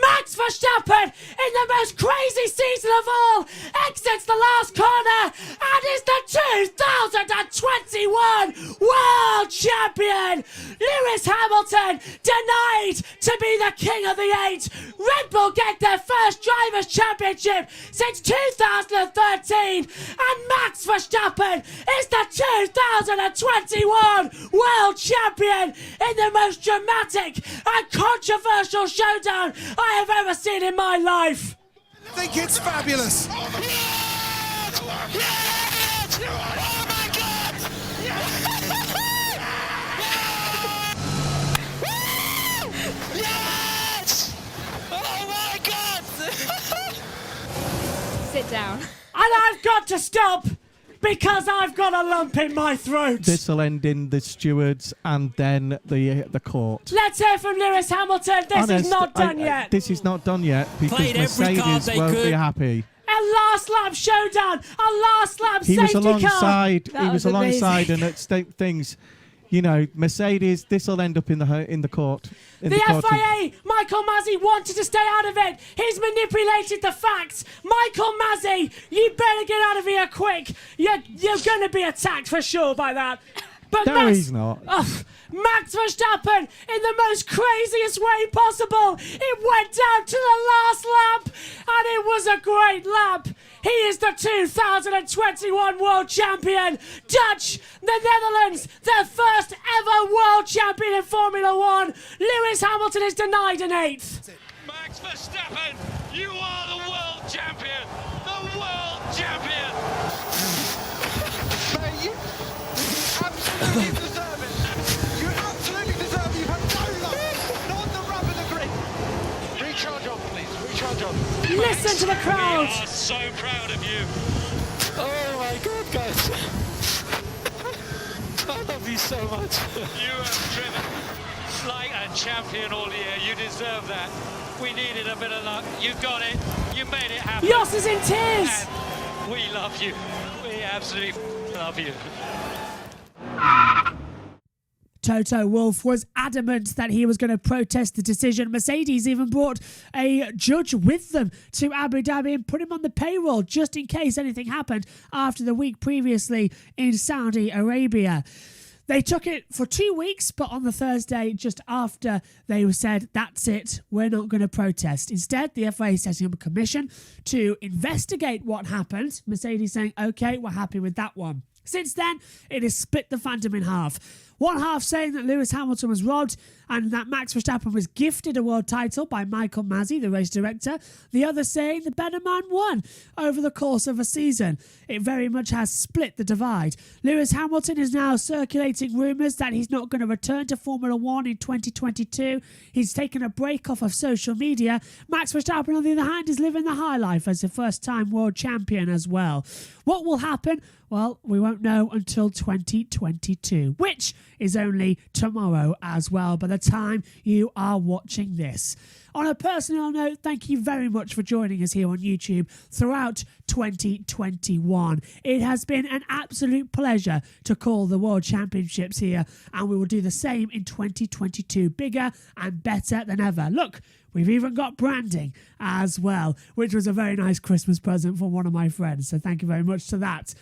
A: Max Verstappen, in the most crazy season of all, exits the last corner and is the 2021 world champion. Lewis Hamilton denied to be the king of the 8. Red Bull get their first drivers' championship since 2013, and Max Verstappen is the 2021 world champion in the most dramatic and controversial showdown I have ever seen in my life.
R: I think it's fabulous.
C: Oh my God! Yes! Oh my God!
L: Sit down.
A: And I've got to stop because I've got a lump in my throat.
T: This will end in the stewards and then the court.
A: Let's hear from Lewis Hamilton. This is not done yet.
T: This is not done yet because
W: Played every card
T: Mercedes
W: they
T: won't
W: could.
T: be happy.
A: A last lap showdown. A last lap
T: He
A: safety
T: was alongside.
A: car.
T: He was alongside, and at stake things. You know, Mercedes. This will end up in the court.
A: The FIA, Michael Masi, wanted to stay out of it. He's manipulated the facts. Michael Masi, you better get out of here quick. You're going to be attacked for sure by that. But
T: No, he's not.
A: Max Verstappen, in the most craziest way possible, it went down to the last lap, and it was a great lap. He is the 2021 world champion. Dutch, the Netherlands, their first ever world champion in Formula 1. Lewis Hamilton is denied an 8th.
C: Max Verstappen, you are the world champion! The world champion!
J: Mate, you absolutely deserve it. You absolutely deserve it. You have no luck. Not the rub of the grip. Recharge on, please. Recharge on.
A: Listen to the crowd.
C: We are so proud of you.
S: Oh my God, guys. I love you so much.
C: You have driven like a champion all year. You deserve that. We needed a bit of luck. You got it. You made it happen.
A: Jos is in tears.
C: And we love you. We absolutely love you.
A: Toto Wolff was adamant that he was going to protest the decision. Mercedes even brought a judge with them to Abu Dhabi and put him on the payroll just in case anything happened after the week previously in Saudi Arabia. They took it for 2 weeks, but on the Thursday, just after they said, that's it, we're not going to protest. Instead, the FIA is setting up a commission to investigate what happened. Mercedes saying, OK, we're happy with that one. Since then, it has split the fandom in half. One half saying that Lewis Hamilton was robbed and that Max Verstappen was gifted a world title by Michael Masi, the race director. The other saying the better man won over the course of a season. It very much has split the divide. Lewis Hamilton is now circulating rumours that he's not going to return to Formula 1 in 2022. He's taken a break off of social media. Max Verstappen, on the other hand, is living the high life as a first-time world champion as well. What will happen? Well, we won't know until 2022, which is only tomorrow as well by the time you are watching this. On a personal note, thank you very much for joining us here on YouTube throughout 2021. It has been an absolute pleasure to call the World Championships here, and we will do the same in 2022, bigger and better than ever. Look, we've even got branding as well, which was a very nice Christmas present from one of my friends, so thank you very much to that.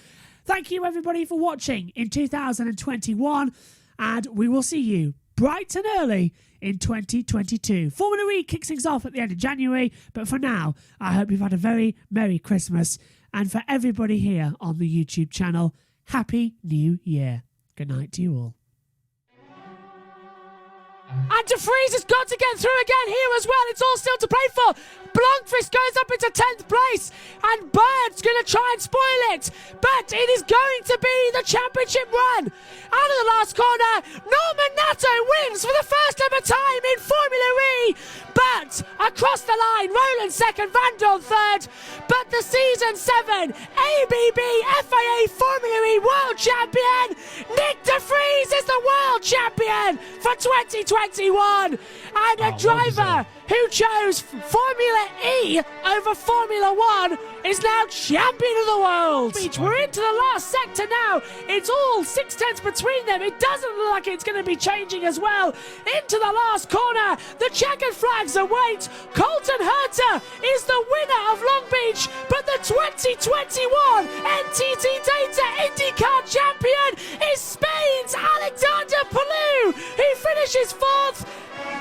A: Thank you, everybody, for watching in 2021, and we will see you bright and early in 2022. Formula E kicks things off at the end of January, but for now, I hope you've had a very Merry Christmas, and for everybody here on the YouTube channel, Happy New Year. Good night to you all. And De Vries has got to get through again here as well. It's all still to play for. Blomqvist goes up into 10th place, and Burch's going to try and spoil it. But it is going to be the championship run. Out of the last corner, Norman Nato wins for the first ever time in Formula E. But across the line, Roland second, Van Dorn third. But the Season 7 ABB FIA Formula E World Champion, Nick De Vries, is the World Champion for 2021. And a driver who chose Formula E over Formula 1 is now champion of the world. We're into the last sector now. It's all 6 tenths between them. It doesn't look like it's going to be changing as well. Into the last corner, the checkered flags await. Colton Herta is the winner of Long Beach, but the 2021 NTT Data IndyCar champion is Spain's Alexander Palou, who finishes 4th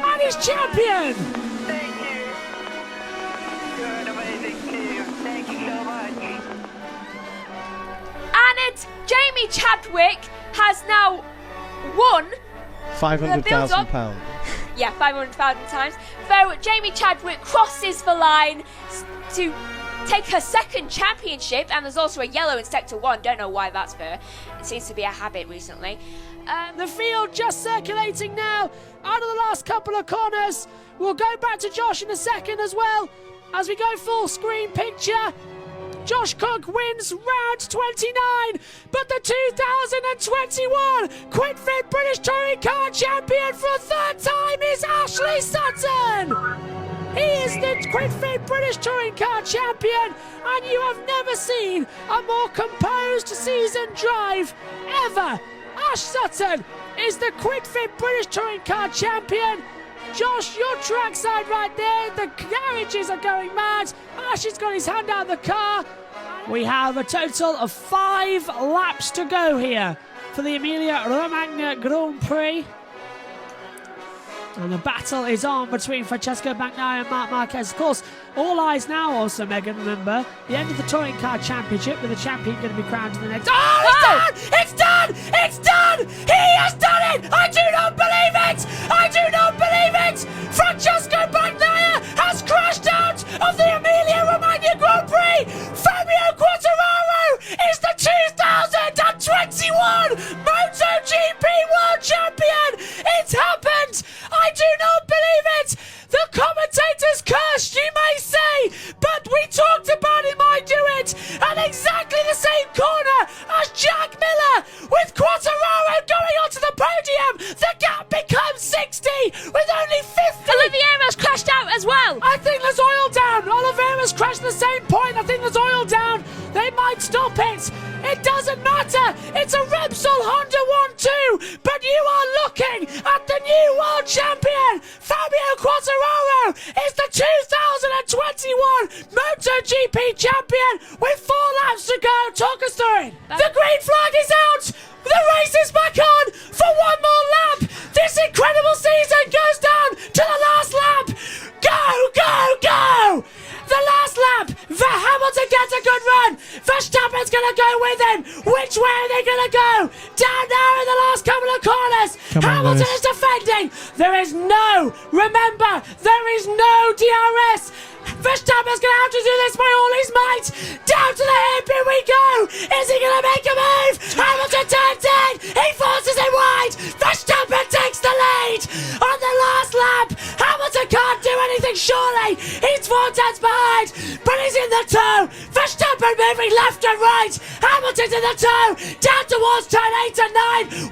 A: and is champion.
H: Thank you. Good, amazing team. Thank you so much.
L: And it's Jamie Chadwick has now won
T: £500,000.
L: Yeah, 500,000 times. So Jamie Chadwick crosses the line to take her second championship, and there's also a yellow in Sector 1. Don't know why that's there. It seems to be a habit recently.
A: The field just circulating now out of the last couple of corners. We'll go back to Josh in a second as well as we go full screen picture. Josh Cook wins round 29, but the 2021 QuidFit British Touring Car Champion for a third time is Ashley Sutton. He is the QuidFit British Touring Car Champion, and you have never seen a more composed season drive ever. Ash Sutton is the QuidFit British Touring Car Champion. Josh, your trackside right there. The garages are going mad. Ash has got his hand out of the car. We have a total of 5 laps to go here for the Emilia-Romagna Grand Prix. And the battle is on between Francesco Bagnaia and Marc Marquez. Of course, all eyes now also, Megan, remember, the end of the Touring Car Championship with the champion going to be crowned in the next... Oh, it's done! It's done! It's done! He has done it! I do not believe it! I do not believe it! Francesco Bagnaia has crashed out of the Emilia-Romagna Grand Prix! Fabio Quartararo is the 2021 MotoGP World Champion! It's happened! I do not believe it! The commentators cursed, you may say, but we talked about it, might do it, at exactly the same corner as Jack Miller, with Quartararo going onto the podium. The gap becomes 60 with only 50.
L: Oliveira's crashed out as well.
A: I think there's oil down. Oliveira's crashed at the same point. I think there's oil down. They might stop it. It doesn't matter. It's a Repsol Honda 1-2, but you are looking at the new world champion. Fabio Quartararo is the 2021 MotoGP champion with 4 laps to go. Talk us through it. The green flag is out. The race is back on for one more lap. This incredible season goes down to the last lap. Go, go, go. The last lap, Hamilton gets a good run. Verstappen's going to go with him. Which way are they going to go? Down now in the last couple of corners. Hamilton is defending. There is no DRS. Verstappen's going to have to do this by all his might. Down to the hip, here we go. Is he going to make a move? Hamilton turns in. He forces it wide. Verstappen takes the lead on the last lap. Hamilton can't do anything, surely. He's 4 tenths behind, but he's in the toe. Verstappen moving left and right. Hamilton's in the toe. Down towards turn 8 and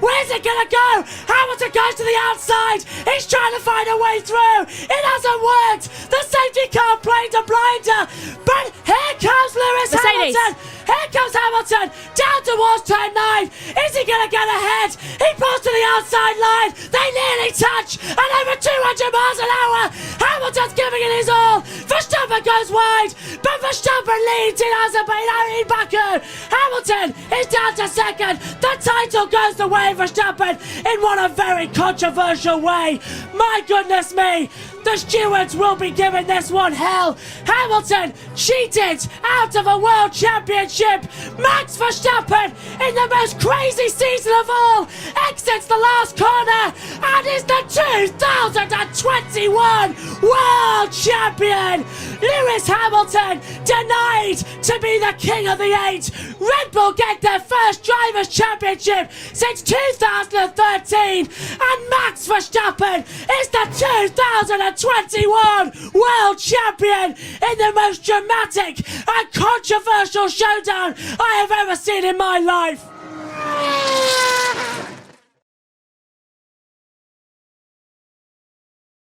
A: 9. Where's it going to go? Hamilton goes to the outside. He's trying to find a way through. It hasn't worked. The safety car played a blinder, but here comes Lewis Hamilton. Here comes Hamilton down towards turn 9. Is he going to get ahead? He pulls to the outside line. They nearly touch at over 200 miles an hour. Hamilton's giving it his all. Verstappen driver goes wide, but Verstappen leads in Azerbaijan in Baku. Hamilton is down to second. The title goes the way of Verstappen in what a very controversial way. My goodness me, the stewards will be giving this one hell. Hamilton cheated out of a world championship. Max Verstappen, in the most crazy season of all, exits the last corner and is the 2021 world champion. Lewis Hamilton denied to be the king of the 8. Red Bull get their first drivers' championship since 2013, and Max Verstappen is the 2021 world champion in the most dramatic and controversial showdown I have ever seen in my life.